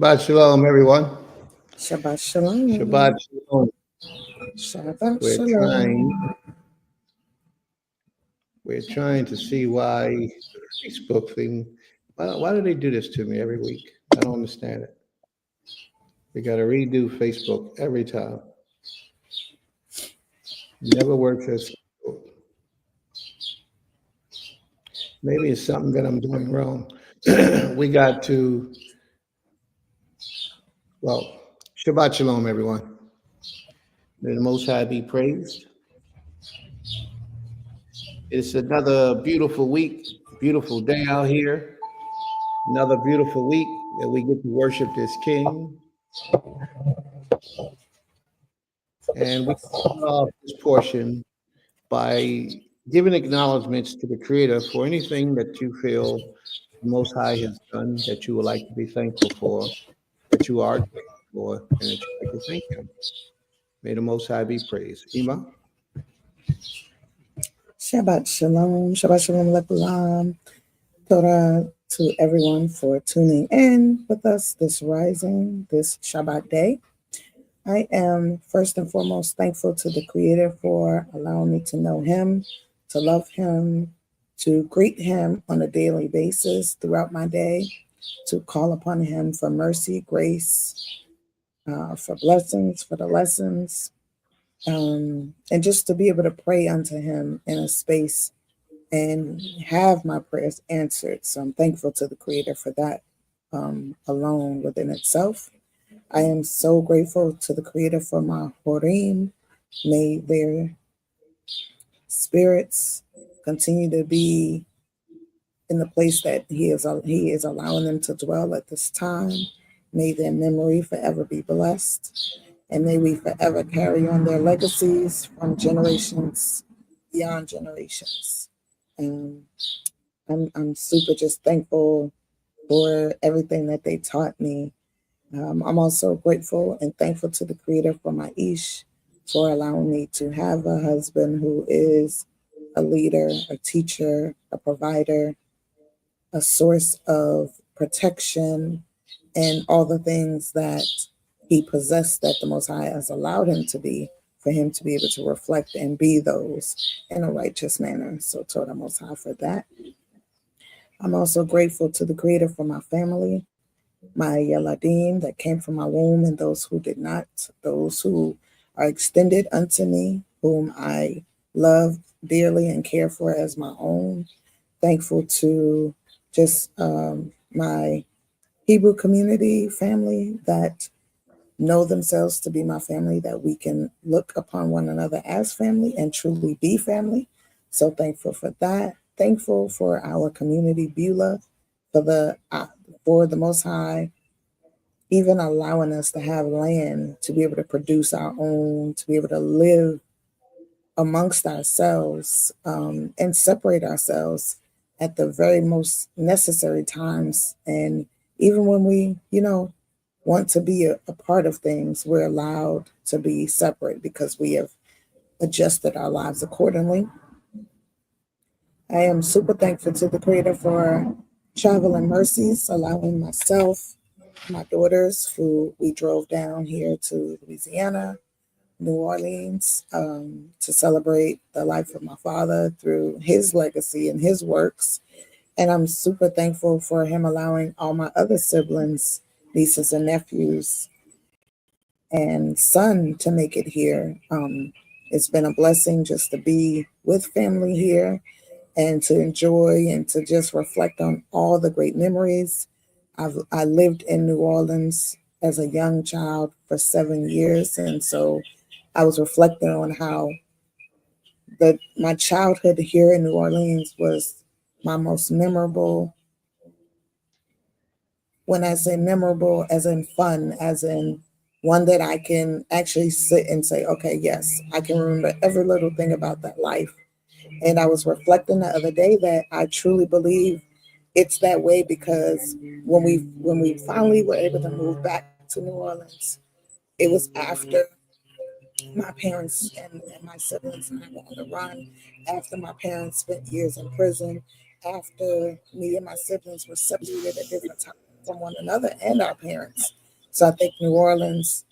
Shabbat shalom, everyone. Shabbat shalom. Shabbat shalom. Shabbat We're shalom. trying, we're trying to see why Facebook thing. Why do they do this to me every week? I don't understand it. We got to redo Facebook every time. Never works as scheduled. Maybe it's something that I'm doing wrong. We got to. Well, Shabbat shalom, everyone. May the Most High be praised. It's another beautiful week, beautiful day out here. Another beautiful week that we get to worship this King. And we start off this portion by giving acknowledgments to the Creator for anything that you feel the Most High has done that you would like to be thankful for, that you are grateful for, and that you like to thank Him. May the Most High be praised. Ima? Shabbat shalom. Shabbat shalom lekulam. Torah to everyone for tuning in with us this rising, this Shabbat day. I am first and foremost thankful to the Creator for allowing me to know Him, to love Him, to greet Him on a daily basis throughout my day, to call upon Him for mercy, grace, for blessings, for the lessons, and just to be able to pray unto Him in a space and have my prayers answered. So I'm thankful to the Creator for that alone within itself. I am so grateful to the Creator for my Horim. May their spirits continue to be in the place that He is allowing them to dwell at this time. May their memory forever be blessed. And may we forever carry on their legacies from generations beyond generations. I'm super just thankful for everything that they taught me. I'm also grateful and thankful to the Creator for my Ish, for allowing me to have a husband who is a leader, a teacher, a provider, a source of protection, and all the things that he possessed that the Most High has allowed him to be, for him to be able to reflect and be those in a righteous manner. So to the Most High for that. I'm also grateful to the Creator for my family, my Yeladim that came from my womb, and those who did not, those who are extended unto me, whom I love dearly and care for as my own. Thankful to just my Hebrew community family that know themselves to be my family, that we can look upon one another as family and truly be family. So thankful for that. Thankful for our community, Beulah, for the Most High, even allowing us to have land to be able to produce our own, to be able to live amongst ourselves and separate ourselves at the very most necessary times. And even when we, want to be a part of things, we're allowed to be separate because we have adjusted our lives accordingly. I am super thankful to the Creator for travel and mercies, allowing myself, my daughters, who we drove down here to Louisiana, New Orleans, to celebrate the life of my father through his legacy and his works. And I'm super thankful for him allowing all my other siblings, nieces and nephews, and son to make it here. It's been a blessing just to be with family here and to enjoy and to just reflect on all the great memories. I lived in New Orleans as a young child for 7 years, and so I was reflecting on how my childhood here in New Orleans was my most memorable. When I say memorable, as in fun, as in one that I can actually sit and say, okay, yes, I can remember every little thing about that life. And I was reflecting the other day that I truly believe it's that way because when we finally were able to move back to New Orleans, it was after my parents and my siblings and I were on the run, after my parents spent years in prison, after me and my siblings were separated at different times. from one another and our parents. So I think New Orleans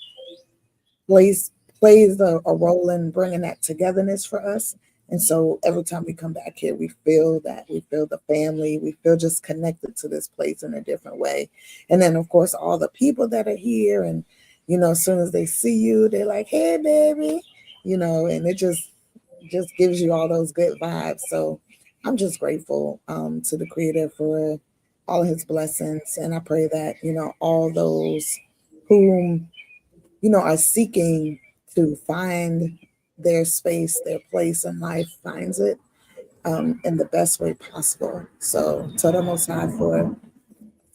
plays plays a role in bringing that togetherness for us. And so every time we come back here, we feel that we feel the family, we feel just connected to this place in a different way. And then of course all the people that are here, and as soon as they see you, they're like, "Hey, baby," and it just gives you all those good vibes. So I'm just grateful to the Creator for all his blessings, and I pray that all those who are seeking to find their space, their place in life, finds it in the best way possible. So, to the Most High for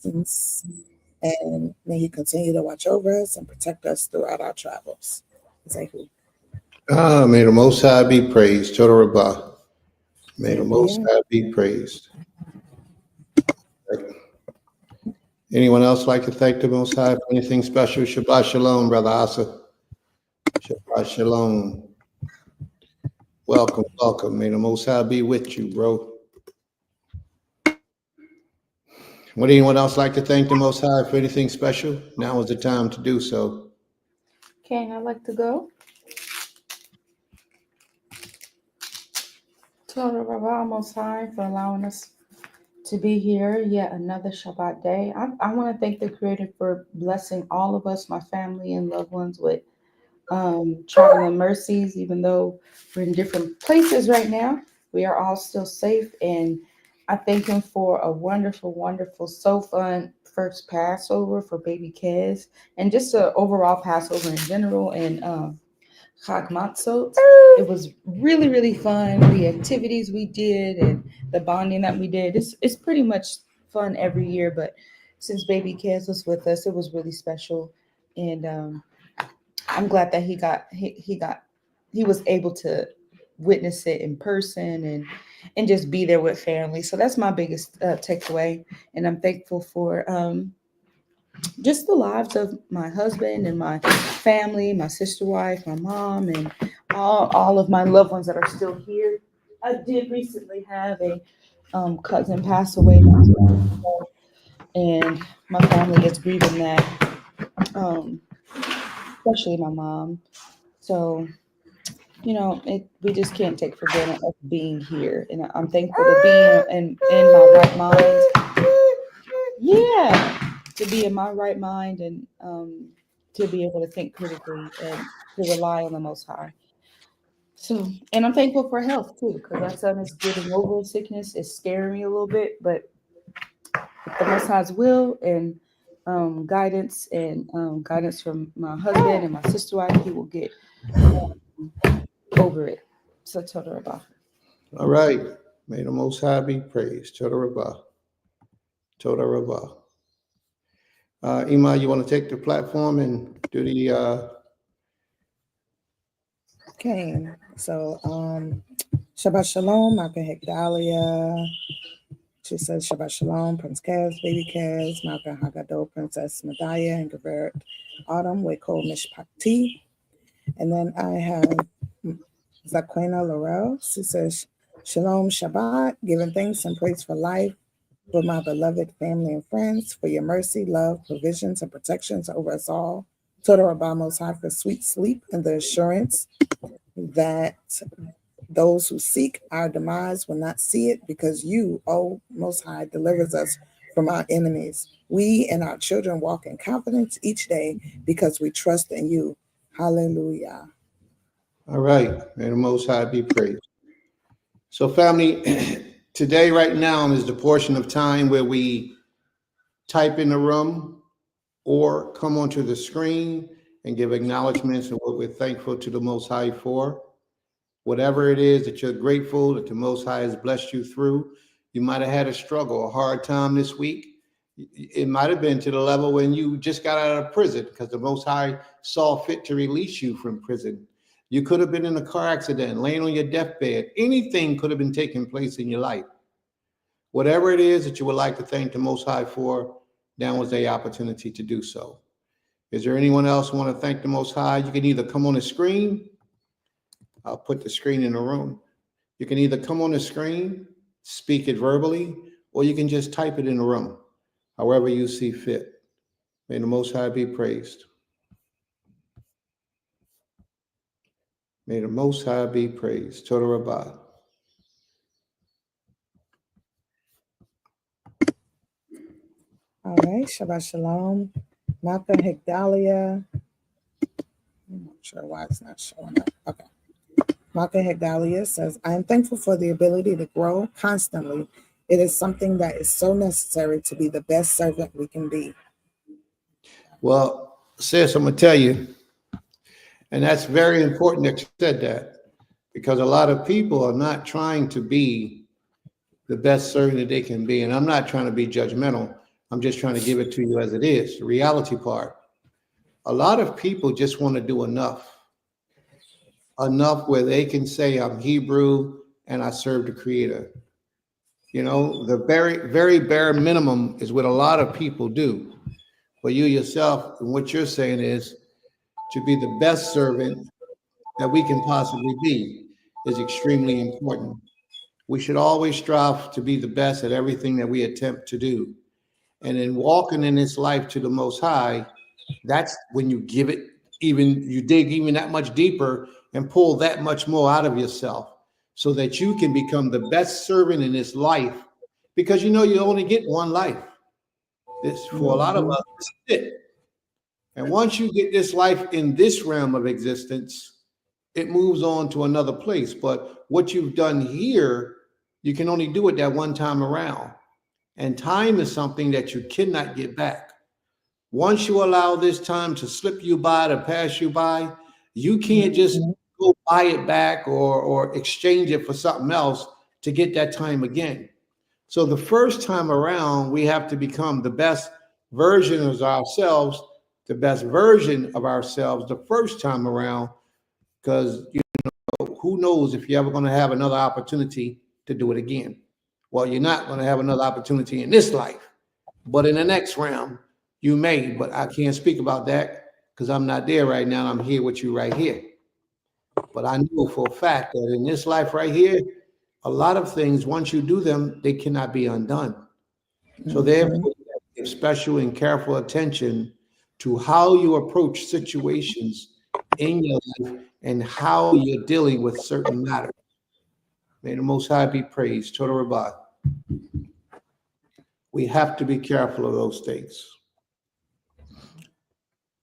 blessings, and may He continue to watch over us and protect us throughout our travels. Zehu. May the Most High be praised. Total Rabah. May the Most Hallelujah. High be praised. Anyone else like to thank the Most High for anything special? Shabbat Shalom, Brother Asa. Shabbat Shalom. Welcome, welcome. May the Most High be with you, bro. Would anyone else like to thank the Most High for anything special? Now is the time to do so. Okay, I'd like to go. To the Rabbi Most High for allowing us to be here yet another Shabbat day. I want to thank the Creator for blessing all of us, my family and loved ones, with traveling mercies. Even though we're in different places right now, we are all still safe. And I thank Him for a wonderful, wonderful, so fun first Passover for baby Kez, and just an overall Passover in general. And Chag Matzot. It was really, really fun. The activities we did and the bonding that we did. It's pretty much fun every year, but since baby Kez was with us, it was really special. And I'm glad that he was able to witness it in person and just be there with family. So that's my biggest takeaway. And I'm thankful for just the lives of my husband and my family, my sister wife, my mom, and all of my loved ones that are still here. I did recently have a cousin pass away, not too long ago, and my family is grieving that, um, especially my mom. So, we just can't take for granted of being here. And I'm thankful to be in my right mind. Yeah, to be in my right mind and to be able to think critically and to rely on the Most High. So, and I'm thankful for health too, because my son is getting over sickness. It's scaring me a little bit, but with the Most High's will and guidance from my husband and my sister wife, he will get over it. So, total about. All right. May the Most High be praised. Total Rabah. Total Rabah. Ima, you want to take the platform and do the Okay, so Shabbat Shalom, Malka Hekdalia. She says Shabbat Shalom, Prince Kaz, Baby Kaz, Malka Hagado, Princess Medaya, and Gavert Autumn, Wako Mishpati. And then I have Zaquena Laurel. She says Shalom Shabbat, giving thanks and praise for life, for my beloved family and friends, for your mercy, love, provisions, and protections over us all. Total Rabbi Most High for sweet sleep and the assurance that those who seek our demise will not see it, because you, O Most High, delivers us from our enemies. We and our children walk in confidence each day because we trust in you. Hallelujah. all right. May the Most High be praised. So, family, today, right now, is the portion of time where we type in the room or come onto the screen and give acknowledgments of what we're thankful to the Most High for. Whatever it is that you're grateful that the Most High has blessed you through. You might have had a struggle, a hard time this week. It might have been to the level when you just got out of prison because the Most High saw fit to release you from prison. You could have been in a car accident, laying on your deathbed. Anything could have been taking place in your life. Whatever it is that you would like to thank the Most High for, now is the opportunity to do so. Is there anyone else who want to thank the Most High? You can either come on the screen. I'll put the screen in the room. You can either come on the screen, speak it verbally, or you can just type it in the room. however you see fit. May the Most High be praised. May the Most High be praised. Total Rabbah. All right, Shabbat Shalom. Malcolm Higdalia. I'm not sure why it's not showing up. Okay. Malcolm Higdalia says, I am thankful for the ability to grow constantly. It is something that is so necessary to be the best servant we can be. Well, sis, I'm going to tell you, and that's very important that you said that, because a lot of people are not trying to be the best servant that they can be. And I'm not trying to be judgmental. I'm just trying to give it to you as it is, the reality part. A lot of people just want to do enough where they can say, I'm Hebrew and I serve the Creator. You know, the very, very bare minimum is what a lot of people do. But you yourself, and what you're saying is to be the best servant that we can possibly be is extremely important. We should always strive to be the best at everything that we attempt to do. And in walking in this life to the Most High, that's when you give it you dig even that much deeper and pull that much more out of yourself so that you can become the best servant in this life, because you know you only get one life. This, for a lot of us, this is it. And once you get this life in this realm of existence, it moves on to another place. But what you've done here, you can only do it that one time around. And time is something that you cannot get back. Once you allow this time to slip you by, to pass you by, you can't just go buy it back or exchange it for something else to get that time again. So the first time around, we have to become the best version of ourselves, the best version of ourselves the first time around, because who knows if you're ever going to have another opportunity to do it again. Well, you're not going to have another opportunity in this life, but in the next realm, you may. But I can't speak about that because I'm not there right now. I'm here with you right here. But I know for a fact that in this life right here, a lot of things, once you do them, they cannot be undone. So therefore, you have to give special and careful attention to how you approach situations in your life and how you're dealing with certain matters. May the Most High be praised. Total Rabbah. We have to be careful of those things.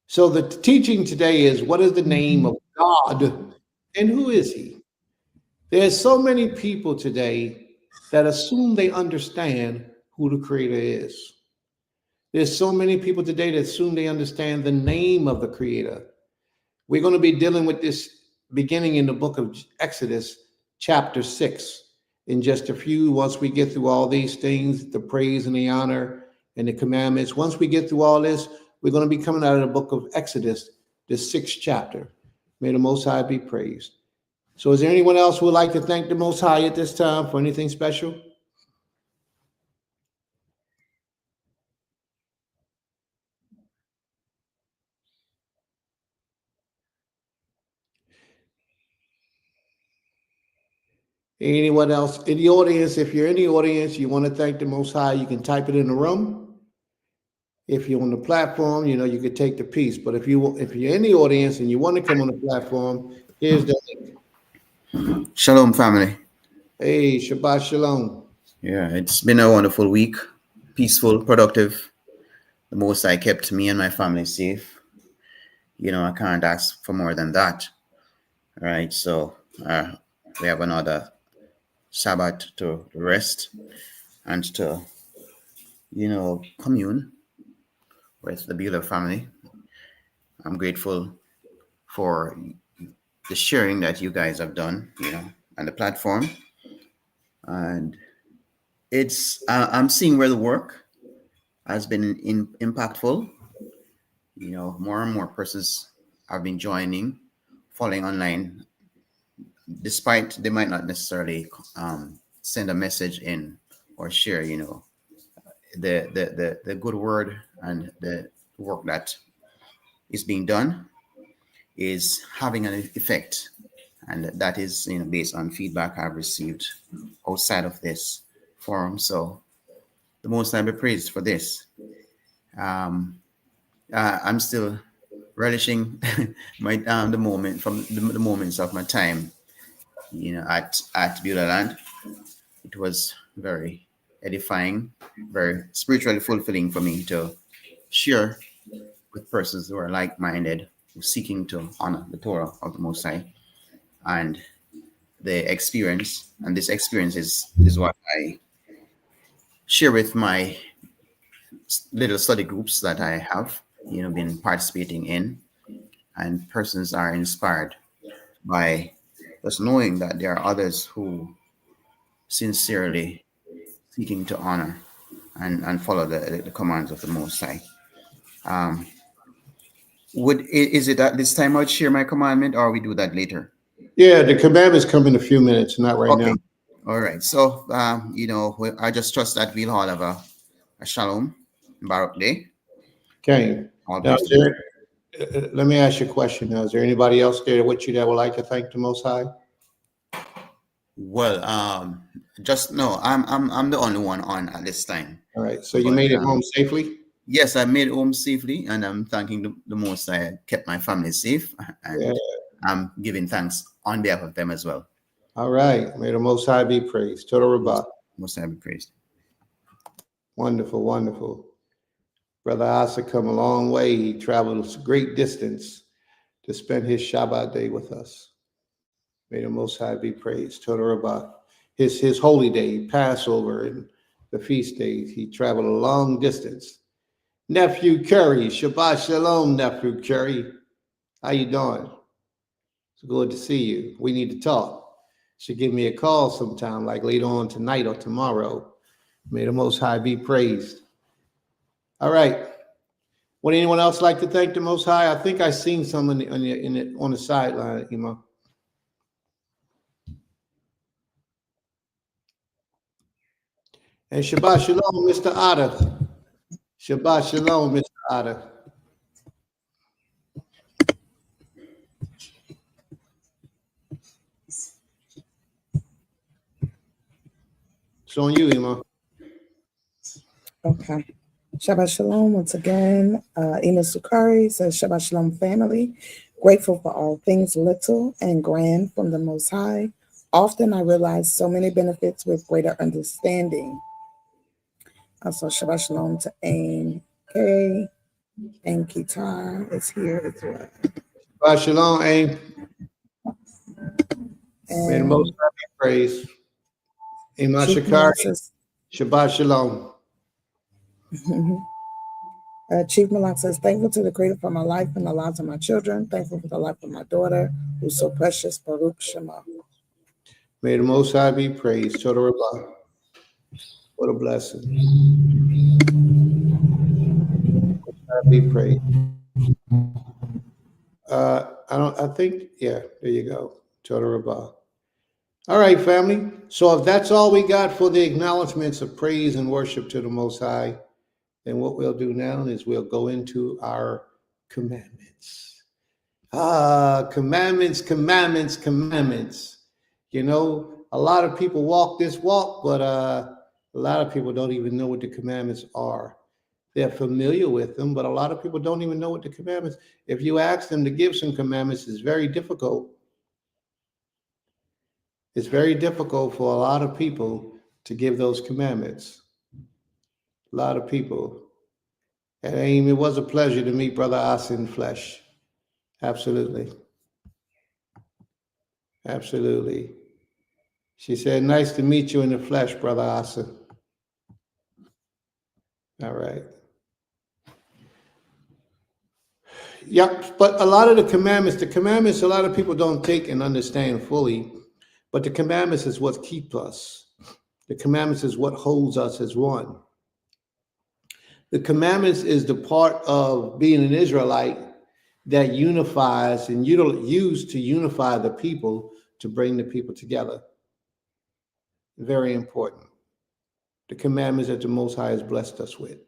So the teaching today is, what is the name of God and who is he? There's so many people today that assume they understand who the Creator is. There's so many people today that assume they understand the name of the Creator. We're going to be dealing with this beginning in the book of Exodus, chapter 6, in just a few. Once we get through all these things, the praise and the honor and the commandments, once we get through all this, we're going to be coming out of the book of Exodus, the 6th chapter. May the Most High be praised. So is there anyone else who would like to thank the Most High at this time for anything special? Anyone else in the audience? If you're in the audience, you want to thank the Most High, you can type it in the room. If you're on the platform, you know, you could take the piece. But if you're in the audience and you want to come on the platform, here's the link. Shalom, family. Hey, Shabbat Shalom. Yeah, it's been a wonderful week. Peaceful, productive. The Most High kept me and my family safe. You know, I can't ask for more than that. All right, so we have another Sabbath to rest and to, you know, commune with the beloved family. I'm grateful for the sharing that you guys have done, you know, on the platform. And it's, I'm seeing where the work has been impactful. You know, more and more persons have been joining, following online, despite they might not necessarily send a message in or share, you know, the good word and the work that is being done is having an effect. And that is, you know, based on feedback I've received outside of this forum. So the Most High be praised for this. I'm still relishing my the moment from the moments of my time, at Beulah Land. It was very edifying, very spiritually fulfilling for me to share with persons who are like-minded, who seeking to honor the Torah of the Most High, and the experience. And this experience is what I share with my little study groups that I have, been participating in, and persons are inspired by just knowing that there are others who sincerely seeking to honor and follow the commands of the Most High. Is it at this time I'd share my commandment, or we do that later? Yeah, the commandments come in a few minutes, not right Okay. now. All right. So, I just trust that we'll all have a shalom, Baruch day. Okay. All Now, praise to let me ask you a question now. Is there anybody else there with you that would like to thank the Most High? Well, just no. I'm the only one on at this time. All right. So you But, made it home safely? Yes, I made it home safely, and I'm thanking the Most High kept my family safe, and Yeah. I'm giving thanks on behalf of them as well. All right. May the Most High be praised. Total Rabbah. Most High be praised. Wonderful, wonderful. Brother Asa come a long way. He traveled a great distance to spend his Shabbat day with us. May the Most High be praised. Total Rabbah. His holy day, Passover, and the feast days. He traveled a long distance. Nephew Curry, Shabbat Shalom, Nephew Curry. How you doing? It's good to see you. We need to talk. Should give me a call sometime, like later on tonight or tomorrow. May the Most High be praised. All right. Would anyone else like to thank the Most High? I think I seen some on the sideline, Ima. And Shabbat Shalom, Mr. Otter. Shabbat Shalom, Mr. Otter. It's on you, Ima. Okay. Shabbat Shalom once again. Ina Sukari says, Shabbat Shalom family. Grateful for all things little and grand from the Most High. Often I realize so many benefits with greater understanding. Also, Shabbat Shalom to Ain K. And Kitar is here as well. Shabbat Shalom, Aim. May the Most And High be praised. Ima Chief Shakari. Malak says, Shabbat Shalom. Chief Malak says, thankful to the Creator for my life and the lives of my children. Thankful for the life of my daughter, who's so precious. Baruch Shema. May the Most High be praised. Total Rabbah. What a blessing. Most High be praised. There you go. Total Rabbah. All right, family. So if that's all we got for the acknowledgments of praise and worship to the Most High, then what we'll do now is we'll go into our commandments. Commandments, commandments, commandments. You know, a lot of people walk this walk, but a lot of people don't even know what the commandments are. They're familiar with them, but a lot of people don't even know what the commandments. If you ask them to give some commandments, it's very difficult. It's very difficult for a lot of people to give those commandments. A lot of people. And Aim, it was a pleasure to meet Brother Asa in flesh. Absolutely. Absolutely. She said, nice to meet you in the flesh, Brother Asa. All right. Yep, but a lot of the commandments, a lot of people don't take and understand fully, but the commandments is what keeps us. The commandments is what holds us as one. The commandments is the part of being an Israelite that unifies and used to unify the people, to bring the people together. Very important. The commandments that the Most High has blessed us with.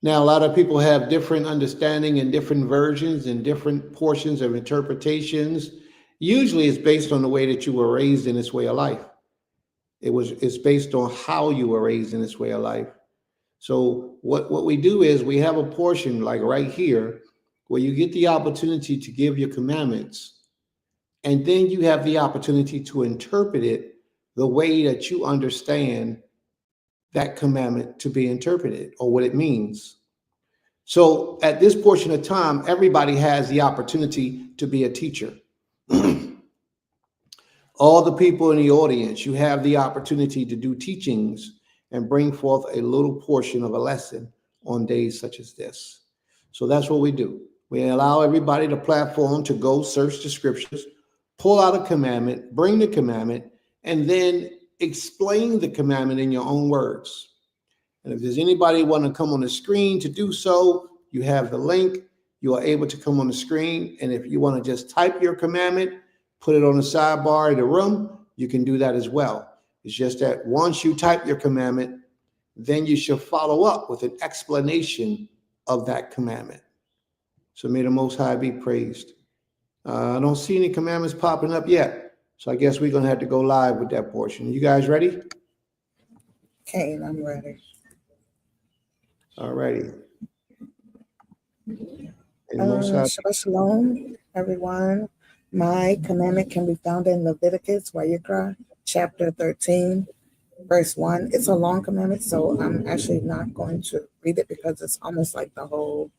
Now, a lot of people have different understanding and different versions and different portions of interpretations. Usually it's based on the way that you were raised in this way of life. It's based on how you were raised in this way of life. So what we do is we have a portion like right here where you get the opportunity to give your commandments, and then you have the opportunity to interpret it the way that you understand that commandment to be interpreted or what it means. So at this portion of time, everybody has the opportunity to be a teacher. All the people in the audience, you have the opportunity to do teachings and bring forth a little portion of a lesson on days such as this. So that's what we do. We allow everybody the platform to go search the scriptures, pull out a commandment, bring the commandment, and then explain the commandment in your own words. And if there's anybody want to come on the screen to do so, you have the link. You are able to come on the screen. And if you want to just type your commandment, put it on the sidebar of the room, you can do that as well. It's just that once you type your commandment, then you should follow up with an explanation of that commandment. So may the Most High be praised. I don't see any commandments popping up yet. So I guess we're going to have to go live with that portion. You guys ready? Okay, I'm ready. All righty. Shabbat Shalom, everyone. My commandment can be found in Leviticus, Vayikra, chapter 13, verse 1. It's a long commandment, so I'm actually not going to read it because it's almost like the whole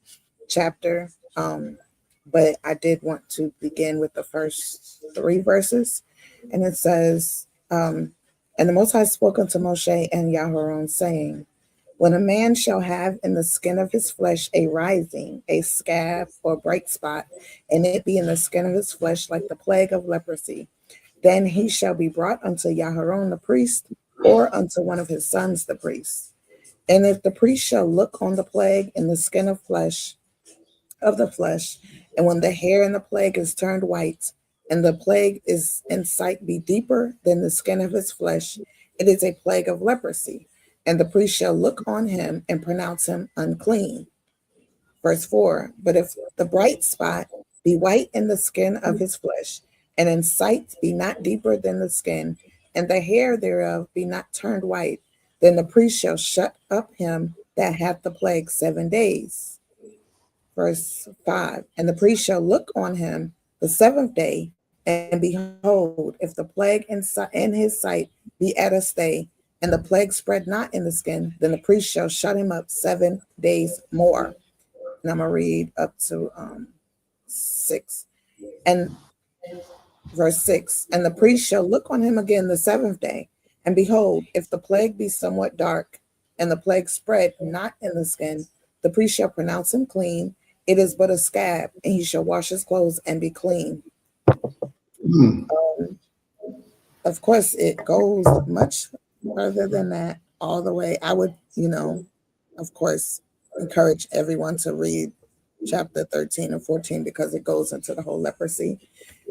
chapter. But I did want to begin with the first 3 verses. And it says, and the Most High spoke unto Moshe and Yaharon, saying, when a man shall have in the skin of his flesh a rising, a scab, or bright spot, and it be in the skin of his flesh like the plague of leprosy, then he shall be brought unto Yaharon the priest, or unto one of his sons the priest. And if the priest shall look on the plague in the skin of the flesh, and when the hair in the plague is turned white, and the plague is in sight be deeper than the skin of his flesh, it is a plague of leprosy. And the priest shall look on him and pronounce him unclean. Verse 4, but if the bright spot be white in the skin of his flesh, and in sight be not deeper than the skin, and the hair thereof be not turned white, then the priest shall shut up him that hath the plague 7 days. Verse 5, and the priest shall look on him the 7th day, and behold, if the plague in his sight be at a stay, and the plague spread not in the skin, then the priest shall shut him up 7 days more. And I'm going to read up to 6. And verse 6, and the priest shall look on him again the 7th day, and behold, if the plague be somewhat dark, and the plague spread not in the skin, the priest shall pronounce him clean. It is but a scab, and he shall wash his clothes and be clean. Of course, it goes much further than that all the way. I would, of course, encourage everyone to read chapter 13 and 14 because it goes into the whole leprosy.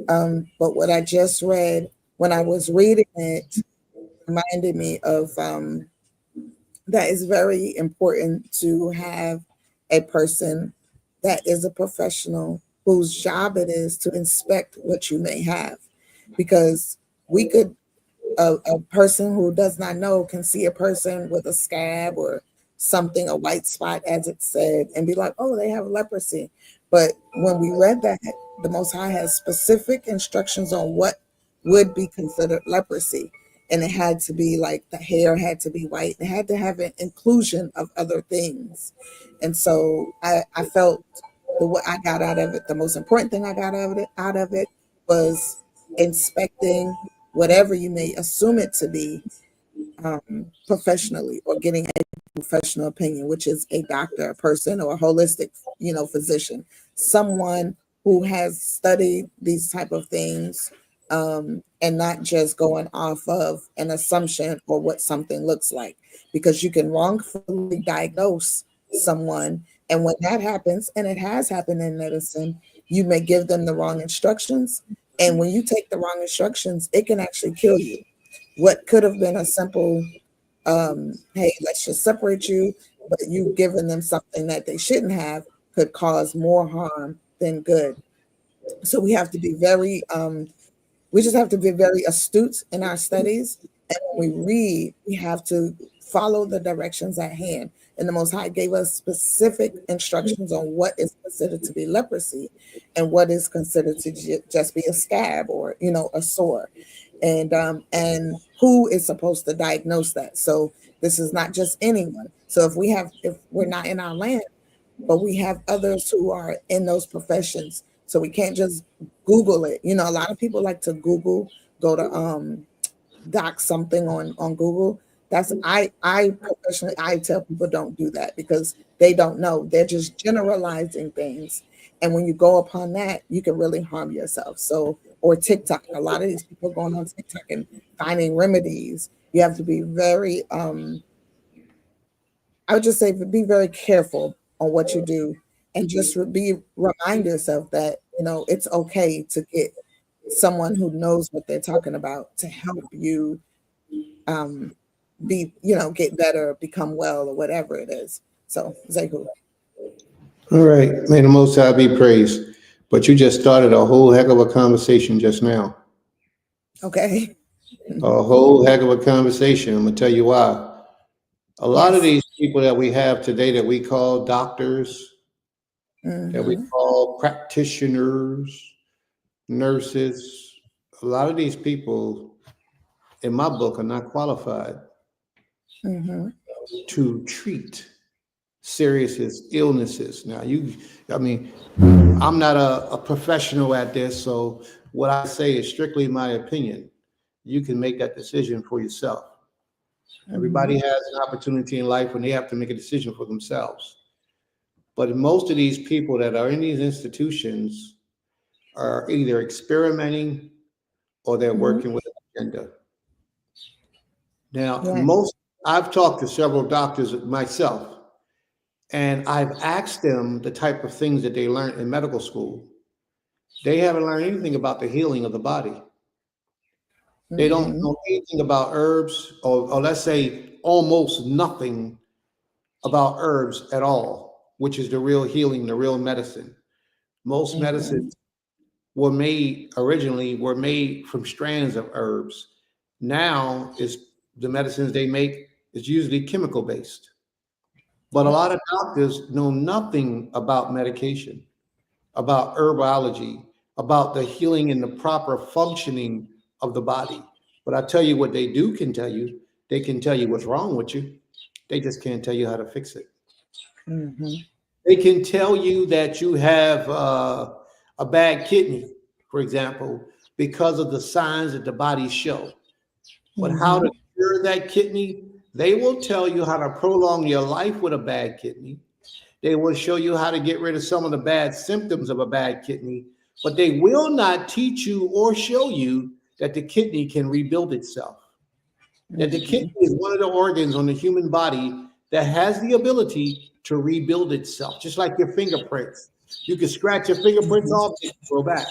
But what I just read, when I was reading it, reminded me of that is very important to have a person that is a professional whose job it is to inspect what you may have, because we could a person who does not know can see a person with a scab or something, a white spot, as it said, and be like, oh, they have leprosy. But when we read that, the Most High has specific instructions on what would be considered leprosy. And it had to be like the hair had to be white. It had to have an inclusion of other things. And so I felt what I got out of it, the most important thing I got out of it was inspecting whatever you may assume it to be professionally, or getting a professional opinion, which is a doctor, a person, or a holistic, physician, someone who has studied these type of things, and not just going off of an assumption or what something looks like, because you can wrongfully diagnose someone. And when that happens, and it has happened in medicine, you may give them the wrong instructions. And when you take the wrong instructions, it can actually kill you. What could have been a simple, hey, let's just separate you, but you've given them something that they shouldn't have, could cause more harm than good. So we have to be very, we just have to be very astute in our studies And when we read, we have to follow the directions at hand. And the Most High gave us specific instructions on what is considered to be leprosy and what is considered to just be a scab or, a sore. And who is supposed to diagnose that. So this is not just anyone. So if we're not in our land, but we have others who are in those professions, so we can't just Google it. A lot of people like to go to doc something on Google. That's I professionally, I tell people don't do that because they don't know. They're just generalizing things. And when you go upon that, you can really harm yourself. So, or TikTok, a lot of these people going on TikTok and finding remedies. You have to be very I would just say be very careful on what you do and just remind yourself that, it's okay to get someone who knows what they're talking about to help you um, get better, become well, or whatever it is. So, Zehu. All right, may the Most High be praised. But you just started a whole heck of a conversation just now. Okay. A whole heck of a conversation. I'm gonna tell you why. A lot of these people that we have today that we call doctors, that we call practitioners, nurses, a lot of these people, in my book, are not qualified to treat serious illnesses. Now, I'm not a professional at this, so what I say is strictly my opinion. You can make that decision for yourself. Everybody has an opportunity in life when they have to make a decision for themselves. But most of these people that are in these institutions are either experimenting or they're working with an agenda. Now, I've talked to several doctors myself, and I've asked them the type of things that they learned in medical school. They haven't learned anything about the healing of the body. They don't know anything about herbs, or let's say almost nothing about herbs at all, which is the real healing, the real medicine. Most medicines originally were made from strands of herbs. Now is the medicines they make is usually chemical based. But a lot of doctors know nothing about medication, about herbology, about the healing and the proper functioning of the body. But I tell you what they can tell you. They can tell you what's wrong with you. They just can't tell you how to fix it. They can tell you that you have a bad kidney, for example, because of the signs that the body show. But how to cure that kidney, they will tell you how to prolong your life with a bad kidney. They will show you how to get rid of some of the bad symptoms of a bad kidney, but they will not teach you or show you that the kidney can rebuild itself. That the kidney is one of the organs on the human body that has the ability to rebuild itself, just like your fingerprints. You can scratch your fingerprints off and grow back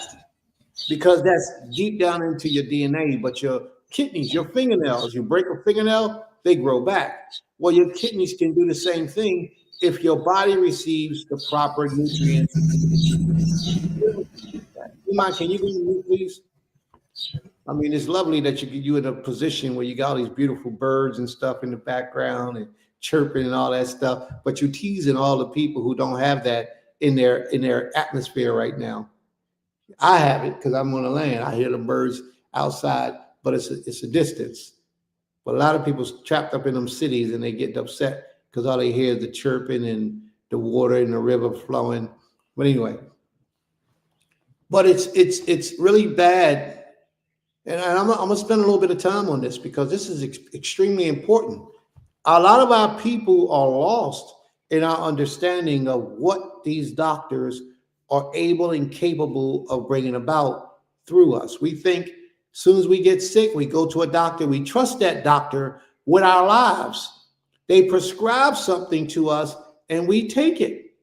because that's deep down into your DNA. But your kidneys, your fingernails, you break a fingernail, they grow back. Well, your kidneys can do the same thing if your body receives the proper nutrients. Iman, can you go to me, please? I mean, it's lovely that you in a position where you got all these beautiful birds and stuff in the background and chirping and all that stuff, but you're teasing all the people who don't have that in their atmosphere right now. I have it because I'm on the land. I hear the birds outside, but it's a distance. But a lot of people's trapped up in them cities and they get upset because all they hear is the chirping and the water and the river flowing. But anyway, but it's really bad. And I'm gonna spend a little bit of time on this because this is extremely important. A lot of our people are lost in our understanding of what these doctors are able and capable of bringing about through us. We think as soon as we get sick, we go to a doctor, we trust that doctor with our lives. They prescribe something to us and we take it.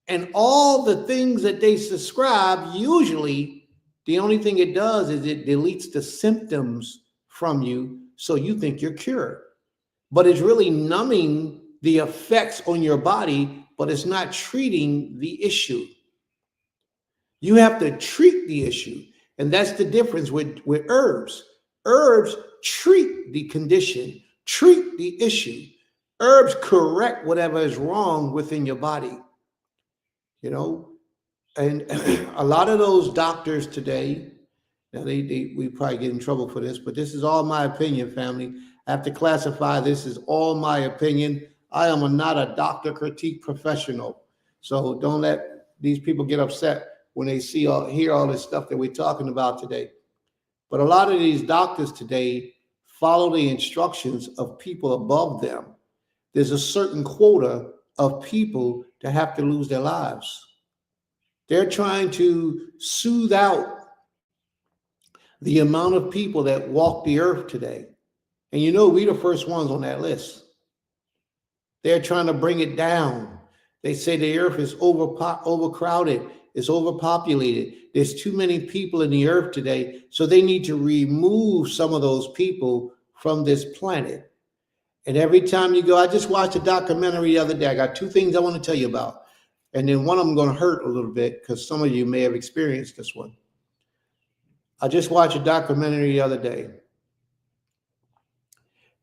And all the things that they prescribe, usually the only thing it does is it deletes the symptoms from you so you think you're cured. But it's really numbing the effects on your body, but it's not treating the issue. You have to treat the issue. And that's the difference with herbs. Herbs treat the condition, treat the issue. Herbs correct whatever is wrong within your body, you know. And a lot of those doctors today, now we probably get in trouble for this, but this is all my opinion, family. I have to classify this as all my opinion. I am not a doctor critique professional. So don't let these people get upset when they hear all this stuff that we're talking about today. But a lot of these doctors today follow the instructions of people above them. There's a certain quota of people that have to lose their lives. They're trying to soothe out the amount of people that walk the earth today. And you know, we're the first ones on that list. They're trying to bring it down. They say the earth is overcrowded, it's overpopulated. There's too many people in the earth today, so they need to remove some of those people from this planet. And every time you go, I just watched a documentary the other day. I got two things I want to tell you about. And then one of them going to hurt a little bit because some of you may have experienced this one. I just watched a documentary the other day.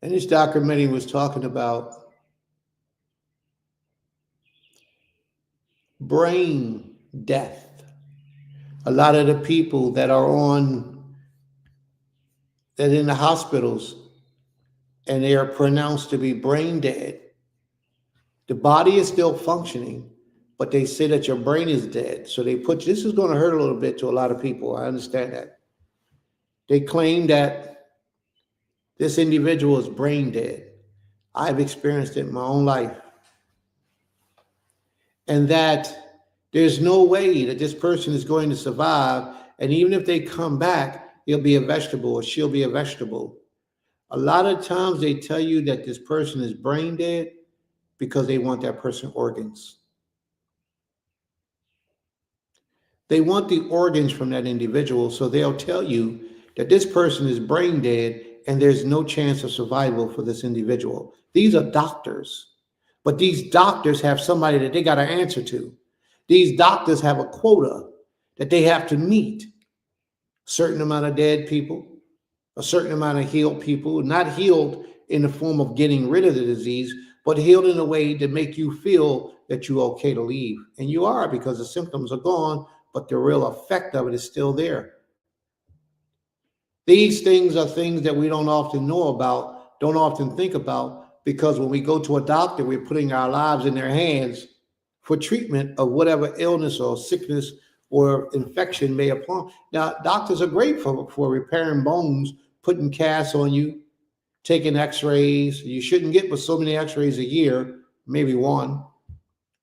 And this documentary was talking about brain death. A lot of the people that are in the hospitals and they are pronounced to be brain dead. The body is still functioning, but they say that your brain is dead. So this is going to hurt a little bit to a lot of people. I understand that. They claim that this individual is brain dead. I've experienced it in my own life. And that there's no way that this person is going to survive. And even if they come back, he'll be a vegetable or she'll be a vegetable. A lot of times they tell you that this person is brain dead because they want that person's organs. They want the organs from that individual, so they'll tell you that this person is brain dead and there's no chance of survival for this individual. These are doctors, but these doctors have somebody that they got to answer to. These doctors have a quota that they have to meet. A certain amount of dead people, a certain amount of healed people, not healed in the form of getting rid of the disease, but healed in a way to make you feel that you're okay to leave. And you are, because the symptoms are gone, but the real effect of it is still there. These things are things that we don't often know about, don't often think about, because when we go to a doctor, we're putting our lives in their hands for treatment of whatever illness or sickness or infection may apply. Now, doctors are great for repairing bones, putting casts on you, taking x-rays. You shouldn't get but so many x-rays a year, maybe one,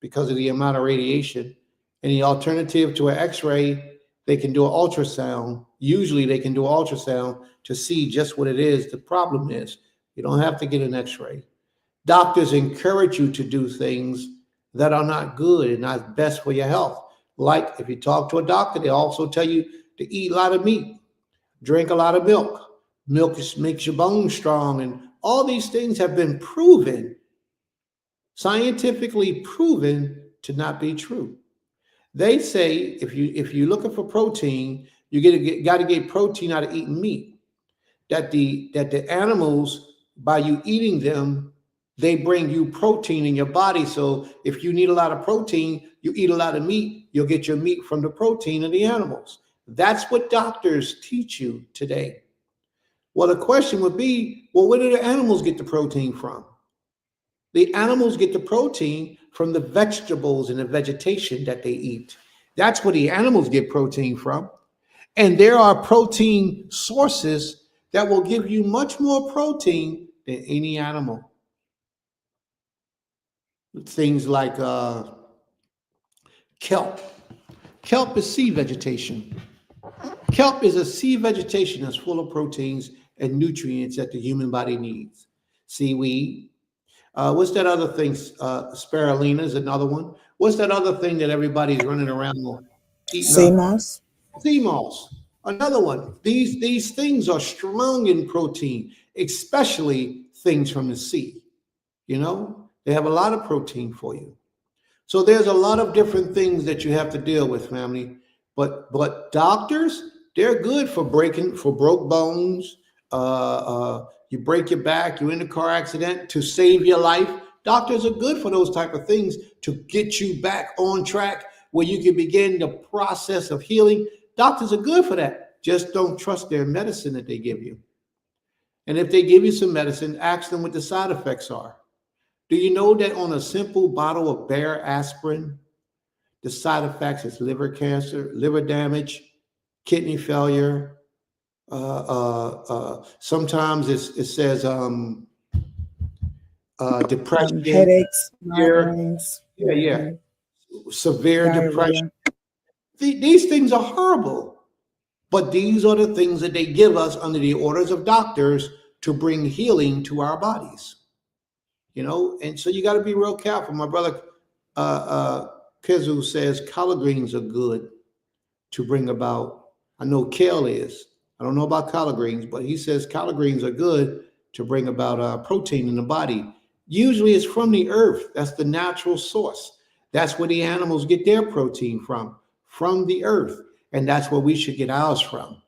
because of the amount of radiation. And the alternative to an x-ray, they can do an ultrasound. Usually they can do an ultrasound to see just what it is. The problem is you don't have to get an x-ray. Doctors encourage you to do things that are not good and not best for your health. Like if you talk to a doctor, they also tell you to eat a lot of meat, drink a lot of milk. Milk makes your bones strong. And all these things have been proven, scientifically proven, to not be true. They say if you're looking for protein, you got to get protein out of eating meat. That the animals, by you eating them, they bring you protein in your body. So if you need a lot of protein, you eat a lot of meat, you'll get your meat from the protein of the animals. That's what doctors teach you today. Well, the question would be, well, where do the animals get the protein from? The animals get the protein from the vegetables and the vegetation that they eat. That's where the animals get protein from. And there are protein sources that will give you much more protein than any animal. Things like kelp. Kelp is sea vegetation. Kelp is a sea vegetation that's full of proteins and nutrients that the human body needs. Seaweed. What's that other thing? Spirulina is another one. What's that other thing that everybody's running around eating? Sea moss. Sea moss. Another one. These things are strong in protein, especially things from the sea. You know, they have a lot of protein for you. So there's a lot of different things that you have to deal with, family. But doctors, they're good for broke bones, you break your back, you're in a car accident to save your life. Doctors are good for those type of things to get you back on track where you can begin the process of healing. Doctors are good for that. Just don't trust their medicine that they give you. And if they give you some medicine, ask them what the side effects are. Do you know that on a simple bottle of bare aspirin, the side effects is liver cancer, liver damage, kidney failure. Sometimes it says depression, Headaches, severe, migraines, yeah, severe depression. diarrhea. These things are horrible, but these are the things that they give us under the orders of doctors to bring healing to our bodies. And so you got to be real careful. My brother Kizu says collard greens are good to bring about. I know kale is. I don't know about collard greens, but he says collard greens are good to bring about protein in the body. Usually it's from the earth. That's the natural source. That's where the animals get their protein from the earth. And that's where we should get ours from.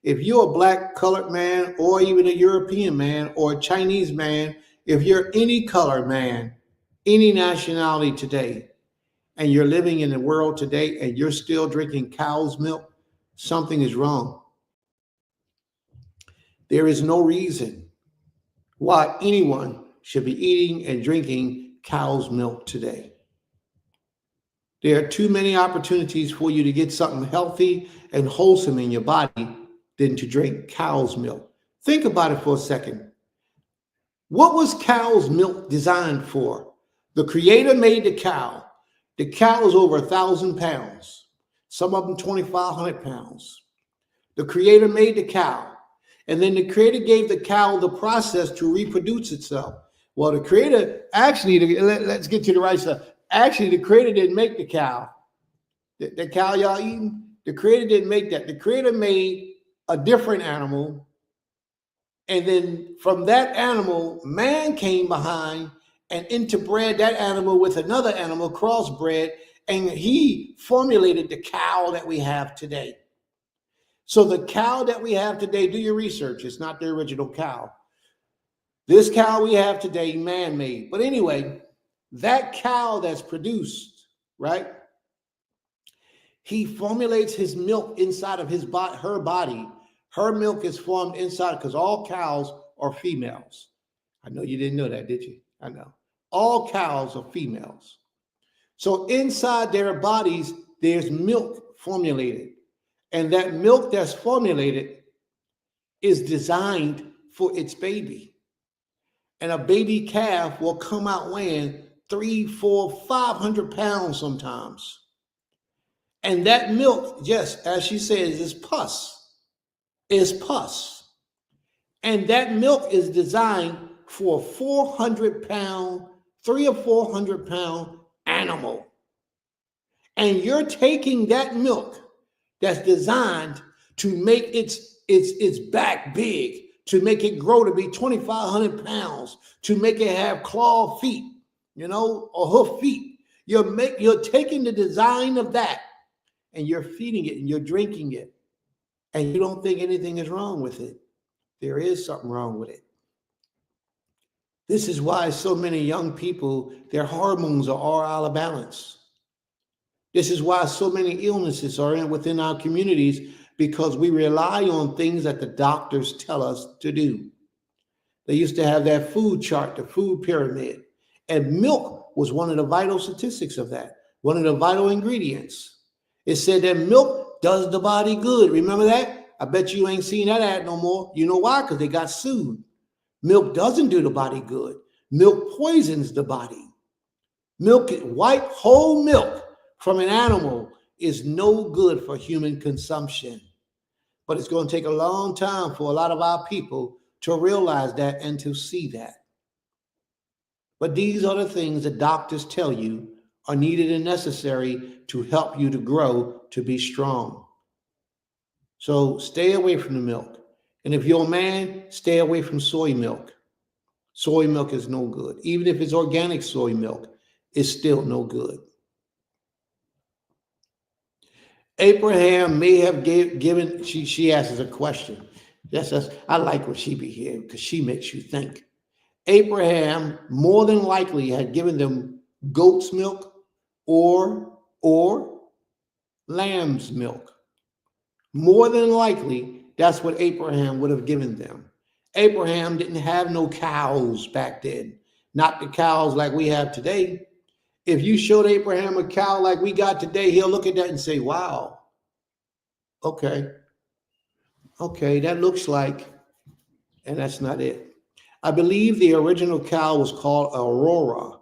If you're a black colored man, or even a European man, or a Chinese man, if you're any color man, any nationality today, and you're living in the world today and you're still drinking cow's milk, something is wrong. There is no reason why anyone should be eating and drinking cow's milk today. There are too many opportunities for you to get something healthy and wholesome in your body than to drink cow's milk. Think about it for a second. What was cow's milk designed for? The Creator made the cow. The cow is over 1,000 pounds. Some of them 2,500 pounds. The Creator made the cow. And then the Creator gave the cow the process to reproduce itself. Well, the Creator, actually, let's get to the right stuff. Actually, the Creator didn't make the cow. The cow y'all eating, the Creator didn't make that. The Creator made a different animal. And then from that animal, man came behind and interbred that animal with another animal, crossbred, and he formulated the cow that we have today. So the cow that we have today, do your research. It's not the original cow. This cow we have today, man-made. But anyway, that cow that's produced, right? He formulates his milk inside of his body, her body. Her milk is formed inside, because all cows are females. I know you didn't know that, did you? I know. All cows are females. So inside their bodies, there's milk formulated. And that milk that's formulated is designed for its baby. And a baby calf will come out weighing 300, 400, 500 pounds sometimes. And that milk, yes, as she says, is pus. Is pus. And that milk is designed for a 400-pound, 300 or 400-pound animal. And you're taking that milk that's designed to make its back big, to make it grow to be 2,500 pounds, to make it have claw feet, or hoof feet. You're taking the design of that and you're feeding it and you're drinking it. And you don't think anything is wrong with it. There is something wrong with it. This is why so many young people, their hormones are all out of balance. This is why so many illnesses are within our communities, because we rely on things that the doctors tell us to do. They used to have that food chart, the food pyramid, and milk was one of the vital statistics of that, one of the vital ingredients. It said that milk does the body good. Remember that? I bet you ain't seen that ad no more. You know why? Because they got sued. Milk doesn't do the body good. Milk poisons the body. Milk, white whole milk from an animal, is no good for human consumption. But it's going to take a long time for a lot of our people to realize that and to see that. But these are the things that doctors tell you are needed and necessary to help you to grow, to be strong. So stay away from the milk. And if you're a man, stay away from soy milk. Soy milk is no good. Even if it's organic soy milk, it's still no good. Abraham may have given, she asks a question. That's I like when she be here because she makes you think. Abraham more than likely had given them goat's milk or lamb's milk. More than likely, that's what Abraham would have given them. Abraham didn't have no cows back then, not the cows like we have today. If you showed Abraham a cow like we got today, he'll look at that and say, wow, okay, okay, that looks like, and that's not it. I believe the original cow was called Aurora,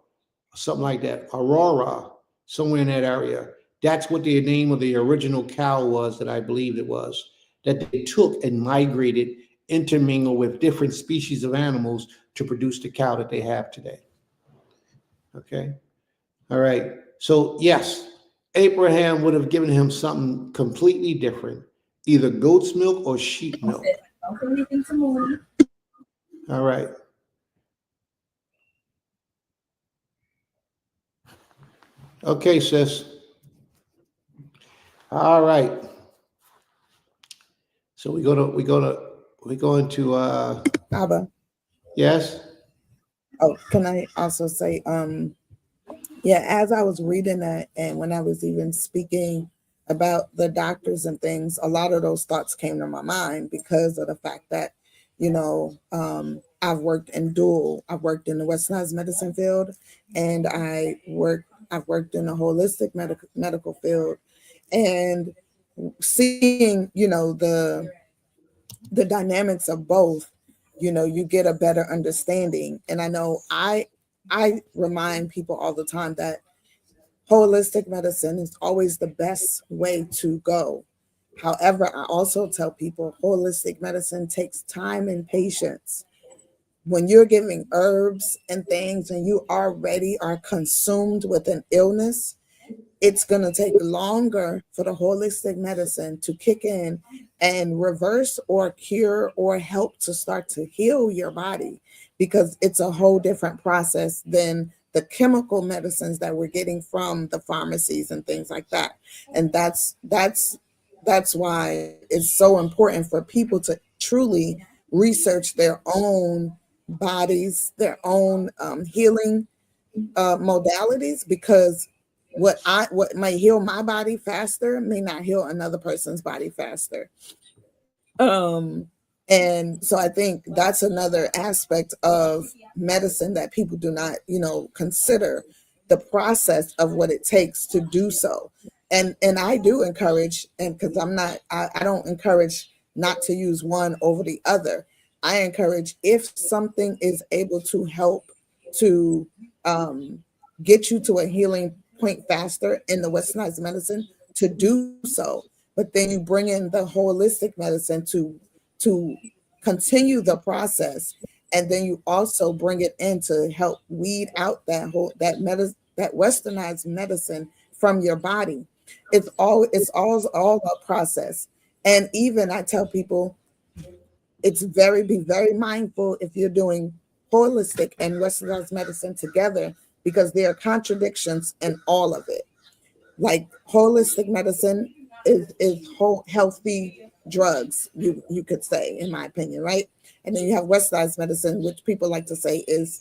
something like that. Aurora, somewhere in that area. That's what the name of the original cow was that I believed it was. That they took and migrated, intermingled with different species of animals to produce the cow that they have today. Okay. All right. So, yes, Abraham would have given him something completely different, either goat's milk or sheep milk. All right. Okay, sis. All right. So we go into Abba. yes. Oh, can I also say, yeah, as I was reading that and when I was even speaking about the doctors and things, a lot of those thoughts came to my mind because of the fact that, I've worked I've worked in the westernized medicine field, and I've worked in the holistic medical field, and seeing, the dynamics of both, you get a better understanding. And I know I remind people all the time that holistic medicine is always the best way to go. However, I also tell people holistic medicine takes time and patience. When you're giving herbs and things and you already are consumed with an illness, it's going to take longer for the holistic medicine to kick in and reverse or cure or help to start to heal your body, because it's a whole different process than the chemical medicines that we're getting from the pharmacies and things like that. And that's why it's so important for people to truly research their own bodies, their own healing modalities, because what might heal my body faster may not heal another person's body faster. Um, and so I think that's another aspect of medicine that people do not, consider the process of what it takes to do so. And I do encourage, and because I don't encourage not to use one over the other. I encourage, if something is able to help to get you to a healing point faster in the westernized medicine, to do so. But then you bring in the holistic medicine to continue the process, and then you also bring it in to help weed out that westernized medicine from your body. It's all a process. And even I tell people, be very mindful if you're doing holistic and westernized medicine together, because there are contradictions in all of it. Like holistic medicine is whole healthy drugs, you could say, in my opinion, right? And then you have westernized medicine, which people like to say is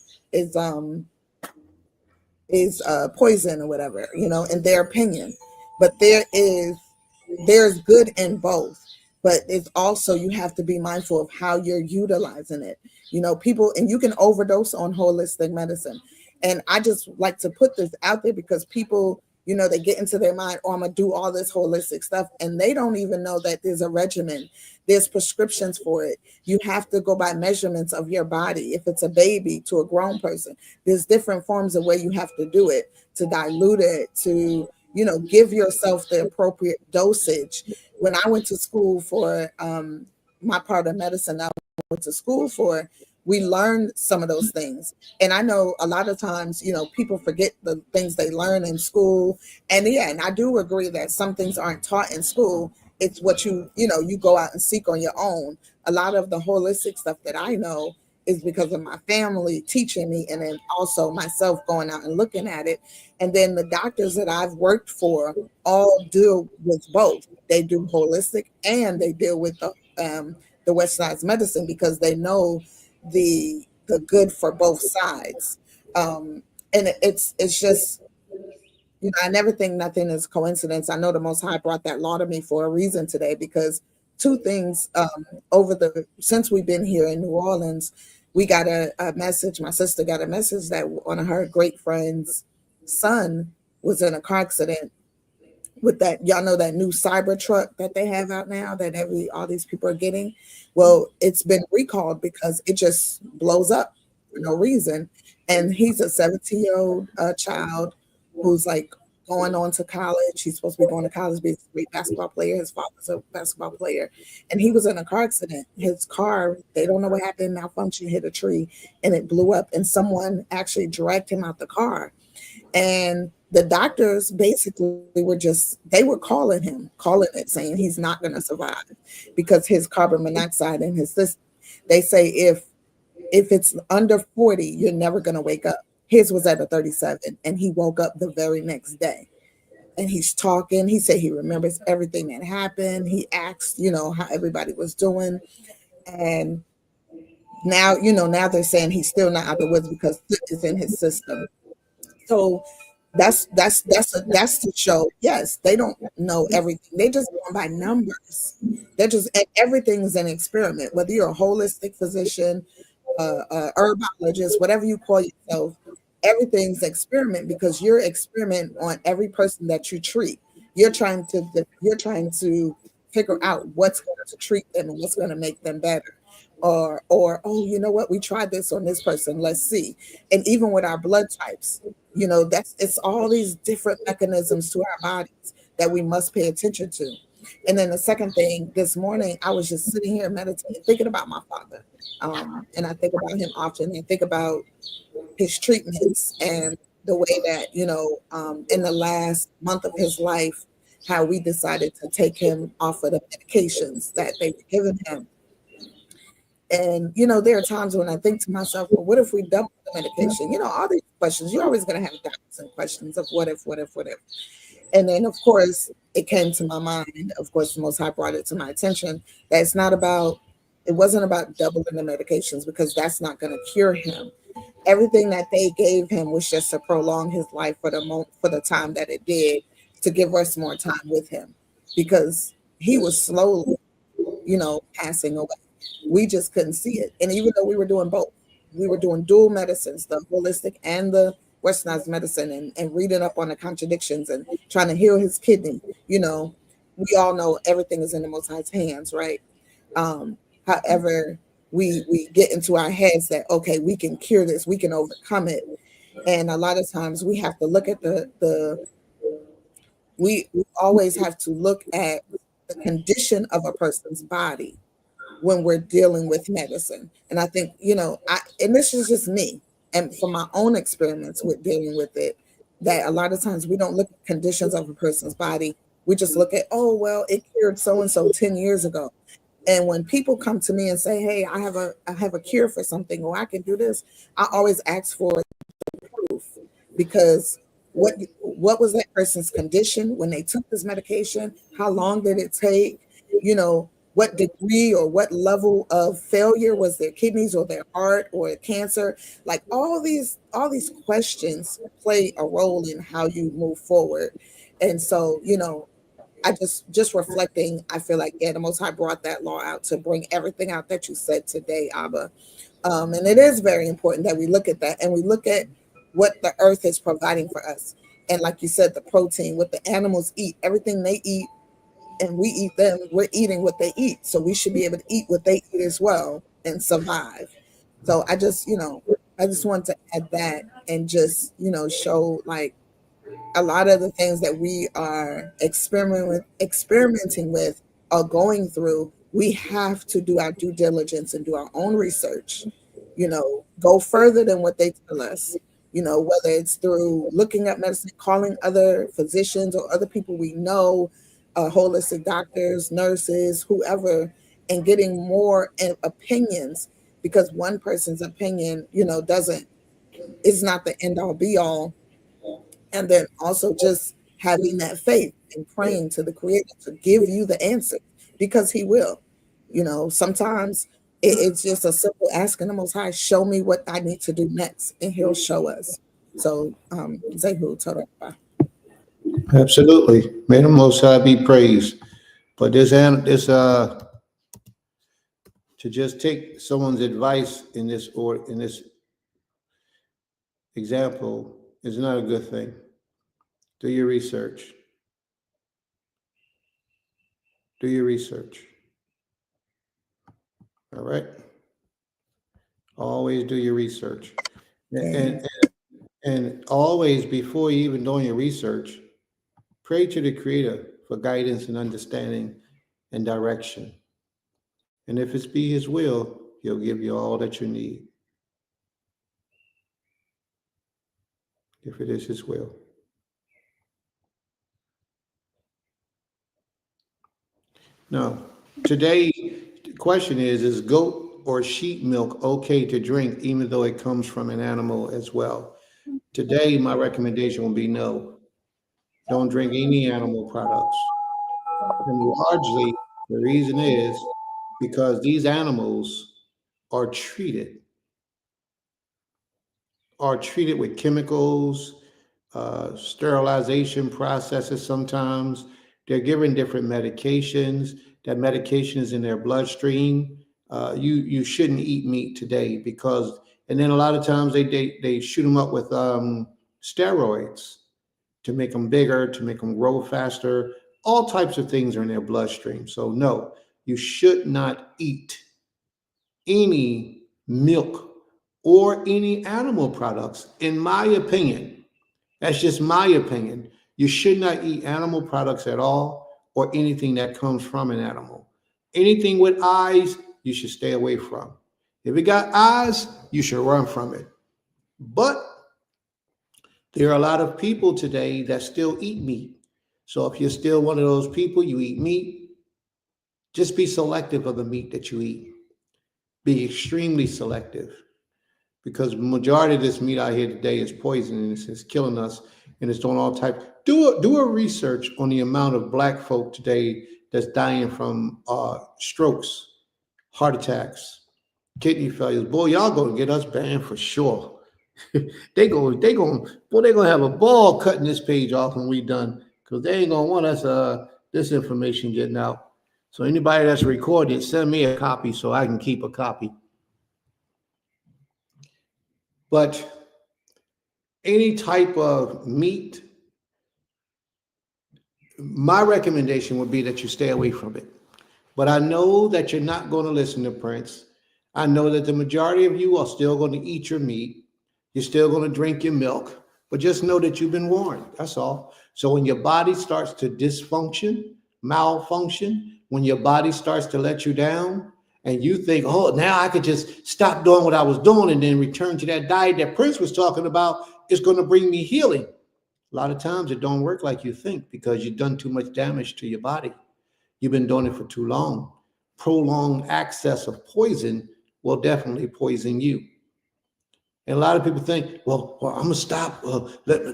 poison or whatever, in their opinion. But there's good in both, but it's also, you have to be mindful of how you're utilizing it. People, and you can overdose on holistic medicine. And I just like to put this out there, because people, they get into their mind, oh, I'm gonna do all this holistic stuff, and they don't even know that there's a regimen, there's prescriptions for it. You have to go by measurements of your body. If it's a baby to a grown person, there's different forms of way you have to do it, to dilute it, to give yourself the appropriate dosage. When I went to school for my part of medicine, I went to school for, we learned some of those things. And I know a lot of times, people forget the things they learn in school. And yeah, and I do agree that some things aren't taught in school. It's what you go out and seek on your own. A lot of the holistic stuff that I know is because of my family teaching me, and then also myself going out and looking at it. And then the doctors that I've worked for all deal with both. They do holistic and they deal with the the westernized medicine because they know the good for both sides. And it's just, I never think nothing is coincidence. I know the Most High brought that law to me for a reason today because two things, over the since we've been here in New Orleans, we got a message. My sister got a message that one of her great friends' son was in a car accident with that, y'all know, that new cyber truck that they have out now that all these people are getting. Well, it's been recalled because it just blows up for no reason. And he's a 17-year-old child who's like going on to college. He's supposed to be going to college, being a great basketball player. His father's a basketball player. And he was in a car accident. His car, they don't know what happened, malfunction, hit a tree, and it blew up. And someone actually dragged him out the car. And the doctors basically they were calling it, saying he's not going to survive because his carbon monoxide in his system. They say if it's under 40, you're never going to wake up. His was at a 37, and he woke up the very next day. And he's talking. He said he remembers everything that happened. He asked, how everybody was doing. And now, now they're saying he's still not out the woods because it's in his system. So that's to show, yes, they don't know everything. They just going by numbers. And everything's an experiment, whether you're a holistic physician, herbologist, whatever you call yourself, everything's experiment because you're experiment on every person that you treat. You're trying to figure out what's going to treat them and what's going to make them better. Or oh, you know what, we tried this on this person, let's see. And even with our blood types, it's all these different mechanisms to our bodies that we must pay attention to. And then the second thing, this morning I was just sitting here meditating, thinking about my father, and I think about him often. I think about his treatments and the way that in the last month of his life, how we decided to take him off of the medications that they were giving him. And, there are times when I think to myself, well, what if we double the medication? All these questions, you're always going to have doubts and questions of what if. And then, of course, it came to my mind. Of course, the Most High brought it to my attention that it wasn't about doubling the medications because that's not going to cure him. Everything that they gave him was just to prolong his life for the time that it did, to give us more time with him because he was slowly, passing away. We just couldn't see it. And even though we were doing both, we were doing dual medicines, the holistic and the westernized medicine, and reading up on the contradictions and trying to heal his kidney. We all know everything is in the Most High's hands, right? However, we get into our heads that, okay, we can cure this, we can overcome it. And a lot of times we have to look at we always have to look at the condition of a person's body when we're dealing with medicine. And I think, and this is just me, and from my own experiments with dealing with it, that a lot of times we don't look at conditions of a person's body. We just look at, oh, well, it cured so-and-so 10 years ago. And when people come to me and say, hey, I have a cure for something, or I can do this, I always ask for proof, because what was that person's condition when they took this medication? How long did it take? What degree or what level of failure was their kidneys or their heart or cancer? Like all these questions play a role in how you move forward. And so, I just reflecting, I feel like, the Most High brought that law out to bring everything out that you said today, Abba. And it is very important that we look at that and we look at what the earth is providing for us. And like you said, the protein, what the animals eat, everything they eat, and we eat them, we're eating what they eat. So we should be able to eat what they eat as well and survive. So I just want to add that and just, show like a lot of the things that we are experimenting with or going through, we have to do our due diligence and do our own research, go further than what they tell us, whether it's through looking up medicine, calling other physicians or other people we know, holistic doctors, nurses, whoever, and getting more opinions, because one person's opinion, is not the end all be all. And then also just having that faith and praying to the Creator to give you the answer, because He will. Sometimes it's just a simple asking the Most High, show me what I need to do next, and He'll show us. So, Zehu, Torah. Absolutely. May the Most High be praised. But this to just take someone's advice in this example is not a good thing. Do your research. Do your research. All right. Always do your research. And always, before you even doing your research, pray to the Creator for guidance and understanding and direction. And if it's be His will, He'll give you all that you need. If it is His will. Now, today, the question is goat or sheep milk okay to drink, even though it comes from an animal as well? Today, my recommendation will be no. Don't drink any animal products. And largely, the reason is because these animals are treated with chemicals, sterilization processes sometimes. They're given different medications. That medication is in their bloodstream. You shouldn't eat meat today because, and then a lot of times they shoot them up with steroids to make them bigger, to make them grow faster. All types of things are in their bloodstream. So no, you should not eat any milk or any animal products, in my opinion. That's just my opinion. You should not eat animal products at all or anything that comes from an animal. Anything with eyes, you should stay away from. If it got eyes, you should run from it. But there are a lot of people today that still eat meat. So if you're still one of those people, you eat meat, just be selective of the meat that you eat. Be extremely selective, because the majority of this meat out here today is poisonous, it's killing us, and it's doing all types. Do a research on the amount of black folk today that's dying from strokes, heart attacks, kidney failures. Boy, y'all gonna get us banned for sure. They gonna have a ball cutting this page off when we done, because they ain't gonna want us this information getting out. So anybody that's recorded, send me a copy so I can keep a copy. But any type of meat, my recommendation would be that you stay away from it. But I know that you're not going to listen to Prince. I know that the majority of you are still going to eat your meat. You're still going to drink your milk. But just know that you've been warned. That's all. So when your body starts to dysfunction, malfunction, when your body starts to let you down, and you think, oh, now I could just stop doing what I was doing and then return to that diet that Prince was talking about, is going to bring me healing. A lot of times it don't work like you think, because you've done too much damage to your body. You've been doing it for too long. Prolonged access of poison will definitely poison you. And a lot of people think, well I'm going to stop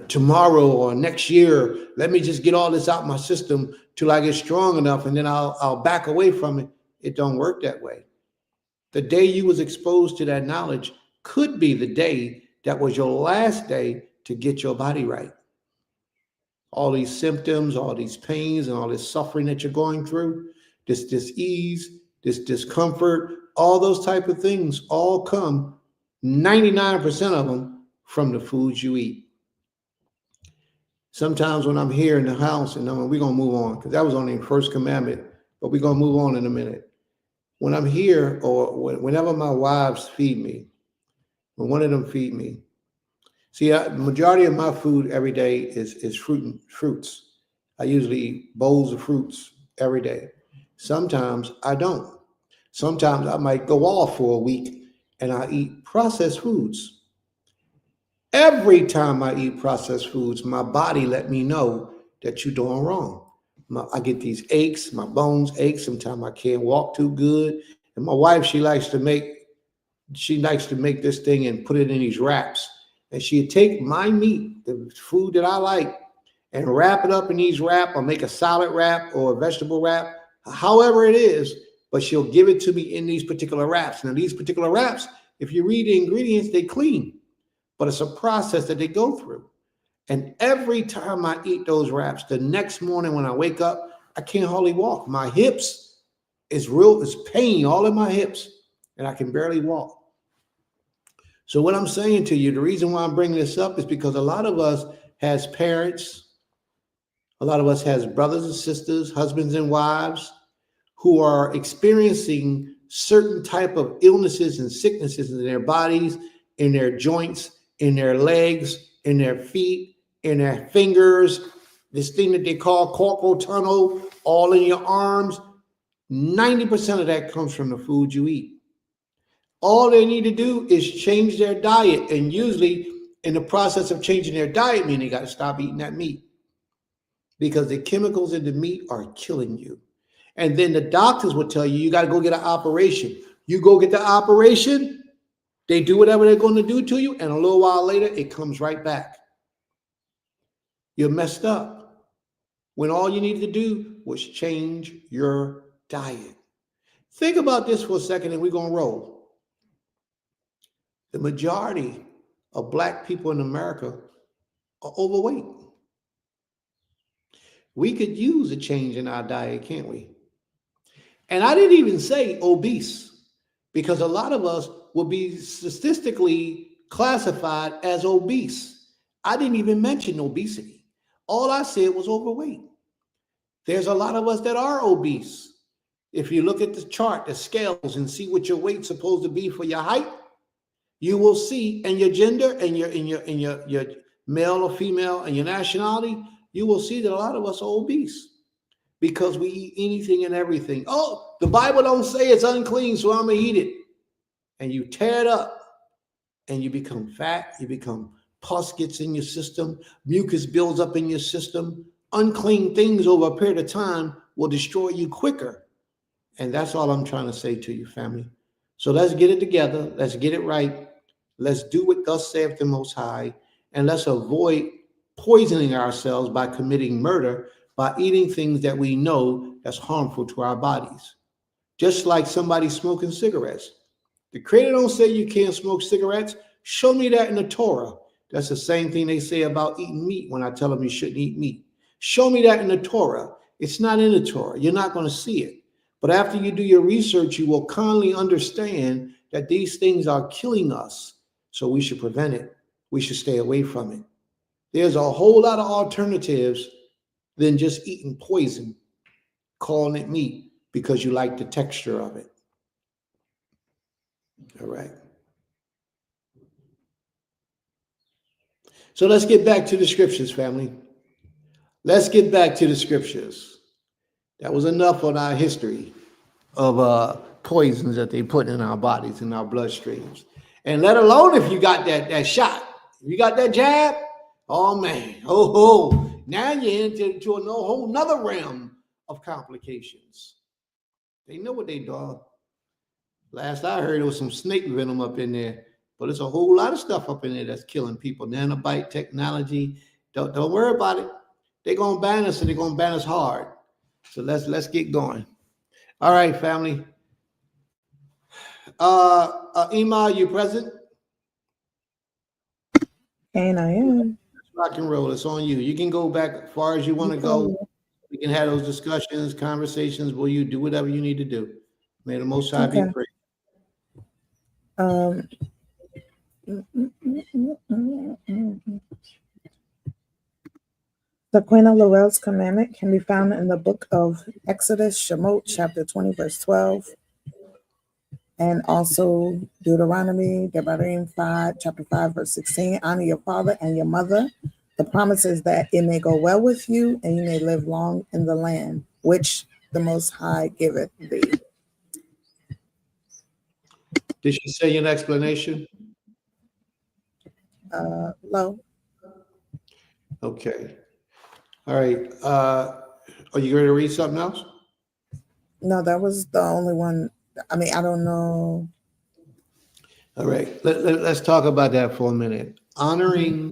tomorrow or next year. Let me just get all this out of my system till I get strong enough, and then I'll back away from it. It don't work that way. The day you was exposed to that knowledge could be the day that was your last day to get your body right. All these symptoms, all these pains, and all this suffering that you're going through, this dis-ease, this discomfort, all those type of things all come, 99% of them, from the foods you eat. Sometimes when I'm here in the house, and we're going to move on, because that was only the first commandment, but we're going to move on in a minute. When I'm here, or whenever my wives feed me, when one of them feed me, see, the majority of my food every day is fruits. I usually eat bowls of fruits every day. Sometimes I don't. Sometimes I might go off for a week and I eat processed foods. Every time I eat processed foods, my body let me know that you're doing wrong. I get these aches, my bones ache. Sometimes I can't walk too good. And my wife, she likes to make this thing and put it in these wraps. And she'd take my meat, the food that I like, and wrap it up in these wraps, or make a salad wrap or a vegetable wrap, however it is. but she'll give it to me in these particular wraps. Now, these particular wraps, if you read the ingredients, they clean, but it's a process that they go through. And every time I eat those wraps, the next morning when I wake up, I can't hardly walk. My hips is real, it's pain all in my hips, and I can barely walk. So what I'm saying to you, the reason why I'm bringing this up is because a lot of us has parents, a lot of us has brothers and sisters, husbands and wives who are experiencing certain type of illnesses and sicknesses in their bodies, in their joints, in their legs, in their feet, in their fingers, this thing that they call carpal tunnel, all in your arms. 90% of that comes from the food you eat. All they need to do is change their diet. And usually in the process of changing their diet, mean they got to stop eating that meat because the chemicals in the meat are killing you. And then the doctors will tell you, you got to go get an operation. You go get the operation, they do whatever they're going to do to you. And a little while later, it comes right back. You're messed up when all you needed to do was change your diet. Think about this for a second and we're going to roll. The majority of Black people in America are overweight. We could use a change in our diet, can't we? And I didn't even say obese, because a lot of us will be statistically classified as obese. I didn't even mention obesity. All I said was overweight. There's a lot of us that are obese. If you look at the chart, the scales, and see what your weight's supposed to be for your height, you will see, and your gender, and your male or female, and your nationality, you will see that a lot of us are obese because we eat anything and everything. Oh, the Bible don't say it's unclean, so I'm gonna eat it. And you tear it up, and you become fat. You become pus gets in your system, mucus builds up in your system. Unclean things over a period of time will destroy you quicker. And that's all I'm trying to say to you, family. So let's get it together. Let's get it right. Let's do what thus saith the Most High, and let's avoid poisoning ourselves by committing murder, by eating things that we know that's harmful to our bodies. Just like somebody smoking cigarettes. The Creator don't say you can't smoke cigarettes. Show me that in the Torah. That's the same thing they say about eating meat when I tell them you shouldn't eat meat. Show me that in the Torah. It's not in the Torah. You're not going to see it. But after you do your research, you will kindly understand that these things are killing us. So we should prevent it. We should stay away from it. There's a whole lot of alternatives than just eating poison, calling it meat because you like the texture of it. All right. So let's get back to the scriptures, family. Let's get back to the scriptures. That was enough on our history of poisons that they put in our bodies, in our bloodstreams. And let alone if you got that shot, if you got that jab, oh man, now you're into a whole nother realm of complications. They know what they do. Last I heard, there was some snake venom up in there, but there's a whole lot of stuff up in there that's killing people. Nanobite technology, don't worry about it. They're gonna ban us, and they're gonna ban us hard. So let's get going. All right, family. Ima, you present? And I am. Rock and roll. It's on you. You can go back as far as you want to go. We can have those discussions, conversations. Will you do whatever you need to do? May the Most High be praised. The Queen of Laurel's commandment can be found in the book of Exodus, Shemot, chapter 20, verse 12, and also Deuteronomy, Devarim 5, chapter 5, verse 16. Honor your father and your mother. The promise is that it may go well with you and you may live long in the land, which the Most High giveth thee. Did she say an explanation? Low. Okay. All right. Are you ready to read something else? No, that was the only one. I mean, I don't know. All right. Let's talk about that for a minute. Honoring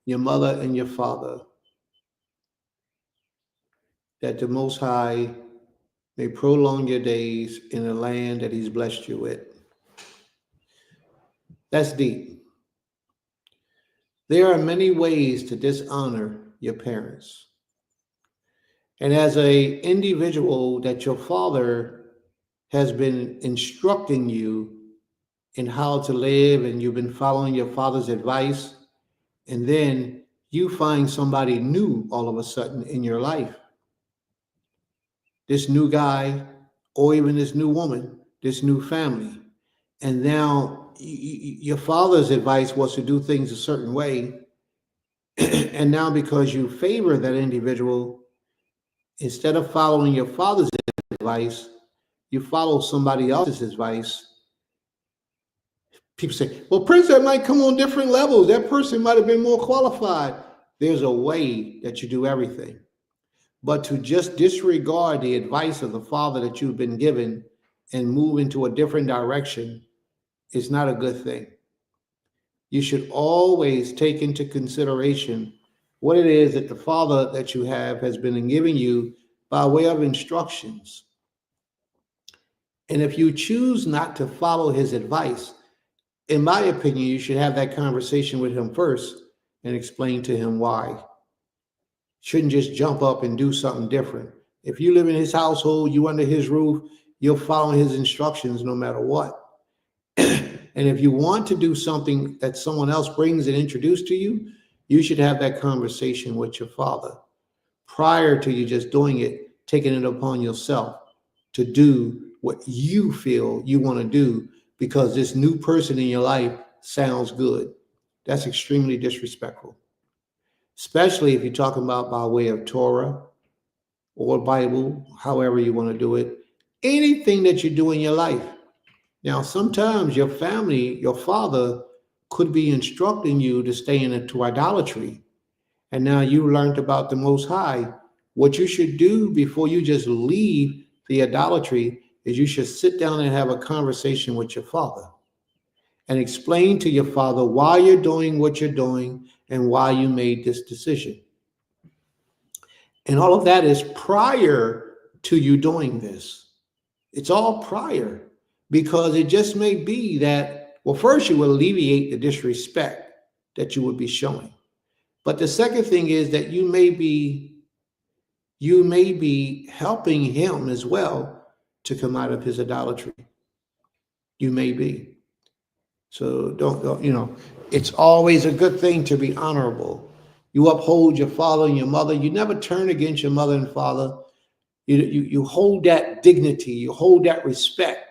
your mother and your father. That the Most High may prolong your days in the land that he's blessed you with. That's deep. There are many ways to dishonor your parents. And as a individual that your father has been instructing you in how to live and you've been following your father's advice, and then you find somebody new all of a sudden in your life, this new guy or even this new woman, this new family, and now your father's advice was to do things a certain way, and now because you favor that individual, instead of following your father's advice, you follow somebody else's advice. People say, well, Prince, that might come on different levels. That person might have been more qualified. There's a way that you do everything. But to just disregard the advice of the father that you've been given and move into a different direction is not a good thing. You should always take into consideration what it is that the father that you have has been giving you by way of instructions. And if you choose not to follow his advice, in my opinion, you should have that conversation with him first and explain to him why. Shouldn't just jump up and do something different. If you live in his household, you under his roof, you're following his instructions no matter what. And if you want to do something that someone else brings and introduced to you, you should have that conversation with your father prior to you just doing it, taking it upon yourself to do what you feel you want to do because this new person in your life sounds good. That's extremely disrespectful, especially if you're talking about by way of Torah or Bible, however you want to do it, anything that you do in your life. Now, sometimes your family, your father could be instructing you to stay into idolatry. And now you learned about the Most High. What you should do before you just leave the idolatry is you should sit down and have a conversation with your father and explain to your father why you're doing what you're doing and why you made this decision. And all of that is prior to you doing this. It's all prior because it just may be that, well, first you will alleviate the disrespect that you would be showing. But the second thing is that you may be helping him as well to come out of his idolatry. You may be. So don't, it's always a good thing to be honorable. You uphold your father and your mother. You never turn against your mother and father. You hold that dignity. You hold that respect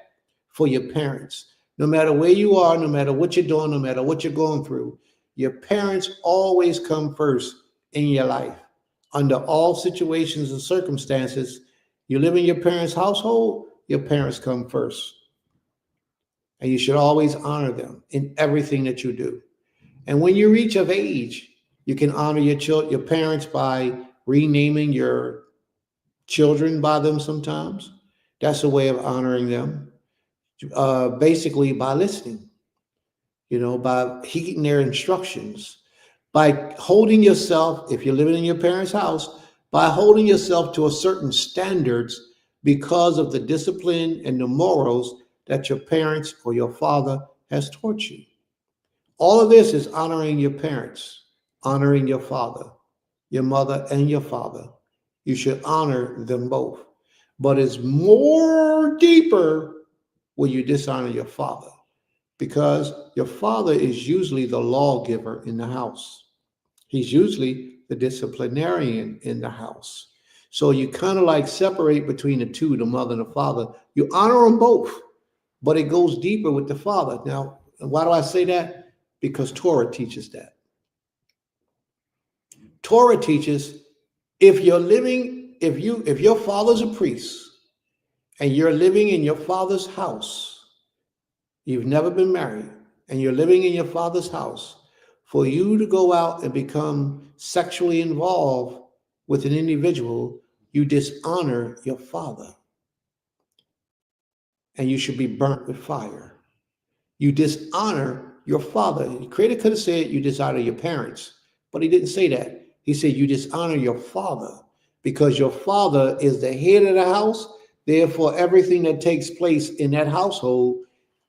for your parents. No matter where you are, no matter what you're doing, no matter what you're going through, your parents always come first in your life. Under all situations and circumstances, you live in your parents' household, your parents come first. And you should always honor them in everything that you do. And when you reach of age, you can honor your parents by renaming your children by them sometimes. That's a way of honoring them. Basically by listening, by heeding their instructions, by holding yourself, if you're living in your parents' house, by holding yourself to a certain standards because of the discipline and the morals that your parents or your father has taught you. All of this is honoring your parents, honoring your father, your mother, and your father. You should honor them both. But it's more deeper when you dishonor your father, because your father is usually the lawgiver in the house. He's usually the disciplinarian in the house. So you kind of like separate between the two, the mother and the father. You honor them both, but it goes deeper with the father. Now, why do I say that? Because Torah teaches that. Torah teaches if your father's a priest and you're living in your father's house, you've never been married, and you're living in your father's house, for you to go out and become sexually involved with an individual, you dishonor your father. And you should be burnt with fire. You dishonor your father. The Creator could have said you dishonor your parents, but he didn't say that. He said you dishonor your father because your father is the head of the house. Therefore, everything that takes place in that household,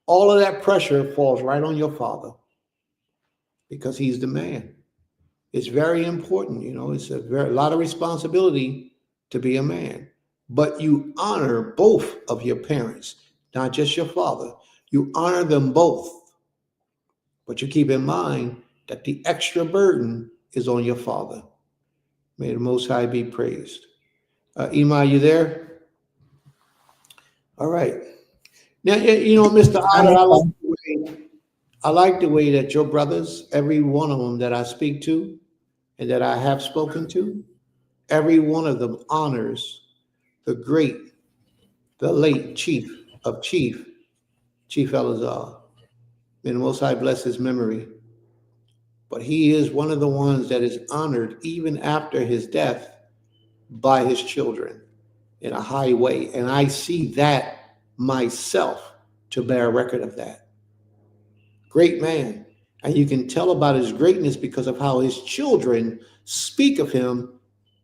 all of that pressure falls right on your father because he's the man. It's very important, it's a lot of responsibility to be a man. But you honor both of your parents, not just your father. You honor them both. But you keep in mind that the extra burden is on your father. May the Most High be praised. Ima, you there? All right. Now, Mr. I'm Otter, okay. I like the way that your brothers, every one of them that I speak to and that I have spoken to, every one of them honors the late Chief Elazar. May the Most High bless his memory. But he is one of the ones that is honored even after his death by his children in a high way. And I see that myself to bear record of that. Great man. And you can tell about his greatness because of how his children speak of him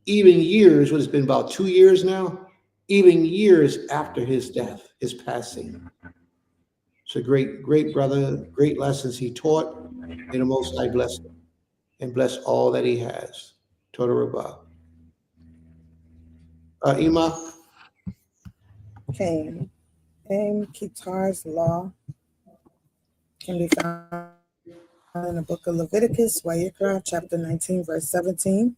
even years, what it's been about 2 years now, even years after his death, his passing. It's a great, great brother, great lessons he taught. May the Most High bless him and bless all that he has. Total Rabah. Ima? Okay. Kitar's law can be found in the book of Leviticus, Vayikra, chapter 19, verse 17.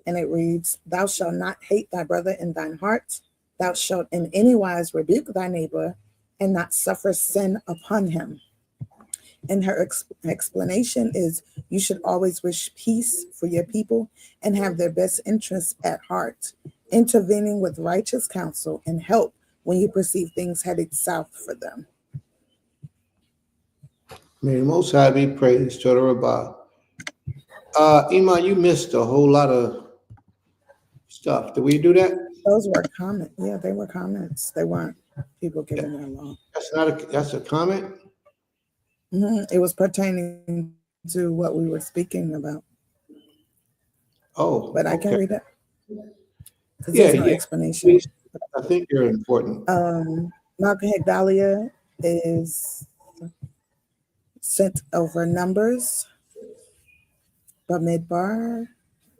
And it reads, "Thou shalt not hate thy brother in thine heart. Thou shalt in any wise rebuke thy neighbor and not suffer sin upon him." And her explanation is, you should always wish peace for your people and have their best interests at heart, intervening with righteous counsel and help when you perceive things headed south for them. May the Most High be praised. Total Rabah. Ima, you missed a whole lot of stuff. Did we do that? Those were comments. Yeah, they were comments. They weren't people giving their law. That's a comment? It was pertaining to what we were speaking about. Oh, But I can okay. read it. Because Yeah, there's no yeah. explanation. Please. I think you're important. Malcolm Hegdalia is sent over Numbers, Bamidbar,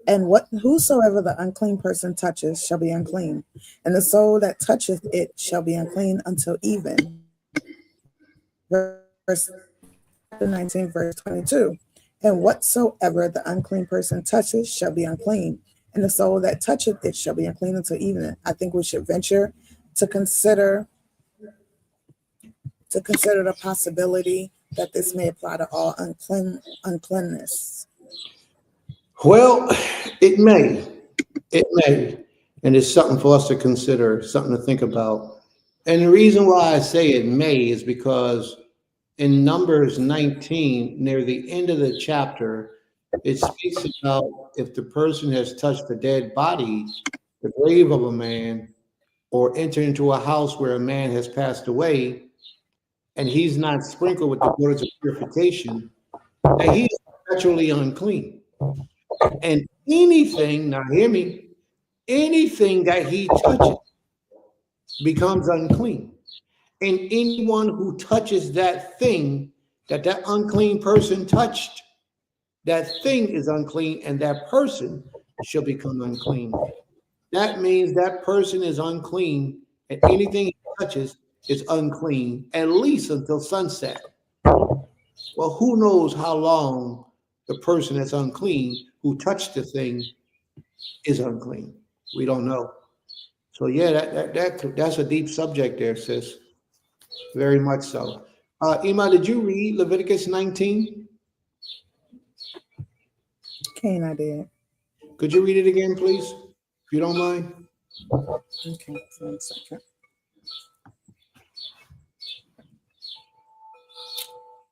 and whosoever the unclean person touches shall be unclean, and the soul that toucheth it shall be unclean until even. Verse 19, verse 22. And whatsoever the unclean person touches shall be unclean, and the soul that toucheth it shall be unclean until evening. I think we should venture to consider the possibility that this may apply to all uncleanness. Well, it may. It may. And it's something for us to consider, something to think about. And the reason why I say it may is because in Numbers 19, near the end of the chapter, it speaks about if the person has touched the dead body, the grave of a man, or entered into a house where a man has passed away, and he's not sprinkled with the waters of purification, that he is perpetually unclean. And anything, now hear me, anything that he touches becomes unclean. And anyone who touches that thing that unclean person touched, that thing is unclean, and that person shall become unclean. That means that person is unclean, and anything he touches is unclean, at least until sunset. Well, who knows how long the person that's unclean who touched the thing is unclean? We don't know. So yeah, that's a deep subject there, sis. Very much so. Ima, did you read Leviticus 19? Cain, I did. Could you read it again, please, if you don't mind? Okay, 1 second.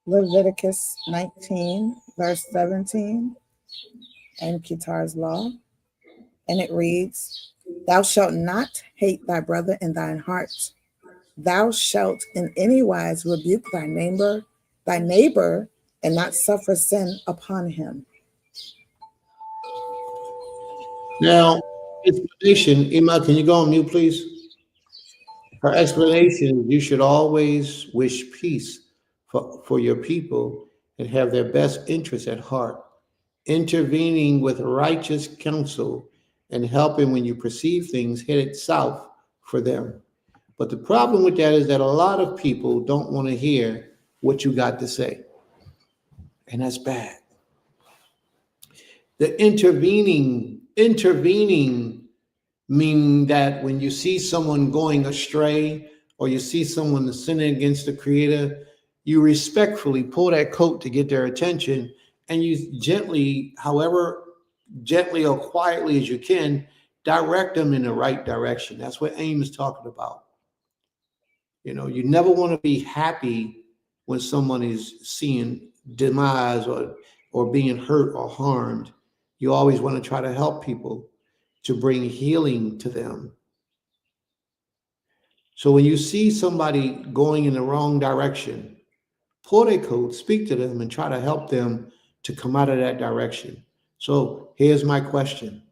Leviticus 19, verse 17, and Kitar's law. And it reads, "Thou shalt not hate thy brother in thine heart. Thou shalt in any wise rebuke thy neighbor, and not suffer sin upon him." Now, explanation. Ima, can you go on mute, please? Her explanation is you should always wish peace for your people and have their best interests at heart, intervening with righteous counsel and helping when you perceive things headed south for them. But the problem with that is that a lot of people don't want to hear what you got to say, and that's bad. The intervening meaning that when you see someone going astray or you see someone sinning against the Creator, you respectfully pull that coat to get their attention, and you gently, however gently or quietly as you can, direct them in the right direction. That's what AIM is talking about. You know, you never want to be happy when someone is seeing demise or being hurt or harmed. You always want to try to help people to bring healing to them. So when you see somebody going in the wrong direction, pull their coat, speak to them, and try to help them to come out of that direction. So here's my question.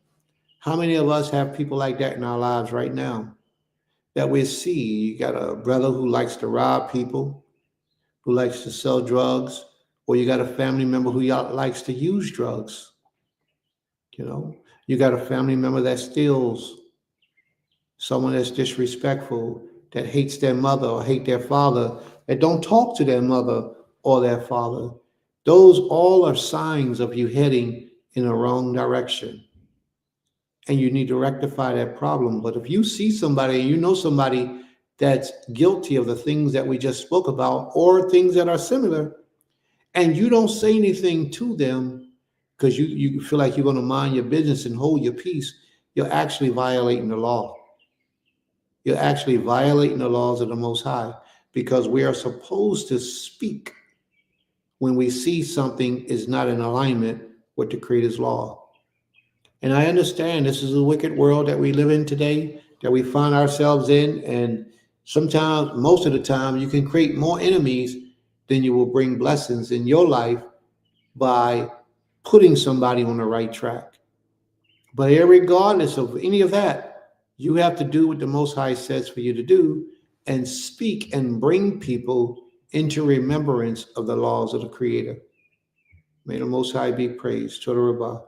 How many of us have people like that in our lives right now that we see? You got a brother who likes to rob people, who likes to sell drugs, or you got a family member who likes to use drugs. You know, you got a family member that steals, someone that's disrespectful, that hates their mother or hate their father, that don't talk to their mother or their father. Those all are signs of you heading in a wrong direction. And you need to rectify that problem. But if you see somebody and you know somebody that's guilty of the things that we just spoke about or things that are similar, and you don't say anything to them because you feel like you're going to mind your business and hold your peace, you're actually violating the law. You're actually violating the laws of the Most High, because we are supposed to speak when we see something is not in alignment with the Creator's law. And I understand this is a wicked world that we live in today, that we find ourselves in. And sometimes, most of the time, you can create more enemies than you will bring blessings in your life by putting somebody on the right track. But regardless of any of that, you have to do what the Most High says for you to do and speak and bring people into remembrance of the laws of the Creator. May the Most High be praised. Toda Rabbah.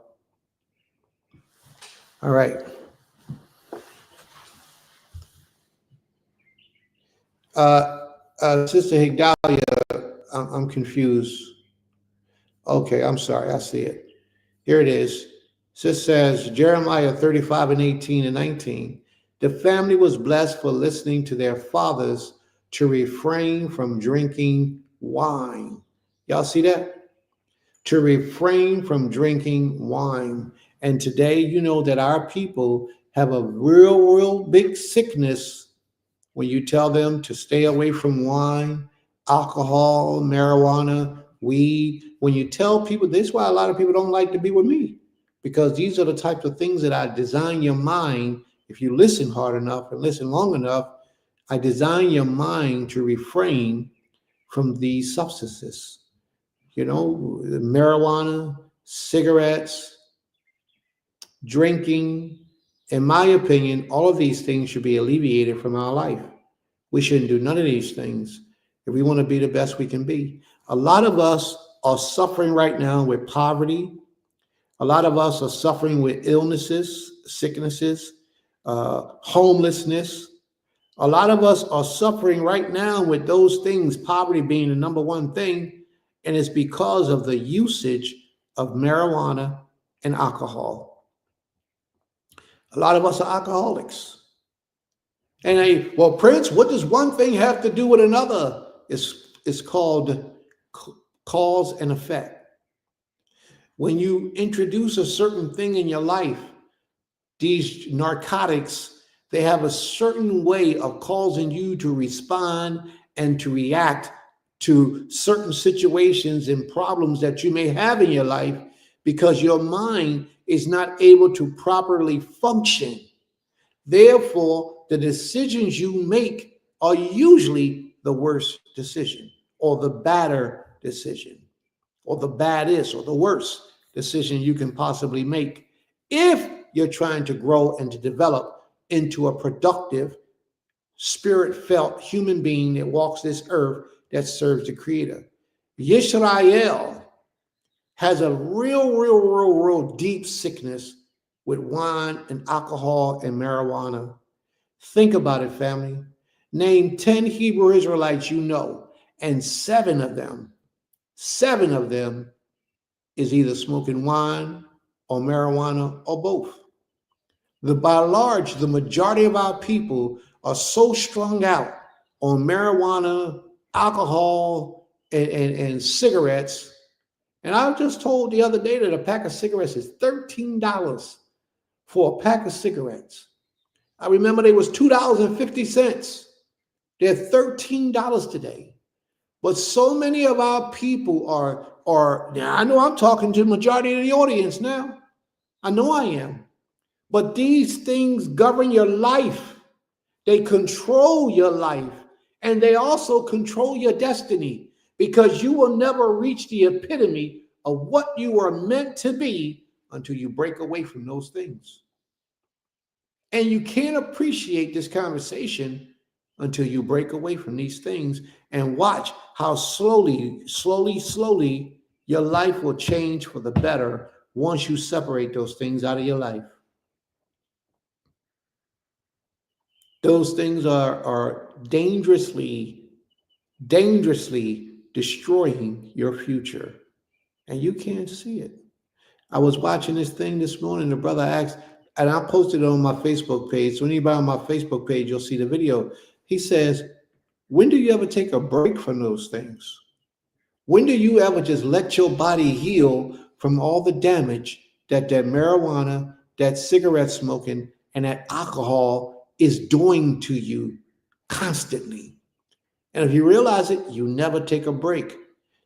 All right. Sister Higdalia, I'm confused. Okay, I'm sorry. I see it. Here it is. Sis says, Jeremiah 35 and 18 and 19. The family was blessed for listening to their fathers to refrain from drinking wine. Y'all see that? To refrain from drinking wine. And today, you know that our people have a real big sickness when you tell them to stay away from wine, alcohol, marijuana, weed. When you tell people, this is why a lot of people don't like to be with me, because these are the types of things that I design your mind. If you listen hard enough and listen long enough, I design your mind to refrain from these substances. You know, marijuana, cigarettes, drinking. In my opinion, all of these things should be alleviated from our life. We shouldn't do none of these things if we want to be the best we can be. A lot of us are suffering right now with poverty. A lot of us are suffering with illnesses, sicknesses, homelessness. A lot of us are suffering right now with those things, poverty being the number one thing, and it's because of the usage of marijuana and alcohol. A lot of us are alcoholics. And well, Prince, what does one thing have to do with another? It's called cause and effect. When you introduce a certain thing in your life, these narcotics, they have a certain way of causing you to respond and to react to certain situations and problems that you may have in your life, because your mind is not able to properly function. Therefore, the decisions you make are usually the worst decision, or the badder decision, or the baddest or the worst decision you can possibly make if you're trying to grow and to develop into a productive spirit felt human being that walks this earth that serves the Creator. Yisrael has a real deep sickness with wine and alcohol and marijuana. Think about it, family. Name 10 Hebrew Israelites you know, and seven of them is either smoking wine or marijuana or both. By and large, the majority of our people are so strung out on marijuana, alcohol, and cigarettes. And I was just told the other day that a pack of cigarettes is $13 for a pack of cigarettes. I remember they was $2.50. They're $13 today. But so many of our people are now I know I'm talking to the majority of the audience now. I know I am. But these things govern your life. They control your life. And they also control your destiny, because you will never reach the epitome of what you were meant to be until you break away from those things. And you can't appreciate this conversation until you break away from these things and watch how slowly your life will change for the better once you separate those things out of your life. Those things are dangerously destroying your future, and you can't see it. I was watching this thing this morning. The brother asked, and I posted it on my Facebook page. So anybody on my Facebook page, you'll see the video. He says, when do you ever take a break from those things? When do you ever just let your body heal from all the damage that marijuana, that cigarette smoking, and that alcohol is doing to you constantly? And if you realize it, you never take a break.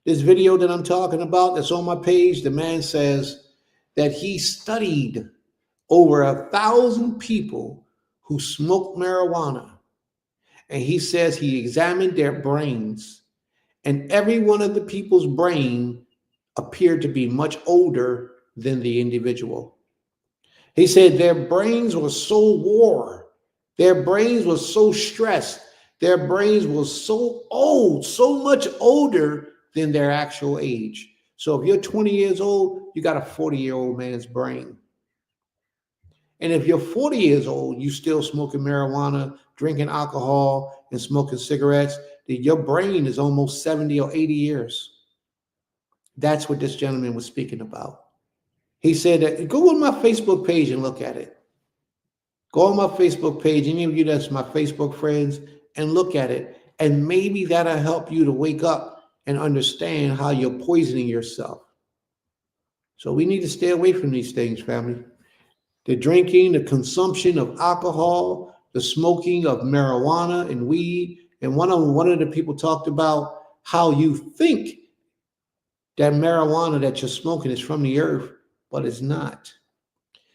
This video that I'm talking about that's on my page, the man says that he studied over 1,000 people who smoked marijuana. And he says he examined their brains, and every one of the people's brain appeared to be much older than the individual. He said their brains were so wore, their brains were so stressed, their brains were so old, so much older than their actual age. So if you're 20 years old, you got a 40-year-old man's brain. And if you're 40 years old, you still smoking marijuana, drinking alcohol, and smoking cigarettes, then your brain is almost 70 or 80 years. That's what this gentleman was speaking about. He said that, go on my Facebook page and look at it. Go on my Facebook page, any of you that's my Facebook friends, and look at it. And maybe that'll help you to wake up and understand how you're poisoning yourself. So we need to stay away from these things, family. The drinking, the consumption of alcohol, the smoking of marijuana and weed. And one of the people talked about how you think that marijuana that you're smoking is from the earth, but it's not.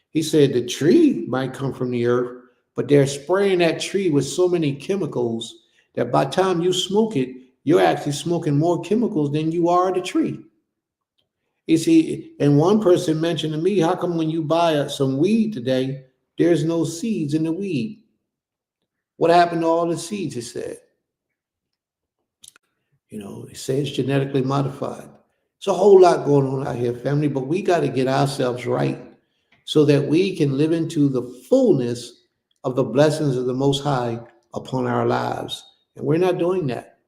He said the tree might come from the earth, but they're spraying that tree with so many chemicals that by the time you smoke it, you're actually smoking more chemicals than you are the tree. You see, and one person mentioned to me, how come when you buy some weed today, there's no seeds in the weed? What happened to all the seeds, he said? You know, they say it's genetically modified. It's a whole lot going on out here, family, but we got to get ourselves right so that we can live into the fullness of the blessings of the Most High upon our lives. And we're not doing that.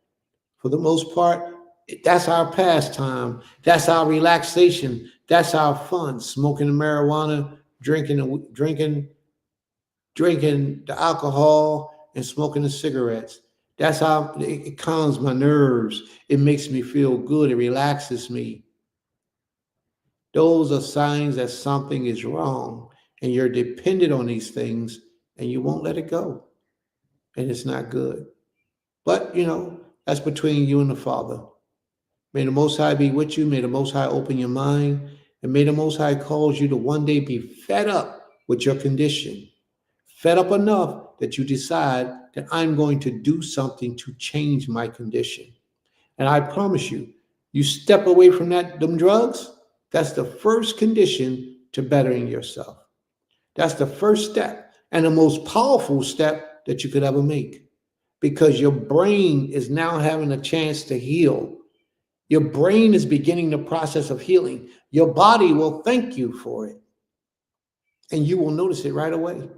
For the most part, that's our pastime. That's our relaxation. That's our fun. Smoking the marijuana, drinking the alcohol, and smoking the cigarettes. That's how it calms my nerves. It makes me feel good. It relaxes me. Those are signs that something is wrong, and you're dependent on these things, and you won't let it go. And it's not good. But, that's between you and the Father. May the Most High be with you. May the Most High open your mind. And may the Most High cause you to one day be fed up with your condition. Fed up enough that you decide that I'm going to do something to change my condition. And I promise you, you step away from them drugs, that's the first condition to bettering yourself. That's the first step and the most powerful step that you could ever make. because your brain is now having a chance to heal. Your brain is beginning the process of healing. Your body will thank you for it, and you will notice it right away.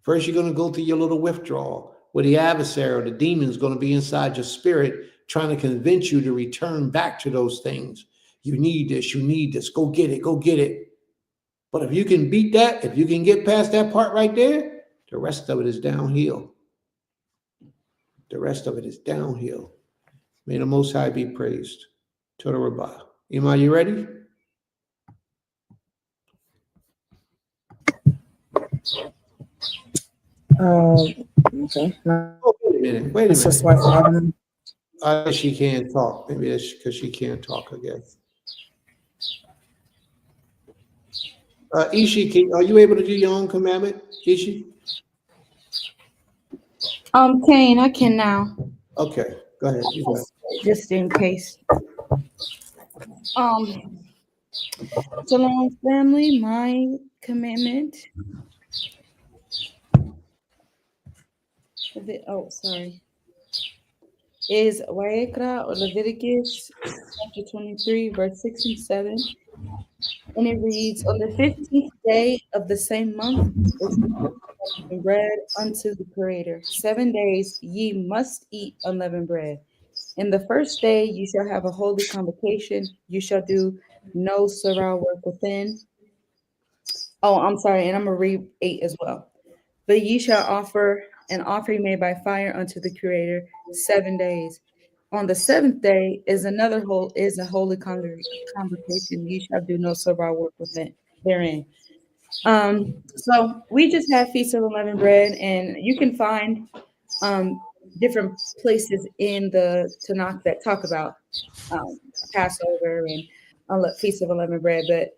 First, you're going to go through your little withdrawal where the adversary or the demon is going to be inside your spirit trying to convince you to return back to those things. You need this, you need this, go get it, go get it. But if you can beat that, if you can get past that part right there, the rest of it is downhill. The rest of it is downhill. May the Most High be praised. Toda Rabbah. Ima, you ready? Okay. Oh, wait a minute. Wait a It's just minute. like I guess she can't talk. Maybe that's because she can't talk again. Ishi, are you able to do your own commandment, Ishi? Kane, I can now. Okay, go ahead. You go ahead. Just in case. Shalom family, my commandment. Sorry. Is Wayekra or Leviticus chapter 23, verse 6 and 7. And it reads, on the 15th day of the same month is unleavened bread unto the Creator. 7 days ye must eat unleavened bread. In the first day you shall have a holy convocation. You shall do no servile work within. Oh, I'm sorry, and I'm going to read 8 as well. But ye shall offer an offering made by fire unto the Creator 7 days. On the seventh day is a holy convocation. You shall do no servile work within therein. So we just have Feast of Unleavened Bread, and you can find different places in the Tanakh that talk about Passover and Feast of Unleavened Bread, but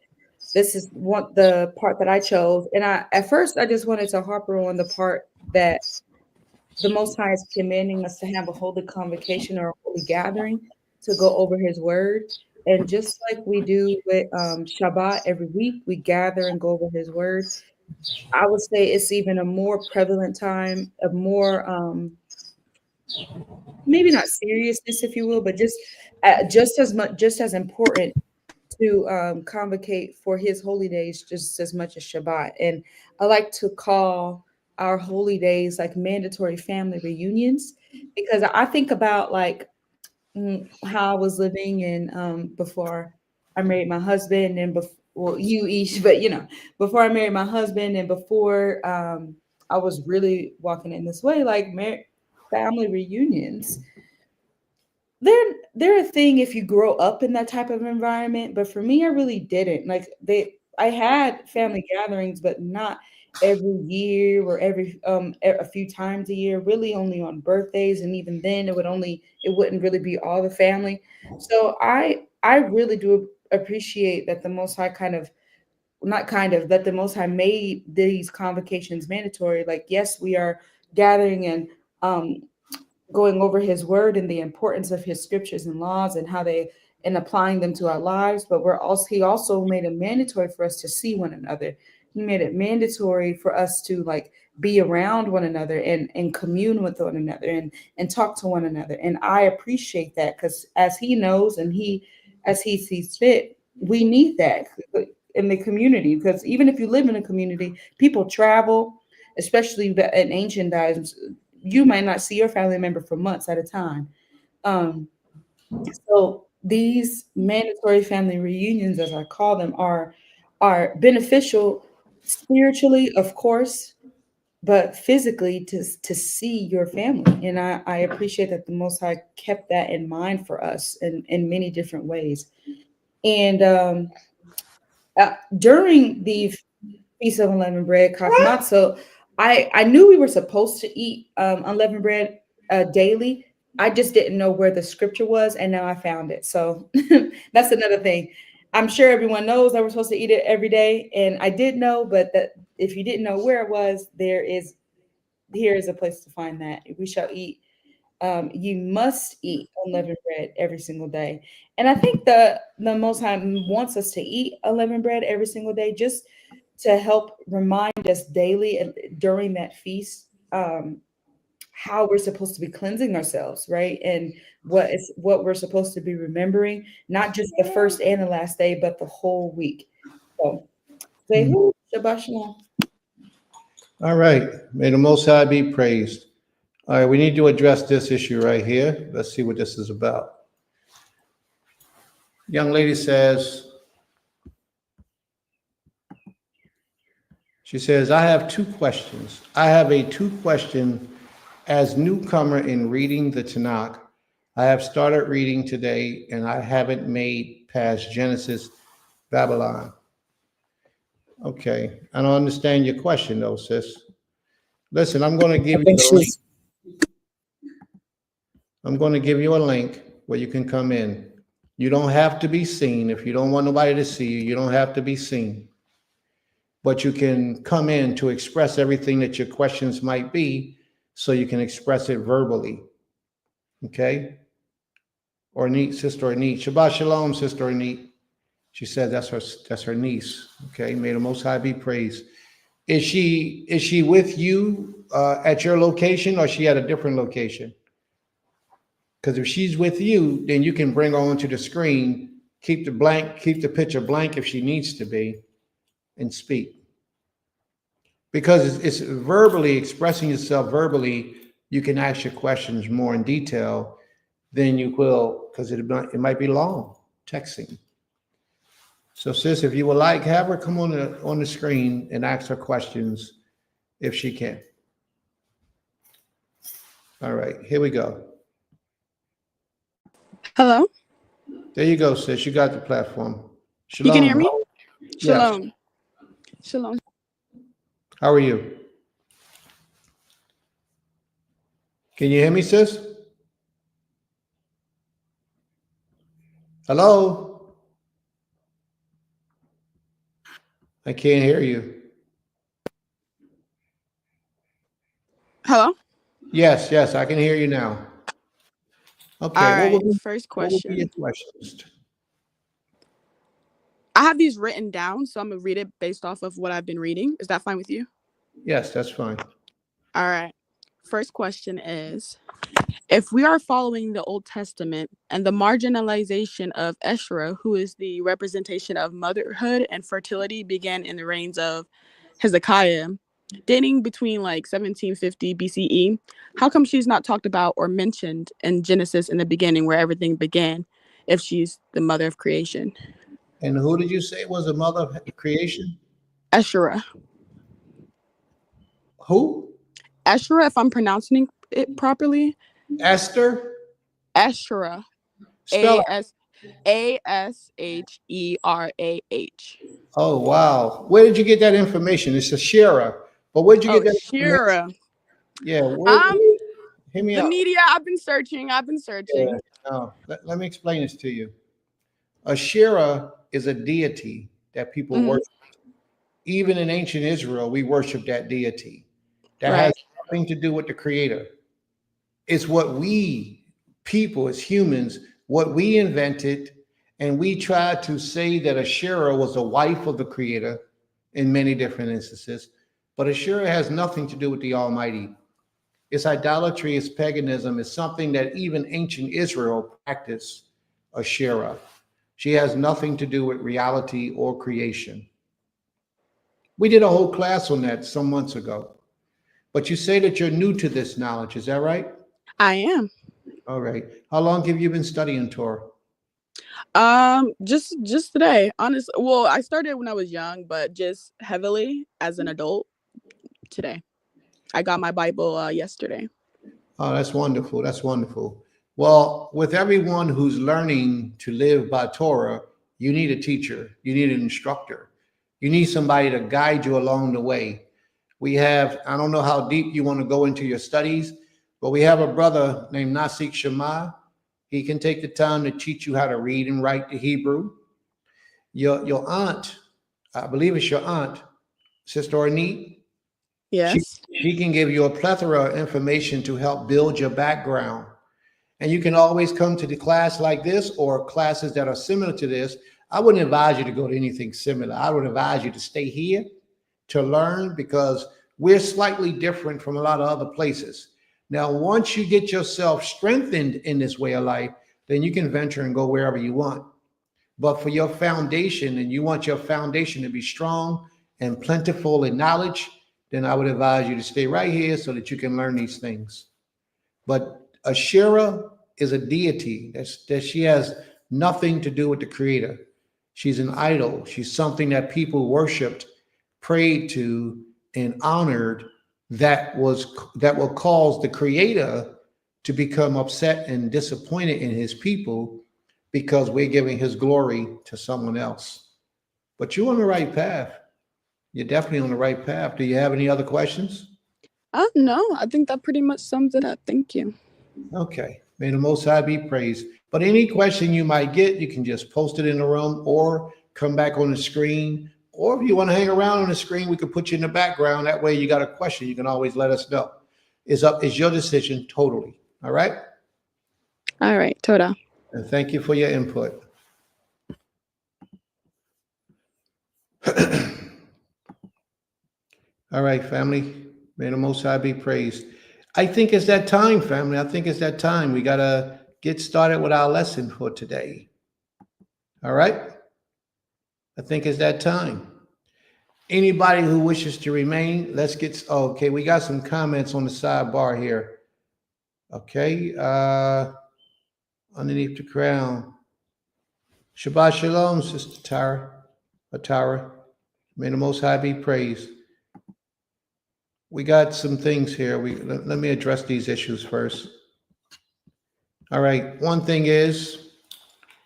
this is the part that I chose. And at first I just wanted to harper on the part that the Most High is commanding us to have a holy convocation or a holy gathering to go over His word. And just like we do with Shabbat every week, we gather and go over His word. I would say it's even a more prevalent time, a more maybe not seriousness, if you will, but just as much, just as important to convocate for His holy days just as much as Shabbat. And I like to call our holy days like mandatory family reunions, because I think about like how I was living and before I married my husband and before, well, you each, but before I married my husband and before I was really walking in this way, like family reunions. They're a thing if you grow up in that type of environment, but for me, I really didn't. Like I had family gatherings, but not every year or every a few times a year, really only on birthdays, and even then it wouldn't really be all the family. So I really do appreciate that the Most High that the Most High made these convocations mandatory. Like, yes, we are gathering and going over His word and the importance of His scriptures and laws and how they and applying them to our lives, but He also made it mandatory for us to see one another. He made it mandatory for us to like be around one another and commune with one another and talk to one another. And I appreciate that, because as He knows and as He sees fit, we need that in the community, because even if you live in a community, people travel, especially in ancient times. You might not see your family member for months at a time. So these mandatory family reunions, as I call them, are beneficial spiritually, of course, but physically to see your family. And I appreciate that the Most High kept that in mind for us in many different ways. And during the Feast of Unleavened Bread, Kafmat, I knew we were supposed to eat unleavened bread daily. I just didn't know where the scripture was, and now I found it. So that's another thing. I'm sure everyone knows that we're supposed to eat it every day, and I did know, but that if you didn't know where it was, here is a place to find that. We shall eat. You must eat unleavened bread every single day, and I think the Most High wants us to eat unleavened bread every single day, just to help remind us daily and during that feast how we're supposed to be cleansing ourselves, right? And what we're supposed to be remembering, not just the first and the last day, but the whole week. So say Shabbat Shalom. All right. May the Most High be praised. All right, we need to address this issue right here. Let's see what this is about. Young lady says, she says, I have two questions. I have a two-question as newcomer in reading the Tanakh. I have started reading today and I haven't made past Genesis, Babylon. Okay, I don't understand your question though, sis. Listen, I'm going to give I you think the link. she's I'm going to give you a link where you can come in. You don't have to be seen. If you don't want nobody to see you, you don't have to be seen. But you can come in to express everything that your questions might be so you can express it verbally. Okay? Ornette, Sister Ornette. Shabbat Shalom, Sister Ornette. She said that's her niece. Okay, may the Most High be praised. Is she with you at your location, or is she at a different location? Because if she's with you, then you can bring her onto the screen, keep the picture blank if she needs to be, and speak. Because it's verbally expressing yourself verbally, you can ask your questions more in detail than you will, because it might be long texting. So, sis, if you would like, have her come on the screen and ask her questions if she can. All right, here we go. Hello? There you go, sis. You got the platform. You can hear Shalom. me? Yes. Shalom. Shalom. How are you? Can you hear me, sis? Hello? I can't hear you. Hello? Yes, I can hear you now. Okay, All right. First what would be your question. questions? I have these written down, so I'm going to read it based off of what I've been reading. Is that fine with you? Yes, that's fine. All right. First question is, if we are following the Old Testament and the marginalization of Esra, who is the representation of motherhood and fertility, began in the reigns of Hezekiah, dating between like 1750 BCE, how come she's not talked about or mentioned in Genesis in the beginning where everything began if she's the mother of creation? And who did you say was the mother of creation? Esra. Who? Esra, if I'm pronouncing it properly. Esther? Esra. Spell it. Asherah. Oh, wow. Where did you get that information? It's a Shira. But where'd you Oh, get that information? Shira. Yeah, hit me The up. media. I've been searching. Yeah, no, let me explain this to you. Asherah is a deity that people Mhm. worship. Even in ancient Israel, we worship that deity. That has Right. nothing to do with the creator. It's what we people as humans, what we invented, and we tried to say that Asherah was a wife of the creator in many different instances. But Asherah has nothing to do with the Almighty. It's idolatry, it's paganism, it's something that even ancient Israel practiced, Asherah. She has nothing to do with reality or creation. We did a whole class on that some months ago. But you say that you're new to this knowledge, is that right? I am. All right. How long have you been studying Torah? Just today. Honestly, well, I started when I was young, but just heavily as an adult today. I got my Bible yesterday. Oh, that's wonderful. That's wonderful. Well, with everyone who's learning to live by Torah, you need a teacher, you need an instructor, you need somebody to guide you along the way. We have, I don't know how deep you want to go into your studies, but we have a brother named Nasik Shema. He can take the time to teach you how to read and write the Hebrew. Your aunt, I believe it's your aunt, Sister Ornette, she, Yes. she can give you a plethora of information to help build your background. And you can always come to the class like this or classes that are similar to this. I wouldn't advise you to go to anything similar. I would advise you to stay here to learn because we're slightly different from a lot of other places. Now, once you get yourself strengthened in this way of life, then you can venture and go wherever you want. But for your foundation, and you want your foundation to be strong and plentiful in knowledge, then I would advise you to stay right here so that you can learn these things. But Asherah is a deity that she has nothing to do with the creator. She's an idol. She's something that people worshiped, prayed to, and honored that will cause the creator to become upset and disappointed in his people because we're giving his glory to someone else. But you're on the right path. You're definitely on the right path. Do you have any other questions? No, I think that pretty much sums it up. Thank you. Okay. May the Most High be praised. But any question you might get, you can just post it in the room or come back on the screen. Or if you want to hang around on the screen, we can put you in the background. That way you got a question, you can always let us know. It's your decision totally. All right? All right, Toda. And thank you for your input. All right, family. May the Most High be praised. I think it's that time, family. I think it's that time. We got to get started with our lesson for today. All right? I think it's that time. Anybody who wishes to remain, let's get, okay, we got some comments on the sidebar here. Okay, underneath the crown. Shabbat Shalom, Sister Tara. May the Most High be praised. We got some things here. Let me address these issues first. All right, one thing is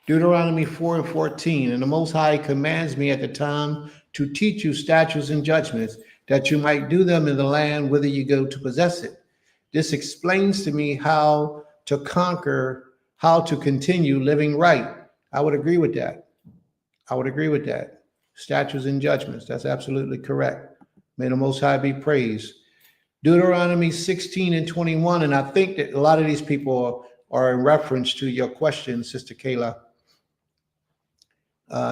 Deuteronomy 4:14, and the Most High commands me at the time to teach you statutes and judgments, that you might do them in the land whither you go to possess it. This explains to me how to conquer, how to continue living right. I would agree with that. Statutes and judgments, that's absolutely correct. May the Most High be praised. Deuteronomy 16:21, and I think that a lot of these people are in reference to your question, Sister Kayla.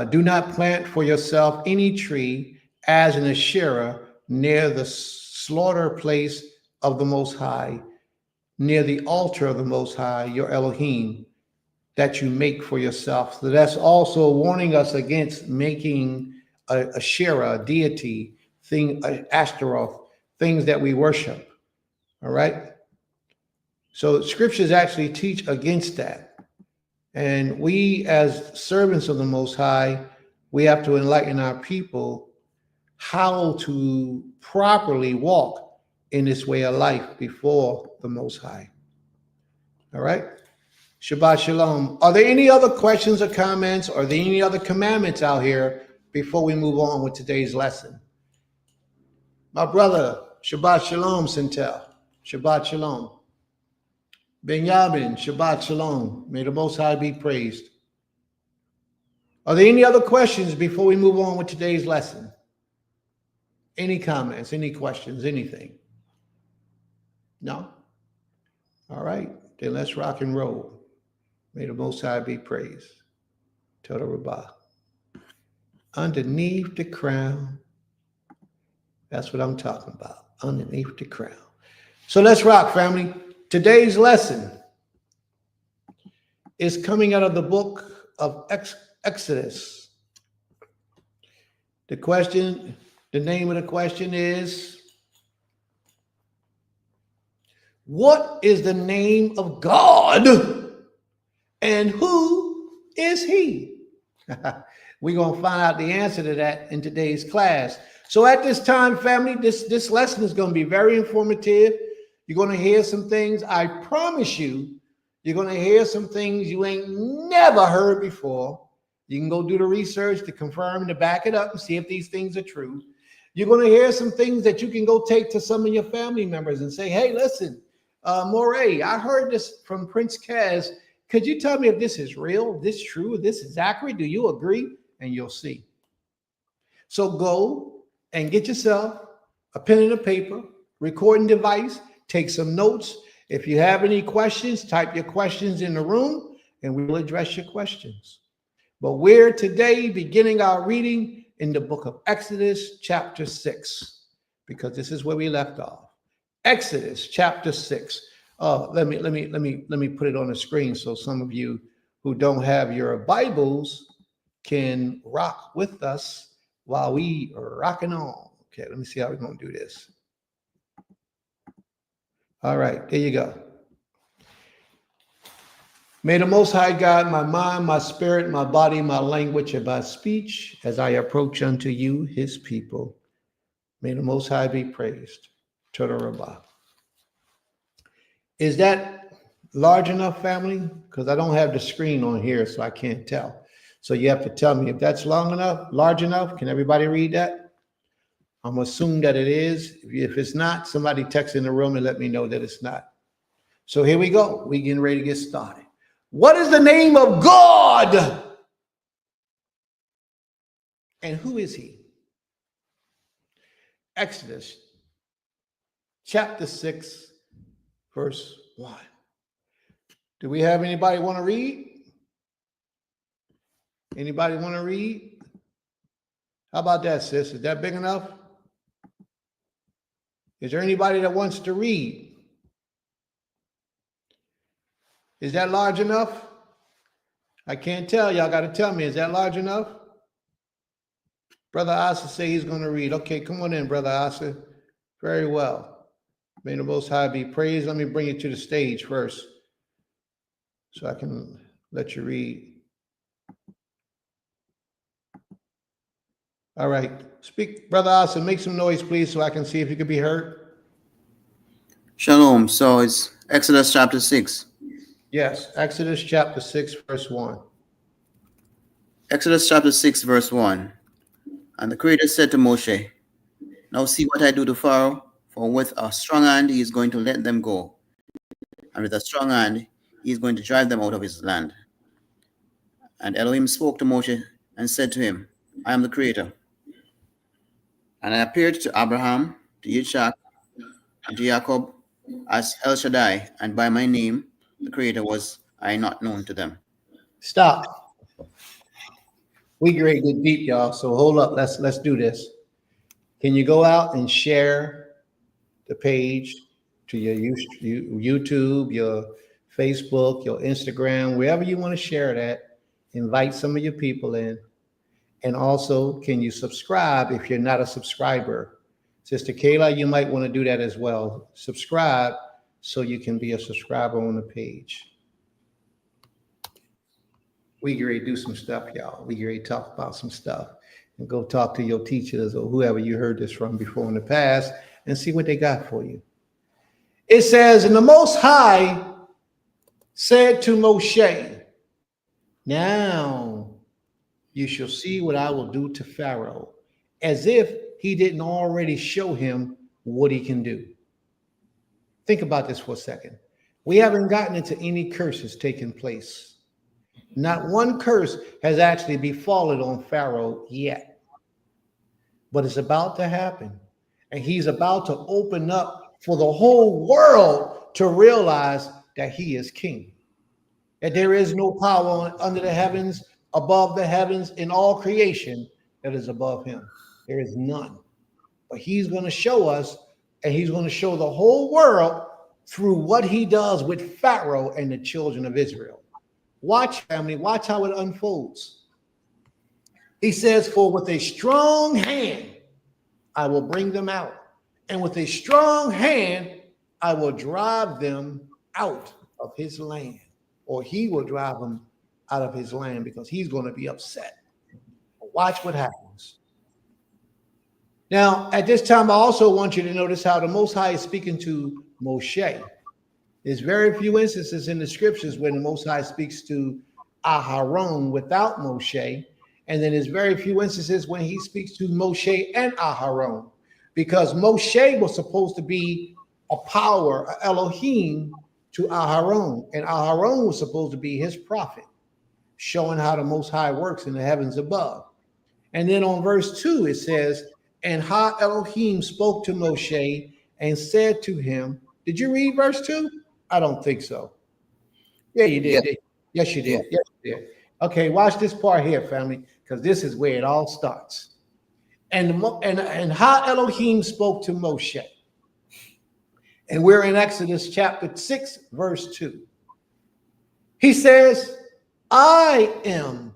Do not plant for yourself any tree as an Asherah near the slaughter place of the Most High, near the altar of the Most High, your Elohim, that you make for yourself. So that's also warning us against making a Asherah, a deity, thing, Ashtaroth, things that we worship. All right? So scriptures actually teach against that. And we, as servants of the Most High, we have to enlighten our people how to properly walk in this way of life before the Most High. All right? Shabbat Shalom. Are there any other questions or comments? Are there any other commandments out here before we move on with today's lesson? My brother, Shabbat Shalom, Sintel. Shabbat Shalom. Benjamin, Shabbat Shalom. May the Most High be praised. Are there any other questions before we move on with today's lesson? Any comments, any questions, anything? No? All right, then let's rock and roll. May the Most High be praised. Toda Rabbah. Underneath the crown. That's what I'm talking about. Underneath the crown. So let's rock, family. Today's lesson is coming out of the book of Exodus. The name of the question is, what is the name of God and who is he? We're going to find out the answer to that in today's class. So at this time, family, this lesson is going to be very informative. You're going to hear some things, I promise you, you're going to hear some things you ain't never heard before. You can go do the research to confirm and to back it up and see if these things are true. You're going to hear some things that you can go take to some of your family members and say, hey, listen, Moray, I heard this from Prince Kaz. Could you tell me if this is real, this true, this is accurate? Do you agree? And you'll see. So go and get yourself a pen and a paper, recording device, take some notes. If you have any questions, type your questions in the room and we will address your questions. But we're today beginning our reading in the book of Exodus chapter 6, because this is where we left off. Exodus chapter 6. Let me put it on the screen so some of you who don't have your Bibles can rock with us while we are rocking on. Okay, let me see how we're going to do this. All right, there you go. May the Most High God, my mind, my spirit, my body, my language, and my speech, as I approach unto you, his people, may the Most High be praised. Toda Rabbah. Is that large enough, family? Because I don't have the screen on here, so I can't tell. So you have to tell me if that's long enough, large enough. Can everybody read that? I'm gonna assume that it is. If it's not, somebody text in the room and let me know that it's not. So here we go. We getting ready to get started. What is the name of God? And who is he? Exodus chapter 6, verse 1. Do we have anybody want to read? Anybody want to read? How about that, sis? Is that big enough? Is there anybody that wants to read? Is that large enough? I can't tell. Y'all got to tell me. Is that large enough? Brother Asa say he's going to read. Okay, come on in, Brother Asa. Very well. May the Most High be praised. Let me bring you to the stage first so I can let you read. All right. Speak, Brother Asa. Make some noise, please, so I can see if you can be heard. Shalom. So it's Exodus chapter 6. Yes, Exodus chapter 6, verse 1. Exodus chapter 6, verse 1. And the Creator said to Moshe, now see what I do to Pharaoh, for with a strong hand he is going to let them go, and with a strong hand he is going to drive them out of his land. And Elohim spoke to Moshe and said to him, I am the Creator. And I appeared to Abraham, to Yitzchak, and to Jacob as El Shaddai, and by my name, the Creator, was I not known to them. Stop. We get ready to get deep, y'all. So hold up. Let's do this. Can you go out and share the page to your YouTube, your Facebook, your Instagram, wherever you want to share that? Invite some of your people in. And also, can you subscribe if you're not a subscriber? Sister Kayla, you might want to do that as well. Subscribe so you can be a subscriber on the page. We get ready to do some stuff, y'all. We get ready to talk about some stuff. And go talk to your teachers or whoever you heard this from before in the past and see what they got for you. It says, and the Most High said to Moshe, now you shall see what I will do to Pharaoh, as if he didn't already show him what he can do. Think about this for a second. We haven't gotten into any curses taking place. Not one curse has actually befallen on Pharaoh yet, but it's about to happen. And he's about to open up for the whole world to realize that he is king, that there is no power under the heavens, above the heavens, in all creation that is above him. There is none. But he's going to show us, and he's going to show the whole world through what he does with Pharaoh and the children of Israel. Watch, family, watch how it unfolds. He says, for with a strong hand, I will bring them out. And with a strong hand, I will drive them out of his land. Or he will drive them out of his land because he's going to be upset. Watch what happens. Now, at this time, I also want you to notice how the Most High is speaking to Moshe. There's very few instances in the scriptures when the Most High speaks to Aharon without Moshe. And then there's very few instances when he speaks to Moshe and Aharon, because Moshe was supposed to be a power, a Elohim to Aharon, and Aharon was supposed to be his prophet, showing how the Most High works in the heavens above. And then on verse 2, it says, and Ha Elohim spoke to Moshe and said to him, did you read verse 2? I don't think so. Yeah, you did. Yeah. Yes, you did. Yes, you did. Okay, watch this part here, family, because this is where it all starts. And Ha Elohim spoke to Moshe And we're in Exodus chapter 6, verse 2. He says, I am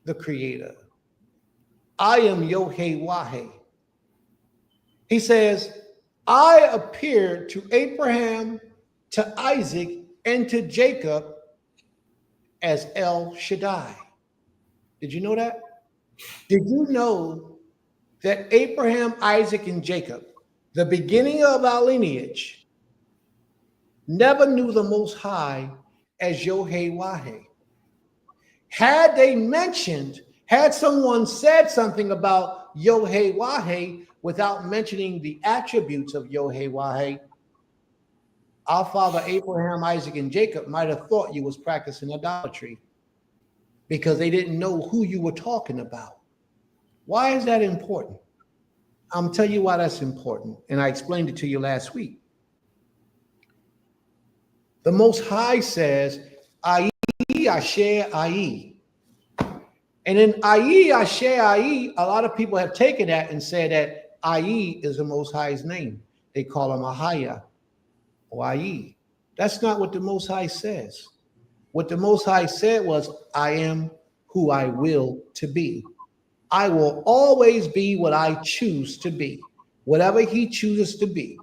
the creator. I am Yod-Heh-Wah-Heh. He says, I appeared to Abraham, to Isaac, and to Jacob as El Shaddai. Did you know that? Did you know that Abraham, Isaac, and Jacob, the beginning of our lineage, never knew the Most High as Yod-Heh-Wah-Heh? Had someone said something about Yod-Heh-Wah-Heh without mentioning the attributes of Yod-Heh-Wah-Heh, our father Abraham, Isaac, and Jacob might have thought you was practicing idolatry because they didn't know who you were talking about. Why is that important? I'm telling you why that's important, and I explained it to you last week. The Most High says, Ayi Asher Ayi. And in Ayi Asher Ayi, a lot of people have taken that and said that Ayi is the Most High's name. They call him Ahaya or Ayi. That's not what the Most High says. What the Most High said was, I am who I will to be. I will always be what I choose to be, whatever he chooses to be.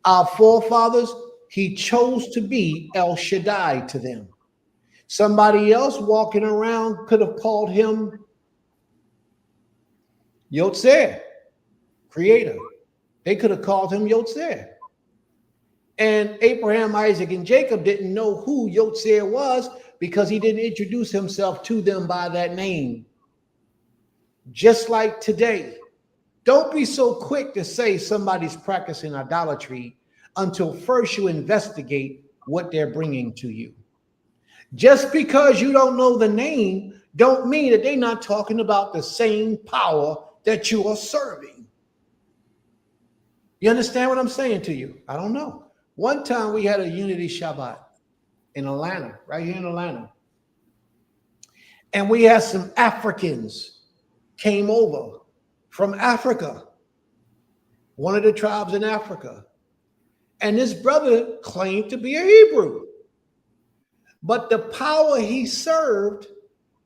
Our forefathers, he chose to be El Shaddai to them. Somebody else walking around could have called him Yotzer, creator. They could have called him Yotzer. And Abraham, Isaac, and Jacob didn't know who Yotzer was because he didn't introduce himself to them by that name. Just like today, don't be so quick to say somebody's practicing idolatry until first you investigate what they're bringing to you. Just because you don't know the name don't mean that they're not talking about the same power that you are serving. You understand what I'm saying to you? I don't know. One time we had a Unity Shabbat in Atlanta, right here in Atlanta. And we had some Africans came over from Africa, one of the tribes in Africa. And this brother claimed to be a Hebrew. But the power he served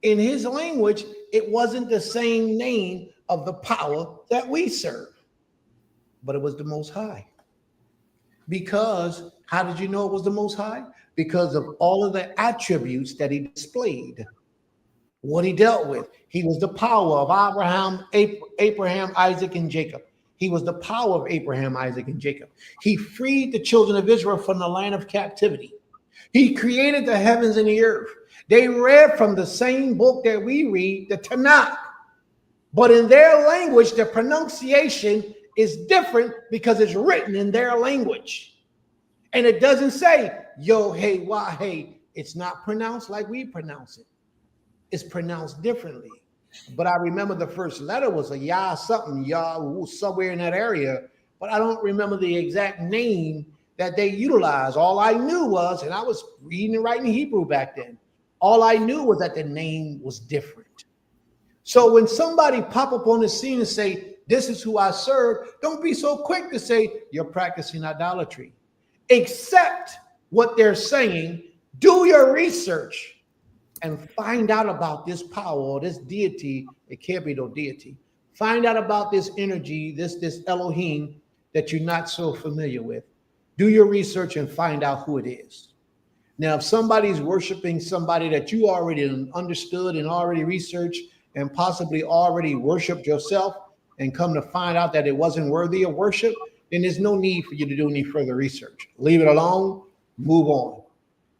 in his language, it wasn't the same name of the power that we serve. But it was the Most High. Because, how did you know it was the Most High? Because of all of the attributes that he displayed. What he dealt with. He was the power of Abraham, Isaac, and Jacob. He was the power of Abraham, Isaac, and Jacob. He freed the children of Israel from the land of captivity. He created the heavens and the earth. They read from the same book that we read, the Tanakh. But in their language, the pronunciation is different because it's written in their language. And it doesn't say Yod-Heh-Wah-Heh. It's not pronounced like we pronounce it. It's pronounced differently. But I remember the first letter was a Yah something, Yah somewhere in that area. But I don't remember the exact name that they utilized. All I knew was, and I was reading and writing Hebrew back then, all I knew was that the name was different. So when somebody pop up on the scene and say, this is who I serve, don't be so quick to say you're practicing idolatry. Accept what they're saying, do your research, and find out about this power or this deity. It can't be no deity. Find out about this energy, this Elohim that you're not so familiar with. Do your research and find out who it is. Now, if somebody's worshiping somebody that you already understood and already researched and possibly already worshiped yourself and come to find out that it wasn't worthy of worship, then there's no need for you to do any further research. Leave it alone, move on.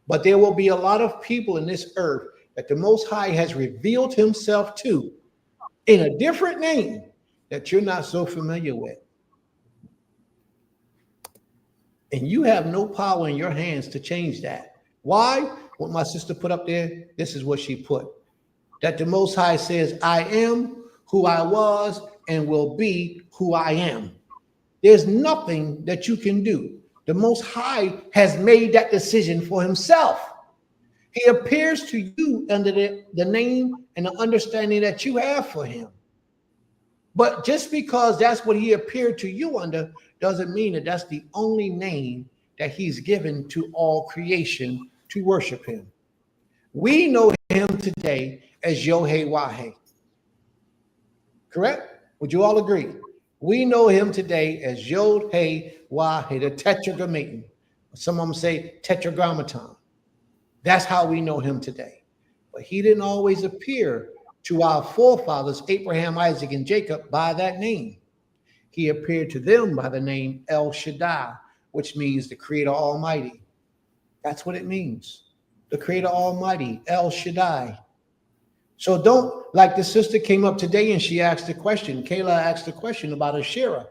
But there will be a lot of people in this earth that the Most High has revealed himself to in a different name that you're not so familiar with. And you have no power in your hands to change that. Why? What my sister put up there, this is what she put. That the Most High says, I am who I was and will be who I am. There's nothing that you can do. The Most High has made that decision for himself. He appears to you under the name and the understanding that you have for him. But just because that's what he appeared to you under doesn't mean that that's the only name that he's given to all creation to worship him. We know him today as Yod-Heh-Wah-Heh. Correct? Would you all agree? We know him today as Yod-Heh-Wah-Heh, the Tetragrammaton. Some of them say Tetragrammaton. That's how we know him today. But he didn't always appear to our forefathers, Abraham, Isaac, and Jacob, by that name. He appeared to them by the name El Shaddai, which means the Creator Almighty. That's what it means. The Creator Almighty, El Shaddai. So don't, like the sister came up today and she asked a question. Kayla asked a question about Asherah.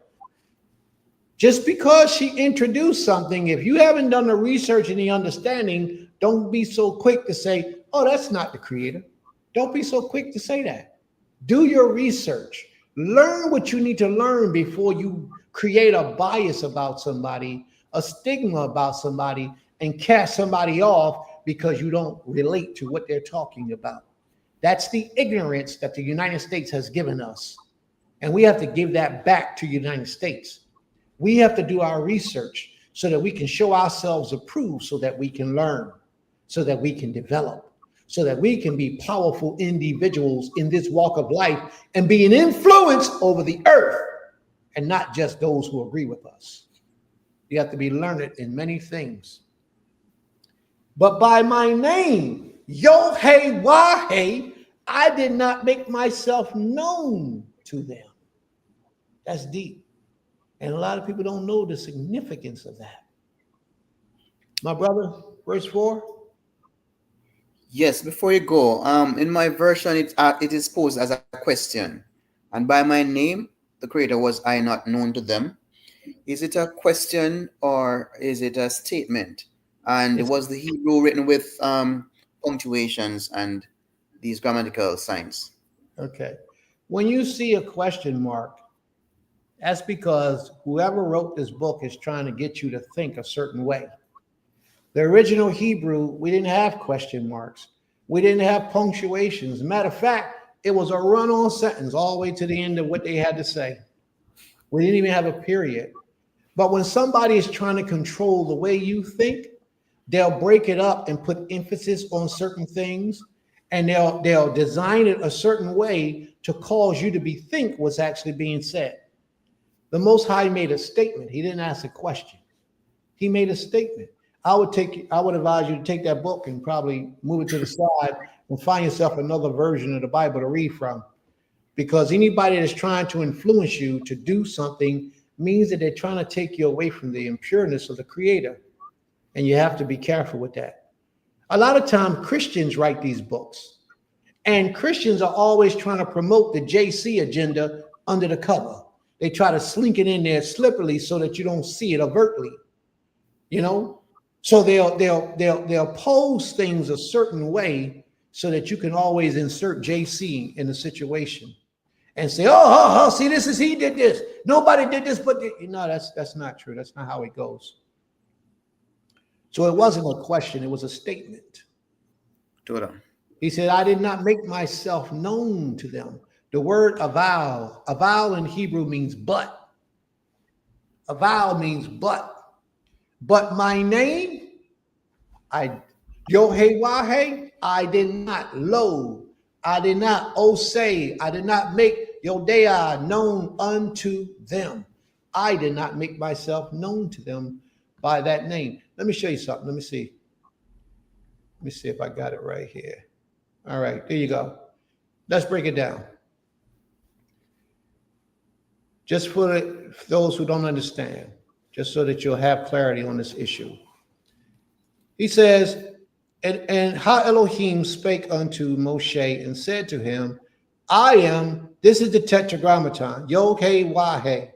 Just because she introduced something, if you haven't done the research and the understanding, don't be so quick to say, oh, that's not the Creator. Don't be so quick to say that. Do your research. Learn what you need to learn before you create a bias about somebody, a stigma about somebody, and cast somebody off because you don't relate to what they're talking about. That's the ignorance that the United States has given us. And we have to give that back to the United States. We have to do our research so that we can show ourselves approved, so that we can learn, so that we can develop, so that we can be powerful individuals in this walk of life and be an influence over the earth, and not just those who agree with us. You have to be learned in many things. But by my name, Yod-Heh-Wah-Heh, I did not make myself known to them. That's deep. And a lot of people don't know the significance of that. My brother, verse 4. Yes, before you go, in my version, it is posed as a question. And by my name, the Creator, was I not known to them? Is it a question or is it a statement? And was the Hebrew written with punctuations and these grammatical signs? Okay. When you see a question mark, that's because whoever wrote this book is trying to get you to think a certain way. The original Hebrew, we didn't have question marks. We didn't have punctuations. Matter of fact, it was a run-on sentence all the way to the end of what they had to say. We didn't even have a period. But when somebody is trying to control the way you think, they'll break it up and put emphasis on certain things, and they'll design it a certain way to cause you to think what's actually being said. The Most High made a statement. He didn't ask a question. He made a statement. I would advise you to take that book and probably move it to the side and find yourself another version of the Bible to read from. Because anybody that's trying to influence you to do something means that they're trying to take you away from the impureness of the Creator. And you have to be careful with that. A lot of times Christians write these books, and Christians are always trying to promote the JC agenda under the cover. They try to slink it in there slippery so that you don't see it overtly, you know? So they'll pose things a certain way so that you can always insert JC in the situation and say, see, he did this. Nobody did this, but no, that's not true. That's not how it goes. So it wasn't a question, it was a statement. He said, I did not make myself known to them. The word avow in Hebrew means but. Avow means but. But my name, Yod-Heh-Wah-Heh, I did not load. I did not say. I did not make Yodea known unto them. I did not make myself known to them by that name. Let me show you something. Let me see. Let me see if I got it right here. All right, there you go. Let's break it down. Just for those who don't understand, just so that you'll have clarity on this issue. He says, and Ha Elohim spake unto Moshe and said to him, this is the Tetragrammaton, Yod-Heh-Wah-Heh.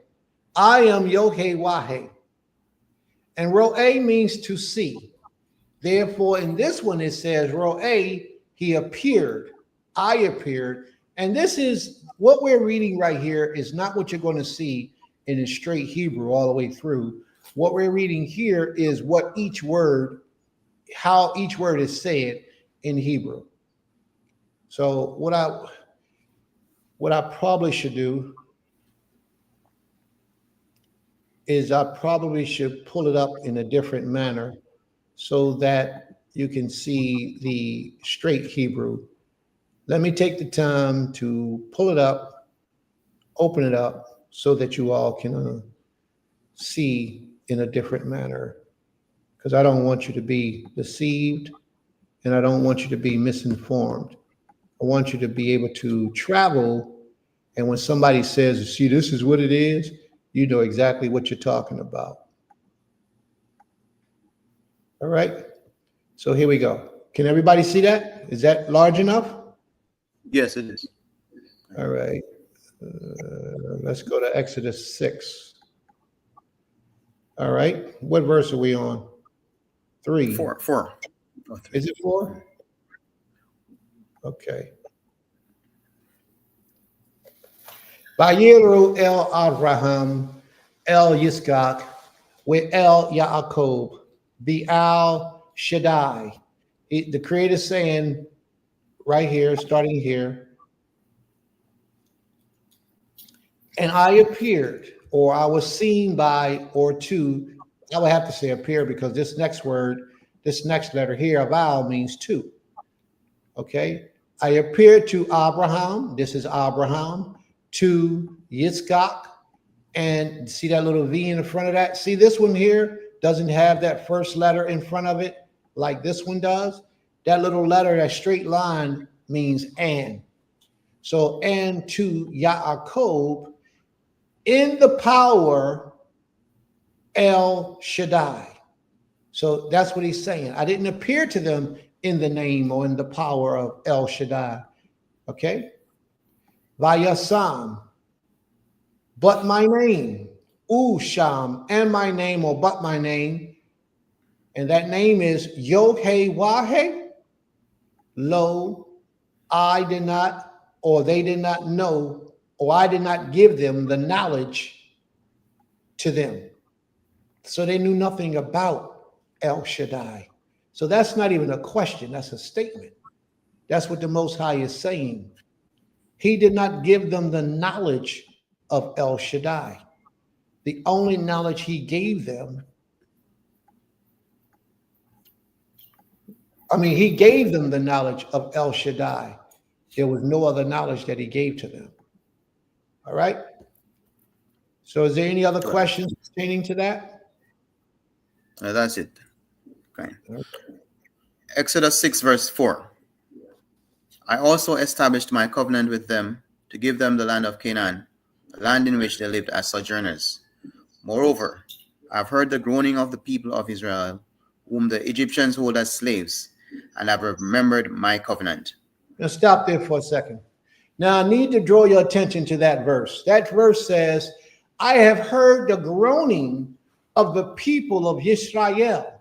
I am Yod-Heh-Wah-Heh. And Ro'eh means to see. Therefore, in this one, it says, Ro'eh, he appeared, I appeared. And this is what we're reading right here is not what you're going to see in a straight Hebrew all the way through. What we're reading here is what how each word is said in Hebrew. So what I probably should do is I probably should pull it up in a different manner so that you can see the straight Hebrew. Let me take the time to pull it up, open it up, so that you all can see in a different manner, because I don't want you to be deceived and I don't want you to be misinformed. I want you to be able to travel, and when somebody says, see, this is what it is, you know exactly what you're talking about. All right, so here we go. Can everybody see that? Is that large enough? Yes, it is. All right, let's go to Exodus 6. All right, what verse are we on? 3. 4. 4. Oh, 3. Is it 4? Okay. Vayiru el Abraham, el Yitzchak, with el Yaakov, the Al Shaddai. The Creator saying right here, starting here, and I appeared, or I was seen by, or to, I would have to say appear because this next word, this next letter here, aval, means to. Okay. I appeared to Abraham. This is Abraham. To Yitzchak. And see that little V in the front of that? See, this one here doesn't have that first letter in front of it like this one does. That little letter, that straight line, means and. So, and to Yaakov in the power El Shaddai. So that's what he's saying. I didn't appear to them in the name or in the power of El Shaddai. Okay? Vayasam, but my name. Usham, and my name, or but my name. And that name is Yod-Heh-Wah-Heh. Lo, I did not, or they did not know, or I did not give them the knowledge to them. So they knew nothing about El Shaddai. So that's not even a question, that's a statement. That's what the Most High is saying. He did not give them the knowledge of El Shaddai. The only knowledge he gave them, he gave them the knowledge of El Shaddai. There was no other knowledge that he gave to them. All right? So is there any other questions pertaining to that? That's it. Okay. Exodus 6, verse 4. I also established my covenant with them to give them the land of Canaan, the land in which they lived as sojourners. Moreover, I have heard the groaning of the people of Israel, whom the Egyptians hold as slaves, and have remembered my covenant. Now stop there for a second. Now I need to draw your attention to that verse. That verse says, I have heard the groaning of the people of Israel,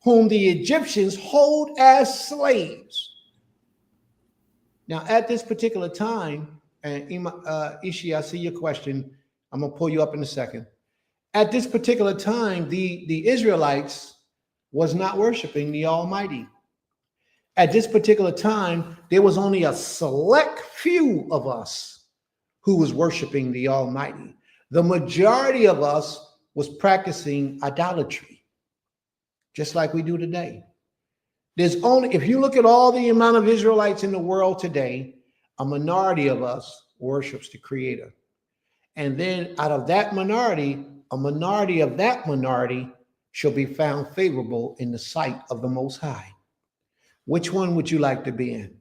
whom the Egyptians hold as slaves. Now, at this particular time, and Ishi, I see your question. I'm going to pull you up in a second. At this particular time, the Israelites was not worshiping the Almighty. At this particular time, there was only a select few of us who was worshiping the Almighty. The majority of us was practicing idolatry, just like we do today. There's only, if you look at all the amount of Israelites in the world today, a minority of us worships the Creator. And then out of that minority, a minority of that minority shall be found favorable in the sight of the Most High. Which one would you like to be in?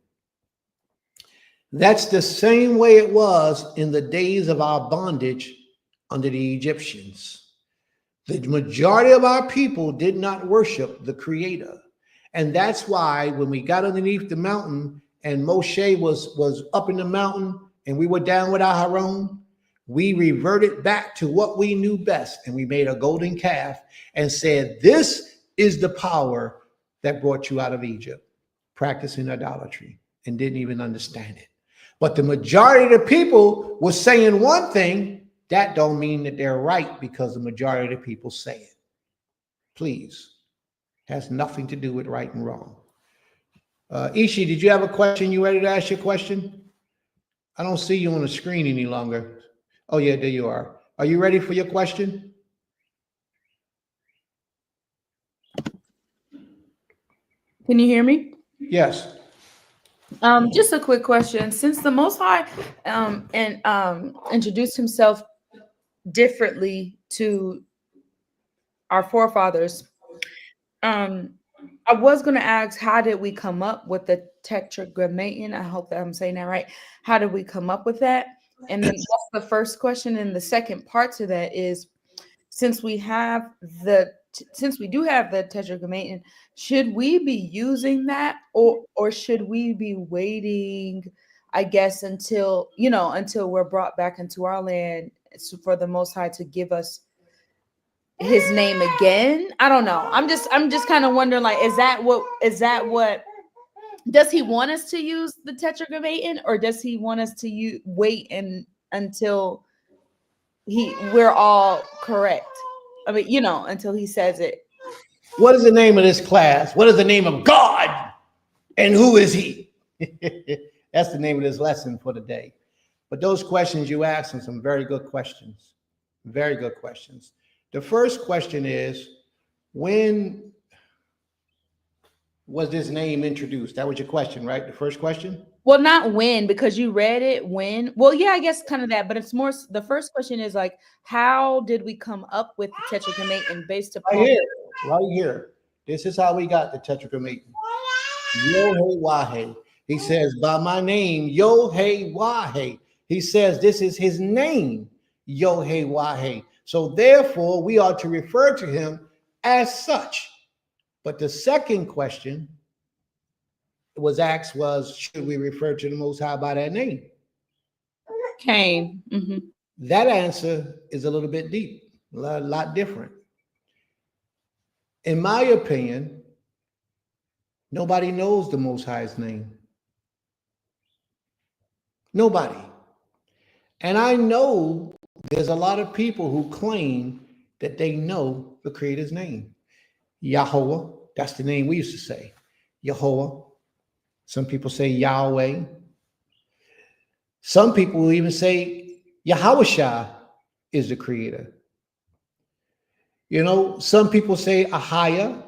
That's the same way it was in the days of our bondage under the Egyptians. The majority of our people did not worship the Creator. And that's why when we got underneath the mountain and Moshe was up in the mountain and we were down with Aharon, we reverted back to what we knew best. And we made a golden calf and said, this is the power that brought you out of Egypt, practicing idolatry, and didn't even understand it. But the majority of the people was saying one thing. That don't mean that they're right because the majority of the people say it. Please. Has nothing to do with right and wrong. Ishi, did you have a question? You ready to ask your question? I don't see you on the screen any longer. Oh, yeah, there you are. Are you ready for your question? Can you hear me? Yes. Just a quick question. Since the Most High introduced himself differently to our forefathers, I was going to ask, how did we come up with the tetragrammaton? I hope that I'm saying that right. How did we come up with that? And then that's the first question. And the second part to that is, since we do have the tetragrammaton, should we be using that, or should we be waiting, I guess, until we're brought back into our land for the Most High to give us his name again? I don't know. I'm just kind of wondering, like, is that what does he want us to use the tetragrammaton, or does he want us to wait until we're all correct? I mean, until he says it. What is the name of this class? What is the name of God? And who is he? That's the name of this lesson for the day. But those questions you asked are some very good questions. Very good questions. The first question is, when was this name introduced? That was your question, right? The first question? Well, not when, because you read it when. Well, yeah, I guess kind of that, but it's more, the first question is like, how did we come up with the tetragrammaton based upon Right here. This is how we got the tetragrammaton. Yod-Heh-Wah-Heh. He says, by my name, Yod-Heh-Wah-Heh. He says this is his name, Yod-Heh-Wah-Heh. So therefore, we are to refer to him as such. But the second question was asked was, should we refer to the Most High by that name? came? Mm-hmm. That answer is a little bit deep, a lot different. In my opinion, nobody knows the Most High's name. Nobody. And I know there's a lot of people who claim that they know the Creator's name. Yahweh, that's the name we used to say. Yahweh. Some people say Yahweh. Some people will even say Yahweh is the Creator. Some people say Ahaya.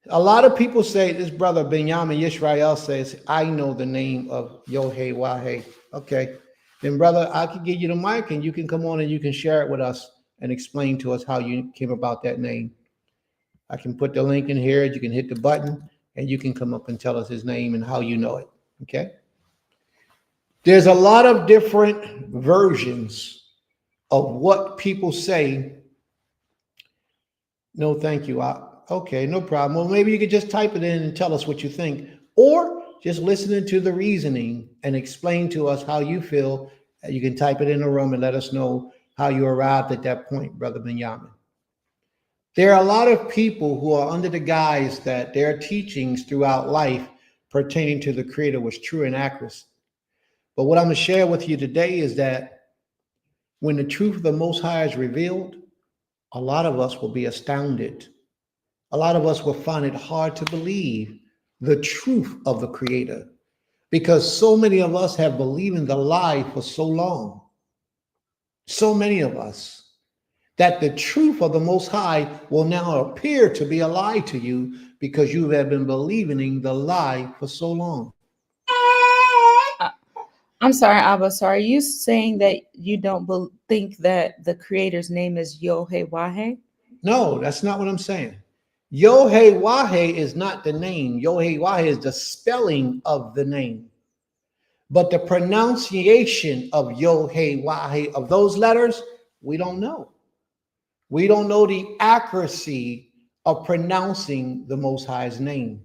A lot of people say, this brother Benjamin Yisrael says, I know the name of Yod-Heh-Wah-Heh. Okay. Then, brother, I can give you the mic and you can come on and you can share it with us and explain to us how you came about that name. I can put the link in here. You can hit the button and you can come up and tell us his name and how you know it. Okay. There's a lot of different versions of what people say. No, thank you. Okay, no problem. Well, maybe you could just type it in and tell us what you think, or just listening to the reasoning and explain to us how you feel. You can type it in the room and let us know how you arrived at that point, Brother Benjamin. There are a lot of people who are under the guise that their teachings throughout life pertaining to the Creator was true and accurate. But what I'm going to share with you today is that when the truth of the Most High is revealed, a lot of us will be astounded. A lot of us will find it hard to believe the truth of the Creator, because so many of us have believed in the lie for so long. So many of us, that the truth of the Most High will now appear to be a lie to you because you have been believing in the lie for so long. I'm sorry, Abba. So are you saying that you don't think that the Creator's name is Yod-Heh-Wah-Heh? No, that's not what I'm saying. Yod-Heh-Wah-Heh is not the name. Yod-Heh-Wah-Heh is the spelling of the name. But the pronunciation of Yod-Heh-Wah-Heh, of those letters, we don't know. We don't know the accuracy of pronouncing the Most High's name.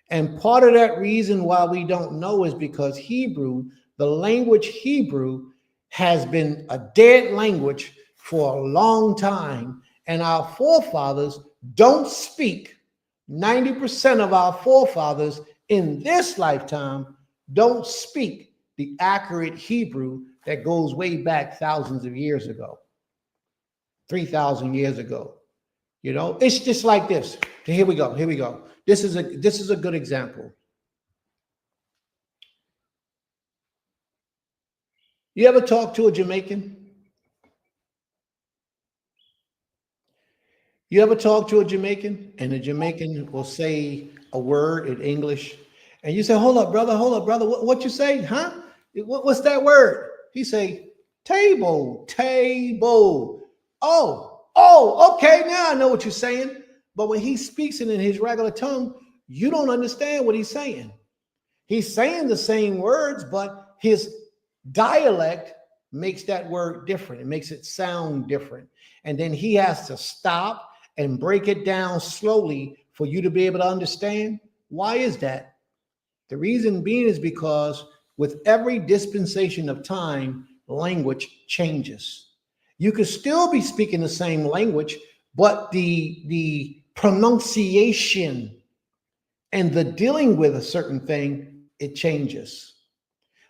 And part of that reason why we don't know is because Hebrew, the language Hebrew, has been a dead language for a long time. And our forefathers don't speak. 90% of our forefathers in this lifetime don't speak the accurate Hebrew that goes way back thousands of years ago, 3,000 years ago. It's just like this. Here we go. This is a good example. You ever talk to a Jamaican? You ever talk to a Jamaican and the Jamaican will say a word in English and you say, hold up, brother. What you say? Huh? What's that word? He say, table, table. Okay, now I know what you're saying. But when he speaks it in his regular tongue, you don't understand what he's saying. He's saying the same words, but his dialect makes that word different. It makes it sound different. And then he has to stop and break it down slowly for you to be able to understand. Why is that? The reason being is because with every dispensation of time, language changes. You could still be speaking the same language, but the pronunciation and the dealing with a certain thing, it changes.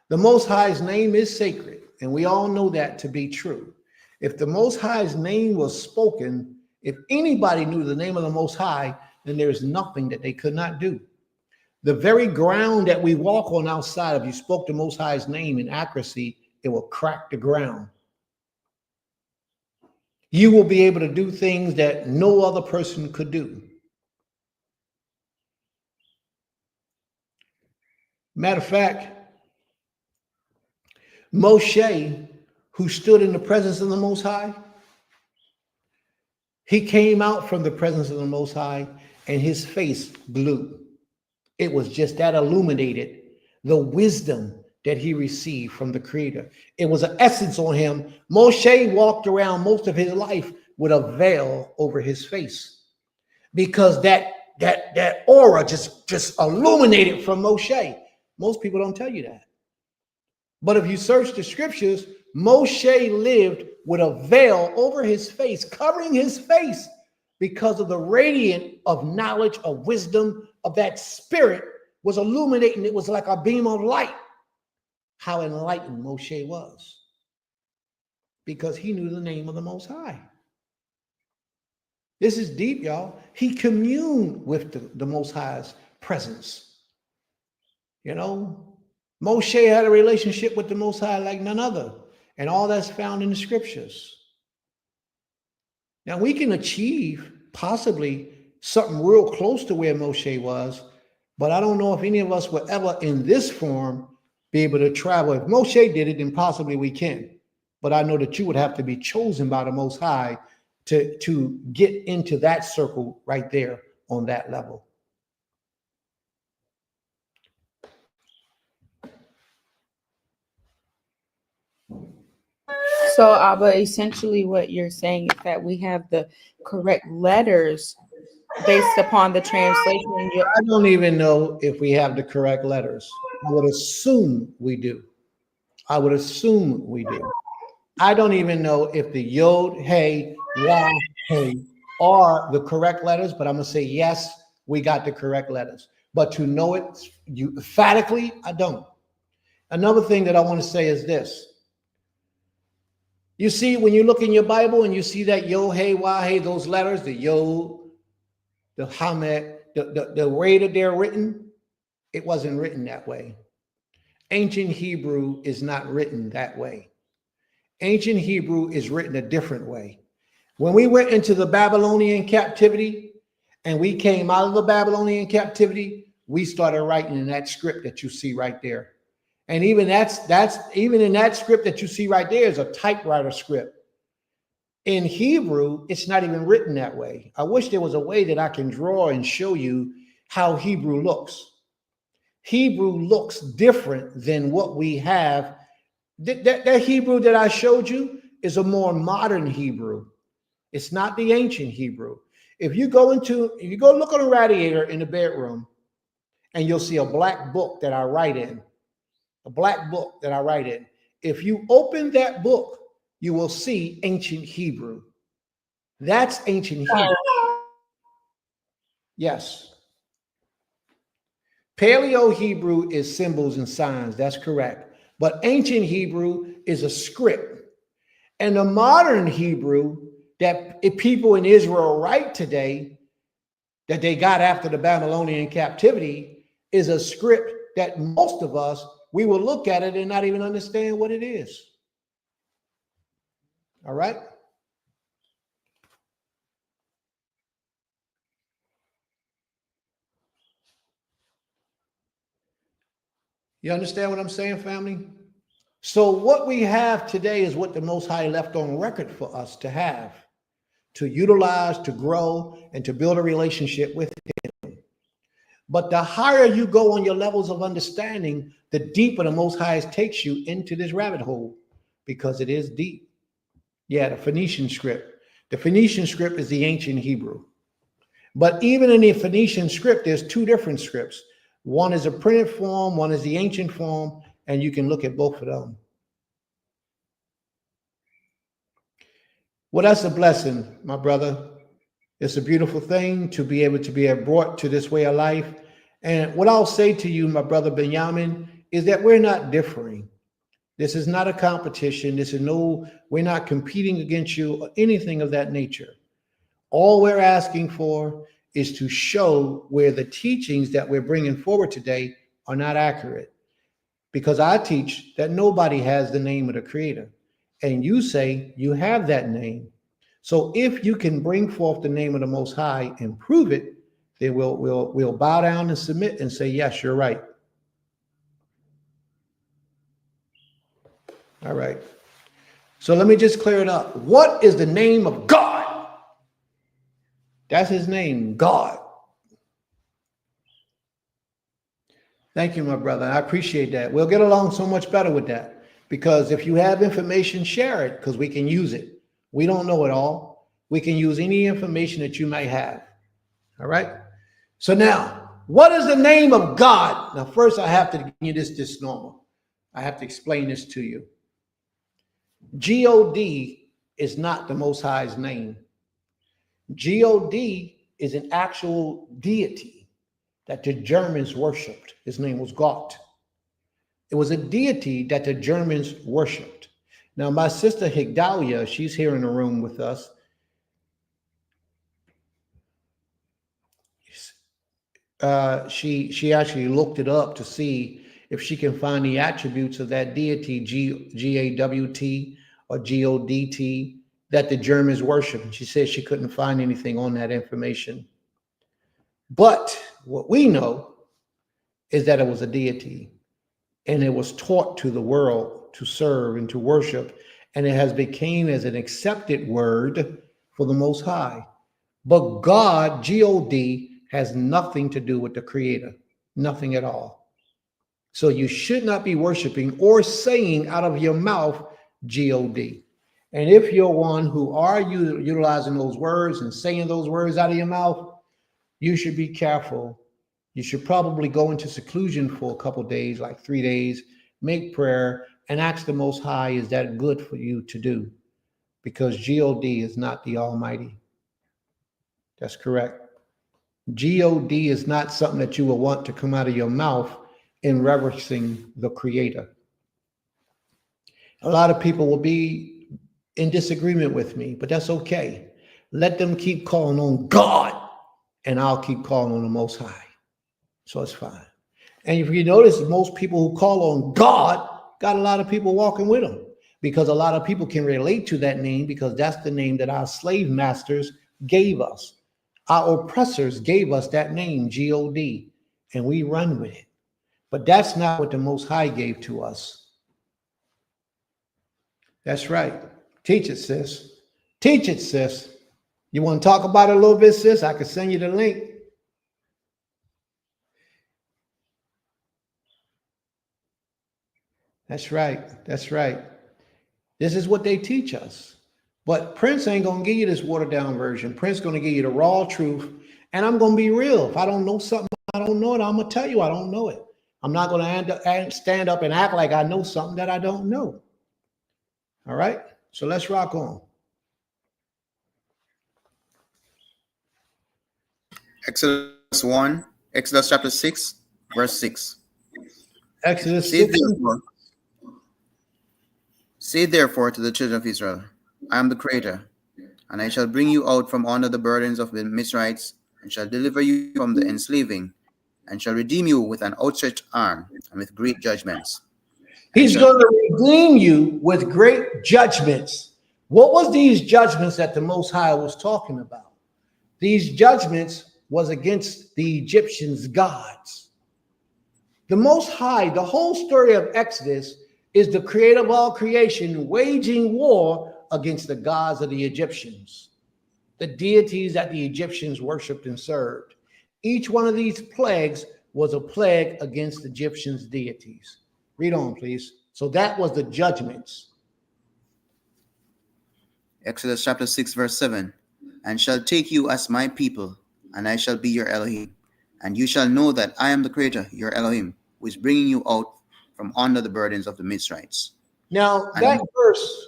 The Most High's name is sacred, and we all know that to be true. If the Most High's name was spoken, if anybody knew the name of the Most High, then there's nothing that they could not do. The very ground that we walk on outside, if you spoke the Most High's name in accuracy, it will crack the ground. You will be able to do things that no other person could do. Matter of fact, Moshe, who stood in the presence of the Most High, he came out from the presence of the Most High and his face blew. It was just that illuminated, the wisdom that he received from the Creator. It was an essence on him. Moshe walked around most of his life with a veil over his face because that aura just illuminated from Moshe. Most people don't tell you that. But if you search the scriptures, Moshe lived with a veil over his face, covering his face because of the radiant of knowledge, of wisdom, of that spirit was illuminating. It was like a beam of light. How enlightened Moshe was, because he knew the name of the Most High. This is deep, y'all. He communed with the Most High's presence. You know, Moshe had a relationship with the Most High like none other, and all that's found in the scriptures. Now, we can achieve possibly something real close to where Moshe was, but I don't know if any of us will ever in this form be able to travel. If Moshe did it, then possibly we can. But I know that you would have to be chosen by the Most High to get into that circle right there on that level. So, Abba, essentially what you're saying is that we have the correct letters based upon the translation. I don't even know if we have the correct letters. I would assume we do. I would assume we do. I don't even know if the Yod, Hey, Wah, Hey are the correct letters, but I'm going to say yes, we got the correct letters. But to know it emphatically, I don't. Another thing that I want to say is this. You see, when you look in your Bible and you see that Yod, Hey, Wah, Hey, those letters, the Yod, the Hamed, the way that they're written, it wasn't written that way. Ancient Hebrew is not written that way. Ancient Hebrew is written a different way. When we went into the Babylonian captivity and we came out of the Babylonian captivity, we started writing in that script that you see right there. And even that's even in that script that you see right there is a typewriter script. In Hebrew, it's not even written that way. I wish there was a way that I can draw and show you how Hebrew looks. Hebrew looks different than what we have. That Hebrew that I showed you is a more modern Hebrew. It's not the ancient Hebrew. If you go look on a radiator in the bedroom, and you'll see a black book that I write in. A black book that I write in. If you open that book, you will see ancient Hebrew. That's ancient Hebrew. Yes. Paleo Hebrew is symbols and signs. That's correct. But ancient Hebrew is a script. And the modern Hebrew that people in Israel write today, that they got after the Babylonian captivity, is a script that most of us, we will look at it and not even understand what it is. All right? You understand what I'm saying, family? So what we have today is what the Most High left on record for us to have, to utilize, to grow, and to build a relationship with Him. But the higher you go on your levels of understanding, the deeper the Most High takes you into this rabbit hole, because it is deep. Yeah, the Phoenician script. The Phoenician script is the ancient Hebrew. But even in the Phoenician script, there's two different scripts. One is a printed form, one is the ancient form, and you can look at both of them. Well, that's a blessing, my brother. It's a beautiful thing to be able to be brought to this way of life. And what I'll say to you, my brother Benjamin, is that we're not differing. This is not a competition. We're not competing against you or anything of that nature. All we're asking for is to show where the teachings that we're bringing forward today are not accurate. Because I teach that nobody has the name of the Creator. And you say you have that name. So if you can bring forth the name of the Most High and prove it, then we'll bow down and submit and say, yes, you're right. All right. So let me just clear it up. What is the name of God? That's his name, God. Thank you, my brother. I appreciate that. We'll get along so much better with that, because if you have information, share it, because we can use it. We don't know it all. We can use any information that you might have. All right. So now, what is the name of God? Now, first I have to give you this normal. I have to explain this to you. HGOD is not the Most High's name. HGOD is an actual deity that the Germans worshipped. His name was God. It was a deity that the Germans worshipped. Now, my sister Higdalia, she's here in the room with us. She actually looked it up to see if she can find the attributes of that deity, G-A-W-T or G-O-D-T, that the Germans worship. And she said she couldn't find anything on that information. But what we know is that it was a deity, and it was taught to the world to serve and to worship, and it has become as an accepted word for the Most High. But God, G-O-D, has nothing to do with the Creator, nothing at all. So you should not be worshiping or saying out of your mouth G-O-D. And if you're one who are utilizing those words and saying those words out of your mouth, you should be careful. You should probably go into seclusion for a couple of days, like 3 days, make prayer, and ask the Most High, is that good for you to do? Because G-O-D is not the Almighty. That's correct. G-O-D is not something that you will want to come out of your mouth in reverencing the Creator. A lot of people will be in disagreement with me, but that's okay. Let them keep calling on God, and I'll keep calling on the Most High. So it's fine. And if you notice, most people who call on God got a lot of people walking with them, because a lot of people can relate to that name, because that's the name that our slave masters gave us. Our oppressors gave us that name, G-O-D, and we run with it. But that's not what the Most High gave to us. That's right. Teach it, sis. Teach it, sis. You want to talk about it a little bit, sis? I can send you the link. That's right. That's right. This is what they teach us. But Prince ain't going to give you this watered down version. Prince going to give you the raw truth. And I'm going to be real. If I don't know something, I don't know it. I'm going to tell you I don't know it. I'm not going to stand up and act like I know something that I don't know. All right? So let's rock on. Exodus chapter 6, verse 6. Exodus 6. Say therefore to the children of Israel, I am the Creator, and I shall bring you out from under the burdens of the Mizrahites, and shall deliver you from the enslaving, and shall redeem you with an outstretched arm and with great judgments. He's going to redeem you with great judgments. What was these judgments that the Most High was talking about? These judgments was against the Egyptians' gods. The Most High, the whole story of Exodus is the creator of all creation waging war against the gods of the Egyptians, the deities that the Egyptians worshiped and served. Each one of these plagues was a plague against the Egyptians' deities. Read on, please. So that was the judgments. Exodus chapter 6, verse 7. And shall take you as my people, and I shall be your Elohim. And you shall know that I am the Creator, your Elohim, who is bringing you out from under the burdens of the Mitzrites. Now, that verse,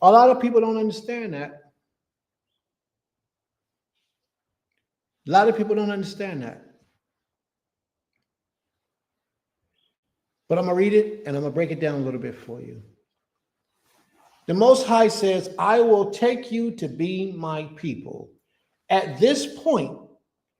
a lot of people don't understand that. A lot of people don't understand that. But I'm going to read it and I'm going to break it down a little bit for you. The Most High says, I will take you to be my people. At this point,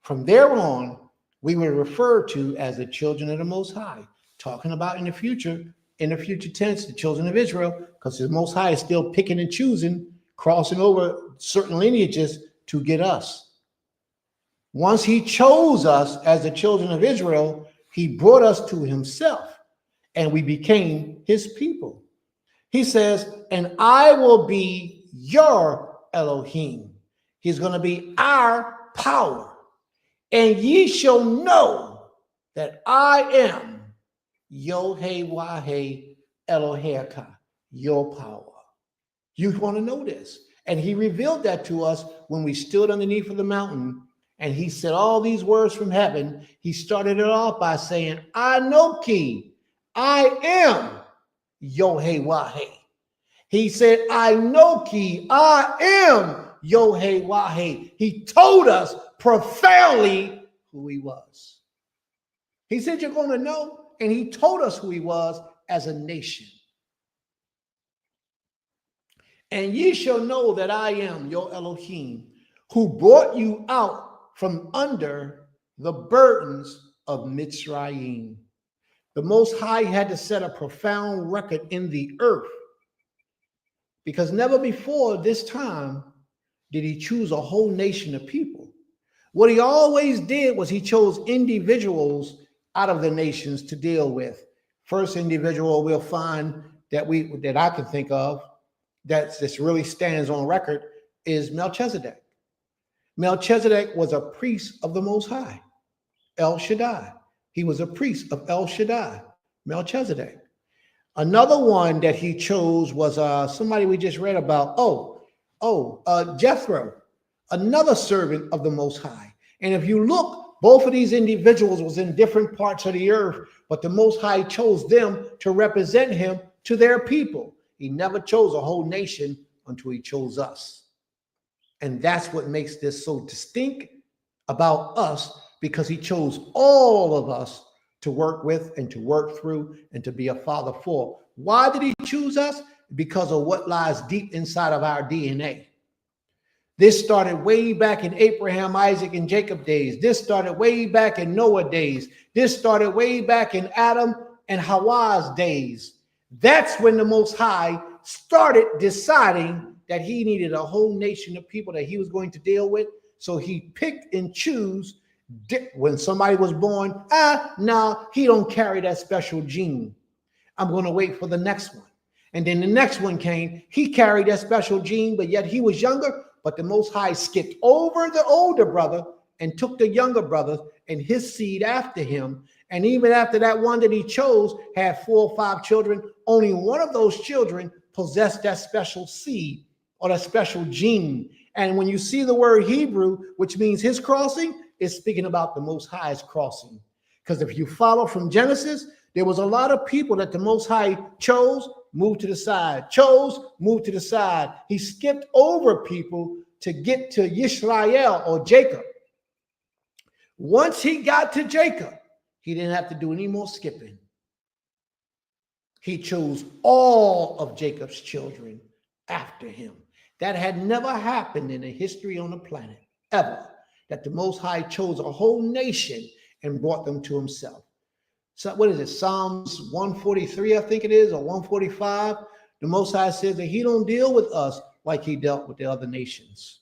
from there on, we were referred to as the children of the Most High, talking about in the future tense, the children of Israel, because the Most High is still picking and choosing, crossing over certain lineages to get us. Once he chose us as the children of Israel, he brought us to himself and we became his people. He says, and I will be your Elohim. He's going to be our power. And ye shall know that I am Yod-Heh-Wah-Heh Eloheka, your power. You want to know this. And he revealed that to us when we stood underneath of the mountain and he said all these words from heaven. He started it off by saying, I know ki, I am Yod-Heh-Wah-Heh. He said, I know ki, I am Yod-Heh-Wah-Heh. He told us profoundly who he was. He said, you're going to know. And he told us who he was as a nation. And ye shall know that I am your Elohim, who brought you out from under the burdens of Mitzrayim. The Most High had to set a profound record in the earth, because never before this time did he choose a whole nation of people. What he always did was he chose individuals out of the nations to deal with. First individual we'll find that I can think of that this really stands on record is Melchizedek. Melchizedek was a priest of the Most High, El Shaddai. He was a priest of El Shaddai, Melchizedek. Another one that he chose was somebody we just read about. Jethro, another servant of the Most High. And if you look, both of these individuals was in different parts of the earth, but the Most High chose them to represent him to their people. He never chose a whole nation until he chose us. And that's what makes this so distinct about us, because he chose all of us to work with and to work through and to be a father for. Why did he choose us? Because of what lies deep inside of our DNA. This started way back in Abraham, Isaac, and Jacob days. This started way back in Noah days. This started way back in Adam and Hawa's days. That's when the Most High started deciding that he needed a whole nation of people that he was going to deal with. So he picked and chose. When somebody was born, no, he don't carry that special gene. I'm going to wait for the next one. And then the next one came. He carried that special gene, but yet he was younger. But the Most High skipped over the older brother and took the younger brother and his seed after him. And even after that one that he chose had 4 or 5 children, only one of those children possessed that special seed or that special gene. And when you see the word Hebrew, which means his crossing, it's speaking about the Most High's crossing. Because if you follow from Genesis, there was a lot of people that the Most High chose, moved to the side, chose, moved to the side. He skipped over people to get to Yisrael or Jacob. Once he got to Jacob, he didn't have to do any more skipping. He chose all of Jacob's children after him. That had never happened in the history on the planet, ever, that the Most High chose a whole nation and brought them to himself. So what is it? Psalms 143, I think it is, or 145. The Most High says that he don't deal with us like he dealt with the other nations.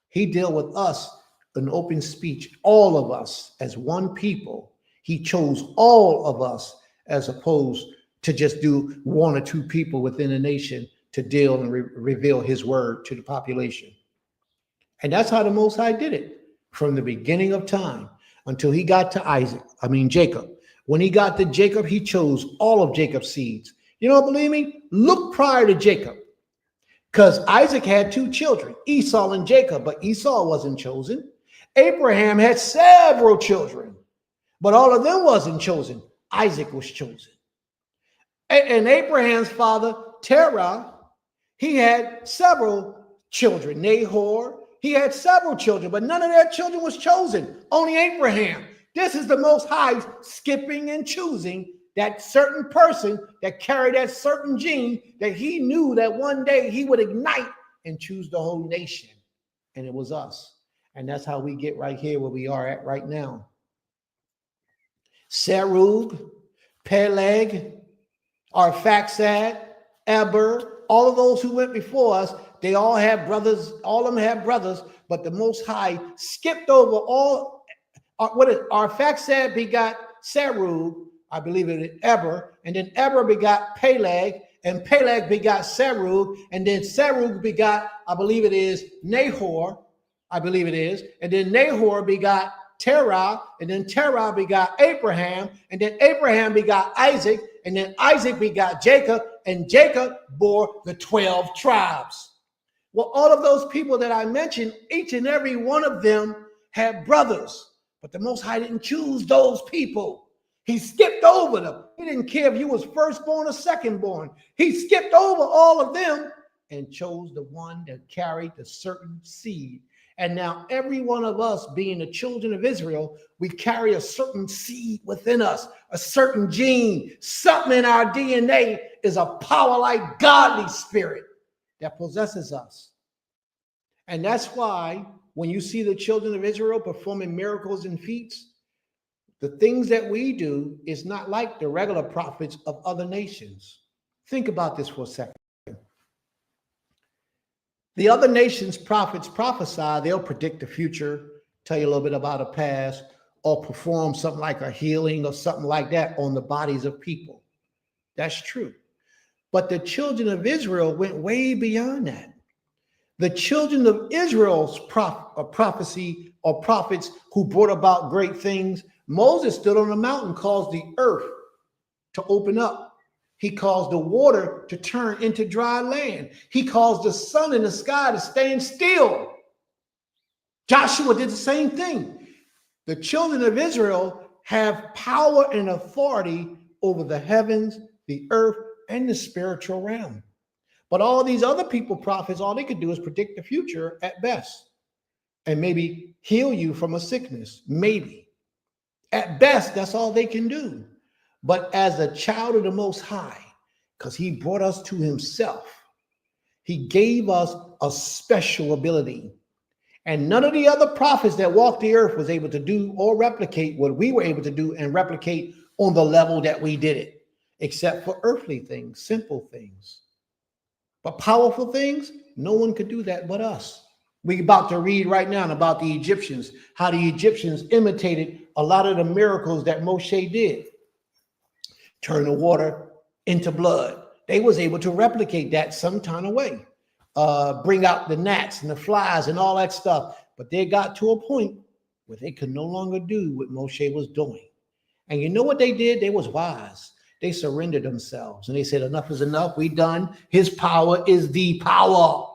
He dealt with us in open speech, all of us as one people. He chose all of us as opposed to just do one or two people within a nation to deal and reveal his word to the population. And that's how the Most High did it from the beginning of time until he got to Jacob. When he got to Jacob, he chose all of Jacob's seeds. You don't believe me? Look prior to Jacob. Because Isaac had two children, Esau and Jacob, but Esau wasn't chosen. Abraham had several children, but all of them wasn't chosen. Isaac was chosen. And Abraham's father, Terah, he had several children. Nahor, he had several children, but none of their children was chosen. Only Abraham. This is the Most High skipping and choosing that certain person that carried that certain gene that he knew that one day he would ignite and choose the whole nation. And it was us. And that's how we get right here where we are at right now. Serug, Peleg, Arphaxad, Eber, all of those who went before us, they all had brothers, all of them had brothers, but the Most High skipped over all. Arphaxad begot Serug, I believe it is Eber, and then Eber begot Peleg, and Peleg begot Serug, and then Serug begot, I believe it is Nahor, I believe it is, and then Nahor begot Terah, and then Terah begot Abraham, and then Abraham begot Isaac, and then Isaac begot Jacob, and Jacob bore the 12 tribes. Well, all of those people that I mentioned, each and every one of them had brothers, but the Most High didn't choose those people. He skipped over them. He didn't care if you was firstborn or secondborn. He skipped over all of them and chose the one that carried the certain seed. And now every one of us being the children of Israel, we carry a certain seed within us, a certain gene. Something in our DNA is a power-like godly spirit that possesses us. And that's why when you see the children of Israel performing miracles and feats, the things that we do is not like the regular prophets of other nations. Think about this for a second. The other nations' prophets prophesy, they'll predict the future, tell you a little bit about the past, or perform something like a healing or something like that on the bodies of people. That's true. But the children of Israel went way beyond that. The children of Israel's prophecy or prophets who brought about great things, Moses stood on a mountain, caused the earth to open up. He caused the water to turn into dry land. He caused the sun in the sky to stand still. Joshua did the same thing. The children of Israel have power and authority over the heavens, the earth, and the spiritual realm. But all these other people, prophets, all they could do is predict the future at best and maybe heal you from a sickness, maybe. At best, that's all they can do. But as a child of the Most High, because he brought us to himself, he gave us a special ability. And none of the other prophets that walked the earth was able to do or replicate what we were able to do and replicate on the level that we did it, except for earthly things, simple things. But powerful things, no one could do that but us. We're about to read right now about the Egyptians, how the Egyptians imitated a lot of the miracles that Moshe did. Turn the water into blood. They was able to replicate that some kind of way. Bring out the gnats and the flies and all that stuff. But they got to a point where they could no longer do what Moshe was doing. And you know what they did? They was wise. They surrendered themselves and they said, enough is enough. We done. His power is the power.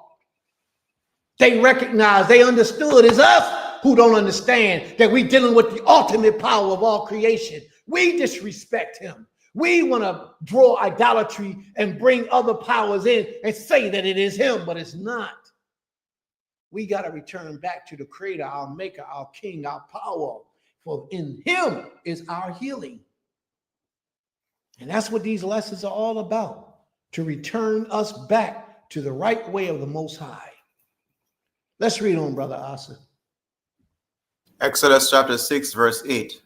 They recognized, they understood. It's us who don't understand that we're dealing with the ultimate power of all creation. We disrespect him. We want to draw idolatry and bring other powers in and say that it is him, but it's not. We got to return back to the creator, our maker, our king, our power. For in him is our healing. And that's what these lessons are all about, to return us back to the right way of the Most High. Let's read on, Brother Asa. Exodus chapter 6, verse 8.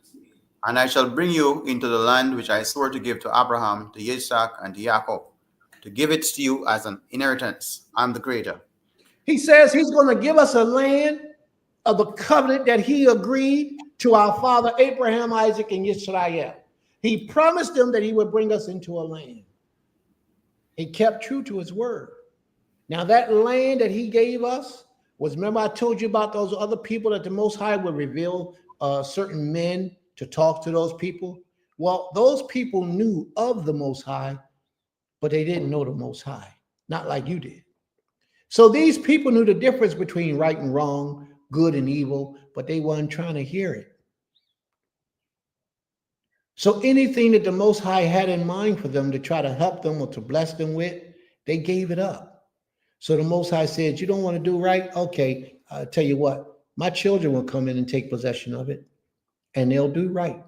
And I shall bring you into the land which I swore to give to Abraham, to Isaac, and to Jacob, to give it to you as an inheritance. I'm the creator. He says he's going to give us a land of the covenant that he agreed to our father Abraham, Isaac, and Yisrael. He promised them that he would bring us into a land. He kept true to his word. Now that land that he gave us was, remember I told you about those other people that the Most High would reveal certain men to talk to those people? Well, those people knew of the Most High, but they didn't know the Most High, not like you did. So these people knew the difference between right and wrong, good and evil, but they weren't trying to hear it. So anything that the Most High had in mind for them to try to help them or to bless them with, they gave it up. So the Most High said, you don't want to do right? Okay, I'll tell you what, my children will come in and take possession of it, and they'll do right.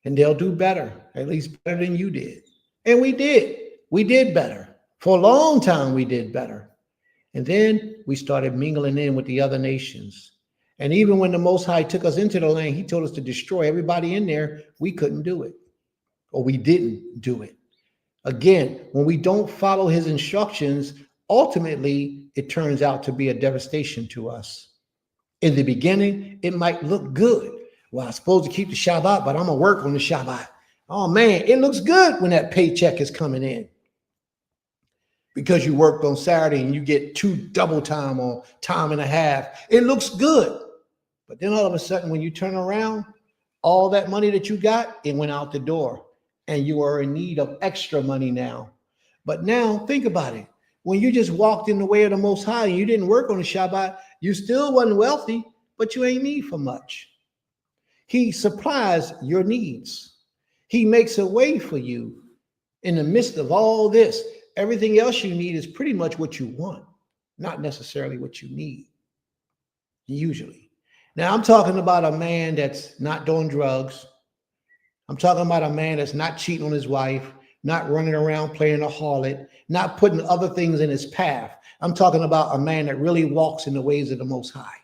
And they'll do better, at least better than you did. And we did. We did better. For a long time, we did better. And then we started mingling in with the other nations. And even when the Most High took us into the land, he told us to destroy everybody in there. We couldn't do it, or we didn't do it. Again, when we don't follow his instructions, ultimately, it turns out to be a devastation to us. In the beginning, it might look good. Well, I'm supposed to keep the Shabbat, but I'm going to work on the Shabbat. Oh, man, it looks good when that paycheck is coming in. Because you worked on Saturday and you get 2 double time or time and a half. It looks good. But then all of a sudden, when you turn around, all that money that you got, it went out the door. And you are in need of extra money now. But now, think about it. When you just walked in the way of the Most High and you didn't work on the Shabbat, you still wasn't wealthy, but you ain't need for much. He supplies your needs. He makes a way for you in the midst of all this. Everything else you need is pretty much what you want, not necessarily what you need, usually. Now, I'm talking about a man that's not doing drugs. I'm talking about a man that's not cheating on his wife, not running around playing a harlot, not putting other things in his path. I'm talking about a man that really walks in the ways of the Most High.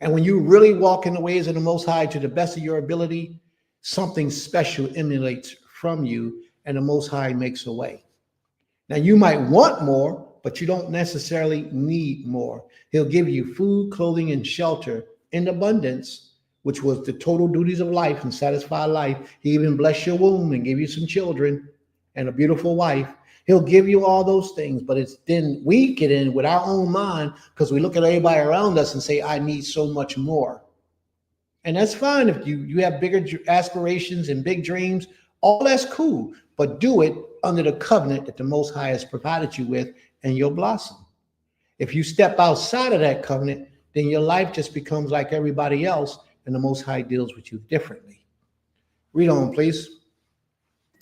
And when you really walk in the ways of the Most High to the best of your ability, something special emanates from you and the Most High makes a way. Now, you might want more, but you don't necessarily need more. He'll give you food, clothing, and shelter in abundance, which was the total duties of life and satisfy life. He even bless your womb and give you some children and a beautiful wife. He'll give you all those things, but it's then we get in with our own mind because we look at everybody around us and say, I need so much more. And that's fine if you have bigger aspirations and big dreams. All that's cool, but do it under the covenant that the Most High has provided you with, and you'll blossom. If you step outside of that covenant, then your life just becomes like everybody else, and the Most High deals with you differently. Read on, please.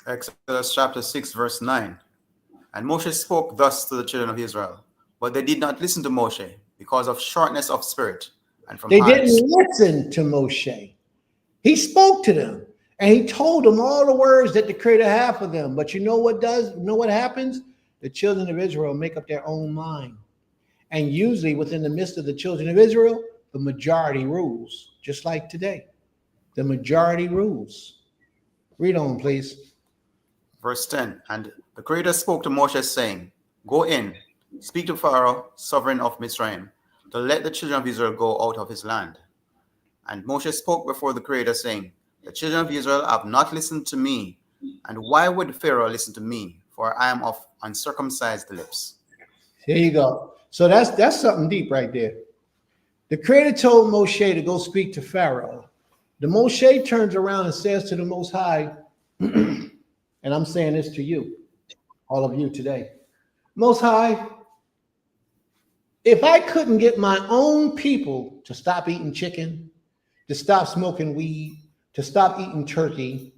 Exodus chapter 6, verse 9. And Moshe spoke thus to the children of Israel, but they did not listen to Moshe because of shortness of spirit and from They hearts. didn't listen to Moshe. He spoke to them, and he told them all the words that the Creator had for them. But you know what happens? The children of Israel make up their own mind. And usually within the midst of the children of Israel, the majority rules, just like today. The majority rules. Read on, please. Verse 10. And the Creator spoke to Moshe, saying, Go in, speak to Pharaoh, sovereign of Mizraim, to let the children of Israel go out of his land. And Moshe spoke before the Creator, saying, The children of Israel have not listened to me. And why would Pharaoh listen to me? For I am of uncircumcised lips. There you go. So that's something deep right there. The Creator told Moshe to go speak to Pharaoh. The Moshe turns around and says to the Most High, and I'm saying this to you, all of you today. Most High, if I couldn't get my own people to stop eating chicken, to stop smoking weed, to stop eating turkey,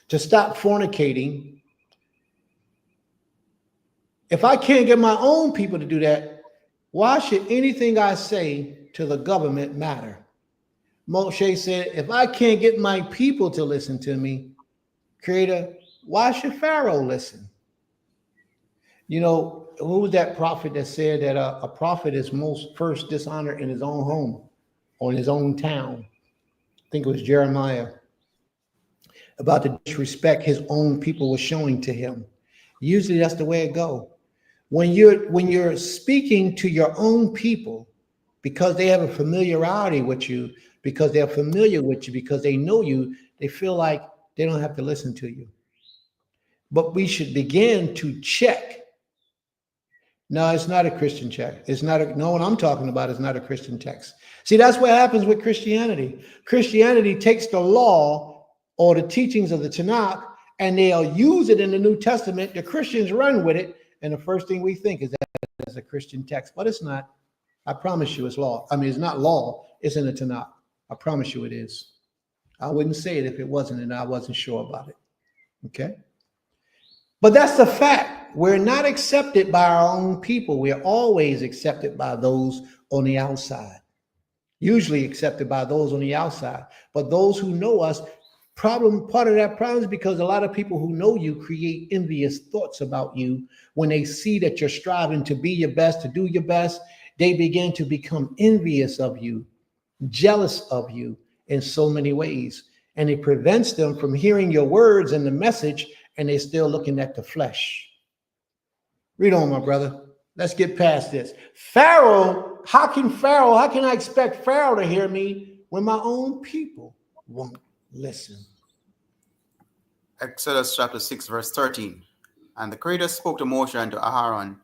to stop fornicating, if I can't get my own people to do that, why should anything I say to the government matter? Moshe said, if I can't get my people to listen to me, Creator, why should Pharaoh listen? You know, who was that prophet that said that a prophet is most first dishonored in his own home or in his own town? I think it was Jeremiah, about the disrespect his own people were showing to him. Usually that's the way it goes. When you're speaking to your own people, because they have a familiarity with you, because they're familiar with you, because they know you, they feel like they don't have to listen to you. But we should begin to check. No, it's not a Christian check. It's not no, what I'm talking about is not a Christian text. See, that's what happens with Christianity. Christianity takes the law or the teachings of the Tanakh and they'll use it in the New Testament. The Christians run with it. And the first thing we think is that it's a Christian text, but it's not. I promise you it's law. I mean, it's not law. It's in the Tanakh. I promise you it is. I wouldn't say it if it wasn't and I wasn't sure about it. Okay? But that's the fact. We're not accepted by our own people. We're always accepted by those on the outside. Usually accepted by those on the outside. But those who know us, part of that problem is because a lot of people who know you create envious thoughts about you. When they see that you're striving to be your best, to do your best, they begin to become envious of you, jealous of you in so many ways. And it prevents them from hearing your words and the message, and they're still looking at the flesh. Read on, my brother. Let's get past this. Pharaoh, how can I expect Pharaoh to hear me when my own people won't listen? Exodus chapter 6, verse 13. And the Creator spoke to Moshe and to Aaron,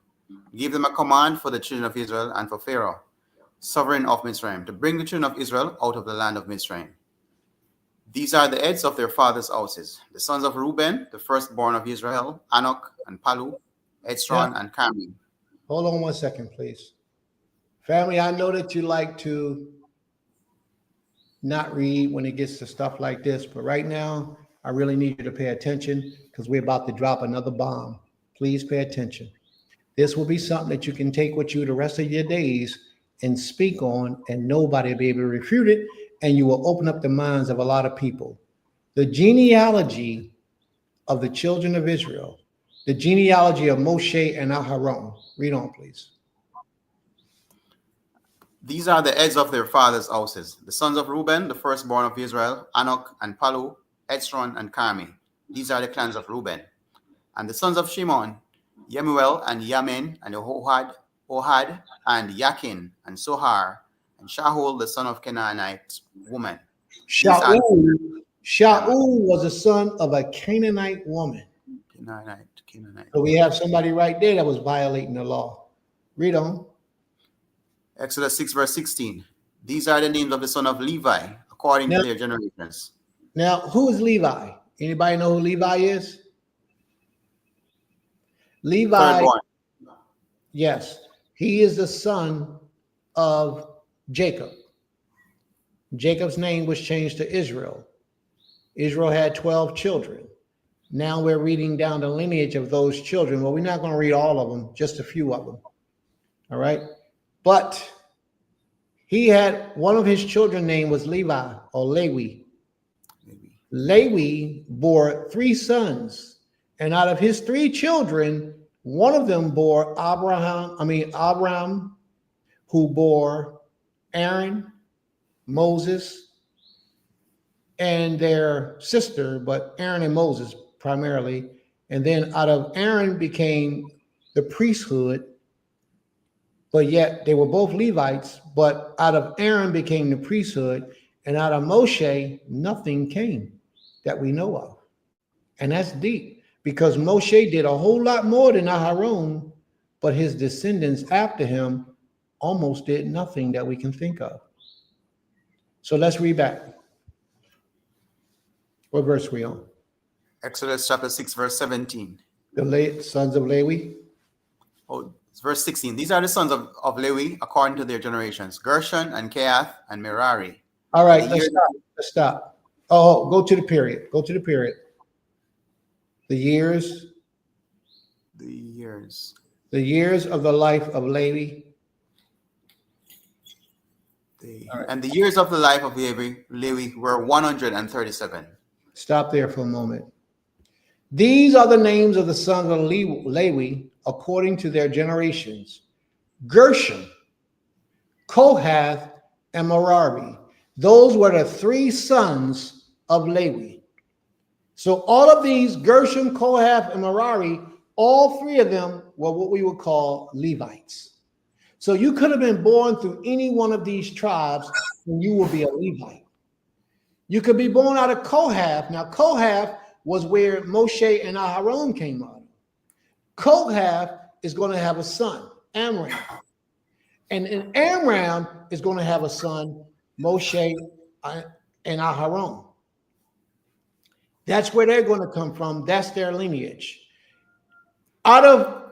gave them a command for the children of Israel and for Pharaoh, sovereign of Mizraim, to bring the children of Israel out of the land of Mizraim. These are the heads of their fathers' houses. The sons of Reuben, the firstborn of Israel, Anak and Palu, Hezron and Carmi. Hold on 1 second, please. Family, I know that you like to not read when it gets to stuff like this, but right now, I really need you to pay attention because we're about to drop another bomb. Please pay attention. This will be something that you can take with you the rest of your days and speak on, and nobody will be able to refute it, and you will open up the minds of a lot of people. The genealogy of the children of Israel, the genealogy of Moshe and Aharon. Read on, please. These are the heads of their fathers' houses. The sons of Reuben, the firstborn of Israel, Anak and Palu, Hezron and Carmi. These are the clans of Reuben. And the sons of Shimon, Yemuel and Yamin and Ohad and Yakin and Sohar and Shaul, the son of Canaanite woman. Shaul was the son of a Canaanite woman. Canaanite. So we have somebody right there that was violating the law. Read on. Exodus 6, verse 16. These are the names of the son of Levi, according to their generations. Now, who is Levi? Anybody know who Levi is? Levi, Thirdborn. yes, he is the son of Jacob. Jacob's name was changed to Israel. Israel had 12 children. Now we're reading down the lineage of those children. Well, we're not going to read all of them, just a few of them. All right. But he had one of his children name was Levi or Lewi. Lewi bore 3 sons. And out of his 3 children, one of them bore Abraham, who bore Aaron, Moses, and their sister, but Aaron and Moses primarily. And then out of Aaron became the priesthood, but yet they were both Levites, but out of Aaron became the priesthood, and out of Moshe, nothing came that we know of. And that's deep, because Moshe did a whole lot more than Aharon, but his descendants after him almost did nothing that we can think of. So let's read back. What verse are we on? Exodus chapter 6, verse 17. The sons of Lewi. Oh, it's verse 16. These are the sons of Lewi according to their generations, Gershon and Kehath and Merari. All right, let's stop. Oh, go to the period. Go to the period. The years. The years of the life of Lewi. And the years of the life of Lewi were 137. Stop there for a moment. These are the names of the sons of Lewi according to their generations: Gershon, Kohath, and Merari. Those were the 3 sons of Lewi. So all of these, Gershon, Kohath, and Merari, all 3 of them were what we would call Levites. So you could have been born through any one of these tribes and you will be a Levite. You could be born out of Kohath. Now, Kohath was where Moshe and Aharon came out of. Kohath is going to have a son, Amram. And Amram is going to have a son, Moshe and Aharon. That's where they're going to come from. That's their lineage. Out of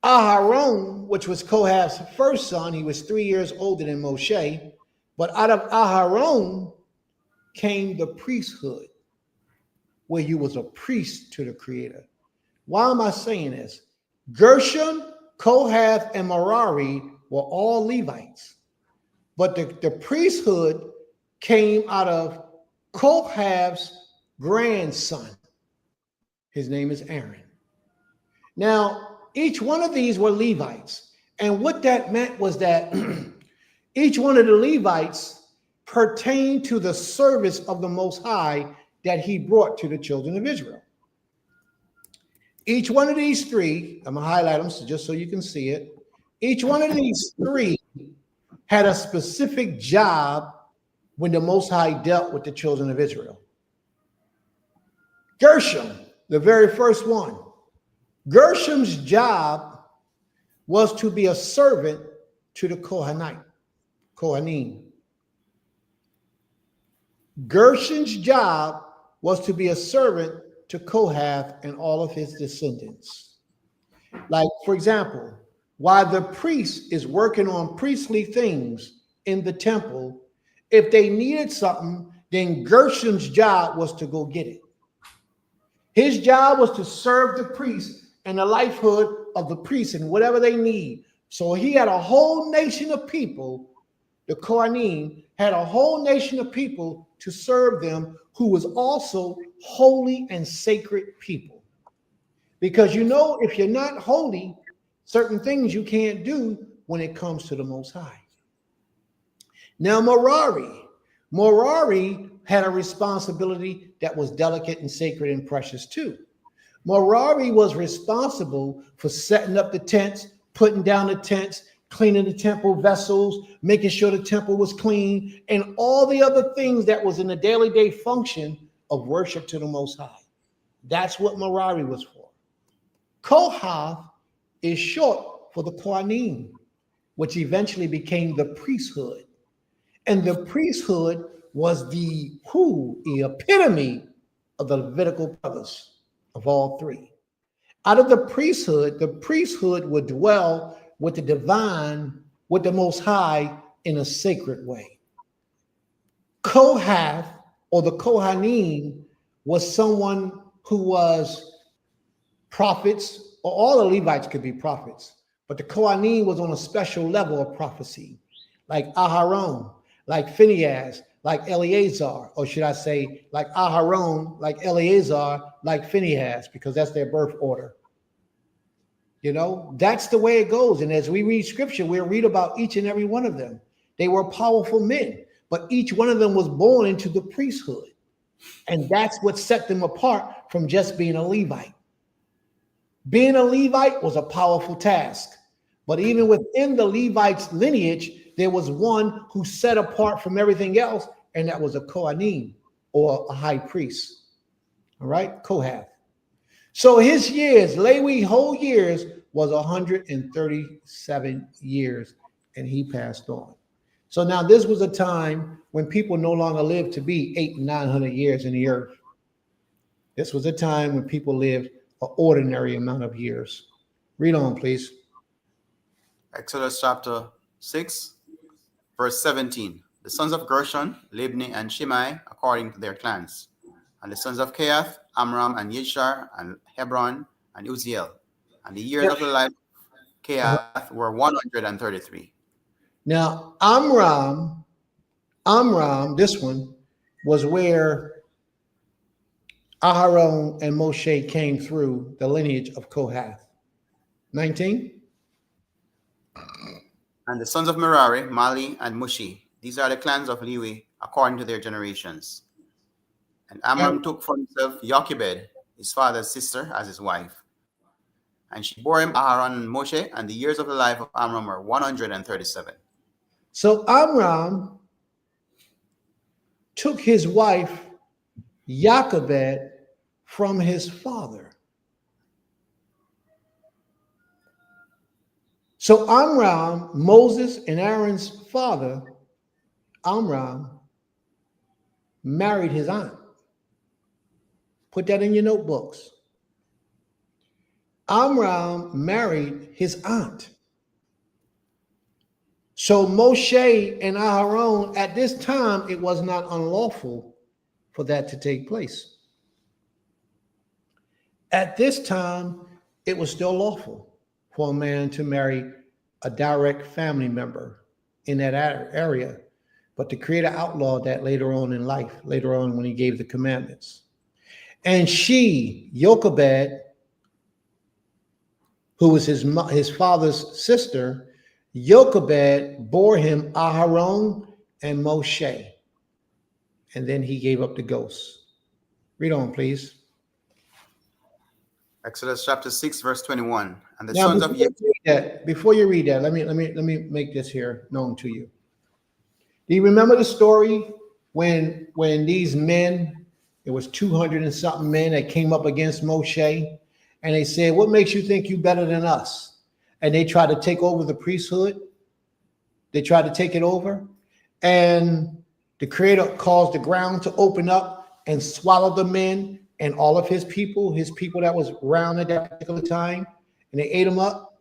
Aharon, which was Kohath's first son, he was 3 years older than Moshe. But out of Aharon came the priesthood, where you was a priest to the Creator. Why am I saying this? Gershom, Kohath, and Merari were all Levites. But the priesthood came out of Kohath's grandson. His name is Aaron. Now, each one of these were Levites. And what that meant was that each one of the Levites pertained to the service of the Most High that he brought to the children of Israel. Each one of these three, I'm going to highlight them just so you can see it. Each one of these three had a specific job when the Most High dealt with the children of Israel. Gershom, the very first one. Gershom's job was to be a servant to the Kohanim. Gershom's job was to be a servant to Kohath and all of his descendants. Like, for example, while the priest is working on priestly things in the temple, if they needed something, then Gershom's job was to go get it. His job was to serve the priest and the livelihood of the priest and whatever they need. So he had a whole nation of people, the Kohanim had a whole nation of people to serve them, who was also holy and sacred people. Because you know, if you're not holy, certain things you can't do when it comes to the Most High. Now, Merari had a responsibility that was delicate and sacred and precious too. Merari was responsible for setting up the tents, putting down the tents, cleaning the temple vessels, making sure the temple was clean, and all the other things that was in the daily day function of worship to the Most High. That's what Merari was for. Kohath is short for the Kohanim, which eventually became the priesthood. And the priesthood was the epitome of the Levitical brothers of all three. Out of the priesthood would dwell with the divine, with the Most High in a sacred way. Kohath, or the Kohanim, was someone who was prophets, or all the Levites could be prophets, but the Kohanim was on a special level of prophecy, like Aharon, like Phinehas, like Eleazar, or should I say like Aharon, like Eleazar, like Phinehas, because that's their birth order. You know, that's the way it goes. And as we read scripture, we'll read about each and every one of them. They were powerful men, but each one of them was born into the priesthood. And that's what set them apart from just being a Levite. Being a Levite was a powerful task. But even within the Levite's lineage, there was one who set apart from everything else, and that was a Kohanim, or a high priest. All right, Kohath. So his years, Lewi whole years, was 137 years, and he passed on. So now this was a time when people no longer lived to be 800 and 900 years in the earth. This was a time when people lived an ordinary amount of years. Read on, please. Exodus chapter 6, verse 17. The sons of Gershon, Libni, and Shimei, according to their clans. And the sons of Kehath, Amram, and Yishar, and Hebron, and Uzziel. And the years of the life of Kehath were 133. Now, Amram, this one, was where Aharon and Moshe came through the lineage of Kohath. 19. And the sons of Merari, Mali, and Mushi. These are the clans of Lewi, according to their generations. And Amram took for himself Jochebed, his father's sister, as his wife. And she bore him Aharon and Moshe, and the years of the life of Amram were 137. So Amram took his wife Jochebed from his father. So Amram, Moses and Aaron's father, Amram, married his aunt. Put that in your notebooks. Amram married his aunt. So Moshe and Aharon, at this time, it was not unlawful for that to take place. At this time, it was still lawful for a man to marry a direct family member in that area, but the Creator outlawed that later on in life, later on when he gave the commandments. And she, Jochebed, who was his father's sister, Jochebed bore him Aharon and Moshe. And then he gave up the ghost. Read on, please. Exodus chapter 6, verse 21. And the Now, sons of before you read that, let me make this here known to you. Do you remember the story when these men, it was 200 and something men that came up against Moshe, and they said, "What makes you think you better than us?" And they tried to take over the priesthood. They tried to take it over, and the Creator caused the ground to open up and swallow the men and all of his people that was around at that particular time, and they ate them up.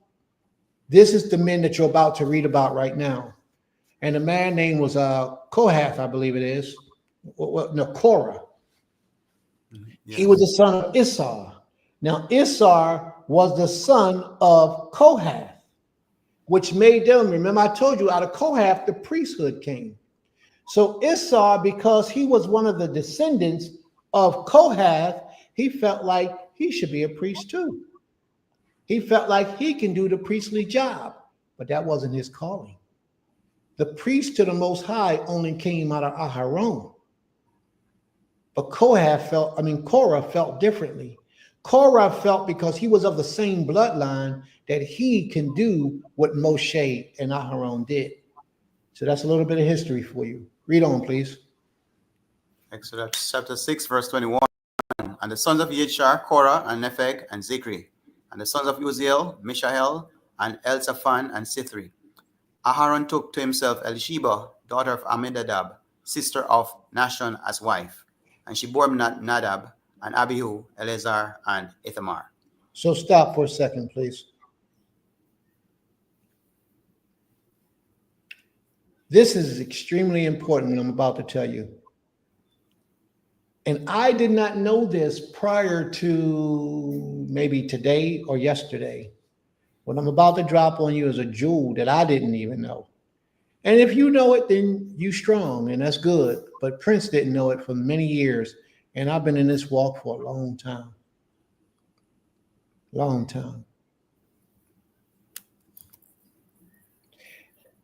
This is the men that you're about to read about right now. And the man name was Kohath, I believe it is. No, Korah. Yeah. He was the son of Issar. Now, Issar was the son of Kohath, which made them, remember I told you, out of Kohath, the priesthood came. So Issar, because he was one of the descendants of Kohath, he felt like he should be a priest too. He felt like he can do the priestly job, but that wasn't his calling. The priest to the Most High only came out of Aharon. But Korah felt differently. Korah felt because he was of the same bloodline that he can do what Moshe and Aharon did. So that's a little bit of history for you. Read on, please. Exodus chapter 6, verse 21. And the sons of Yishar, Korah, and Nepheg, and Zikri. And the sons of Uziel, Mishael, and Elzaphan, and Sithri. Aharon took to himself Elisheba, daughter of Amminadab, sister of Nashon, as wife. And she bore Nadab, and Abihu, Eleazar, and Ithamar. So stop for a second, please. This is extremely important, what I'm about to tell you. And I did not know this prior to maybe today or yesterday. What I'm about to drop on you is a jewel that I didn't even know. And if you know it, then you strong, and that's good. But Prince didn't know it for many years. And I've been in this walk for a long time. Long time.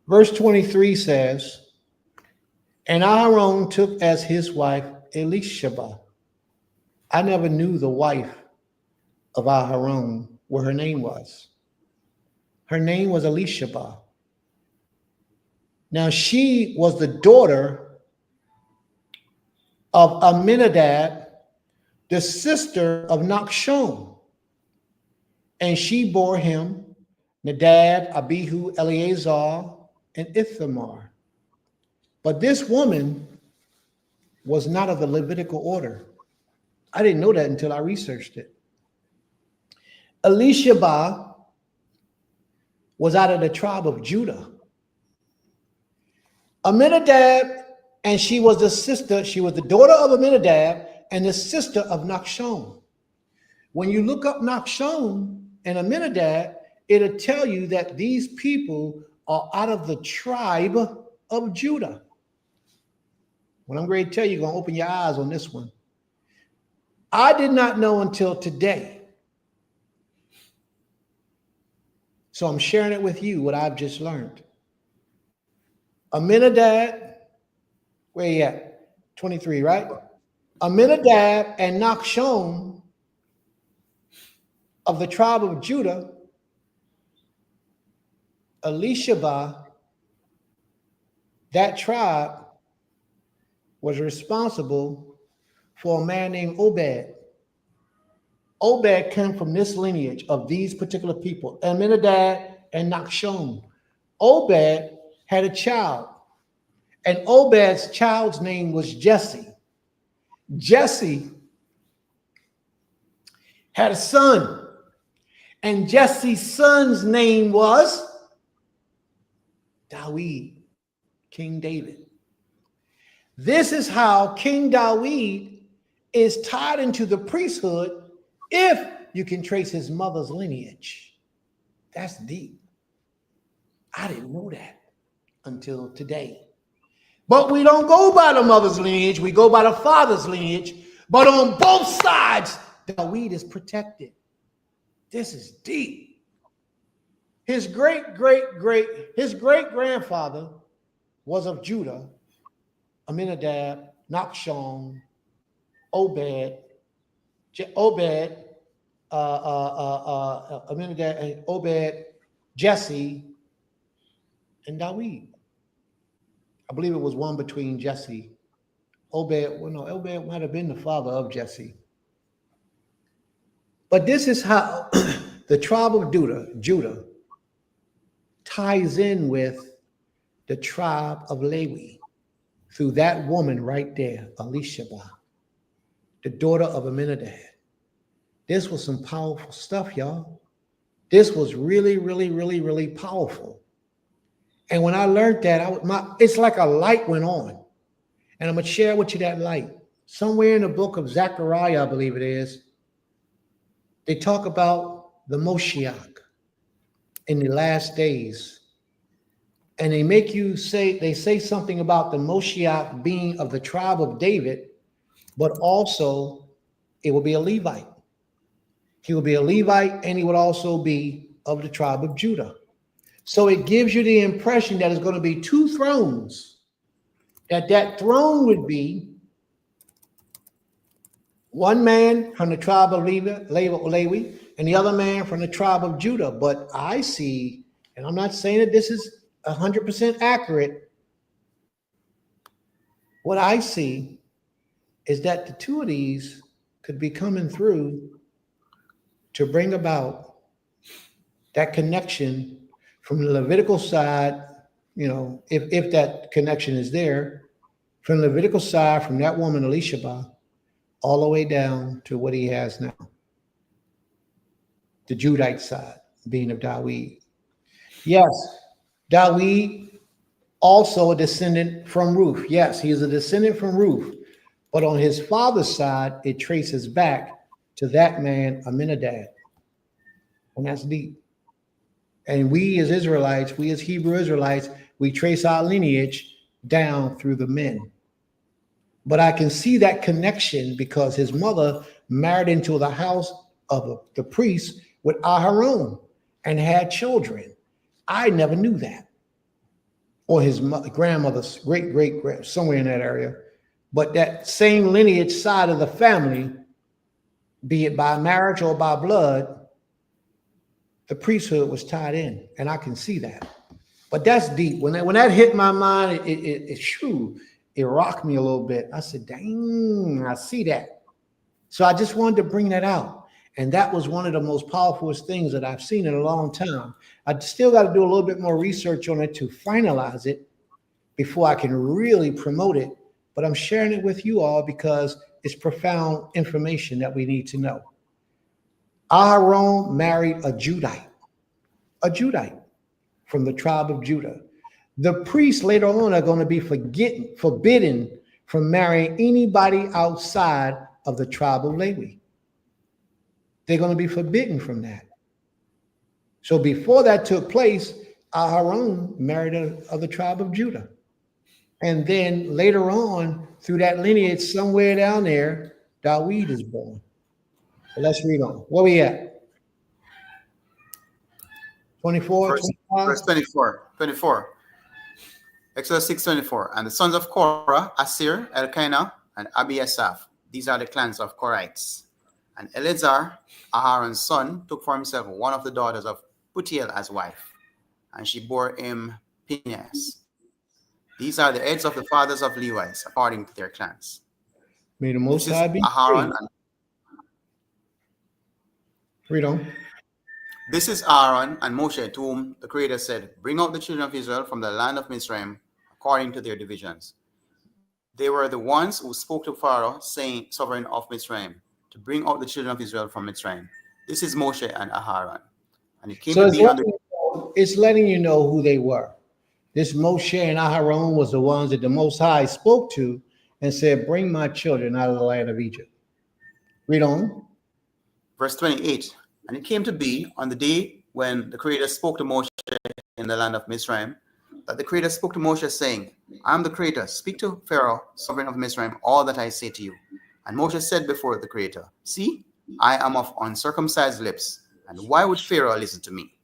Verse 23 says, and Aharon took as his wife Elisheba. I never knew the wife of Aharon, what her name was. Her name was Elisheba. Now she was the daughter of Amminadab, the sister of Nachshon. And she bore him Nadab, Abihu, Eleazar, and Ithamar. But this woman was not of the Levitical order. I didn't know that until I researched it. Elisheba was out of the tribe of Judah. Amminadab, and she was the daughter of Amminadab and the sister of Nachshon. When you look up Nachshon and Amminadab, it'll tell you that these people are out of the tribe of Judah. When I'm going to tell you, you're going to open your eyes on this one. I did not know until today. So I'm sharing it with you, what I've just learned. Amminadab, where you at? 23, right? Amminadab and Nachshon of the tribe of Judah, Elisheba, that tribe was responsible for a man named Obed. Obed came from this lineage of these particular people, Aminadab and Nachshon. Obed had a child, and Obed's child's name was Jesse. Jesse had a son, and Jesse's son's name was Dawid, King David. This is how King Dawid is tied into the priesthood if you can trace his mother's lineage. That's deep. I didn't know that until today. But we don't go by the mother's lineage, we go by the father's lineage. But on both sides, Dawid is protected. This is deep. His great-grandfather was of Judah, Aminadab, Nachshon, Aminadab, Obed, Jesse, and Dawid. I believe it was one between Jesse. Obed might have been the father of Jesse. But this is how the tribe of Judah ties in with the tribe of Levi through that woman right there, Elisheba, the daughter of Aminadab. This was some powerful stuff, y'all. This was really, really, really, really powerful. And when I learned that, it's like a light went on. And I'm going to share with you that light. Somewhere in the book of Zechariah, I believe it is, they talk about the Moshiach in the last days. And they say something about the Moshiach being of the tribe of David, but also it will be a Levite. He will be a Levite, and he would also be of the tribe of Judah. So it gives you the impression that it's going to be two thrones, that throne would be one man from the tribe of Levi, and the other man from the tribe of Judah. But I see, and I'm not saying that this is 100% accurate, what I see is that the two of these could be coming through to bring about that connection from the Levitical side, if that connection is there, from the Levitical side, from that woman, Elisheba, all the way down to what he has now. The Judite side, being of Dawid. Yes, Dawid, also a descendant from Ruth. Yes, he is a descendant from Ruth. But on his father's side, it traces back to that man, Aminadab. And that's deep. And we as Israelites, we as Hebrew Israelites, we trace our lineage down through the men. But I can see that connection because his mother married into the house of the priest with Aharon and had children. I never knew that. Or his grandmother's great, somewhere in that area. But that same lineage side of the family, be it by marriage or by blood, the priesthood was tied in, and I can see that. But that's deep. When that hit my mind, it rocked me a little bit. I said, dang, I see that. So I just wanted to bring that out. And that was one of the most powerful things that I've seen in a long time. I still got to do a little bit more research on it to finalize it before I can really promote it. But I'm sharing it with you all because it's profound information that we need to know. Aharon married a Judite from the tribe of Judah. The priests later on are going to be forbidden from marrying anybody outside of the tribe of Levi. They're going to be forbidden from that. So before that took place, Aharon married of the tribe of Judah. And then later on, through that lineage, somewhere down there, Dawid is born. But let's read on. Where we at? 24, 25? Verse 24. Exodus 6:24. And the sons of Korah, Asir, Elkanah, and Abiasaph. These are the clans of Korites. And Eleazar, Aharon's son, took for himself one of the daughters of Putiel as wife, and she bore him Phinehas. These are the heads of the fathers of Levites, according to their clans. May the This Most is High be Aharon, praised. and Read on. this is Aaron and Moshe, to whom the Creator said, "Bring out the children of Israel from the land of Mizraim, according to their divisions." They were the ones who spoke to Pharaoh, saying, "Sovereign of Mizraim, to bring out the children of Israel from Mizraim." This is Moshe and Aharon. And it came So to it's be on the letting you know who they were. This Moshe and Aharon was the ones that the Most High spoke to and said, "Bring my children out of the land of Egypt." Read on. verse 28. And it came to be on the day when the Creator spoke to Moshe in the land of Mizraim, that the Creator spoke to Moshe, saying, "I am the Creator. Speak to Pharaoh, sovereign of Mizraim, all that I say to you." And Moshe said before the Creator, "See, I am of uncircumcised lips, and why would Pharaoh listen to me?"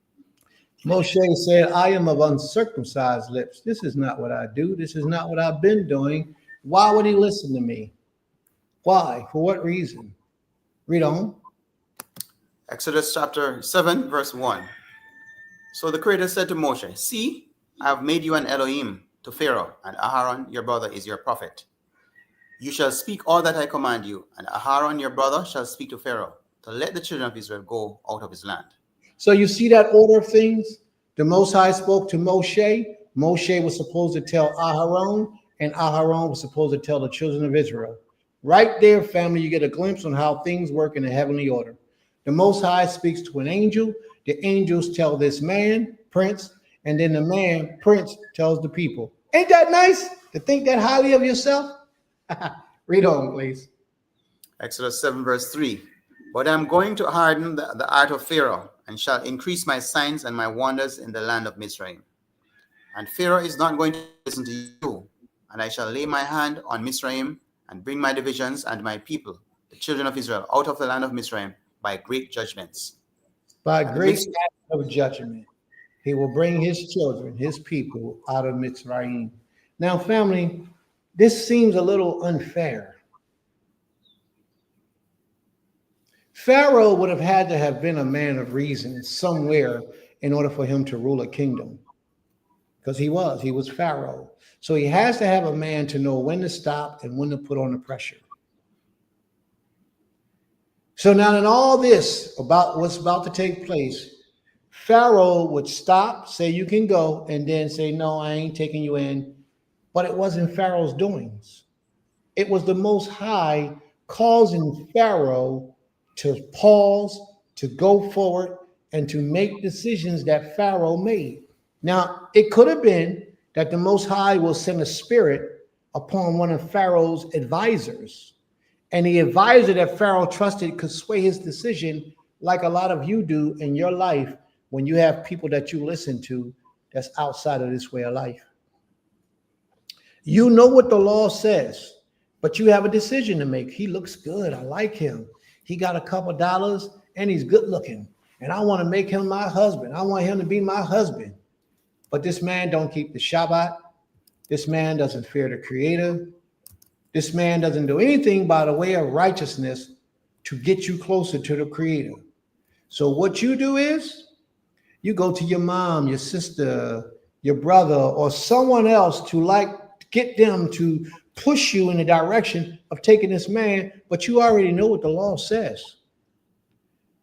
Moshe said, "I am of uncircumcised lips. This is not what I do. This is not what I've been doing. Why would he listen to me? Why? For what reason?" Read on. Exodus chapter 7, verse 1. So the Creator said to Moshe, "See, I have made you an Elohim to Pharaoh, and Aharon your brother is your prophet. You shall speak all that I command you, and Aharon your brother shall speak to Pharaoh, to let the children of Israel go out of his land." So you see that order of things? The Most High spoke to Moshe. Moshe was supposed to tell Aharon, and Aharon was supposed to tell the children of Israel. Right there, family, you get a glimpse on how things work in a heavenly order. The Most High speaks to an angel. The angels tell this man, prince, and then the man, prince, tells the people. Ain't that nice to think that highly of yourself? Read on, please. Exodus 7, verse 3. But I am going to harden the heart of Pharaoh, and shall increase my signs and my wonders in the land of Mizraim. And Pharaoh is not going to listen to you, and I shall lay my hand on Mizraim, and bring my divisions and my people, the children of Israel, out of the land of Mizraim by great judgments. By And the great Miz- act of judgment, he will bring his children, his people, out of Mitzrayim. Now, family, this seems a little unfair. Pharaoh would have had to have been a man of reason somewhere in order for him to rule a kingdom, because he was Pharaoh. So he has to have a man to know when to stop and when to put on the pressure. So now in all this about what's about to take place, Pharaoh would stop, say you can go, and then say, "No, I ain't taking you in." But it wasn't Pharaoh's doings. It was the Most High causing Pharaoh to pause, to go forward, and to make decisions that Pharaoh made. Now, it could have been that the Most High will send a spirit upon one of Pharaoh's advisors, and the advisor that Pharaoh trusted could sway his decision, like a lot of you do in your life when you have people that you listen to that's outside of this way of life. You know what the law says, but you have a decision to make. He looks good. I like him. He got a couple dollars and he's good looking. And I want to make him my husband. I want him to be my husband. But this man don't keep the Shabbat. This man doesn't fear the Creator. This man doesn't do anything by the way of righteousness to get you closer to the Creator. So what you do is you go to your mom, your sister, your brother, or someone else to get them to push you in the direction of taking this man, but you already know what the law says.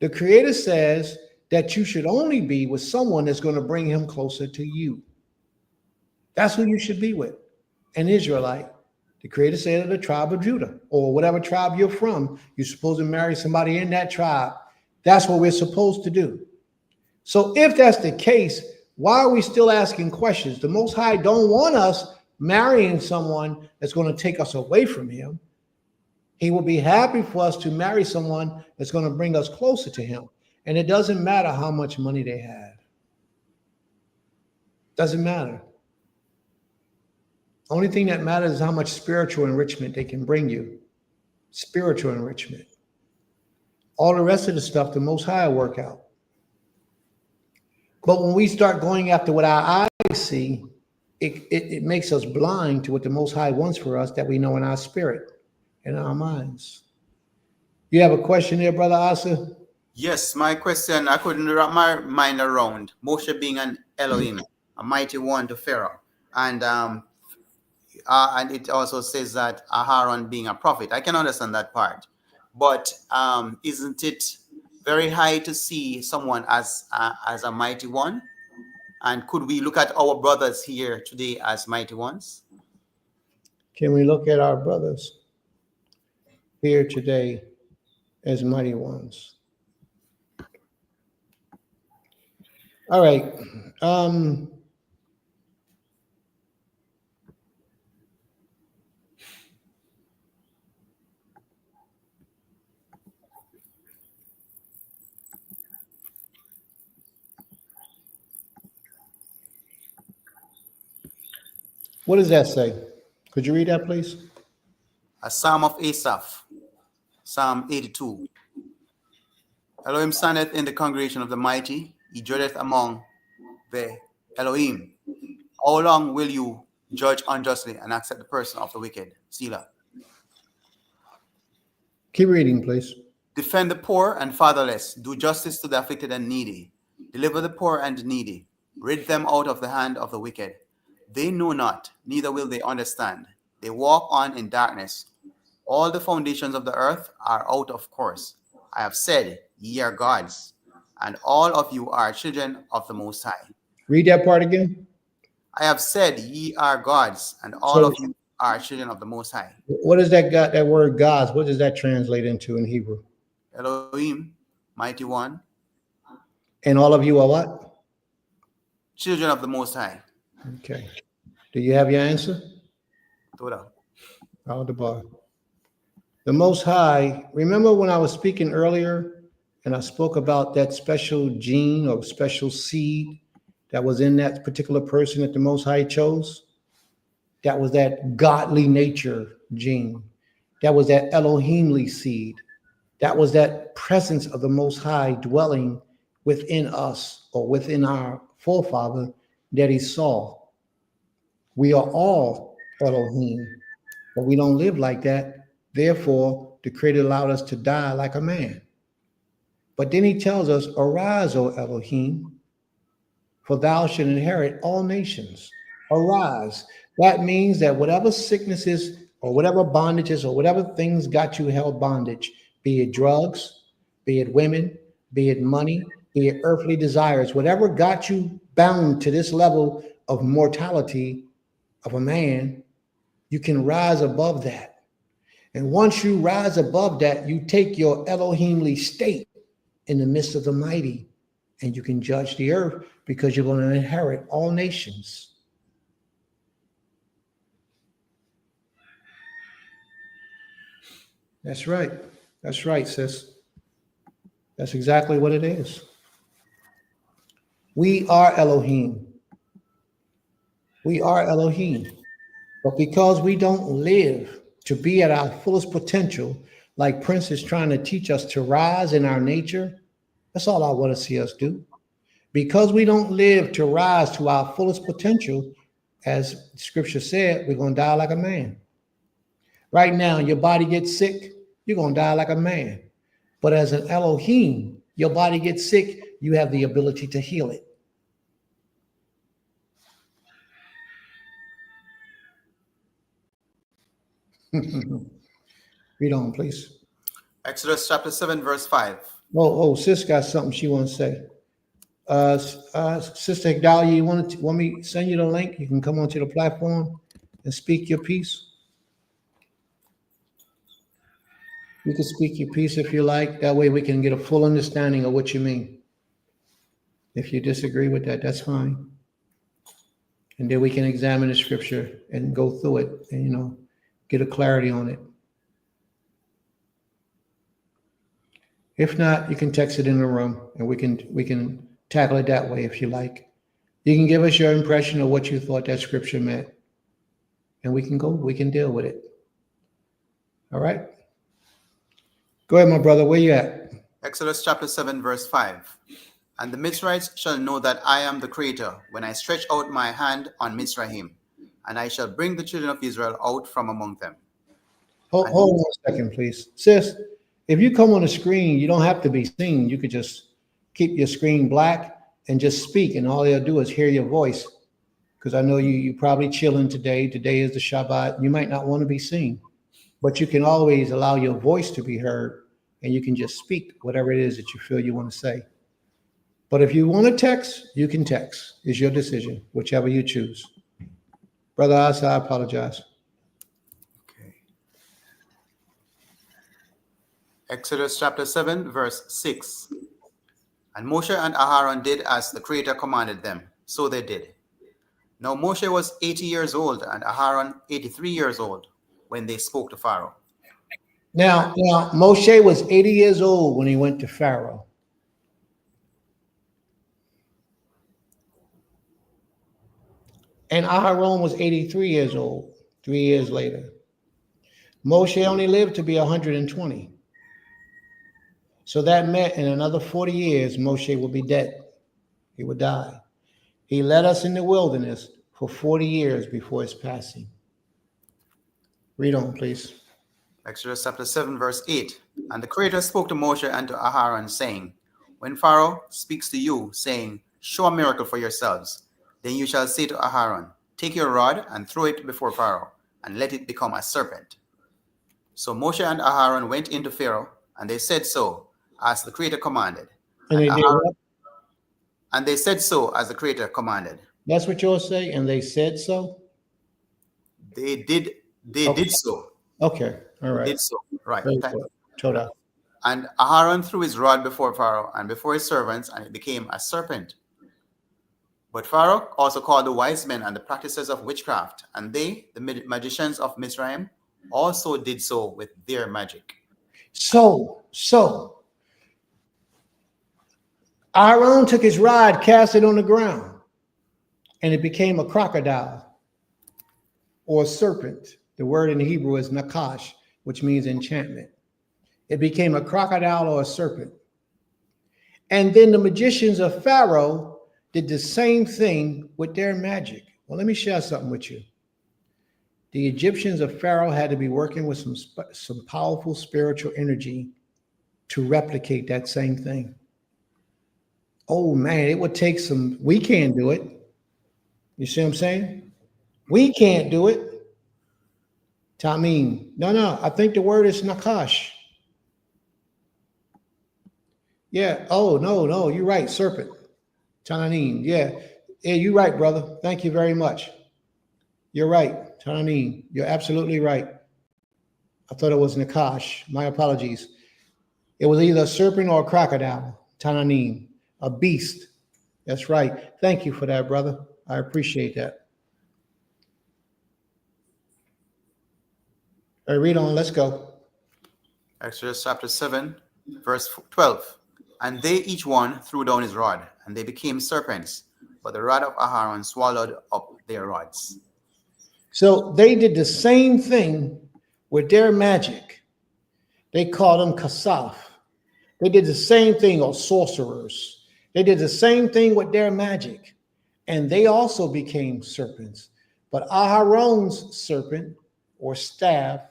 The Creator says that you should only be with someone that's going to bring him closer to you. That's who you should be with, an Israelite. The Creator said of the tribe of Judah, or whatever tribe you're from, you're supposed to marry somebody in that tribe. That's what we're supposed to do. So if that's the case, why are we still asking questions? The Most High don't want us marrying someone that's going to take us away from him. He will be happy for us to marry someone that's going to bring us closer to him. And it doesn't matter how much money they have. Doesn't matter. Only thing that matters is how much spiritual enrichment they can bring you. Spiritual enrichment. All the rest of the stuff, the Most High will work out. But when we start going after what our eyes see, it makes us blind to what the Most High wants for us that we know in our spirit, in our minds. You have a question there, Brother Asa? Yes, my question, I couldn't wrap my mind around Moshe being an Elohim, a mighty one to Pharaoh. And it also says that Aharon being a prophet. I can understand that part. But isn't it very high to see someone as a mighty one? And could we look at our brothers here today as mighty ones? Can we look at our brothers here today as mighty ones? All right. What does that say? Could you read that, please? A Psalm of Asaph, Psalm 82. Elohim standeth in the congregation of the mighty, he judgeth among the Elohim. How long will you judge unjustly and accept the person of the wicked? Selah. Keep reading, please. Defend the poor and fatherless. Do justice to the afflicted and needy. Deliver the poor and needy. Rid them out of the hand of the wicked. They know not, neither will they understand. They walk on in darkness. All the foundations of the earth are out of course. I have said, ye are gods, and all of you are children of the Most High. Read that part again. I have said, ye are gods, and all of you are children of the Most High. What is that that word gods? What does that translate into in Hebrew? Elohim, mighty one. And all of you are what? Children of the Most High. Okay. Do you have your answer? Toda. Out the bar. The Most High. Remember when I was speaking earlier and I spoke about that special gene or special seed that was in that particular person that the Most High chose? That was that godly nature gene. That was that Elohimly seed. That was that presence of the Most High dwelling within us or within our forefather that he saw. We are all Elohim, but we don't live like that. Therefore, the Creator allowed us to die like a man. But then he tells us, arise, O Elohim, for thou shalt inherit all nations. Arise. That means that whatever sicknesses or whatever bondages or whatever things got you held bondage, be it drugs, be it women, be it money, be it earthly desires, whatever got you bound to this level of mortality of a man, you can rise above that. And once you rise above that, you take your Elohimly state in the midst of the mighty, and you can judge the earth because you're going to inherit all nations. That's right. That's right, sis. That's exactly what it is. We are Elohim. We are Elohim. But because we don't live to be at our fullest potential, like Prince is trying to teach us to rise in our nature, that's all I want to see us do. Because we don't live to rise to our fullest potential, as scripture said, we're going to die like a man. Right now, your body gets sick, you're going to die like a man. But as an Elohim, your body gets sick, you have the ability to heal it. Read on, please. Exodus chapter 7, verse 5. Sis got something she wants to say. Sister Higdalia, you want me to send you the link? You can come onto the platform and speak your piece. You can speak your piece if you like. That way we can get a full understanding of what you mean. If you disagree with that, that's fine. And then we can examine the scripture and go through it and, get a clarity on it. If not, you can text it in the room and we can tackle it that way if you like. You can give us your impression of what you thought that scripture meant. And we can deal with it. All right? Go ahead, my brother. Where you at? Exodus chapter 7, verse 5. And the Mizrahites shall know that I am the Creator when I stretch out my hand on Mizrahim, and I shall bring the children of Israel out from among them. Hold on a second, please. Sis, If you come on the screen, you don't have to be seen. You could just keep your screen black and just speak, and all they'll do is hear your voice. Because I know you probably chilling today. Today is the Shabbat. You might not want to be seen, but you can always allow your voice to be heard, and you can just speak whatever it is that you feel you want to say. But if you want to text, you can text. It's your decision, whichever you choose. Brother Asa, I apologize. Okay. Exodus chapter 7, verse 6. And Moshe and Aharon did as the Creator commanded them. So they did. Now Moshe was 80 years old and Aharon 83 years old when they spoke to Pharaoh. Now, Moshe was 80 years old when he went to Pharaoh. And Aharon was 83 years old 3 years later. Moshe only lived to be 120. So that meant in another 40 years, Moshe would be dead. He would die. He led us in the wilderness for 40 years before his passing. Read on, please. Exodus chapter 7, verse 8. And the Creator spoke to Moshe and to Aharon, saying, when Pharaoh speaks to you, saying, show a miracle for yourselves, then you shall say to Aharon, take your rod and throw it before Pharaoh, and let it become a serpent. So Moshe and Aharon went into Pharaoh, and they said so, as the Creator commanded. And they did what? And they said so, as the Creator commanded. That's what you'll say? And they said so? They did so. Okay, all right. They did so. Right. Toda. And Aharon threw his rod before Pharaoh and before his servants, and it became a serpent. But Pharaoh also called the wise men and the practices of witchcraft, and they, the magicians of Mizraim, also did so with their magic. So Aaron took his rod, cast it on the ground, and it became a crocodile or a serpent. The word in Hebrew is nakash, which means enchantment. It became a crocodile or a serpent. And then the magicians of Pharaoh did the same thing with their magic. Well, let me share something with you. The Egyptians of Pharaoh had to be working with some powerful spiritual energy to replicate that same thing. Oh man, it would take some, we can't do it. You see what I'm saying? We can't do it. Tamim. No, I think the word is nakash. Yeah, oh, no, you're right, serpent. Tananim, yeah, you're right, brother. Thank you very much. You're right, Tananim. You're absolutely right. I thought it was nakash. My apologies. It was either a serpent or a crocodile. Tananim, a beast. That's right. Thank you for that, brother. I appreciate that. All right, read on. Let's go. Exodus chapter 7, verse 12. And they each one threw down his rod, and they became serpents, but the rod of Aharon swallowed up their rods. So they did the same thing with their magic. They called them kasaf. They did the same thing, or sorcerers. They did the same thing with their magic, and they also became serpents. But Aharon's serpent or staff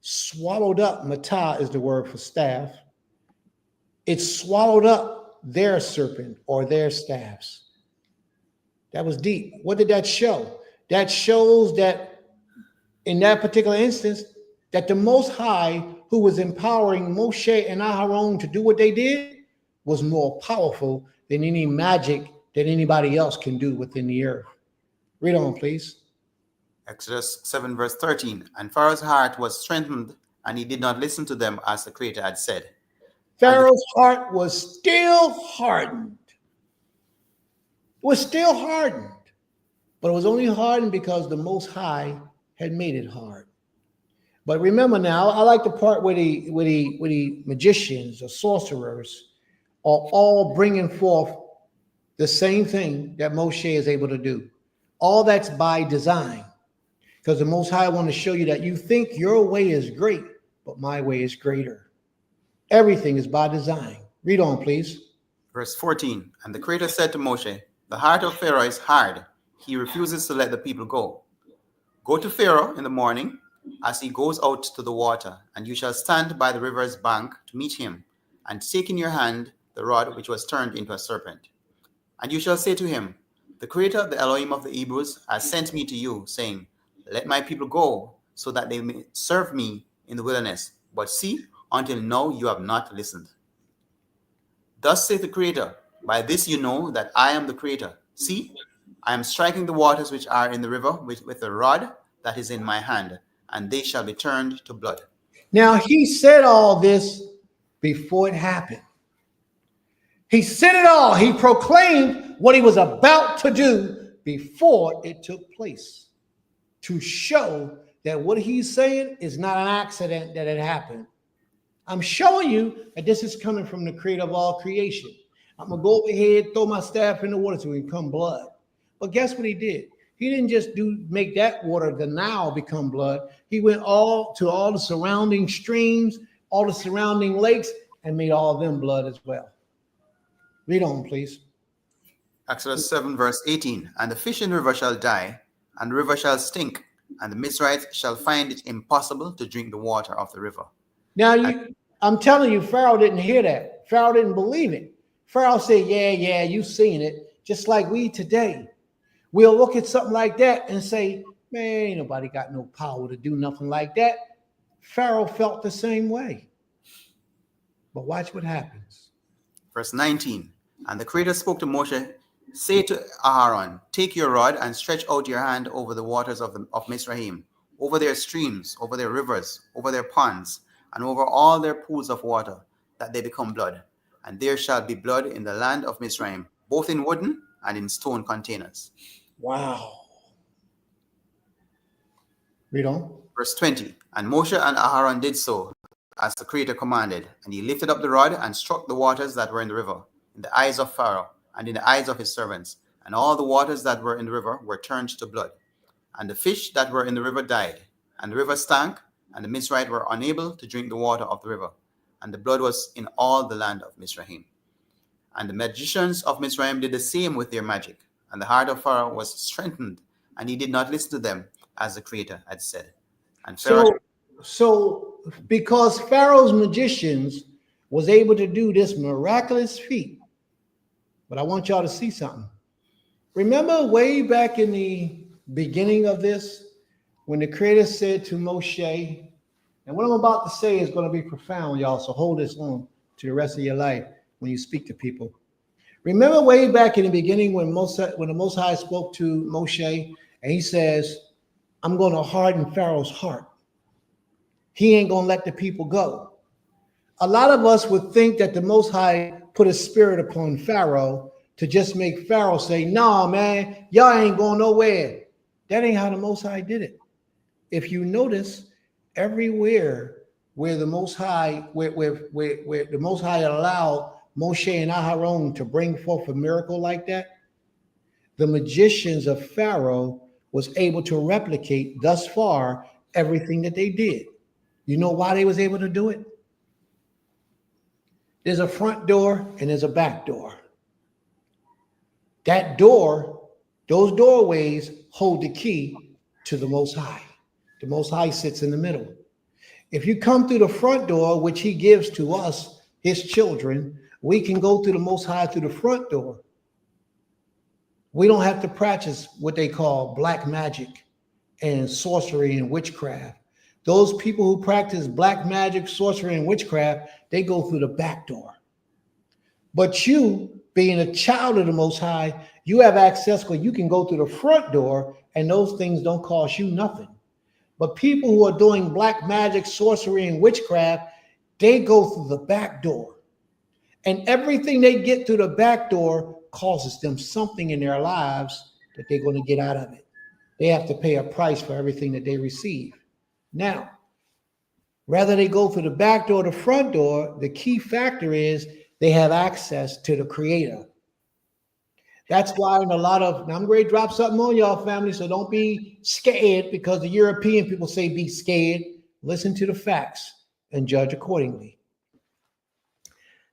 swallowed up, matah is the word for staff. It swallowed up their serpent or their staffs. That was deep. What did that show? That shows that in that particular instance, that the Most High, who was empowering Moshe and Aharon to do what they did, was more powerful than any magic that anybody else can do within the earth. Read on, please. Exodus 7, verse 13. And Pharaoh's heart was strengthened, and he did not listen to them as the Creator had said. Pharaoh's heart was still hardened. It was still hardened. But it was only hardened because the Most High had made it hard. But remember now, I like the part where the magicians or sorcerers are all bringing forth the same thing that Moshe is able to do. All that's by design. Because the Most High want to show you that you think your way is great, but my way is greater. Everything is by design. Read on, please. Verse 14. And the Creator said to Moshe, the heart of Pharaoh is hard. He refuses to let the people go. Go to Pharaoh in the morning as he goes out to the water, and you shall stand by the river's bank to meet him, and take in your hand the rod which was turned into a serpent. And you shall say to him, the Creator, the Elohim of the Hebrews, has sent me to you, saying, let my people go, so that they may serve me in the wilderness. But see, until now you have not listened. Thus saith the Creator, by this you know that I am the Creator. See, I am striking the waters which are in the river with the rod that is in my hand, and they shall be turned to blood. Now, he said all this before it happened. He said it all. He proclaimed what he was about to do before it took place, to show that what he's saying is not an accident that it happened. I'm showing you that this is coming from the Creator of all creation. I'm going to go over here, throw my staff in the water so it can become blood. But guess what he did? He didn't just make that water, the Nile, become blood. He went all the surrounding streams, all the surrounding lakes, and made all of them blood as well. Read on, please. Exodus 7, verse 18. And the fish in the river shall die, and the river shall stink, and the Mizrahites shall find it impossible to drink the water of the river. Now, I'm telling you, Pharaoh didn't hear that. Pharaoh didn't believe it. Pharaoh said, yeah, you've seen it. Just like we today. We'll look at something like that and say, man, ain't nobody got no power to do nothing like that. Pharaoh felt the same way. But watch what happens. Verse 19. And the Creator spoke to Moshe, say to Aaron, take your rod and stretch out your hand over the waters of Mizraim, over their streams, over their rivers, over their ponds, and over all their pools of water, that they become blood. And there shall be blood in the land of Mizraim, both in wooden and in stone containers. Wow. Read on. Verse 20. And Moshe and Aaron did so, as the Creator commanded, and he lifted up the rod and struck the waters that were in the river, in the eyes of Pharaoh, and in the eyes of his servants, and all the waters that were in the river were turned to blood. And the fish that were in the river died, and the river stank, and the Mizrahites were unable to drink the water of the river, and the blood was in all the land of Mizraim. And the magicians of Mizraim did the same with their magic, and the heart of Pharaoh was strengthened, and he did not listen to them, as the Creator had said. And Pharaoh... So because Pharaoh's magicians was able to do this miraculous feat, but I want y'all to see something. Remember way back in the beginning of this, when the Creator said to Moshe, and what I'm about to say is going to be profound, y'all, so hold this on to the rest of your life when you speak to people. Remember way back in the beginning when the Most High spoke to Moshe, and he says, I'm going to harden Pharaoh's heart. He ain't going to let the people go. A lot of us would think that the Most High put a spirit upon Pharaoh to just make Pharaoh say, nah, man, y'all ain't going nowhere. That ain't how the Most High did it. If you notice, everywhere where the Most High, where the Most High allowed Moshe and Aharon to bring forth a miracle like that, the magicians of Pharaoh was able to replicate thus far everything that they did. You know why they was able to do it? There's a front door and there's a back door. That door, those doorways hold the key to the Most High. The Most High sits in the middle. If you come through the front door, which he gives to us, his children, we can go through the Most High through the front door. We don't have to practice what they call black magic and sorcery and witchcraft. Those people who practice black magic, sorcery, and witchcraft, they go through the back door. But you, being a child of the Most High, you have access because you can go through the front door and those things don't cost you nothing. But people who are doing black magic, sorcery, and witchcraft, they go through the back door. And everything they get through the back door causes them something in their lives that they're going to get out of it. They have to pay a price for everything that they receive. Now, whether they go through the back door or the front door, the key factor is they have access to the Creator. That's why in a lot of, now I'm going to drop something on y'all, family, so don't be scared because the European people say be scared. Listen to the facts and judge accordingly.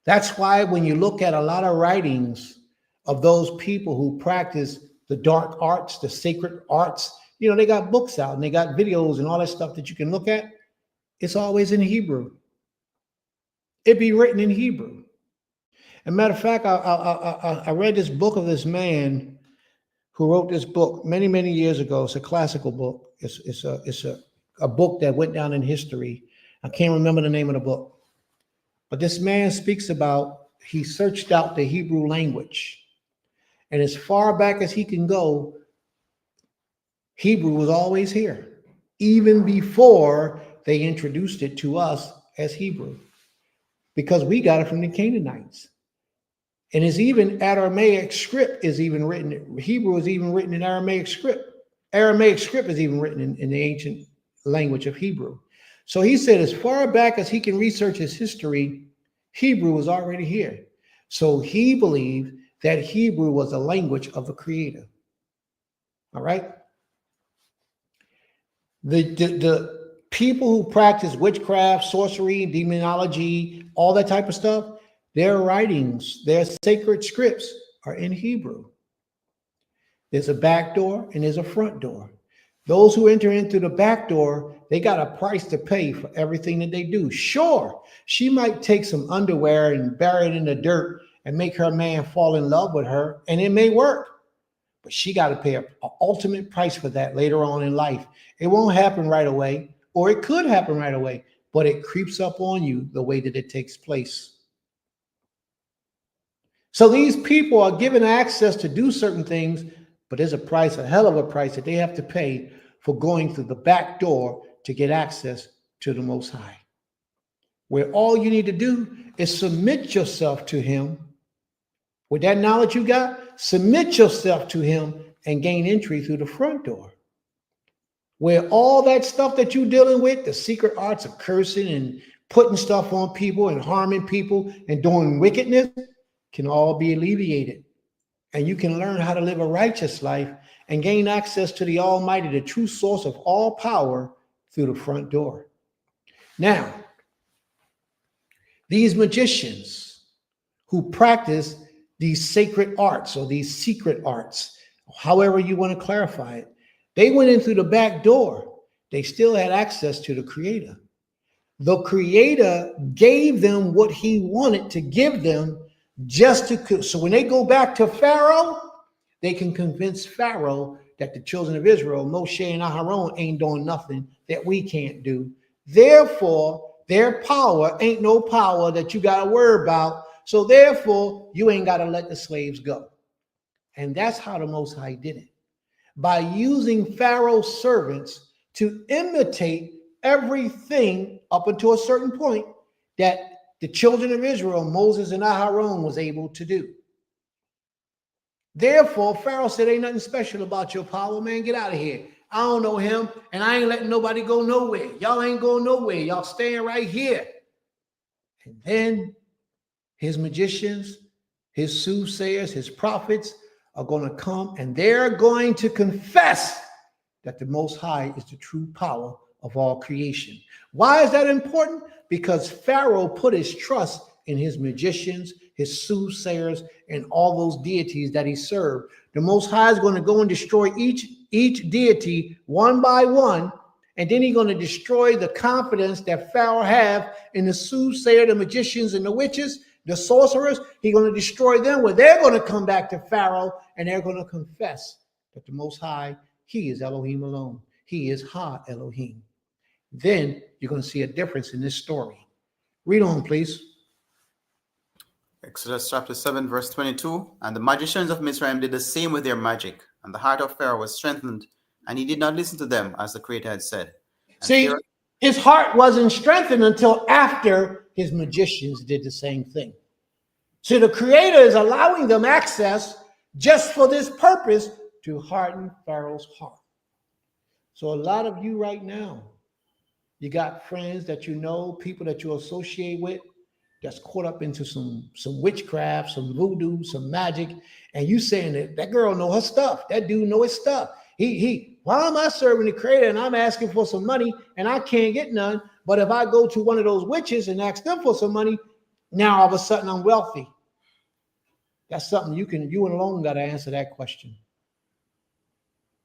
That's why when you look at a lot of writings of those people who practice the dark arts, the sacred arts, You know, they got books out and they got videos and all that stuff that you can look at. It's always in Hebrew. It be written in Hebrew. As a matter of fact, I read this book of this man who wrote this book many, many years ago. It's a classical book. It's a book that went down in history. I can't remember the name of the book. But this man speaks about, he searched out the Hebrew language. And as far back as he can go, Hebrew was always here, even before they introduced it to us as Hebrew, because we got it from the Canaanites. And it's even Aramaic script is even written, Hebrew is even written in Aramaic script. Aramaic script is even written in the ancient language of Hebrew. So he said, as far back as he can research his history, Hebrew was already here. So he believed that Hebrew was the language of the Creator. All right? The people who practice witchcraft, sorcery, demonology, all that type of stuff, their writings, their sacred scripts are in Hebrew. There's a back door and there's a front door. Those who enter into the back door, they got a price to pay for everything that they do. Sure, she might take some underwear and bury it in the dirt and make her man fall in love with her, and it may work. But she got to pay an ultimate price for that later on in life. It won't happen right away, or it could happen right away, but it creeps up on you the way that it takes place. So these people are given access to do certain things, but there's a price, a hell of a price that they have to pay for going through the back door to get access to the Most High, where all you need to do is submit yourself to him. With that knowledge you got, submit yourself to him and gain entry through the front door, where all that stuff that you're dealing with, the secret arts of cursing and putting stuff on people and harming people and doing wickedness, can all be alleviated. And you can learn how to live a righteous life and gain access to the Almighty, the true source of all power, through the front door. Now, these magicians who practice these sacred arts or these secret arts, however you want to clarify it, they went in through the back door. They still had access to the Creator. The Creator gave them what he wanted to give them, so when they go back to Pharaoh, they can convince Pharaoh that the children of Israel, Moshe and Aharon, ain't doing nothing that we can't do. Therefore, their power ain't no power that you got to worry about. So therefore, you ain't got to let the slaves go. And that's how the Most High did it. By using Pharaoh's servants to imitate everything up until a certain point that the children of Israel, Moses and Aharon, was able to do. Therefore, Pharaoh said, ain't nothing special about your power, man. Get out of here. I don't know him, and I ain't letting nobody go nowhere. Y'all ain't going nowhere. Y'all staying right here. And then his magicians, his soothsayers, his prophets are going to come, and they're going to confess that the Most High is the true power of all creation. Why is that important? Because Pharaoh put his trust in his magicians, his soothsayers, and all those deities that he served. The Most High is going to go and destroy each deity one by one, and then he's going to destroy the confidence that Pharaoh have in the soothsayer, the magicians, and the witches, the sorcerers. He's going to destroy them, where they're going to come back to Pharaoh, and they're going to confess that the Most High, he is Elohim alone. He is Ha Elohim. Then you're going to see a difference in this story. Read on, please. Exodus chapter 7, verse 22. And the magicians of Mizraim did the same with their magic, and the heart of Pharaoh was strengthened, and he did not listen to them, as the Creator had said. And See, his heart wasn't strengthened until after his magicians did the same thing. So the Creator is allowing them access just for this purpose, to harden Pharaoh's heart. So a lot of you right now, you got friends that you know, people that you associate with, that's caught up into some witchcraft, some voodoo, some magic, and you saying that girl know her stuff, that dude know his stuff. Why am I serving the Creator and I'm asking for some money and I can't get none? But if I go to one of those witches and ask them for some money, now all of a sudden I'm wealthy. That's something you alone got to answer that question.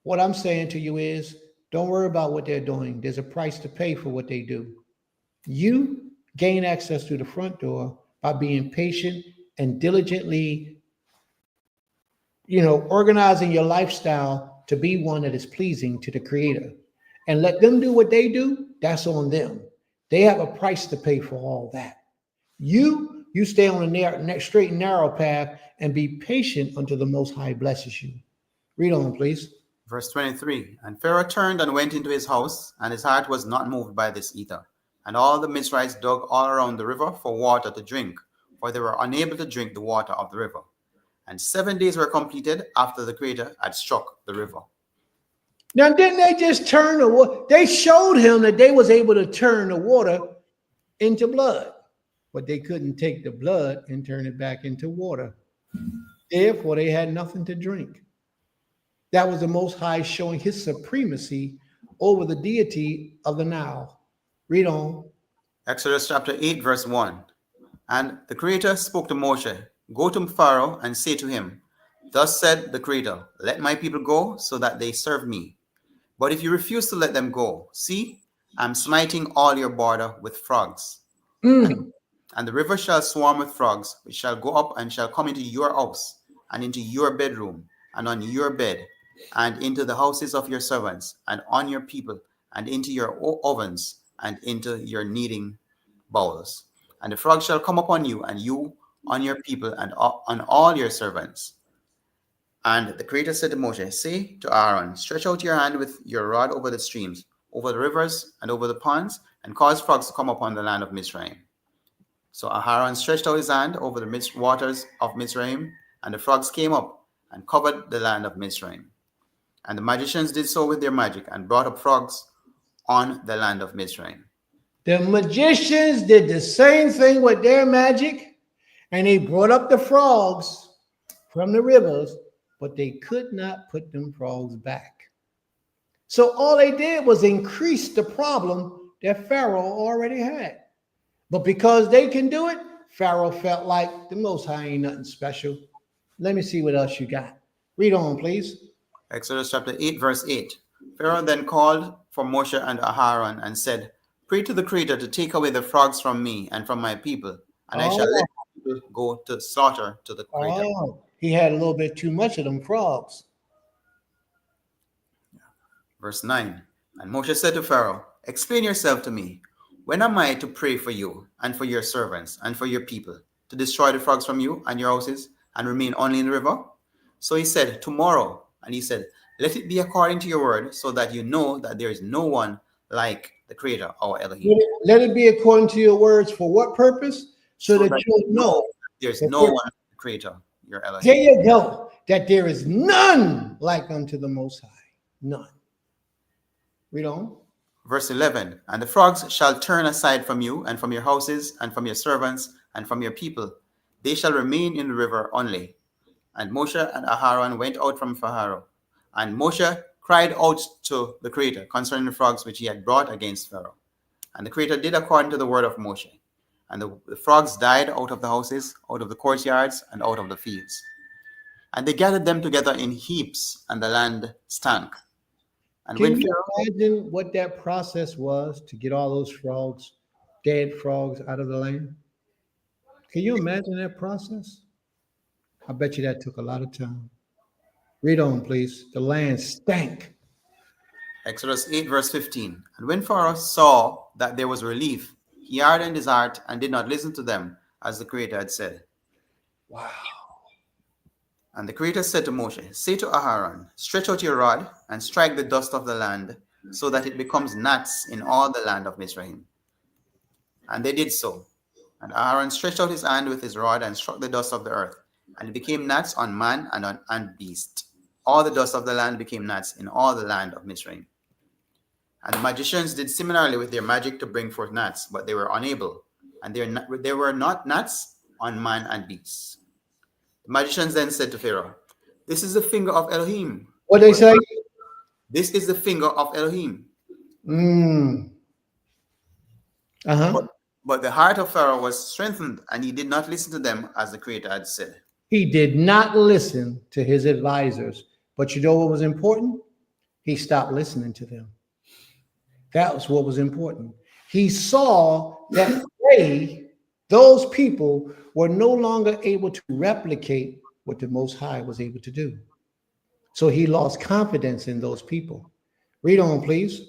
What I'm saying to you is, don't worry about what they're doing. There's a price to pay for what they do. You gain access to the front door by being patient and diligently, organizing your lifestyle to be one that is pleasing to the Creator. And let them do what they do, that's on them. They have a price to pay for all that. You stay on the straight and narrow path and be patient until the Most High blesses you. Read on, please. Verse 23, and Pharaoh turned and went into his house, and his heart was not moved by this either. And all the Mizrahites dug all around the river for water to drink, for they were unable to drink the water of the river. And 7 days were completed after the Creator had struck the river. Now, didn't they just turn the water? They showed him that they was able to turn the water into blood, but they couldn't take the blood and turn it back into water. Therefore, they had nothing to drink. That was the Most High showing his supremacy over the deity of the Nile. Read on. Exodus chapter 8, verse 1. And the Creator spoke to Moshe, go to Pharaoh and say to him, thus said the Creator, let my people go so that they serve me. But if you refuse to let them go, see, I'm smiting all your border with frogs. And the river shall swarm with frogs, which shall go up and shall come into your house, and into your bedroom, and on your bed, and into the houses of your servants, and on your people, and into your ovens, and into your kneading bowls. And the frogs shall come upon you, and you on your people, and on all your servants. And the Creator said to Moshe, say to Aaron, stretch out your hand with your rod over the streams, over the rivers, and over the ponds, and cause frogs to come upon the land of Mizraim. So Aaron stretched out his hand over the waters of Mizraim, and the frogs came up and covered the land of Mizraim. And the magicians did so with their magic and brought up frogs on the land of Mizraim. The magicians did the same thing with their magic, and they brought up the frogs from the rivers, but they could not put them frogs back. So all they did was increase the problem that Pharaoh already had. But because they can do it, Pharaoh felt like the Most High ain't nothing special. Let me see what else you got. Read on, please. Exodus chapter 8, verse 8. Pharaoh then called for Moshe and Aaron and said, pray to the Creator to take away the frogs from me and from my people, and I shall let people go to slaughter to the Creator. He had a little bit too much of them frogs. Verse 9. And Moshe said to Pharaoh, explain yourself to me. When am I to pray for you and for your servants and for your people, to destroy the frogs from you and your houses and remain only in the river? So he said, tomorrow. And he said, let it be according to your word, so that you know that there is no one like the Creator, our Elohim. Let it be according to your words. For what purpose? So that you know there's no one like the Creator, your Elohim. There you go. That there is none like unto the Most High. None. Read on. Verse 11. And the frogs shall turn aside from you and from your houses and from your servants and from your people. They shall remain in the river only. And Moshe and Aaron went out from Pharaoh. And Moshe cried out to the Creator concerning the frogs which he had brought against Pharaoh. And the Creator did according to the word of Moshe. And the frogs died out of the houses, out of the courtyards, and out of the fields. And they gathered them together in heaps, and the land stank. And Can you imagine what that process was to get all those frogs, dead frogs, out of the land? Can you imagine that process? I bet you that took a lot of time. Read on, please. The land stank. Exodus 8, verse 15. And when Pharaoh saw that there was relief, he hardened his heart and did not listen to them, as the Creator had said. Wow. And the Creator said to Moshe, say to Aaron, stretch out your rod and strike the dust of the land, so that it becomes gnats in all the land of Mizraim. And they did so. And Aaron stretched out his hand with his rod and struck the dust of the earth, and it became gnats on man and beast. All the dust of the land became gnats in all the land of Mizraim. And the magicians did similarly with their magic to bring forth gnats, but they were unable, and there were not gnats on man and beast. The magicians then said to Pharaoh, this is the finger of Elohim. What they say? This is the finger of Elohim. But the heart of Pharaoh was strengthened, and he did not listen to them as the Creator had said. He did not listen to his advisors. But you know what was important? he stopped listening to them. That was what was important. He saw that those people were no longer able to replicate what the Most High was able to do. So he lost confidence in those people. Read on, please.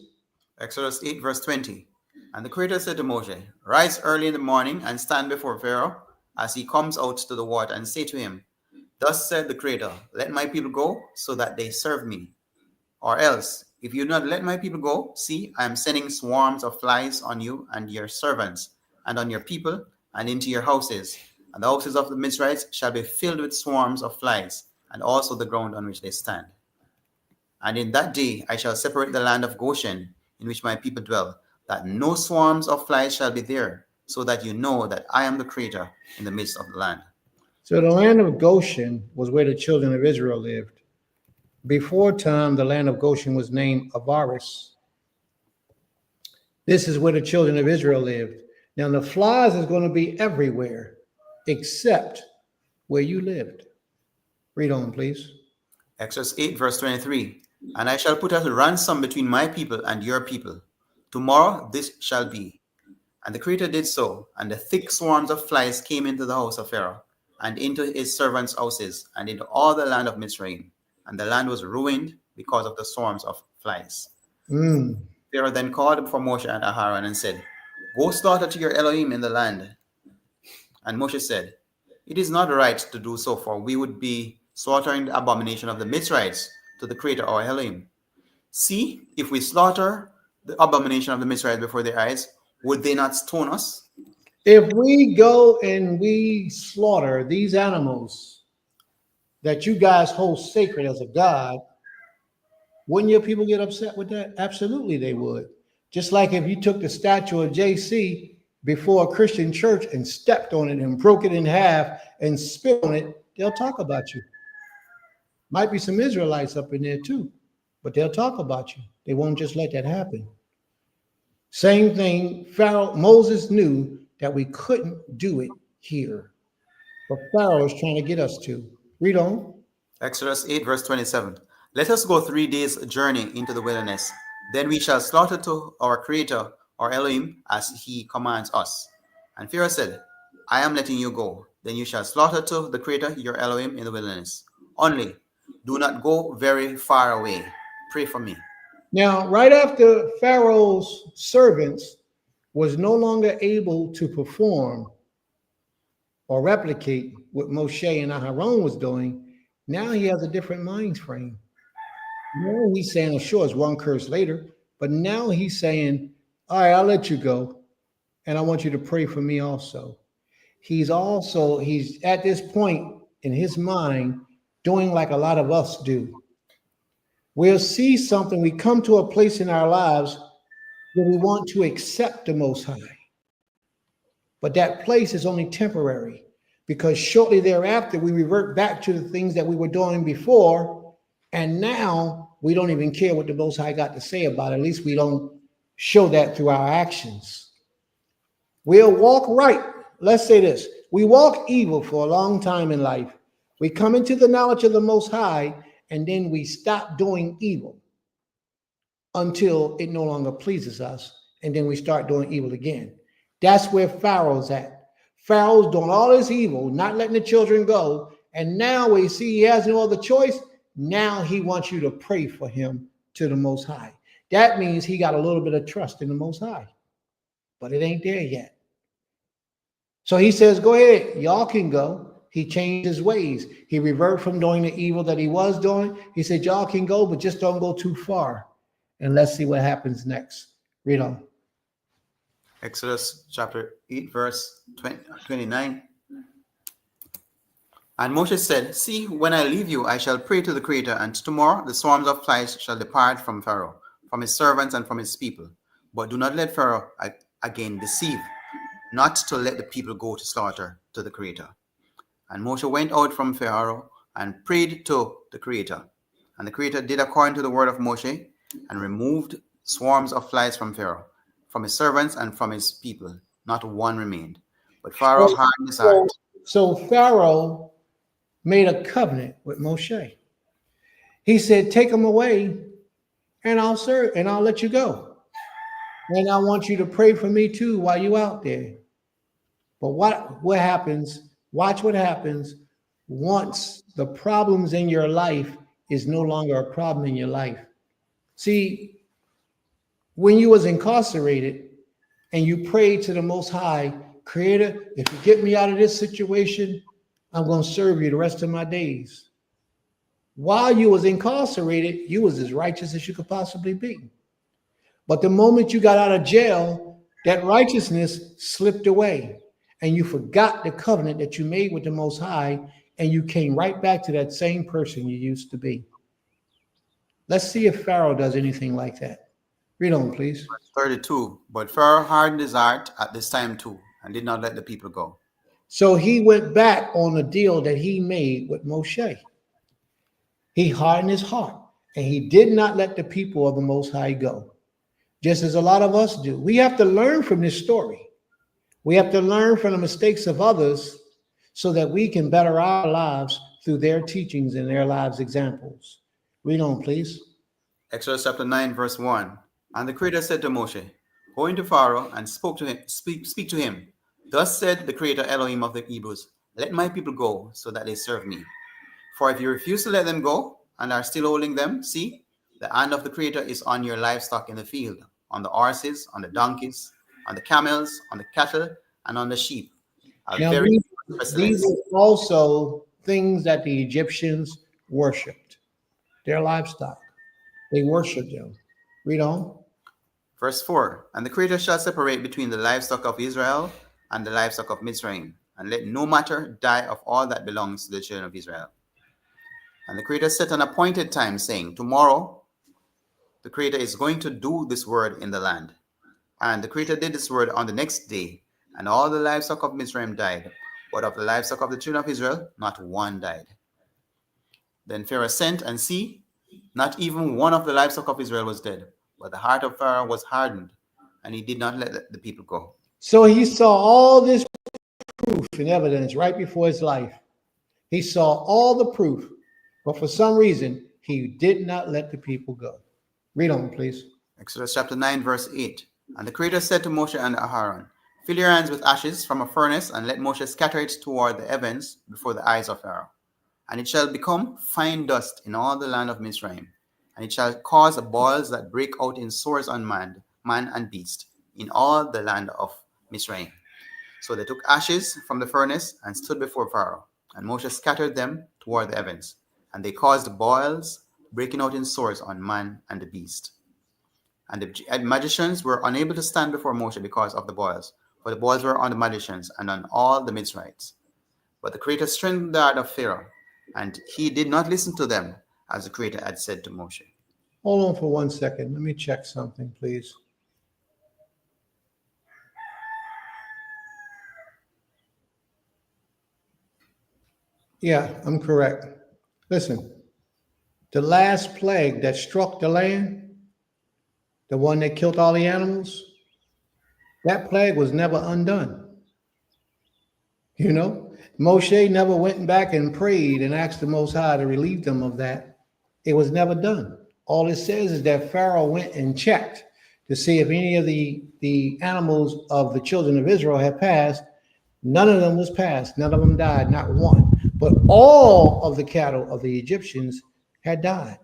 Exodus 8, verse 20. And the Creator said to Moshe, rise early in the morning and stand before Pharaoh as he comes out to the water, and say to him, thus said the Creator, let my people go so that they serve me. Or else, if you do not let my people go, see, I am sending swarms of flies on you and your servants, and on your people, and into your houses. And the houses of the Mizrahites shall be filled with swarms of flies, and also the ground on which they stand. And in that day I shall separate the land of Goshen, in which my people dwell, that no swarms of flies shall be there, so that you know that I am the Creator in the midst of the land. So the land of Goshen was where the children of Israel lived. Before time, the land of Goshen was named Avaris. This is where the children of Israel lived. Now the flies is going to be everywhere except where you lived. Read on, please. Exodus 8, verse 23. And I shall put a ransom between my people and your people. Tomorrow this shall be. And the Creator did so, and the thick swarms of flies came into the house of Pharaoh, and into his servants' houses, and into all the land of Mizraim. And the land was ruined because of the swarms of flies. Pharaoh then called for Moshe and Aaron and said, go slaughter to your Elohim in the land. And Moshe said, it is not right to do so, for we would be slaughtering the abomination of the Mizrahites to the Creator our Elohim. See, if we slaughter the abomination of the Mizrahites before their eyes, would they not stone us? If we go and we slaughter these animals that you guys hold sacred as a god, wouldn't your people get upset with that? Absolutely they would. Just like if you took the statue of JC before a Christian church and stepped on it and broke it in half and spit on it, they'll talk about you. Might be some Israelites up in there too, but they'll talk about you. They won't just let that happen. Same thing, Moses knew that we couldn't do it here, but Pharaoh is trying to get us to. Read on. Exodus 8, verse 27. Let us go 3 days' journey into the wilderness. Then we shall slaughter to our Creator, our Elohim, as he commands us. And Pharaoh said, I am letting you go. Then you shall slaughter to the Creator, your Elohim, in the wilderness. Only do not go very far away. Pray for me. Now, right after Pharaoh's servants was no longer able to perform or replicate what Moshe and Aharon was doing, now he has a different mind frame. Now he's saying, sure, it's one curse later, but now he's saying, all right, I'll let you go, and I want you to pray for me also. He's at this point in his mind doing like a lot of us do. We'll see something, we come to a place in our lives where we want to accept the Most High. But that place is only temporary, because shortly thereafter, we revert back to the things that we were doing before, and now we don't even care what the Most High got to say about it. At least we don't show that through our actions. We'll walk right. Let's say this. We walk evil for a long time in life. We come into the knowledge of the Most High, and then we stop doing evil until it no longer pleases us, and then we start doing evil again. That's where Pharaoh's at. Pharaoh's doing all this evil, not letting the children go, and now we see he has no other choice. Now he wants you to pray for him to the Most High. That means he got a little bit of trust in the Most High, but it ain't there yet. So he says, go ahead, y'all can go. He changed his ways. He reverted from doing the evil that he was doing. He said, y'all can go, but just don't go too far. And let's see what happens next. Read on. Exodus chapter 8, verse 29. And Moshe said, see, when I leave you, I shall pray to the Creator, and tomorrow the swarms of flies shall depart from Pharaoh, from his servants and from his people. But do not let Pharaoh again deceive, not to let the people go to slaughter to the Creator. And Moshe went out from Pharaoh and prayed to the Creator. And the Creator did according to the word of Moshe, and removed swarms of flies from Pharaoh, from his servants and from his people. Not one remained. But Pharaoh hardened his heart. So Pharaoh made a covenant with Moshe. He said, take them away, and I'll serve and I'll let you go. And I want you to pray for me too while you out there. But what happens? Watch what happens once the problems in your life is no longer a problem in your life. See, when you was incarcerated and you prayed to the Most High, Creator, if you get me out of this situation, I'm going to serve you the rest of my days. While you was incarcerated, you was as righteous as you could possibly be. But the moment you got out of jail, that righteousness slipped away and you forgot the covenant that you made with the Most High and you came right back to that same person you used to be. Let's see if Pharaoh does anything like that. Read on, please. 32. But Pharaoh hardened his heart at this time too, and did not let the people go. So he went back on the deal that he made with Moshe. He hardened his heart and he did not let the people of the Most High go, just as a lot of us do. We have to learn from this story. We have to learn from the mistakes of others so that we can better our lives through their teachings and their lives' examples. Read on, please. Exodus chapter 9, verse 1. And the Creator said to Moshe, go into Pharaoh and speak to him. Thus said the Creator Elohim of the Hebrews, let my people go so that they serve me. For if you refuse to let them go and are still holding them, see, the hand of the Creator is on your livestock in the field, on the horses, on the donkeys, on the camels, on the cattle, and on the sheep. Now, these are also things that the Egyptians worshipped, their livestock. They worshipped them. Read on. Verse 4. And the Creator shall separate between the livestock of Israel and the livestock of Mizraim, and let no matter die of all that belongs to the children of Israel. And the Creator set an appointed time, saying, tomorrow the Creator is going to do this word in the land. And the Creator did this word on the next day, and all the livestock of Mizraim died, but of the livestock of the children of Israel, not one died. Then Pharaoh sent, and see, not even one of the livestock of Israel was dead, but the heart of Pharaoh was hardened, and he did not let the people go. So he saw all this proof and evidence right before his life. He saw all the proof, but for some reason, he did not let the people go. Read on, please. Exodus chapter 9, verse 8. And the Creator said to Moshe and Aaron, fill your hands with ashes from a furnace, and let Moshe scatter it toward the heavens before the eyes of Pharaoh. And it shall become fine dust in all the land of Mizraim, and it shall cause boils that break out in sores on man and beast, in all the land of Mizraim. So they took ashes from the furnace and stood before Pharaoh, and Moshe scattered them toward the heavens, and they caused boils breaking out in sores on man and the beast. And the magicians were unable to stand before Moshe because of the boils, for the boils were on the magicians and on all the Mizrahites. But the Creator strengthened the heart of Pharaoh, and he did not listen to them, as the Creator had said to Moshe. Hold on for 1 second. Let me check something, please. Yeah, I'm correct. Listen, the last plague that struck the land, the one that killed all the animals, that plague was never undone. You know, Moshe never went back and prayed and asked the Most High to relieve them of that. It was never done. All it says is that Pharaoh went and checked to see if any of the animals of the children of Israel had passed. None of them was passed. None of them died, not one. But all of the cattle of the Egyptians had died.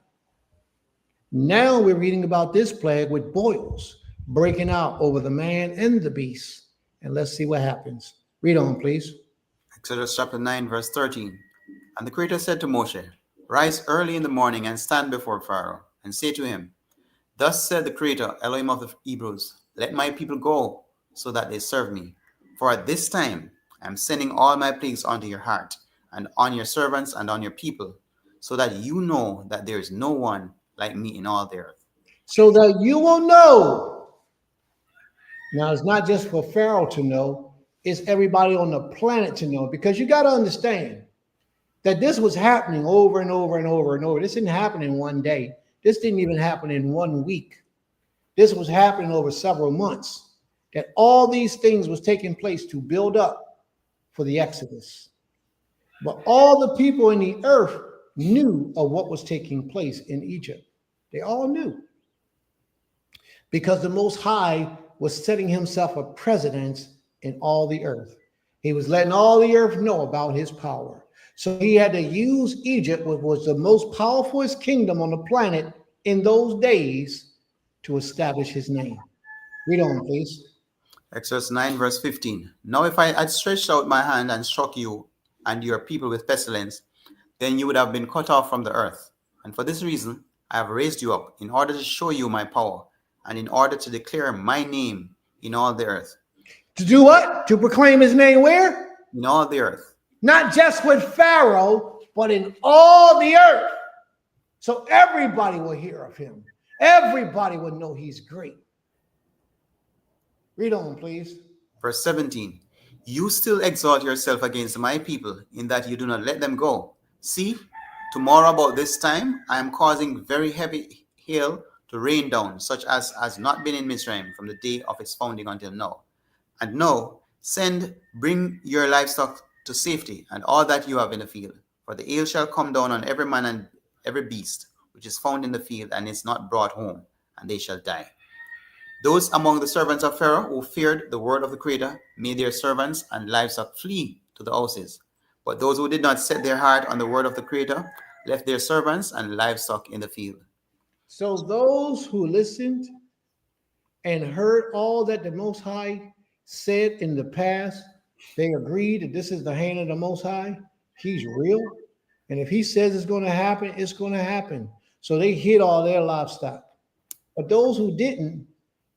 Now we're reading about this plague with boils breaking out over the man and the beast. And let's see what happens. Read on, please. Exodus chapter 9, verse 13. And the Creator said to Moshe, rise early in the morning and stand before Pharaoh, and say to him, thus said the Creator, Elohim of the Hebrews, let my people go, so that they serve me. For at this time I am sending all my plagues onto your heart, and on your servants and on your people, so that you know that there is no one like me in all the earth. So that you will know. Now, it's not just for Pharaoh to know, it's everybody on the planet to know, because you got to understand that this was happening over and over and over and over. This didn't happen in one day. This didn't even happen in 1 week. This was happening over several months, that all these things was taking place to build up for the Exodus. But all the people in the earth knew of what was taking place in Egypt. They all knew. because the Most High was setting himself a precedence in all the earth. He was letting all the earth know about his power. So he had to use Egypt, which was the most powerful kingdom on the planet in those days, to establish his name. Read on, please. Exodus 9, verse 15. Now, if I had stretched out my hand and struck you and your people with pestilence, then you would have been cut off from the earth. And for this reason, I have raised you up in order to show you my power and in order to declare my name in all the earth. To do what? To proclaim his name where? In all the earth. Not just with Pharaoh, but in all the earth. So everybody will hear of him. Everybody will know he's great. Read on, please. Verse 17. You still exalt yourself against my people in that you do not let them go. See, tomorrow about this time, I am causing very heavy hail to rain down, such as has not been in Mizraim from the day of its founding until now. And now, bring your livestock to safety and all that you have in the field. For the hail shall come down on every man and every beast which is found in the field and is not brought home, and they shall die. Those among the servants of Pharaoh who feared the word of the Creator made their servants and livestock flee to the houses. But those who did not set their heart on the word of the Creator left their servants and livestock in the field. So those who listened and heard all that the Most High said in the past, they agreed that this is the hand of the Most High. He's real. And if he says it's going to happen, it's going to happen. So they hid all their livestock. But those who didn't,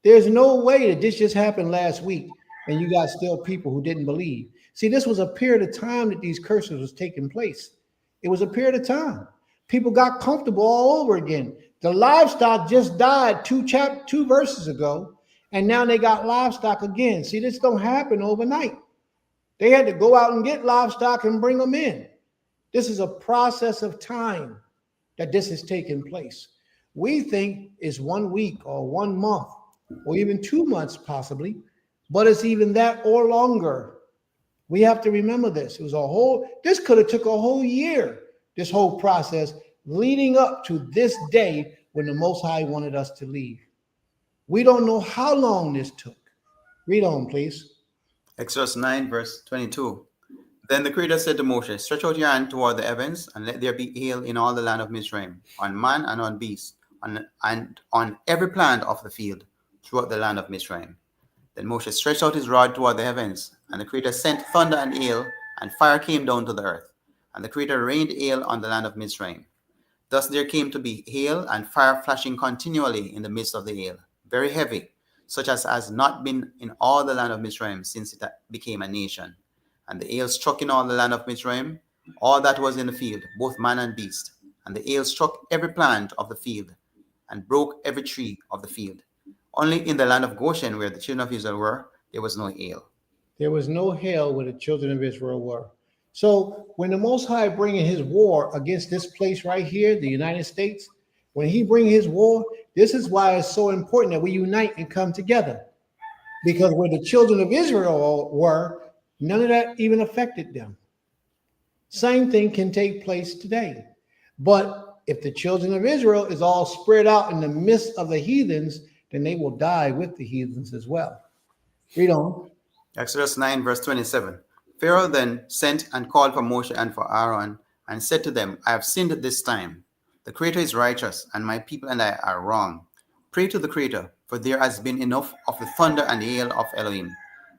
there's no way that this just happened last week and you got still people who didn't believe. See, this was a period of time that these curses was taking place. It was a period of time. People got comfortable all over again. The livestock just died two verses ago, and now they got livestock again. See, this don't happen overnight. They had to go out and get livestock and bring them in. This is a process of time that this is taking place. We think it's 1 week or 1 month or even 2 months possibly, but it's even that or longer. We have to remember this. This could have took a whole year, this whole process leading up to this day when the Most High wanted us to leave. We don't know how long this took. Read on, please. Exodus 9, verse 22. Then the Creator said to Moshe, stretch out your hand toward the heavens, and let there be hail in all the land of Mizraim, on man and on beast, and on every plant of the field throughout the land of Mizraim. Then Moshe stretched out his rod toward the heavens, and the Creator sent thunder and hail, and fire came down to the earth. And the Creator rained hail on the land of Mizraim. Thus there came to be hail and fire flashing continually in the midst of the hail, very heavy, such as has not been in all the land of Mizraim since it became a nation. And the hail struck in all the land of Mizraim, all that was in the field, both man and beast. And the hail struck every plant of the field, and broke every tree of the field. Only in the land of Goshen, where the children of Israel were, there was no hail. There was no hail where the children of Israel were. So when the Most High bringing his war against this place right here, the United States, when he bring his war, this is why it's so important that we unite and come together. Because where the children of Israel were, none of that even affected them. Same thing can take place today. But if the children of Israel is all spread out in the midst of the heathens, then they will die with the heathens as well. Read on. Exodus 9, verse 27. Pharaoh then sent and called for Moshe and for Aaron and said to them, I have sinned this time. The Creator is righteous, and my people and I are wrong. Pray to the Creator, for there has been enough of the thunder and hail of Elohim,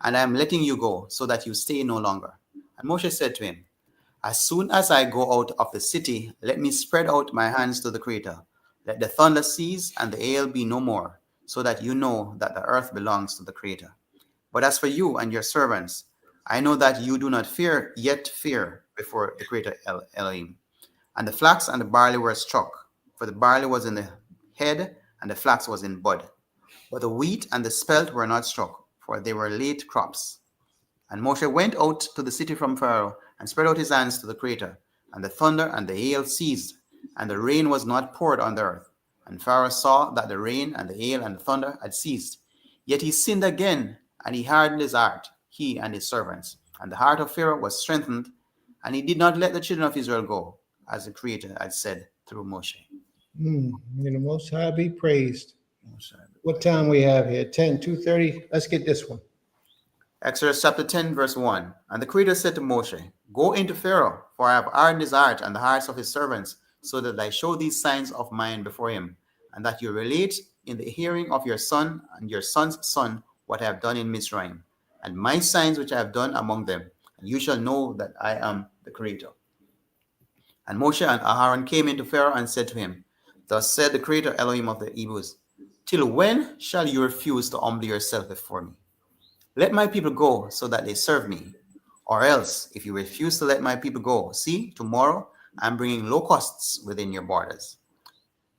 and I am letting you go, so that you stay no longer. And Moshe said to him, as soon as I go out of the city, let me spread out my hands to the Creator. Let the thunder cease and the hail be no more, so that you know that the earth belongs to the Creator. But as for you and your servants, I know that you do not fear before the Creator Elohim. And the flax and the barley were struck, for the barley was in the head and the flax was in bud. But the wheat and the spelt were not struck, for they were late crops. And Moshe went out to the city from Pharaoh and spread out his hands to the Creator. And the thunder and the hail ceased, and the rain was not poured on the earth. And Pharaoh saw that the rain and the hail and the thunder had ceased. Yet he sinned again, and he hardened his heart, he and his servants. And the heart of Pharaoh was strengthened, and he did not let the children of Israel go, as the Creator had said through Moshe. May the Most High be praised. Most High be What time we have here? 10, 2:30. Let's get this one. Exodus chapter 10, verse 1. And the Creator said to Moshe, Go into Pharaoh, for I have hardened his heart and the hearts of his servants, so that I show these signs of mine before him, and that you relate in the hearing of your son and your son's son what I have done in Mizraim, and my signs which I have done among them, and you shall know that I am the Creator. And Moshe and Aaron came into Pharaoh and said to him, Thus said the Creator Elohim of the Hebrews, Till when shall you refuse to humble yourself before me? Let my people go so that they serve me. Or else, if you refuse to let my people go, see, tomorrow I'm bringing locusts within your borders.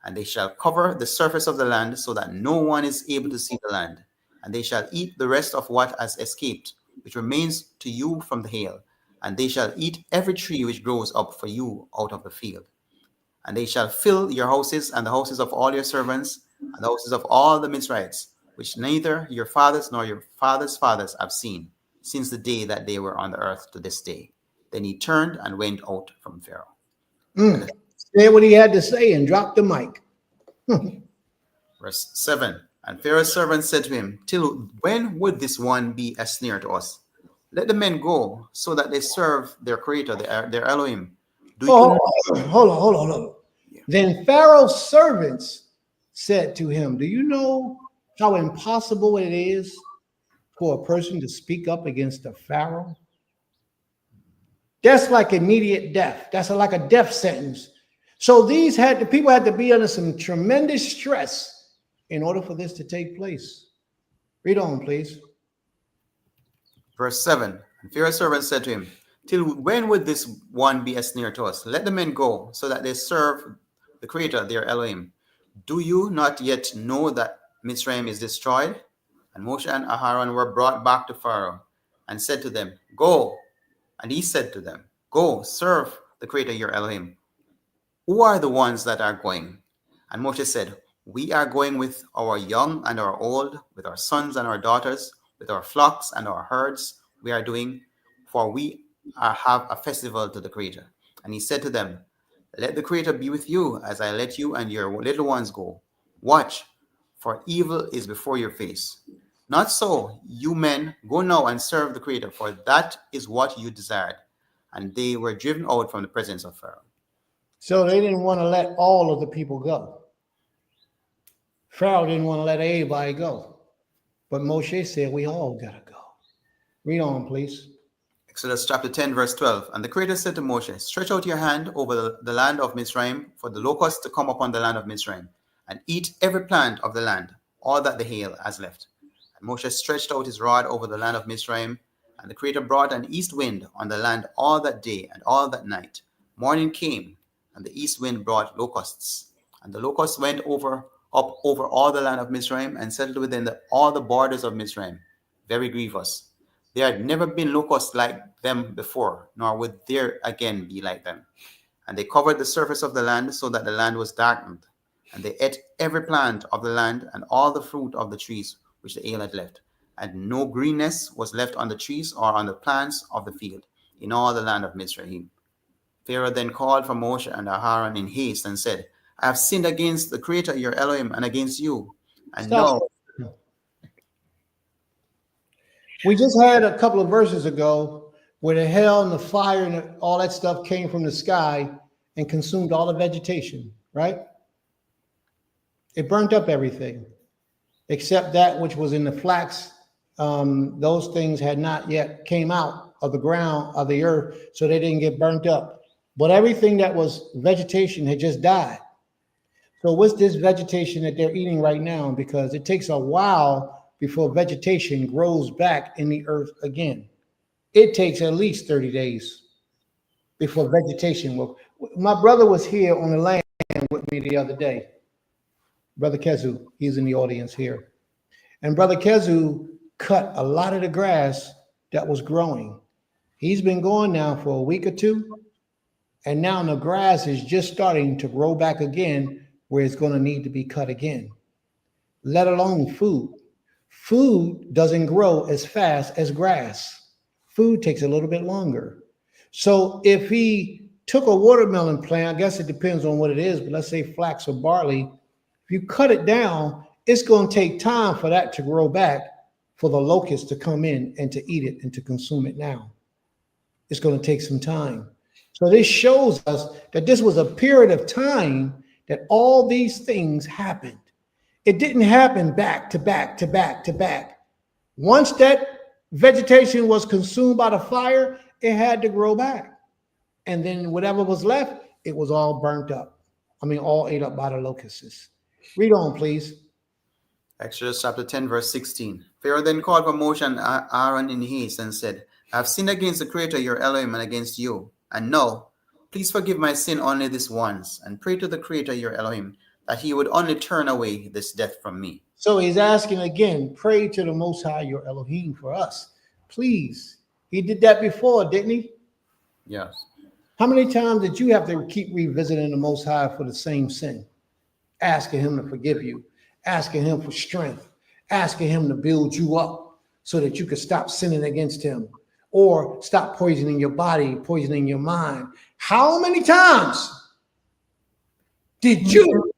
And they shall cover the surface of the land so that no one is able to see the land. And they shall eat the rest of what has escaped, which remains to you from the hail. And they shall eat every tree which grows up for you out of the field. And they shall fill your houses and the houses of all your servants and the houses of all the Mizraites, which neither your fathers nor your fathers' fathers have seen, since the day that they were on the earth to this day. Then he turned and went out from Pharaoh. Say what he had to say and drop the mic. Verse 7. And Pharaoh's servants said to him, Till when would this one be a snare to us? Let the men go, so that they serve their Creator, their Elohim. Hold on. Yeah. Then Pharaoh's servants said to him, Do you know how impossible it is for a person to speak up against a Pharaoh? That's like immediate death. That's like a death sentence. So the people had to be under some tremendous stress in order for this to take place. Read on, please. Verse 7. And Pharaoh's servants said to him, Till when would this one be a snare to us? Let the men go, so that they serve the Creator, their Elohim. Do you not yet know that Mizraim is destroyed? And Moshe and Aaron were brought back to Pharaoh and said to them, Go. And he said to them, Go, serve the Creator, your Elohim. Who are the ones that are going? And Moshe said, We are going with our young and our old, with our sons and our daughters, with our flocks and our herds. We are doing, for we have a festival to the Creator. And he said to them, Let the Creator be with you, as I let you and your little ones go. Watch, for evil is before your face. Not so, you men, go now and serve the Creator, for that is what you desired. And they were driven out from the presence of Pharaoh. So they didn't want to let all of the people go. Pharaoh didn't want to let everybody go. But Moshe said, we all got to go. Read on, please. Exodus chapter 10, verse 12. And the Creator said to Moshe, Stretch out your hand over the land of Mizraim, for the locusts to come upon the land of Mizraim, and eat every plant of the land, all that the hail has left. And Moshe stretched out his rod over the land of Mizraim, and the Creator brought an east wind on the land all that day and all that night. Morning came, and the east wind brought locusts. And the locusts went up over all the land of Mizraim and settled within all the borders of Mizraim. Very grievous. There had never been locusts like them before, nor would there again be like them. And they covered the surface of the land so that the land was darkened. And they ate every plant of the land and all the fruit of the trees which the hail had left. And no greenness was left on the trees or on the plants of the field in all the land of Mizraim. Pharaoh then called for Moshe and Aaron in haste and said, I have sinned against the Creator, your Elohim, and against you. And Stop. now, We just had a couple of verses ago where the hail and the fire and all that stuff came from the sky and consumed all the vegetation, right? It burnt up everything except that which was in the flax. Those things had not yet came out of the ground, of the earth, so they didn't get burnt up. But everything that was vegetation had just died. So what's this vegetation that they're eating right now? Because it takes a while before vegetation grows back in the earth again. It takes at least 30 days before vegetation will. My brother was here on the land with me the other day. Brother Kezu, he's in the audience here. And Brother Kezu cut a lot of the grass that was growing. He's been gone now for a week or two. And now the grass is just starting to grow back again where it's going to need to be cut again, let alone food. Food doesn't grow as fast as grass. Food takes a little bit longer. So if he took a watermelon plant, I guess it depends on what it is, but let's say flax or barley, if you cut it down it's going to take time for that to grow back, for the locusts to come in and to eat it and to consume it now. It's going to take some time. So this shows us that this was a period of time that all these things happened. It didn't happen back to back to back to back. Once that vegetation was consumed by the fire, it had to grow back. And then whatever was left, it was all burnt up. All ate up by the locusts. Read on, please. Exodus chapter 10, verse 16. Pharaoh then called for Moshe and Aaron in haste and said, I have sinned against the Creator, your Elohim, and against you. And now, please forgive my sin only this once, and pray to the Creator, your Elohim, that he would only turn away this death from me. So he's asking again, pray to the Most High, your Elohim, for us. Please. He did that before, didn't he? Yes. How many times did you have to keep revisiting the Most High for the same sin? Asking him to forgive you, asking him for strength, asking him to build you up so that you could stop sinning against him or stop poisoning your body, poisoning your mind. How many times did you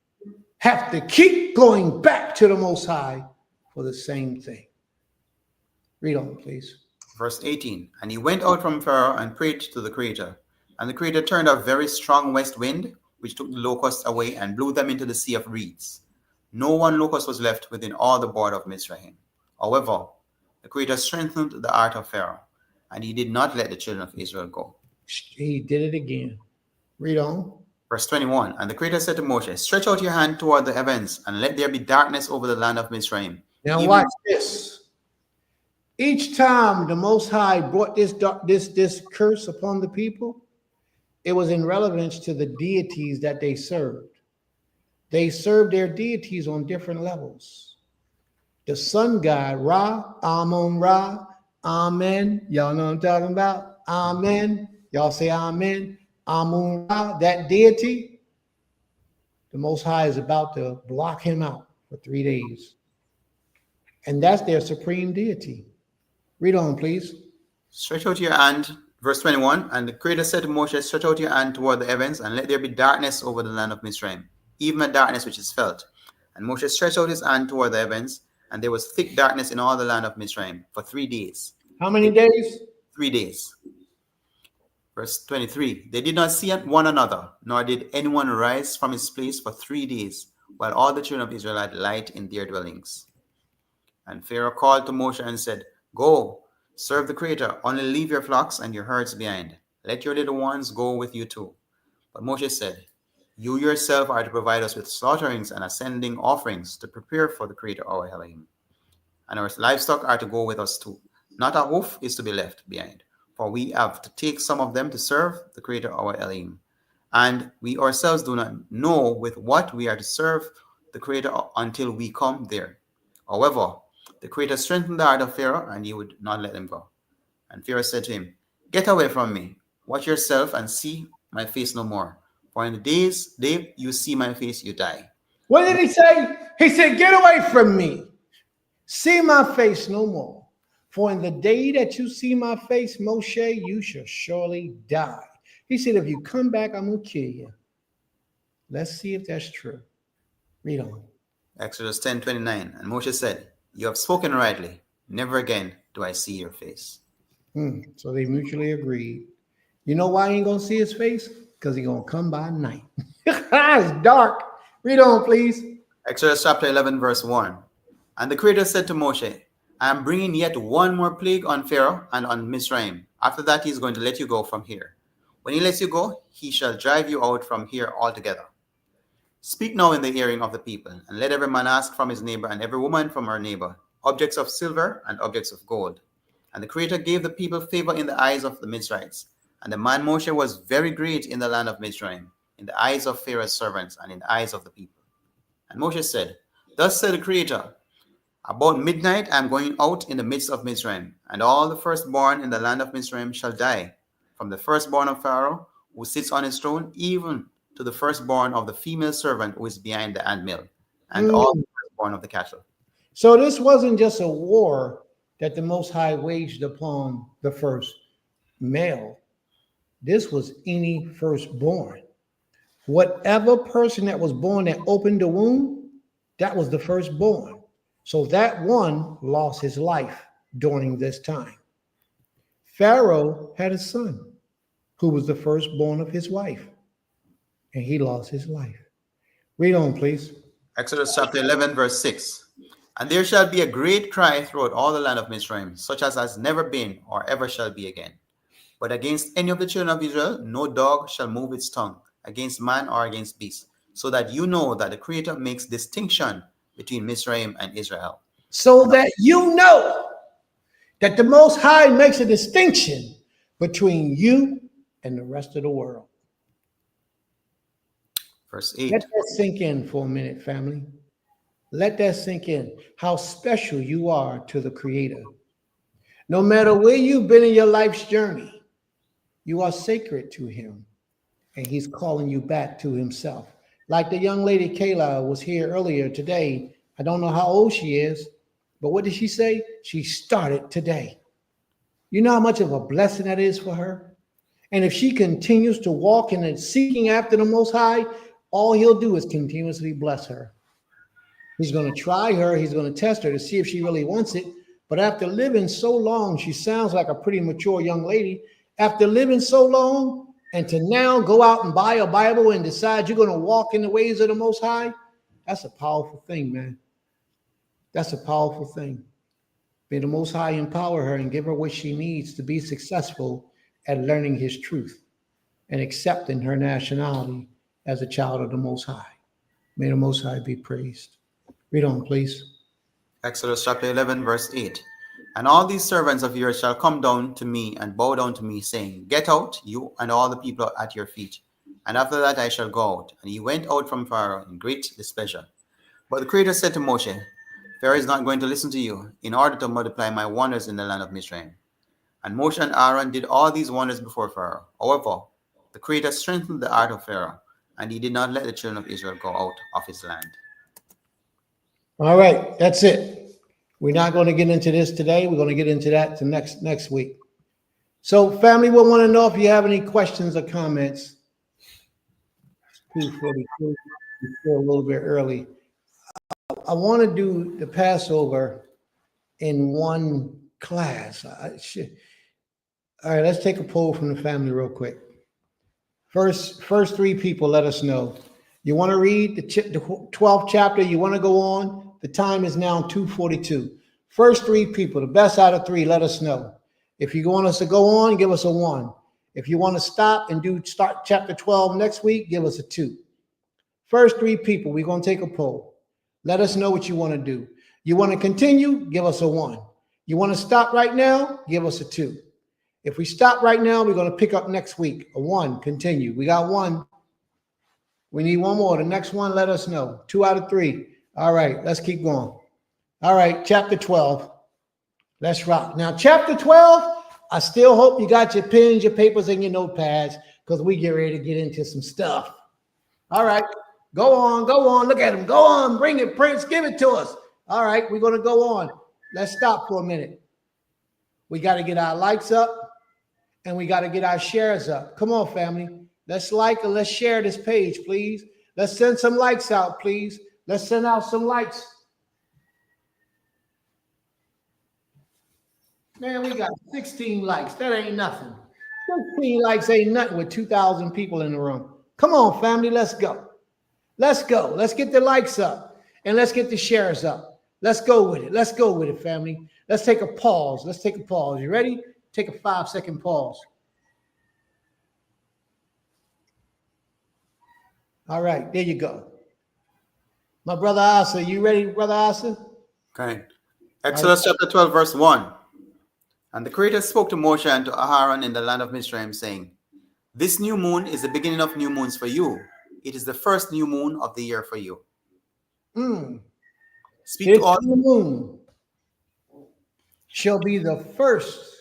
have to keep going back to the Most High for the same thing? Read on, please. Verse 18. And he went out from Pharaoh and prayed to the Creator. And the Creator turned a very strong west wind, which took the locusts away and blew them into the sea of reeds. No one locust was left within all the border of Mizraim. However, the Creator strengthened the heart of Pharaoh, and he did not let the children of Israel go. He did it again. Read on. Verse 21. And the Creator said to Moshe, stretch out your hand toward the heavens, and let there be darkness over the land of Mizraim. Now watch this. Each time the Most High brought this curse upon the people, it was in relevance to the deities that they served. They served their deities on different levels. The sun god, Ra, Amun Ra, Amen. Y'all know what I'm talking about? Amen. Y'all say Amen. Amun Ra, that deity, the Most High is about to block him out for 3 days. And that's their supreme deity. Read on, please. Stretch out your hand. Verse 21. And the Creator said to Moshe, stretch out your hand toward the heavens, and let there be darkness over the land of Mizraim, even a darkness which is felt. And Moshe stretched out his hand toward the heavens, and there was thick darkness in all the land of Mizraim for 3 days. How many days? 3 days. Verse 23. They did not see one another, nor did anyone rise from his place for 3 days, while all the children of Israel had light in their dwellings. And Pharaoh called to Moshe and said, go, serve the Creator, only leave your flocks and your herds behind. Let your little ones go with you too. But Moshe said, you yourself are to provide us with slaughterings and ascending offerings to prepare for the Creator our Elohim. And our livestock are to go with us too. Not a hoof is to be left behind, for we have to take some of them to serve the Creator our Elohim. And we ourselves do not know with what we are to serve the Creator until we come there. However, the Creator strengthened the heart of Pharaoh, and he would not let him go. And Pharaoh said to him, get away from me. Watch yourself and see my face no more. For in the day you see my face, you die. What did he say? He said, get away from me. See my face no more. For in the day that you see my face, Moshe, you shall surely die. He said, if you come back, I'm going to kill you. Let's see if that's true. Read on. Exodus 10:29. And Moshe said, you have spoken rightly. Never again do I see your face. So they mutually agreed. You know why he ain't going to see his face? Because he's going to come by night. It's dark. Read on, please. Exodus chapter 11, verse 1. And the Creator said to Moshe, I am bringing yet one more plague on Pharaoh and on Mizraim. After that, he is going to let you go from here. When he lets you go, he shall drive you out from here altogether. Speak now in the hearing of the people, and let every man ask from his neighbor and every woman from her neighbor objects of silver and objects of gold. And the Creator gave the people favor in the eyes of the Mizraites. And the man Moshe was very great in the land of Mizraim, in the eyes of Pharaoh's servants and in the eyes of the people. And Moshe said, thus said the Creator, about midnight I am going out in the midst of Mizraim, and all the firstborn in the land of Mizraim shall die, from the firstborn of Pharaoh, who sits on his throne, even to the firstborn of the female servant who is behind the handmill, and all the firstborn of the cattle. So this wasn't just a war that the Most High waged upon the first male. This was any firstborn. Whatever person that was born that opened the womb, That was the firstborn. So that one lost his life during this time. Pharaoh had a son who was the firstborn of his wife, and he lost his life. Read on, please. Exodus chapter 11, verse 6. And there shall be a great cry throughout all the land of Mizraim, such as has never been or ever shall be again. But against any of the children of Israel, no dog shall move its tongue against man or against beast, so that you know that the Creator makes distinction between Mizraim and Israel. So that you know that the Most High makes a distinction between you and the rest of the world. Verse 8. Let that sink in for a minute, family. Let that sink in. How special you are to the Creator. No matter where you've been in your life's journey, you are sacred to him, and he's calling you back to himself. Like the young lady Kayla was here earlier today. I don't know how old she is, but what did she say? She started today. You know how much of a blessing that is for her? And if she continues to walk in and seeking after the Most High, all he'll do is continuously bless her. He's going to try her. He's going to test her to see if she really wants it. But after living so long, she sounds like a pretty mature young lady. After living so long, and to now go out and buy a Bible and decide you're going to walk in the ways of the Most High, that's a powerful thing, man. That's a powerful thing. May the Most High empower her and give her what she needs to be successful at learning his truth and accepting her nationality as a child of the Most High. May the Most High be praised. Read on, please. Exodus chapter 11, verse 8. And all these servants of yours shall come down to me and bow down to me, saying, Get out, you and all the people at your feet. And after that I shall go out. And he went out from Pharaoh in great displeasure. But the Creator said to Moshe, Pharaoh is not going to listen to you in order to multiply my wonders in the land of Mizraim. And Moshe and Aaron did all these wonders before Pharaoh. However, the Creator strengthened the heart of Pharaoh, and he did not let the children of Israel go out of his land. All right, that's it. We're not going to get into this today. We're going to get into that next week. So, family, we want to know if you have any questions or comments. 2:42. We're still a little bit early. I want to do the Passover in one class. All right, let's take a poll from the family real quick. First three people, let us know. You want to read the 12th chapter? You want to go on? The time is now 2:42. First three people, the best out of three, let us know. If you want us to go on, give us a 1. If you want to stop and start chapter 12 next week, give us a 2. First three people, we're going to take a poll. Let us know what you want to do. You want to continue? Give us a 1. You want to stop right now? Give us a 2. If we stop right now, we're going to pick up next week. A 1, continue. We got 1. We need 1 more. The next one, let us know. 2 out of 3. All right, let's keep going. All right, chapter 12. Let's rock. Now, chapter 12, I still hope you got your pens, your papers, and your notepads, because we get ready to get into some stuff. All right, go on. Look at him. Go on, bring it, Prince. Give it to us. All right, we're going to go on. Let's stop for a minute. We got to get our likes up, and we got to get our shares up. Come on, family. Let's like and let's share this page, please. Let's send some likes out, please. Let's send out some likes. Man, we got 16 likes. That ain't nothing. 16 likes ain't nothing with 2,000 people in the room. Come on, family. Let's go. Let's go. Let's get the likes up and let's get the shares up. Let's go with it. Let's go with it, family. Let's take a pause. You ready? Take a 5-second pause. All right, there you go. My brother Asa, you ready, brother Asa? Okay. Exodus chapter 12, verse 1. And the Creator spoke to Moshe and to Aaron in the land of Mizraim, saying, This new moon is the beginning of new moons for you. It is the first new moon of the year for you. Speak This to all new moon shall be the first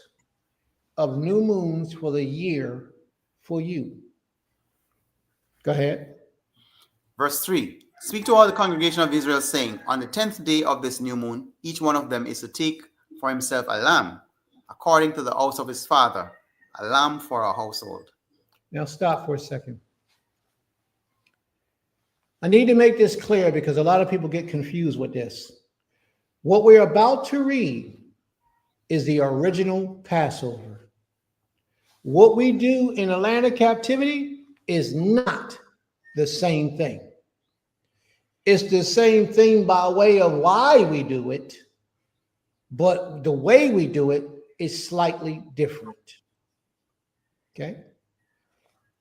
of new moons for the year for you. Go ahead. Verse 3. Speak to all the congregation of Israel, saying, On the 10th day of this new moon, each one of them is to take for himself a lamb, according to the house of his father, a lamb for a household. Now stop for a second. I need to make this clear because a lot of people get confused with this. What we're about to read is the original Passover. What we do in the land of captivity is not the same thing. It's the same thing by way of why we do it, but the way we do it is slightly different. Okay?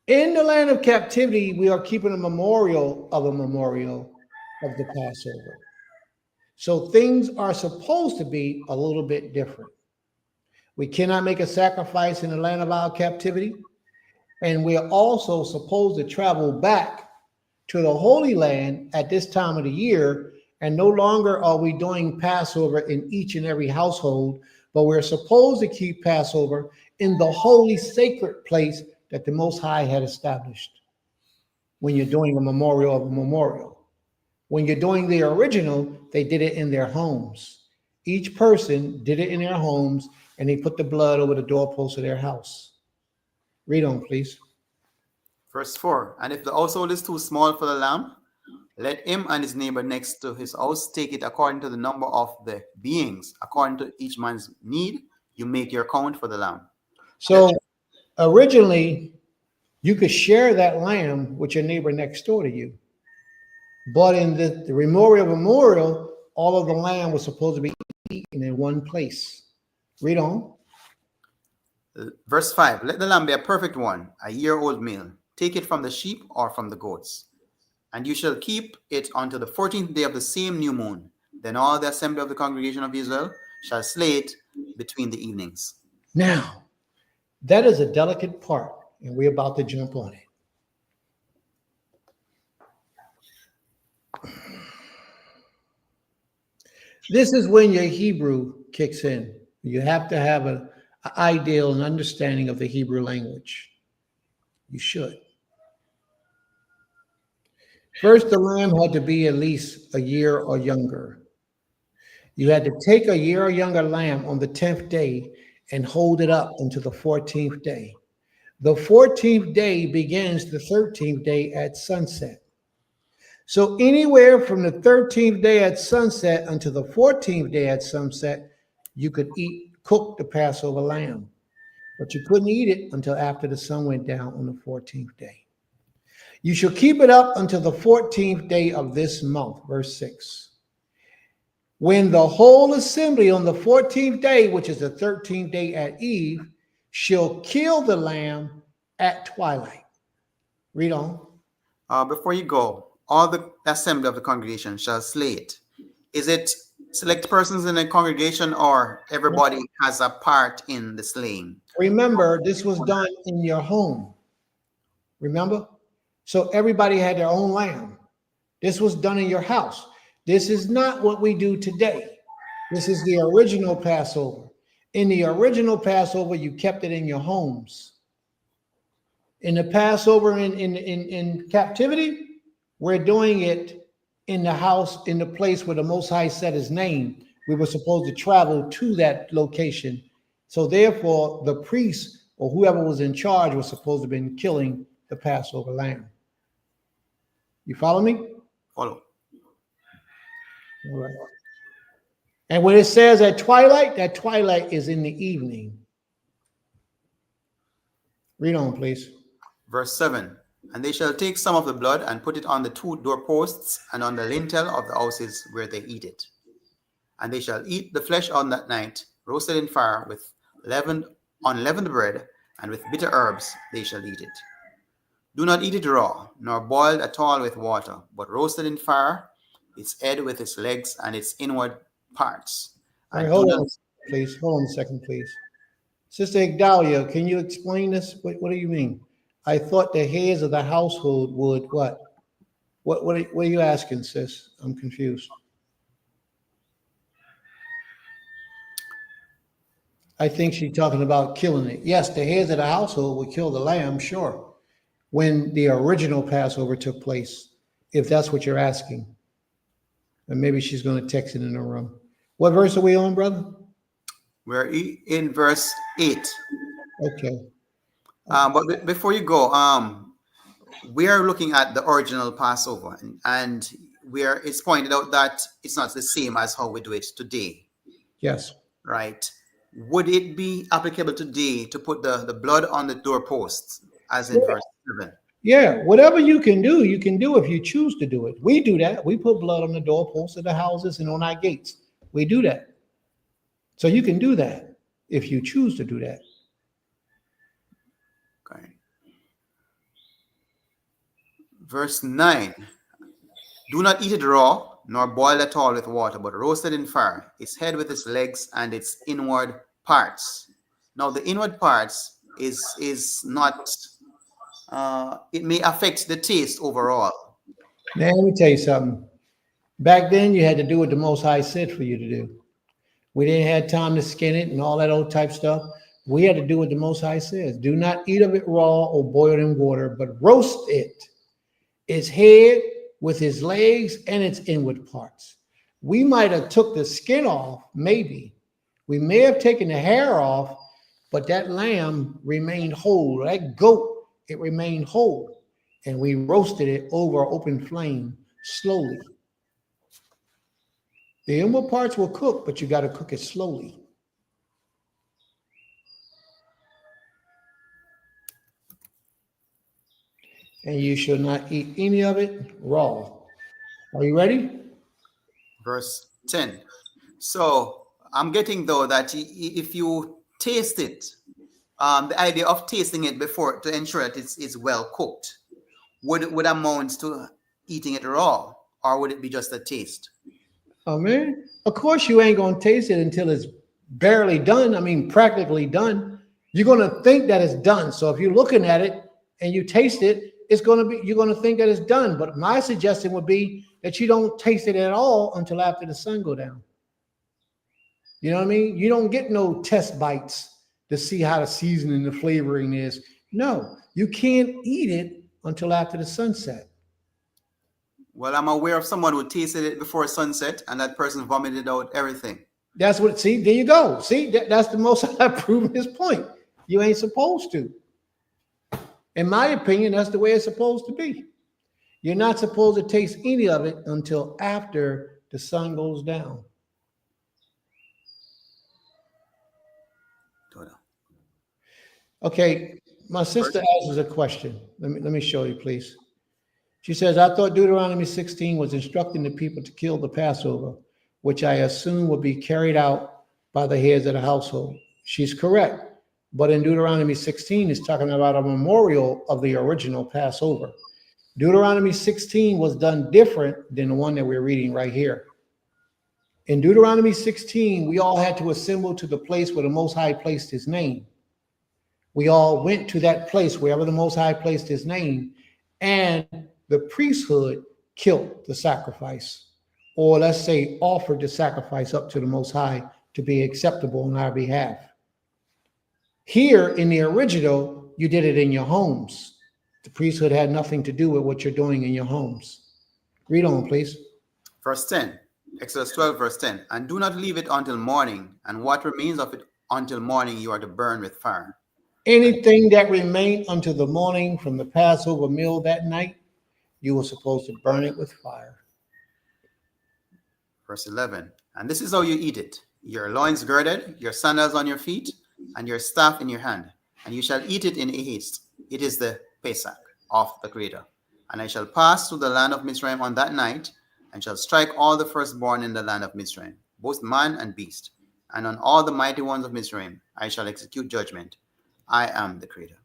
In the land of captivity, we are keeping a memorial of the Passover. So things are supposed to be a little bit different. We cannot make a sacrifice in the land of our captivity. And we are also supposed to travel back to the Holy Land at this time of the year. And no longer are we doing Passover in each and every household, but we're supposed to keep Passover in the holy sacred place that the Most High had established. When you're doing a memorial of a memorial. When you're doing the original, they did it in their homes. Each person did it in their homes, and they put the blood over the doorpost of their house. Read on, please. Verse 4. And if the household is too small for the lamb, let him and his neighbor next to his house take it according to the number of the beings. According to each man's need, you make your count for the lamb. So originally, you could share that lamb with your neighbor next door to you. But in the memorial, all of the lamb was supposed to be eaten in one place. Read on. Verse 5. Let the lamb be a perfect one, a year-old male. Take it from the sheep or from the goats. And you shall keep it until the 14th day of the same new moon. Then all the assembly of the congregation of Israel shall slay it between the evenings. Now, that is a delicate part, and we're about to jump on it. This is when your Hebrew kicks in. You have to have an ideal and understanding of the Hebrew language. You should. First, the lamb had to be at least a year or younger. You had to take a year or younger lamb on the 10th day and hold it up until the 14th day. The 14th day begins the 13th day at sunset. So anywhere from the 13th day at sunset until the 14th day at sunset, you could cook the Passover lamb, but you couldn't eat it until after the sun went down on the 14th day. You shall keep it up until the 14th day of this month, verse 6. When the whole assembly on the 14th day, which is the 13th day at eve, shall kill the lamb at twilight. Read on. Before you go, all the assembly of the congregation shall slay it. Is it select persons in the congregation, or everybody has a part in the slaying? Remember, this was done in your home. Remember? So everybody had their own lamb. This was done in your house. This is not what we do today. This is the original Passover. In the original Passover, you kept it in your homes. In the Passover in captivity, we're doing it in the house, in the place where the Most High said his name. We were supposed to travel to that location. So therefore, the priest or whoever was in charge was supposed to have been killing the Passover lamb. You follow me? Follow. All right. And when it says at twilight, that twilight is in the evening. Read on, please. Verse 7. And they shall take some of the blood and put it on the two doorposts and on the lintel of the houses where they eat it. And they shall eat the flesh on that night, roasted in fire with unleavened bread, and with bitter herbs they shall eat it. Do not eat it raw, nor boiled at all with water, but roasted in fire, its head with its legs and its inward parts. All right, hold on, please. Hold on a second, please. Sister Igdalia, can you explain this? What do you mean? I thought the heads of the household would what? What are you asking, sis? I'm confused. I think she's talking about killing it. Yes, the heads of the household would kill the lamb, sure, when the original Passover took place, if that's what you're asking. And maybe she's going to text it in the room. What verse are we on, brother? We're in verse 8. Okay. But before you go, we are looking at the original Passover, and where it's pointed out that it's not the same as how we do it today, Yes. right? Would it be applicable today to put the blood on the doorposts, as in verse 7? Yeah, whatever you can do if you choose to do it. We do that. We put blood on the doorposts of the houses and on our gates. We do that. So you can do that if you choose to do that. Okay. Verse 9. Do not eat it raw, nor boiled at all with water, but roasted in fire, its head with its legs and its inward parts. Now, the inward parts is not, it may affect the taste overall. Now, let me tell you something. Back then, you had to do what the Most High said for you to do. We didn't have time to skin it and all that old type stuff. We had to do what the Most High says. Do not eat of it raw or boil it in water, but roast it, its head with its legs and its inward parts. We might have took the skin off, maybe. We may have taken the hair off, but that lamb remained whole. That goat, it remained whole. And we roasted it over open flame slowly. The inward parts will cook, but you got to cook it slowly. And you shall not eat any of it raw. Are you ready? Verse 10. So I'm getting though that if you taste it, the idea of tasting it before to ensure that it's well cooked would amount to eating it raw, or would it be just a taste? Oh man, of course you ain't gonna taste it until it's barely done. I mean, practically done. You're gonna think that it's done. So if you're looking at it and you taste it, you're gonna think that it's done. But my suggestion would be that you don't taste it at all until after the sun go down. You know what I mean? You don't get no test bites to see how the seasoning, the flavoring is. No, you can't eat it until after the sunset. Well, I'm aware of someone who tasted it before sunset, and that person vomited out everything. That's what, see, there you go. See, that's the most I've proven his point. You ain't supposed to. In my opinion, that's the way it's supposed to be. You're not supposed to taste any of it until after the sun goes down. Okay, my sister asks a question. Let me show you, please. She says, I thought Deuteronomy 16 was instructing the people to kill the Passover, which I assume would be carried out by the heads of the household. She's correct. But in Deuteronomy 16, it's talking about a memorial of the original Passover. Deuteronomy 16 was done different than the one that we're reading right here. In Deuteronomy 16, we all had to assemble to the place where the Most High placed his name. We all went to that place, wherever the Most High placed his name, and the priesthood killed the sacrifice, or let's say offered the sacrifice up to the Most High to be acceptable on our behalf. Here in the original, you did it in your homes. The priesthood had nothing to do with what you're doing in your homes. Read on, please. Verse 10, Exodus 12, verse 10. And do not leave it until morning, and what remains of it until morning you are to burn with fire. Anything that remained until the morning from the Passover meal that night, you were supposed to burn it with fire. Verse 11. And this is how you eat it: your loins girded, your sandals on your feet, and your staff in your hand. And you shall eat it in haste. It is the Pesach of the Creator. And I shall pass through the land of Mizraim on that night, and shall strike all the firstborn in the land of Mizraim, both man and beast. And on all the mighty ones of Mizraim I shall execute judgment. I am the Creator.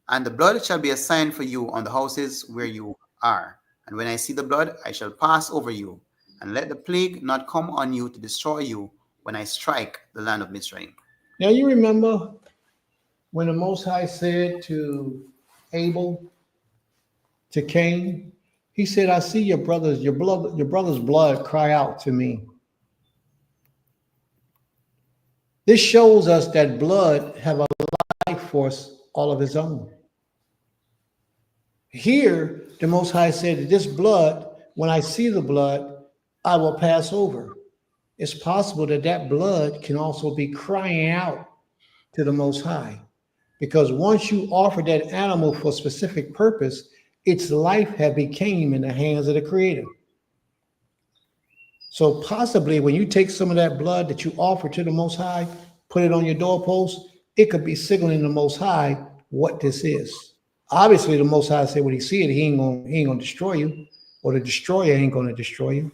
And the blood shall be a sign for you on the houses where you are. And when I see the blood, I shall pass over you, and let the plague not come on you to destroy you when I strike the land of Mizraim. Now you remember when the Most High said to Abel, to Cain, he said, I see your brother's blood cry out to me. This shows us that blood have a life force all of its own. Here, the Most High said that this blood, when I see the blood, I will pass over. It's possible that that blood can also be crying out to the Most High, because once you offer that animal for a specific purpose, its life had became in the hands of the Creator. So possibly when you take some of that blood that you offer to the Most High, put it on your doorpost, it could be signaling the Most High what this is. Obviously, the Most High said when he see it, he ain't gonna destroy you, or the destroyer ain't gonna destroy you.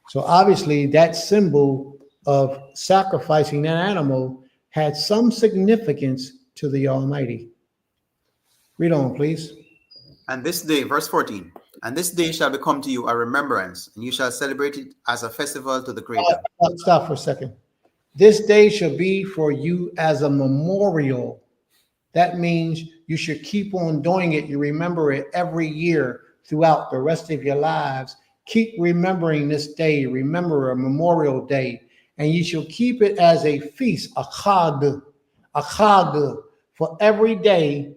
So obviously that symbol of sacrificing that animal had some significance to the Almighty. Read on, please. And this day, verse 14, and this day shall become to you a remembrance, and you shall celebrate it as a festival to the Creator. Stop for a second. This day shall be for you as a memorial. That means you should keep on doing it. You remember it every year throughout the rest of your lives. Keep remembering this day. Remember a memorial day. And you shall keep it as a feast, a chag, for every day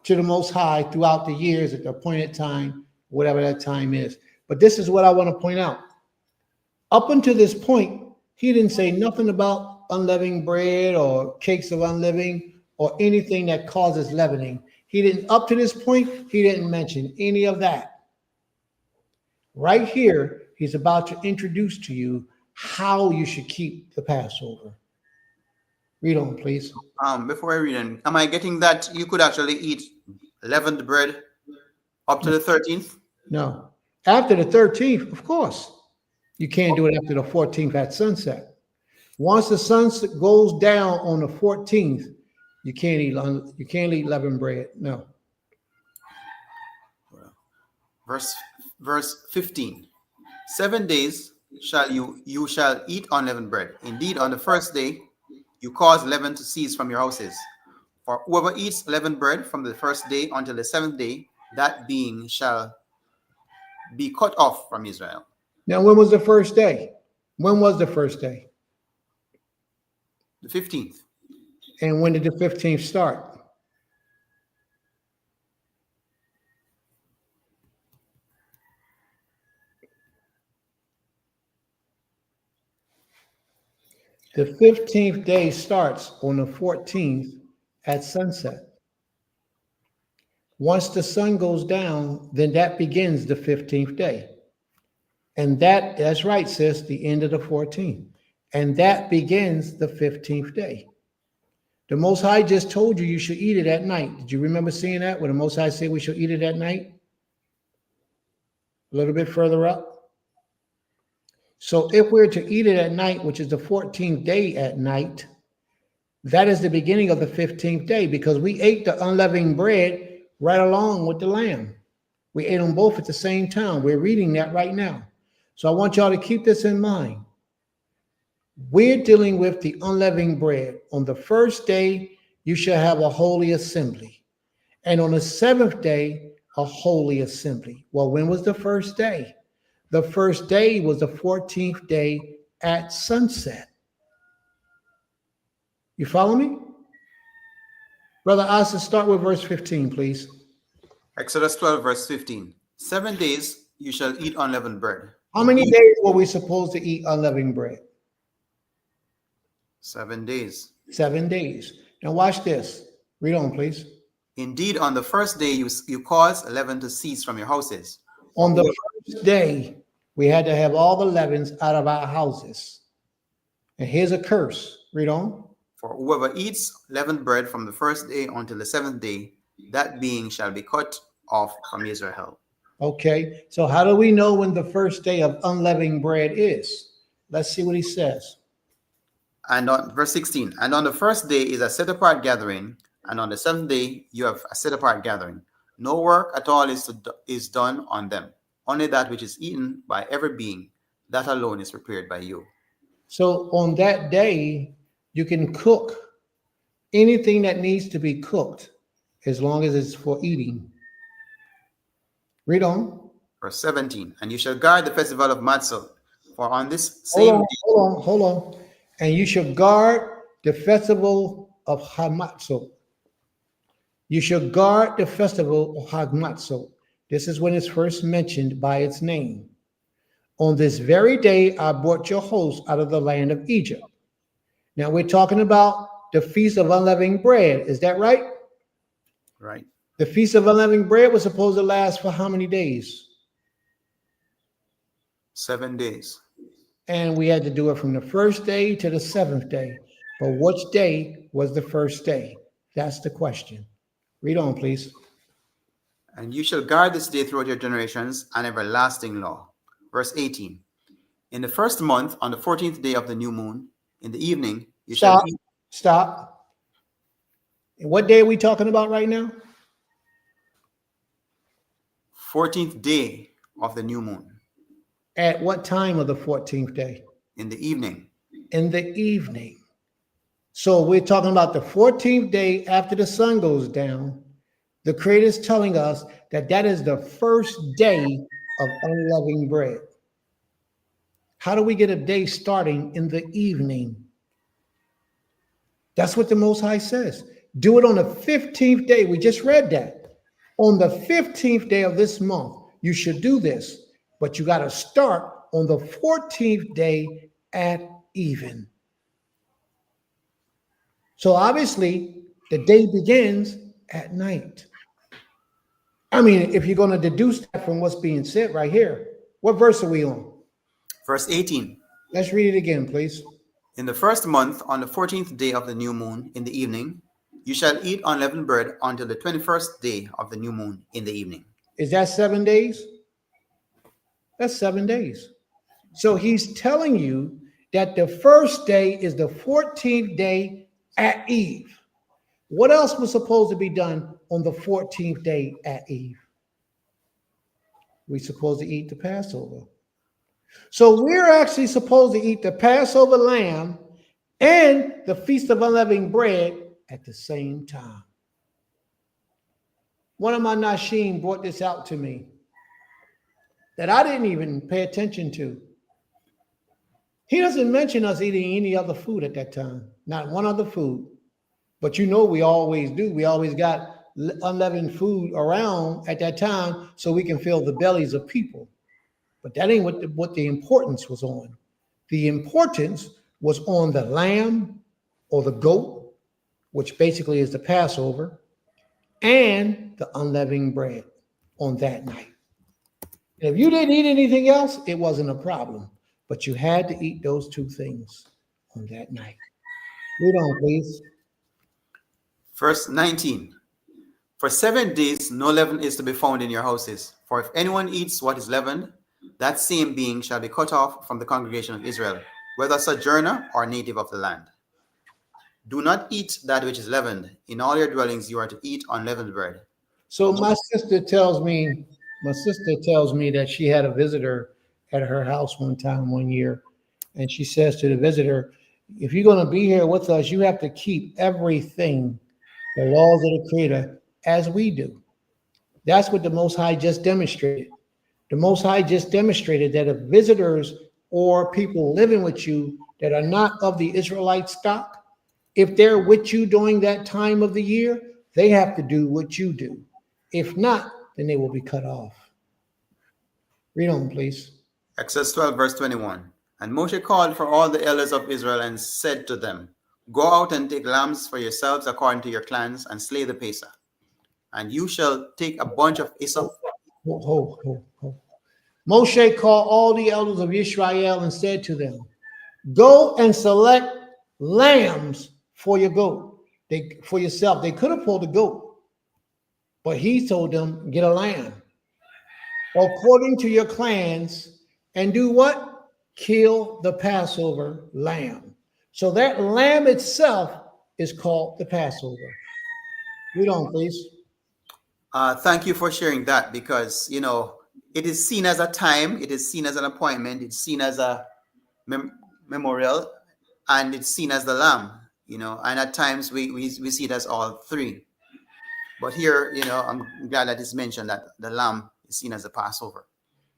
to the Most High throughout the years at the appointed time, whatever that time is. But this is what I want to point out. Up until this point, he didn't say nothing about unleavened bread or cakes of unleavened or anything that causes leavening. He didn't, up to this point, he didn't mention any of that. Right here, he's about to introduce to you how you should keep the Passover. Read on, please. Before I read on, am I getting that you could actually eat leavened bread up to the 13th? No. After the 13th, of course. You can't do it after the 14th at sunset. Once the sun goes down on the 14th, you can't eat leavened bread. No. Verse 15. 7 days shall you shall eat unleavened bread. Indeed, on the first day you cause leaven to cease from your houses. For whoever eats leavened bread from the first day until the 7th day, that being shall be cut off from Israel. Now, when was the first day? When was the first day? The 15th. And when did the 15th start? The 15th day starts on the 14th at sunset. Once the sun goes down, then that begins the 15th day. And that's right, sis, the end of the 14th. And that begins the 15th day. The Most High just told you you should eat it at night. Did you remember seeing that when the Most High said we should eat it at night? A little bit further up. So if we're to eat it at night, which is the 14th day at night, that is the beginning of the 15th day, because we ate the unleavened bread right along with the lamb. We ate them both at the same time. We're reading that right now. So I want y'all to keep this in mind. We're dealing with the unleavened bread. On the first day, you shall have a holy assembly. And on the 7th day, a holy assembly. Well, when was the first day? The first day was the 14th day at sunset. You follow me? Brother Asa, start with verse 15, please. Exodus 12, verse 15. 7 days you shall eat unleavened bread. How many days were we supposed to eat unleavened bread? 7 days. 7 days. Now watch this. Read on, please. Indeed, on the first day you cause leaven to cease from your houses. On the first day, we had to have all the leavens out of our houses. And here's a curse. Read on. For whoever eats leavened bread from the first day until the 7th day, that being shall be cut off from Israel. Okay, so how do we know when the first day of unleavened bread is? Let's see what he says. And on verse 16, and on the first day is a set apart gathering, and on the 7th day you have a set apart gathering. No work at all is done on them. Only that which is eaten by every being, that alone is prepared by you. So on that day, you can cook anything that needs to be cooked as long as it's for eating. Read on. Verse 17, and you shall guard the festival of Matzah, for on this same day. Hold on. And you shall guard the festival of Hamatzot. You shall guard the festival of Hamatzot. This is when it's first mentioned by its name. On this very day, I brought your host out of the land of Egypt. Now we're talking about the Feast of Unleavened Bread. Is that right? Right. The Feast of Unleavened Bread was supposed to last for how many days? 7 days. And we had to do it from the first day to the seventh day. But which day was the first day? That's the question. Read on, please. And you shall guard this day throughout your generations, an everlasting law. Verse 18. In the first month, on the 14th day of the new moon, in the evening, you shall eat. Stop. And what day are we talking about right now? 14th day of the new moon. At what time of the 14th day? In the evening. In the evening. So we're talking about the 14th day after the sun goes down. The Creator is telling us that that is the first day of unleavened bread. How do we get a day starting in the evening? That's what the Most High says. Do it on the 15th day. We just read that. On the 15th day of this month, you should do this, but you got to start on the 14th day at even. So obviously, the day begins at night. I mean, if you're going to deduce that from what's being said right here, what verse are we on? Verse 18. Let's read it again, please. In the first month, on the 14th day of the new moon, in the evening, you shall eat unleavened bread until the 21st day of the new moon in the evening. Is that 7 days? That's 7 days. So he's telling you that the first day is the 14th day at eve. What else was supposed to be done on the 14th day at eve? We're supposed to eat the Passover. So we're actually supposed to eat the Passover lamb and the Feast of Unleavened Bread at the same time. One of my Nashim brought this out to me that I didn't even pay attention to. He doesn't mention us eating any other food at that time, not one other food. But you know we always do. We always got unleavened food around at that time so we can fill the bellies of people. But that ain't what the importance was on. The importance was on the lamb or the goat, which basically is the Passover, and the unleavened bread on that night. And if you didn't eat anything else, it wasn't a problem. But you had to eat those two things on that night. Read on, please. Verse 19. For 7 days no leaven is to be found in your houses. For if anyone eats what is leavened, that same being shall be cut off from the congregation of Israel, whether sojourner or native of the land. Do not eat that which is leavened. In all your dwellings you are to eat unleavened bread. So my sister tells me that she had a visitor at her house one year, and she says to the visitor, if you're going to be here with us, you have to keep everything, the laws of the Creator, as we do. That's what the Most High just demonstrated. The Most High just demonstrated that if visitors or people living with you that are not of the Israelite stock, if they're with you during that time of the year, they have to do what you do. If not, then they will be cut off. Read on, please. Exodus 12, verse 21. And Moshe called for all the elders of Israel and said to them, go out and take lambs for yourselves according to your clans and slay the Pesach. And you shall take a bunch of hyssop. Moshe called all the elders of Israel and said to them, go and select lambs for your goat, for yourself. They could have pulled a goat, but he told them, get a lamb according to your clans and do what? Kill the Passover lamb. So that lamb itself is called the Passover. Read on, please. Thank you for sharing that, because, you know, it is seen as a time, it is seen as an appointment, it's seen as a memorial, and it's seen as the lamb, you know, and at times we see it as all three. But here, you know, I'm glad that it's mentioned that the lamb is seen as the Passover.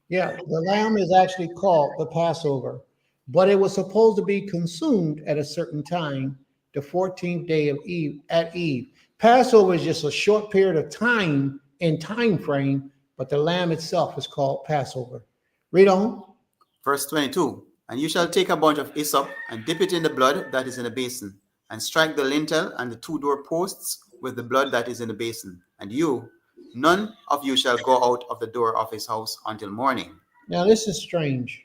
Yeah, the lamb is actually called the Passover, but it was supposed to be consumed at a certain time, the 14th day of Eve, at Eve. Passover is just a short period of time in time frame, but the lamb itself is called Passover. Read on. Verse 22. And you shall take a bunch of hyssop and dip it in the blood that is in the basin, and strike the lintel and the two door posts with the blood that is in the basin, and you, none of you shall go out of the door of his house until morning. Now, this is strange.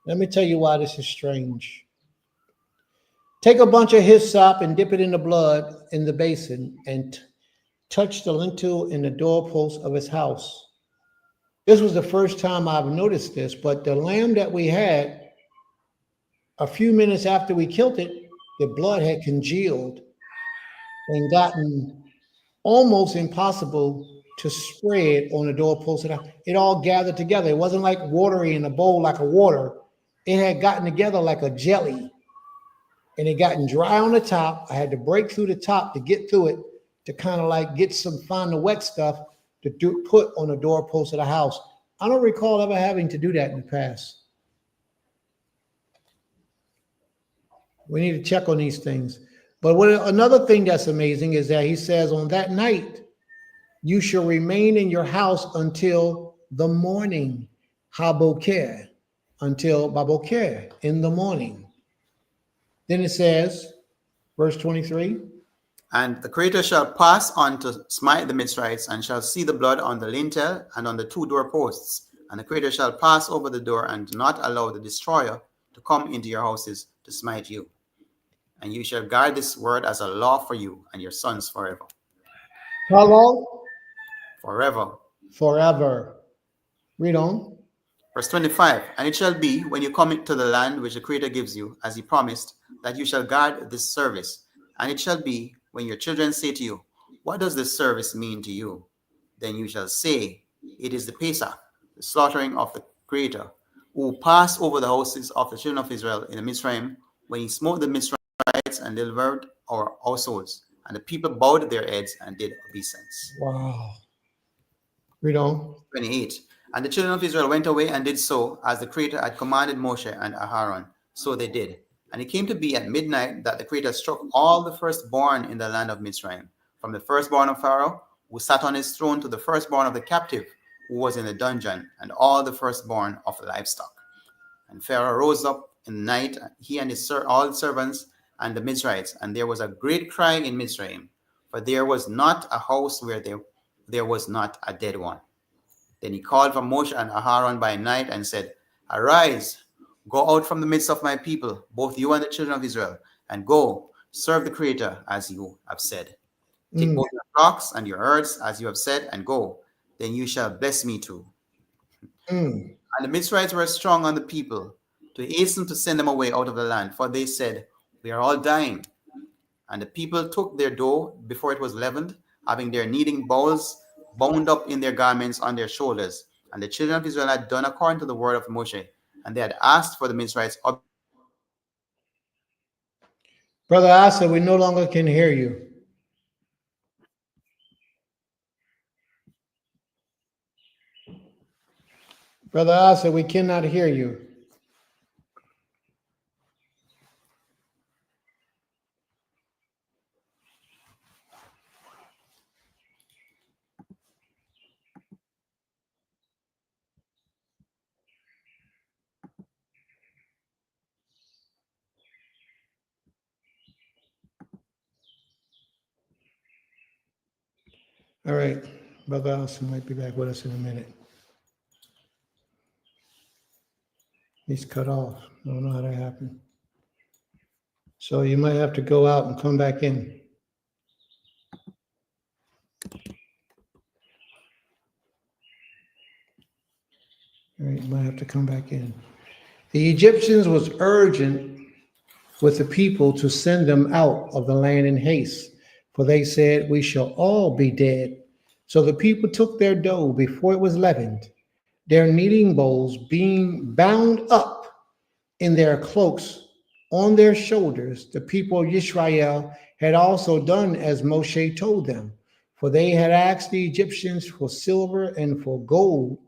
Let me tell you why this is strange. Take a bunch of hyssop and dip it in the blood in the basin and touch the lintel and the doorpost of his house. This was the first time I've noticed this, but the lamb that we had, a few minutes after we killed it, the blood had congealed and gotten almost impossible to spread on the doorpost. It all gathered together. It wasn't like watery in a bowl like a water. It had gotten together like a jelly, and it gotten dry on the top. I had to break through the top to get through it to kind of like get find the wet stuff to put on the doorpost of the house. I don't recall ever having to do that in the past. We need to check on these things. But another thing that's amazing is that he says on that night, you shall remain in your house until the morning, haboker, until baboker, in the morning. Then it says, verse 23. And the Creator shall pass on to smite the Mitzrites, and shall see the blood on the lintel and on the two doorposts. And the Creator shall pass over the door, and not allow the destroyer to come into your houses to smite you. And you shall guard this word as a law for you and your sons forever. How long? Forever. Forever. Read on. Verse 25. And it shall be, when you come into the land which the Creator gives you, as he promised, that you shall guard this service. And it shall be, when your children say to you, what does this service mean to you? Then you shall say, it is the Pesach, the slaughtering of the Creator, who passed over the houses of the children of Israel in the Mitzrayim, when he smote the Mitzrayites and delivered our souls. And the people bowed their heads and did obeisance. Wow. Read on. 28. And the children of Israel went away and did so, as the Creator had commanded Moshe and Aharon. So they did. And it came to be at midnight that the Creator struck all the firstborn in the land of Mitzrayim, from the firstborn of Pharaoh, who sat on his throne, to the firstborn of the captive, who was in the dungeon, and all the firstborn of the livestock. And Pharaoh rose up in the night, he and all the servants and the Mizrahites, and there was a great cry in Mitzrayim, for there was not a house where there was not a dead one. Then he called for Moshe and Aharon by night and said, arise, go out from the midst of my people, both you and the children of Israel, and go, serve the Creator as you have said. Take both your flocks and your herds as you have said, and go. Then you shall bless me too. And the Mitzrayites were strong on the people to hasten to send them away out of the land, for they said, we are all dying. And the people took their dough before it was leavened, having their kneading bowls bound up in their garments on their shoulders. And the children of Israel had done according to the word of Moshe, and they had asked for the Mitzrayites. Brother Asa, we no longer can hear you. Brother Asa, we cannot hear you. All right. Brother Asa might be back with us in a minute. He's cut off. I don't know how that happened. So you might have to go out and come back in. All right, you might have to come back in. The Egyptians was urgent with the people to send them out of the land in haste, for they said, we shall all be dead. So the people took their dough before it was leavened, their kneading bowls being bound up in their cloaks on their shoulders. The people of Israel had also done as Moshe told them, for they had asked the Egyptians for silver and for gold,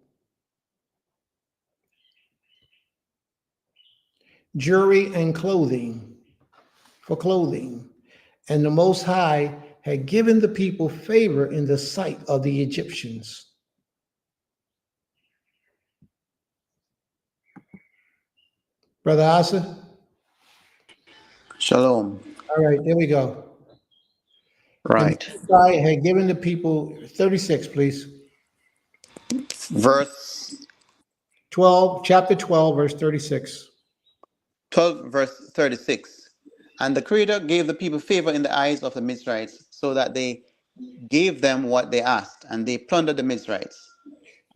jewelry and clothing, for clothing. And the Most High had given the people favor in the sight of the Egyptians. Brother Asa? Shalom. All right, there we go. The Right. Most High had given the people 36, please. Verse 12, chapter 12, verse 36. 12, verse 36. And the Creator gave the people favor in the eyes of the Mizrahites, so that they gave them what they asked, and they plundered the Mizrahites.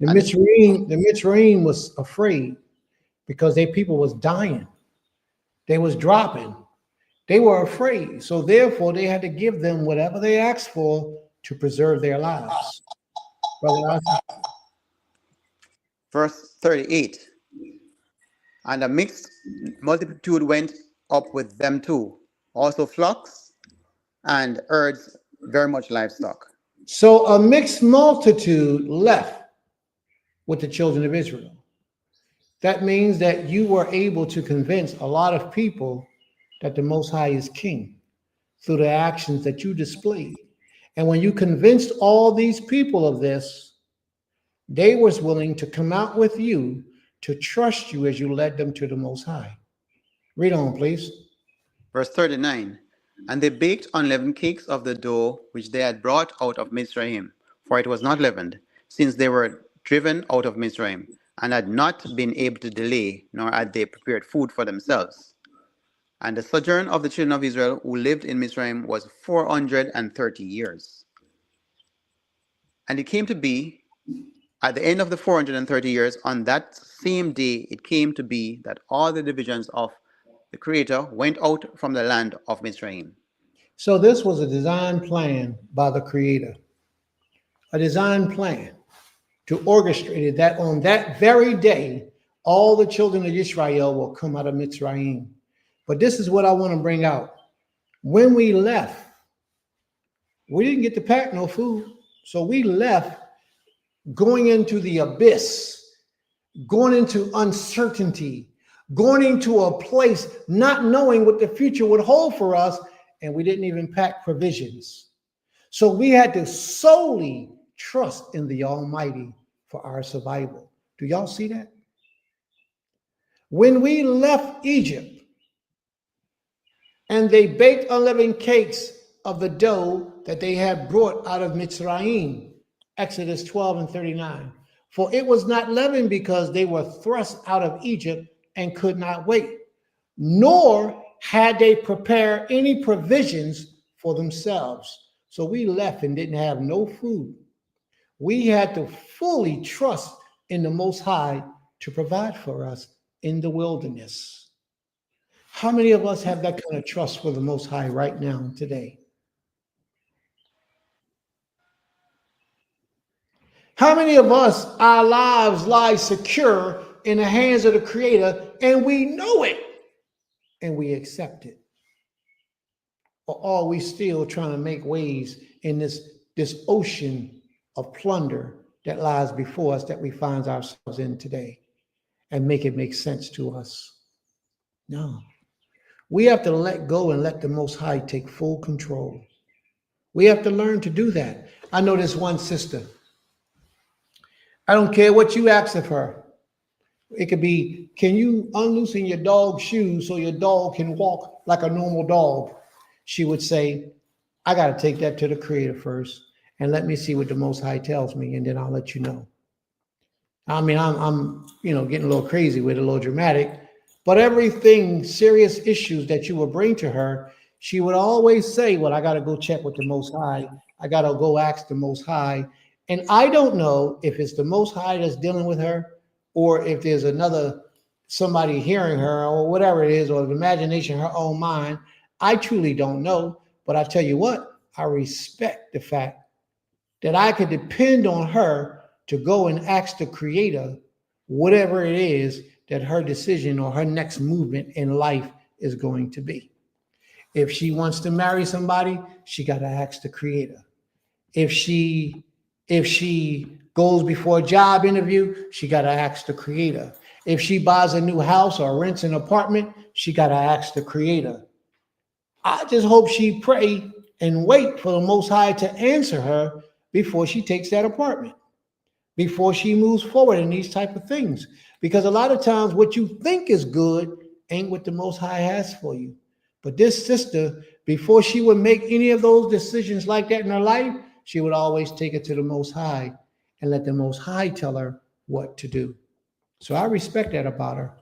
And The Mitzrayim was afraid because their people was dying. They was dropping. They were afraid. So therefore, they had to give them whatever they asked for to preserve their lives. Brother Isaac? verse 38. And a mixed multitude went up with them too, also flocks and herds, very much livestock. So a mixed multitude left with the children of Israel. That means that you were able to convince a lot of people that the Most High is king through the actions that you displayed. And when you convinced all these people of this, they was willing to come out with you to trust you as you led them to the Most High. Read on, please. Verse 39. And they baked unleavened cakes of the dough which they had brought out of Mizraim, for it was not leavened, since they were driven out of Mizraim, and had not been able to delay, nor had they prepared food for themselves. And the sojourn of the children of Israel who lived in Mizraim was 430 years. And it came to be, at the end of the 430 years, on that same day, it came to be that all the divisions of the Creator went out from the land of Mizraim. So this was a design plan by the Creator, a design plan to orchestrate it that on that very day, all the children of Israel will come out of Mitzrayim. But this is what I want to bring out. When we left, we didn't get to pack no food. So we left going into the abyss, going into uncertainty, going into a place not knowing what the future would hold for us, and we didn't even pack provisions. So we had to solely trust in the Almighty for our survival. Do y'all see that? When we left Egypt and they baked unleavened cakes of the dough that they had brought out of Mitzrayim, Exodus 12 and 39. For it was not leavened because they were thrust out of Egypt and could not wait, nor had they prepared any provisions for themselves. So we left and didn't have no food. We had to fully trust in the Most High to provide for us in the wilderness. How many of us have that kind of trust for the Most High right now, today? How many of us, our lives lie secure in the hands of the Creator, and we know it, and we accept it? Or are we still trying to make waves in this ocean of plunder that lies before us that we find ourselves in today, and make it make sense to us? No. We have to let go and let the Most High take full control. We have to learn to do that. I know this one sister. I don't care what you ask of her. It could be, can you unloosen your dog's shoes so your dog can walk like a normal dog? She would say, I got to take that to the Creator first and let me see what the Most High tells me, and then I'll let you know. I mean, I'm getting a little crazy with it, a little dramatic, but everything, serious issues that you would bring to her, she would always say, well, I got to go check with the Most High. I got to go ask the Most High. And I don't know if it's the Most High that's dealing with her, or if there's somebody hearing her, or whatever it is, or the imagination, her own mind. I truly don't know. But I tell you what, I respect the fact that I could depend on her to go and ask the Creator whatever it is that her decision or her next movement in life is going to be. If she wants to marry somebody, she got to ask the Creator. If she goes before a job interview, she got to ask the Creator. If she buys a new house or rents an apartment, she got to ask the Creator. I just hope she pray and wait for the Most High to answer her before she takes that apartment, before she moves forward in these type of things. Because a lot of times what you think is good ain't what the Most High has for you. But this sister before she would make any of those decisions like that in her life, she would always take it to the Most High and let the Most High tell her what to do. So I respect that about her.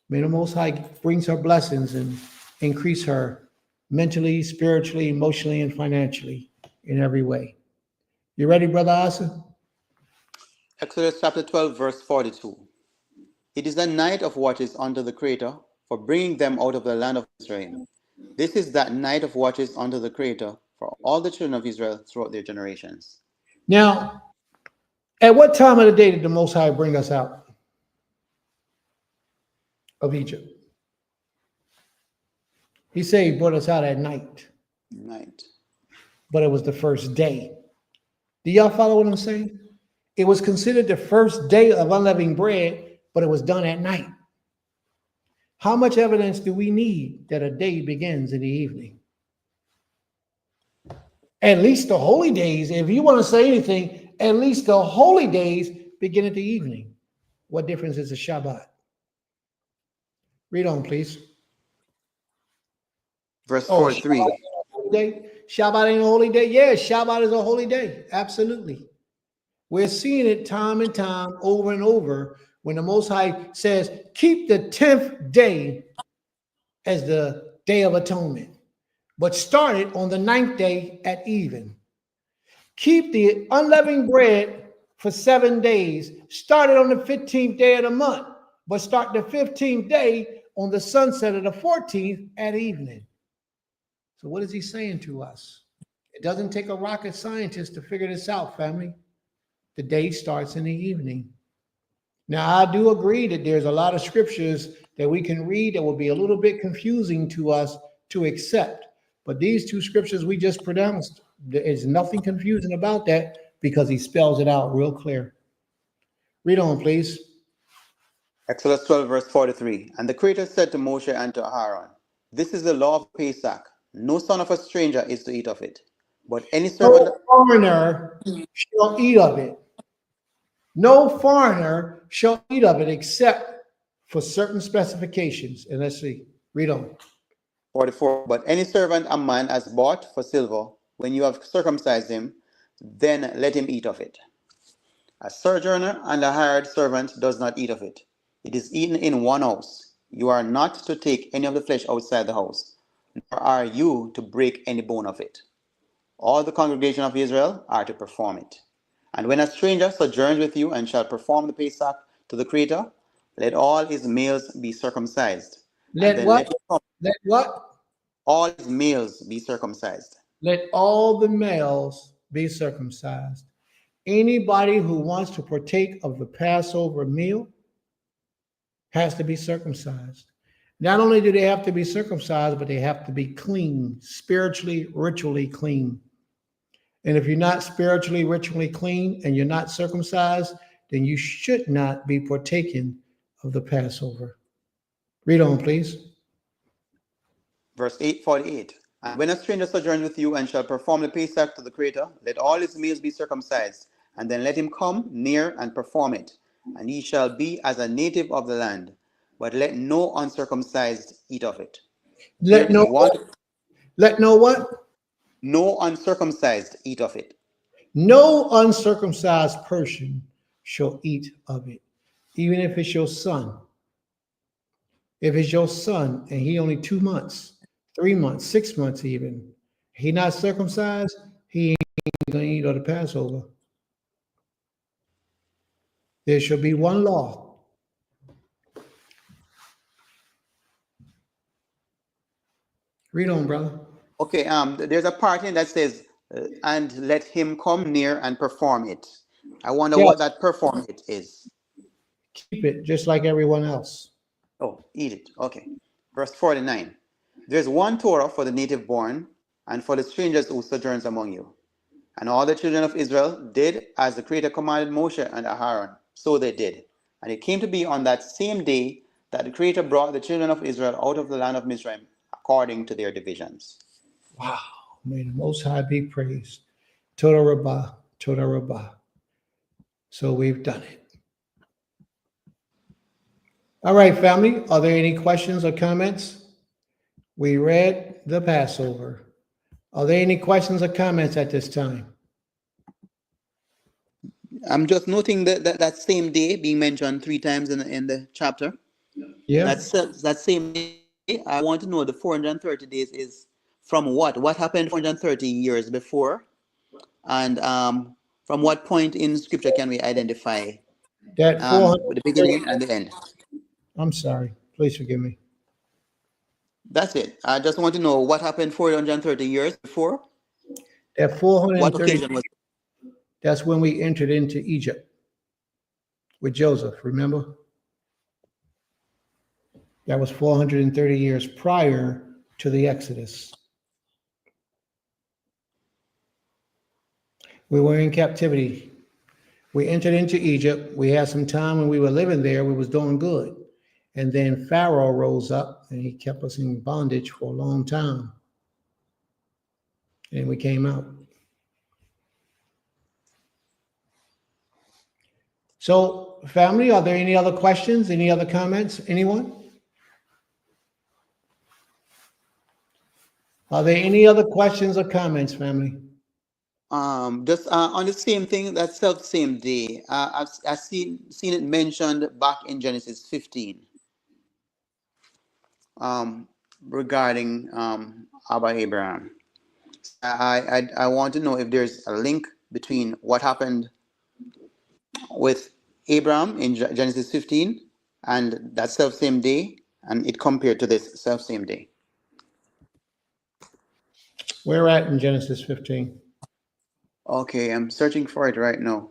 May the Most High brings her blessings and increase her mentally, spiritually, emotionally, and financially in every way. You ready, Brother Asa? Exodus chapter 12, verse 42. It is a night of watches unto the Creator for bringing them out of the land of Israel. This is that night of watches unto the Creator for all the children of Israel throughout their generations. Now, at what time of the day did the Most High bring us out of Egypt? He said he brought us out at night, Night. but it was the first day. Do y'all follow what I'm saying? It was considered the first day of unleavened bread, but it was done at night. How much evidence do we need that a day begins in the evening? At least the holy days, if you want to say anything, at least the holy days begin at the evening. What difference is a Shabbat? Read on, please. Verse Oh, 43. Shabbat ain't a holy day? Shabbat ain't a holy day? Yeah, Shabbat is a holy day. Absolutely. We're seeing it time and time over and over when the Most High says, keep the 10th day as the Day of Atonement, but start it on the 9th day at even. Keep the unleavened bread for 7 days. Start it on the 15th day of the month, but start the 15th day on the sunset of the 14th at evening. So what is he saying to us? It doesn't take a rocket scientist to figure this out, family. The day starts in the evening. Now, I do agree that there's a lot of scriptures that we can read that will be a little bit confusing to us to accept. But these two scriptures we just pronounced, there is nothing confusing about that because he spells it out real clear. Read on, please. Exodus 12, verse 43. And the Creator said to Moshe and to Aaron, this is the law of Pesach. No son of a stranger is to eat of it, but any servant. No foreigner shall eat of it. No foreigner shall eat of it except for certain specifications. And let's see. Read on. 44. But any servant a man has bought for silver, when you have circumcised him, then let him eat of it. A sojourner and a hired servant does not eat of it. It is eaten in one house. You are not to take any of the flesh outside the house, nor are you to break any bone of it. All the congregation of Israel are to perform it. And when a stranger sojourns with you and shall perform the Pesach to the Creator, let all his males be circumcised. Let what? Let what? All his males be circumcised. Let all the males be circumcised. Anybody who wants to partake of the Passover meal has to be circumcised. Not only do they have to be circumcised, but they have to be clean, spiritually, ritually clean. And if you're not spiritually, ritually clean and you're not circumcised, then you should not be partaking of the Passover. Read on, please. Verse 48. And when a stranger sojourns with you and shall perform the Pesach to the Creator, let all his males be circumcised, and then let him come near and perform it. And he shall be as a native of the land, but let no uncircumcised eat of it. Let no what? No uncircumcised eat of it. No uncircumcised person shall eat of it, even if it's your son. If it's your son and he only 2 months, 3 months, 6 months even, he not circumcised, he ain't gonna eat of the Passover. There shall be one law. Read on, brother. Okay, there's a part in that says, and let him come near and perform it. I wonder what that perform it is. Keep it just like everyone else. Oh, eat it. Okay. Verse 49. There's one Torah for the native born and for the strangers who sojourns among you. And all the children of Israel did as the Creator commanded Moshe and Aaron. So they did. And it came to be on that same day that the Creator brought the children of Israel out of the land of Mizraim according to their divisions. Wow. May the Most High be praised. Toda Rabbah, Toda Rabbah. So we've done it. All right, family. Are there any questions or comments? We read the Passover. Are there any questions or comments at this time? I'm just noting that same day being mentioned 3 times in the chapter. Yeah, That same day. I want to know the 430 days is from what? What happened 430 years before? And from what point in scripture can we identify that 430, the beginning and the end? I'm sorry, please forgive me. That's it. I just want to know what happened 430 years before. That What 430, occasion was it? that's when we entered into Egypt with Joseph, remember? That was 430 years prior to the Exodus. We were in captivity. We entered into Egypt. We had some time when we were living there. We was doing good. And then Pharaoh rose up and he kept us in bondage for a long time. And we came out. So, family, are there any other questions? Any other comments? Anyone? Are there any other questions or comments, family? Just on the same thing, that self same day. I've seen it mentioned back in Genesis 15. Regarding Abba Abraham. I want to know if there's a link between what happened with Abraham in Genesis 15 and that self same day, and it compared to this self same day. Where at in Genesis 15? Okay, I'm searching for it right now.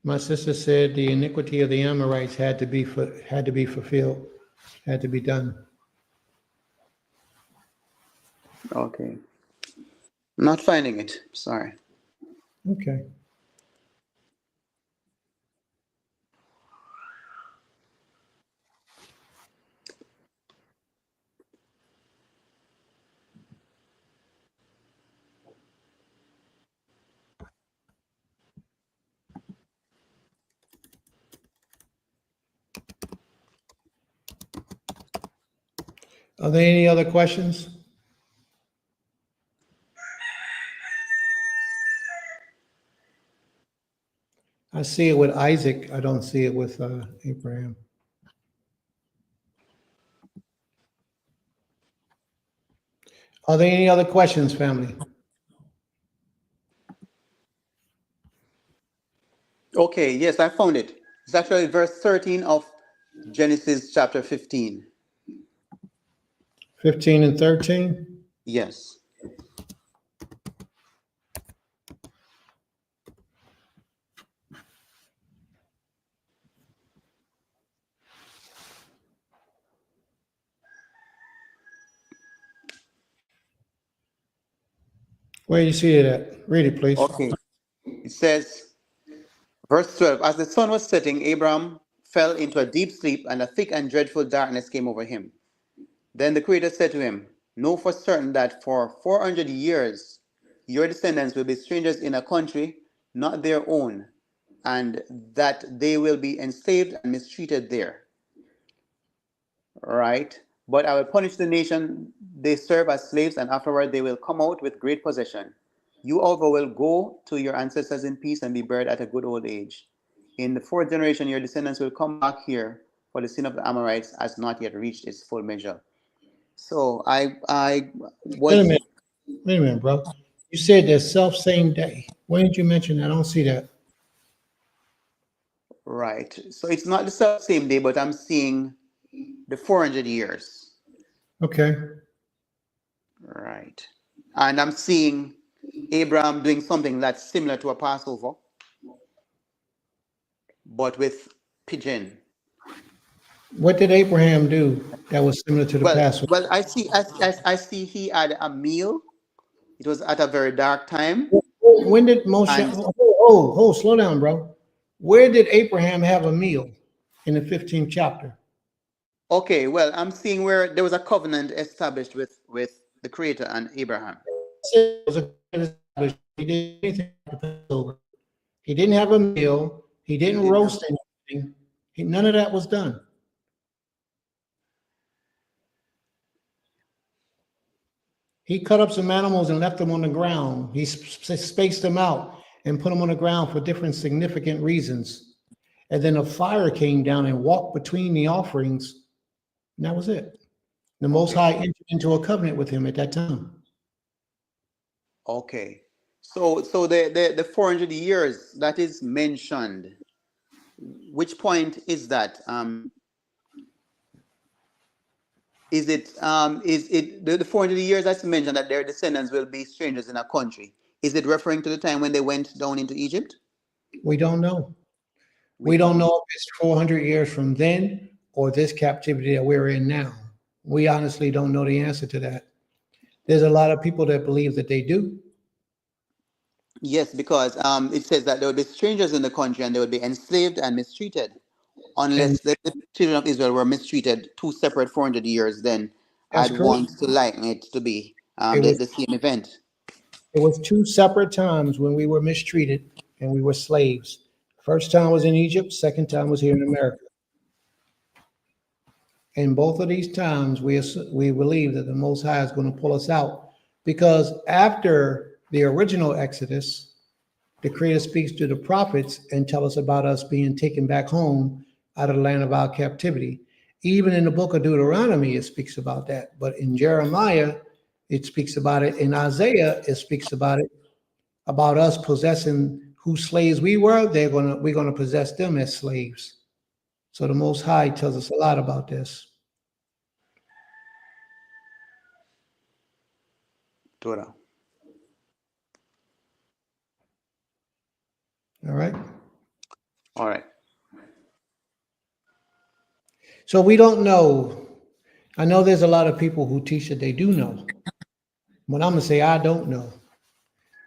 My sister said the iniquity of the Amorites had to be fulfilled, had to be done. Okay. I'm not finding it. Sorry. Okay. Are there any other questions? I see it with Isaac. I don't see it with Abraham. Are there any other questions, family? Okay, yes, I found it. It's actually verse 13 of Genesis chapter 15. 15 and 13? Yes. Where you see it at? Read it, please. Okay. It says, verse 12, as the sun was setting, Abraham fell into a deep sleep, and a thick and dreadful darkness came over him. Then the Creator said to him, know for certain that for 400 years your descendants will be strangers in a country not their own, and that they will be enslaved and mistreated there. Right? But I will punish the nation they serve as slaves, and afterward they will come out with great possession. You, however, will go to your ancestors in peace and be buried at a good old age. In the fourth generation, your descendants will come back here, for the sin of the Amorites has not yet reached its full measure. So I Wait a was minute. Wait a minute, bro. You said that self same day. When did you mention that? I don't see that. right. So it's not the same day, but I'm seeing the 400 years. Okay. Right. And I'm seeing Abraham doing something that's similar to a Passover, but with pigeon. What did Abraham do that was similar to the Passover? Well, I see he had a meal. It was at a very dark time. When did Moshe? And Slow down, bro. Where did Abraham have a meal in the 15th chapter? okay, well, I'm seeing where there was a covenant established with the Creator and Abraham. He did anything after Passover. He didn't have a meal. He didn't roast anything. None of that was done. He cut up some animals and left them on the ground. He spaced them out and put them on the ground for different significant reasons. And then a fire came down and walked between the offerings. And that was it. The Most High entered into a covenant with him at that time. Okay. So the 400 years that is mentioned, which point is that? Is it the 400 years that's mentioned that their descendants will be strangers in a country? Is it referring to the time when they went down into Egypt? We don't know. We don't know if it's 400 years from then or this captivity that we're in now. We honestly don't know the answer to that. There's a lot of people that believe that they do. Yes, because it says that there would be strangers in the country and they would be enslaved and mistreated. Unless the children of Israel were mistreated 2 separate 400 years, then That's I'd correct. want to liken it to be It the same event. was 2 separate times when we were mistreated and we were slaves. First time was in Egypt, second time was here in America. And both of these times, we believe that the Most High is going to pull us out, because after the original Exodus, the Creator speaks to the prophets and tell us about us being taken back home out of the land of our captivity. Even in the book of Deuteronomy, it speaks about that. But in Jeremiah, it speaks about it. In Isaiah, it speaks about it, about us possessing whose slaves we were. We're gonna possess them as slaves. So the Most High tells us a lot about this. Torah. All right. All right. So we don't know. I know there's a lot of people who teach that they do know. But I'm gonna say I don't know.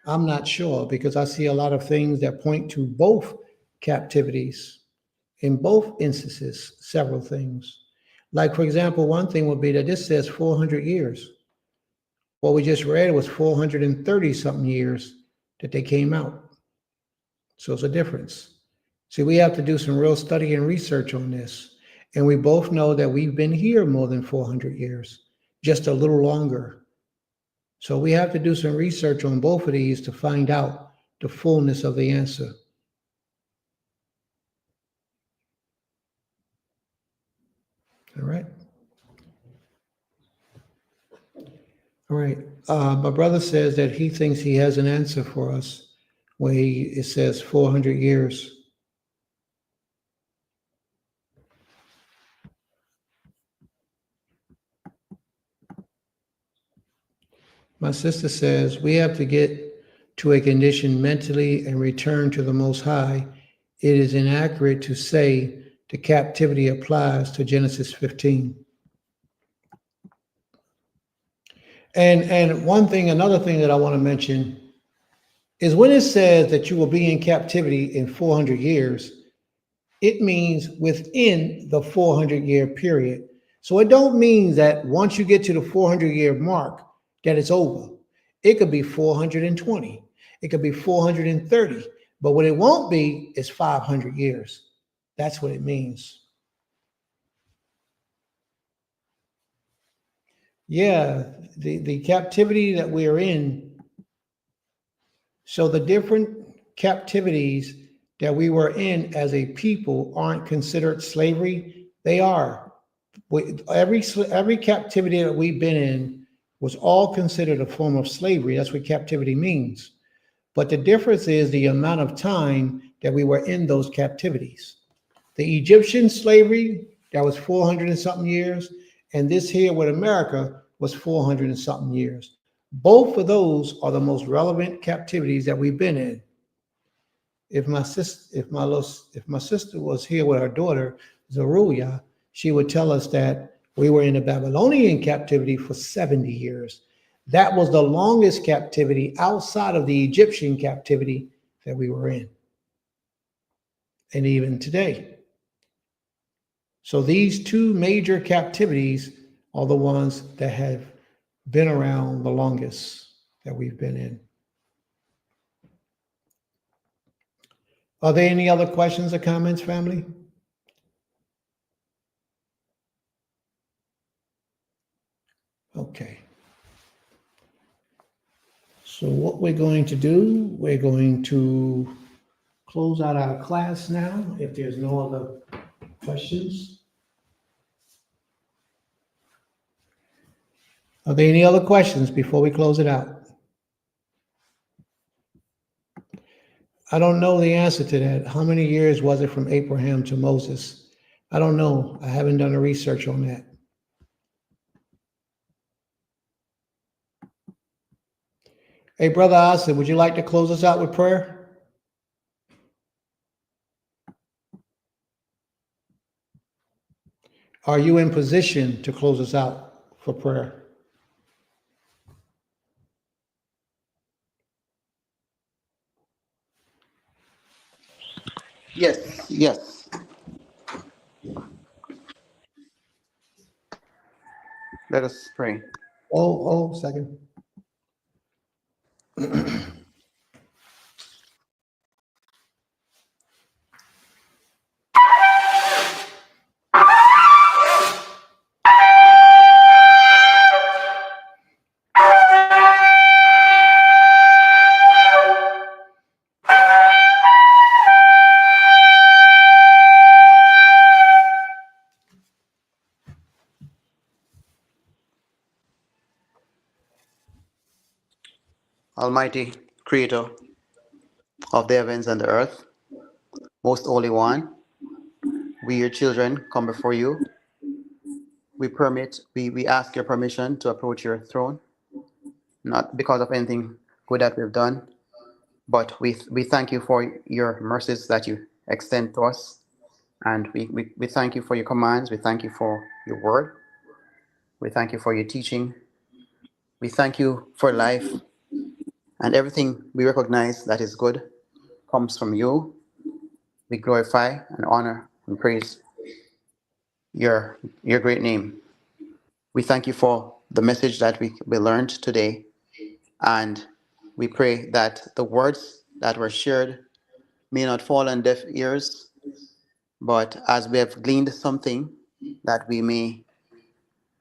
I'm not sure, because I see a lot of things that point to both captivities in both instances, several things. Like, for example, one thing would be that this says 400 years. What we just read was 430 something years that they came out. So it's a difference. See, we have to do some real study and research on this. And we both know that we've been here more than 400 years, just a little longer. So we have to do some research on both of these to find out the fullness of the answer. All right. All right. My brother says that he thinks he has an answer for us where it says 400 years. My sister says we have to get to a condition mentally and return to the Most High. It is inaccurate to say the captivity applies to Genesis 15. And another thing that I want to mention is when it says that you will be in captivity in 400 years, it means within the 400-year period. So it don't mean that once you get to the 400-year mark that it's over. It could be 420. It could be 430. But what it won't be is 500 years. That's what it means. Yeah, the captivity that we're in. So the different captivities that we were in as a people aren't considered slavery. They are. Every captivity that we've been in was all considered a form of slavery. That's what captivity means. But the difference is the amount of time that we were in those captivities. The Egyptian slavery, that was 400 and something years, and this here with America was 400 and something years. Both of those are the most relevant captivities that we've been in. If my sister was here with her daughter, Zeruiah, she would tell us that we were in a Babylonian captivity for 70 years. That was the longest captivity outside of the Egyptian captivity that we were in. And even today. So these two major captivities are the ones that have been around the longest that we've been in. Are there any other questions or comments, family? Okay. So what we're going to do, we're going to close out our class now, if there's no other questions. Are there any other questions before we close it out? I don't know the answer to that. How many years was it from Abraham to Moses? I don't know. I haven't done the research on that. Hey, Brother Asa, would you like to close us out with prayer? Are you in position to close us out for prayer? Yes, yes. Let us pray. Second. Almighty Creator of the heavens and the earth, Most Holy One, we, your children, come before you. We ask your permission to approach your throne, not because of anything good that we've done, but we thank you for your mercies that you extend to us. And we thank you for your commands. We thank you for your word. We thank you for your teaching. We thank you for life and everything we recognize that is good comes from you. We glorify and honor and praise your great name. We thank you for the message that we learned today. And we pray that the words that were shared may not fall on deaf ears, but as we have gleaned something, that we may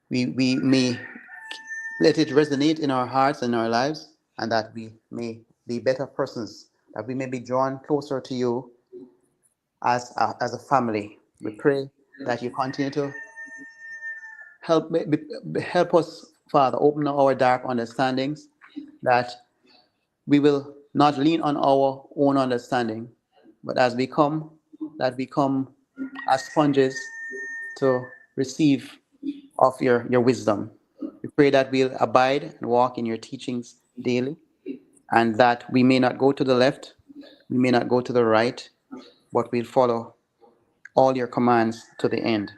let it resonate in our hearts and our lives, and that we may be better persons, that we may be drawn closer to you as a family. We pray that you continue to help us, Father, open our dark understandings, that we will not lean on our own understanding, but as we come, that we come as sponges to receive of your wisdom. We pray that we'll abide and walk in your teachings daily, and that we may not go to the left, we may not go to the right, but we'll follow all your commands to the end.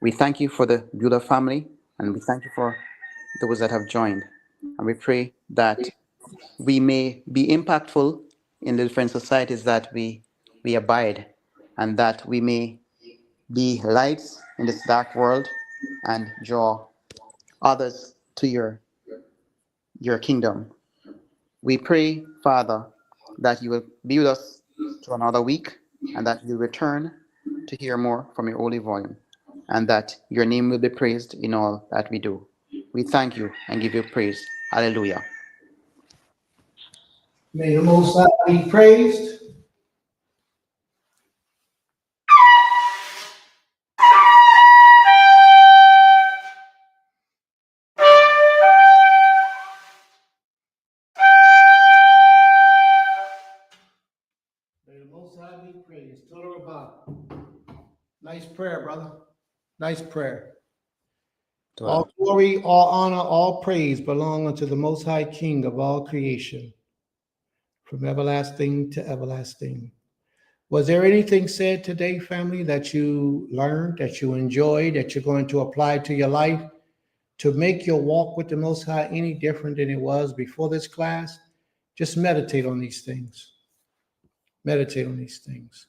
We thank you for the Bueller family, and we thank you for those that have joined. And we pray that we may be impactful in the different societies that we abide, and that we may be lights in this dark world and draw others to your kingdom. We pray, Father, that you will be with us to another week, and that you return to hear more from your holy volume, and that your name will be praised in all that we do. We thank you and give you praise. Hallelujah. May the Most High be praised. May the Most High be praised. Total about. Nice prayer, brother. Nice prayer. All glory, all honor, all praise belong unto the Most High King of all creation, from everlasting to everlasting. Was there anything said today, family, that you learned, that you enjoyed, that you're going to apply to your life to make your walk with the Most High any different than it was before this class? Just meditate on these things. Meditate on these things.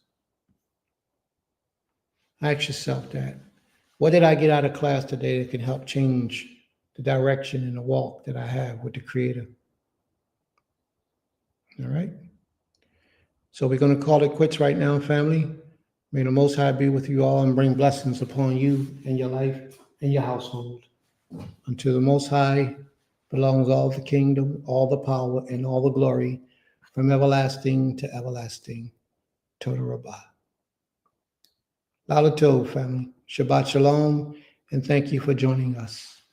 Ask yourself that. What did I get out of class today that can help change the direction and the walk that I have with the Creator? All right. So we're going to call it quits right now, family. May the Most High be with you all and bring blessings upon you and your life and your household. Unto the Most High belongs all the kingdom, all the power, and all the glory from everlasting to everlasting. Toda Rabbah. Lala Tov, family. Shabbat Shalom, and thank you for joining us.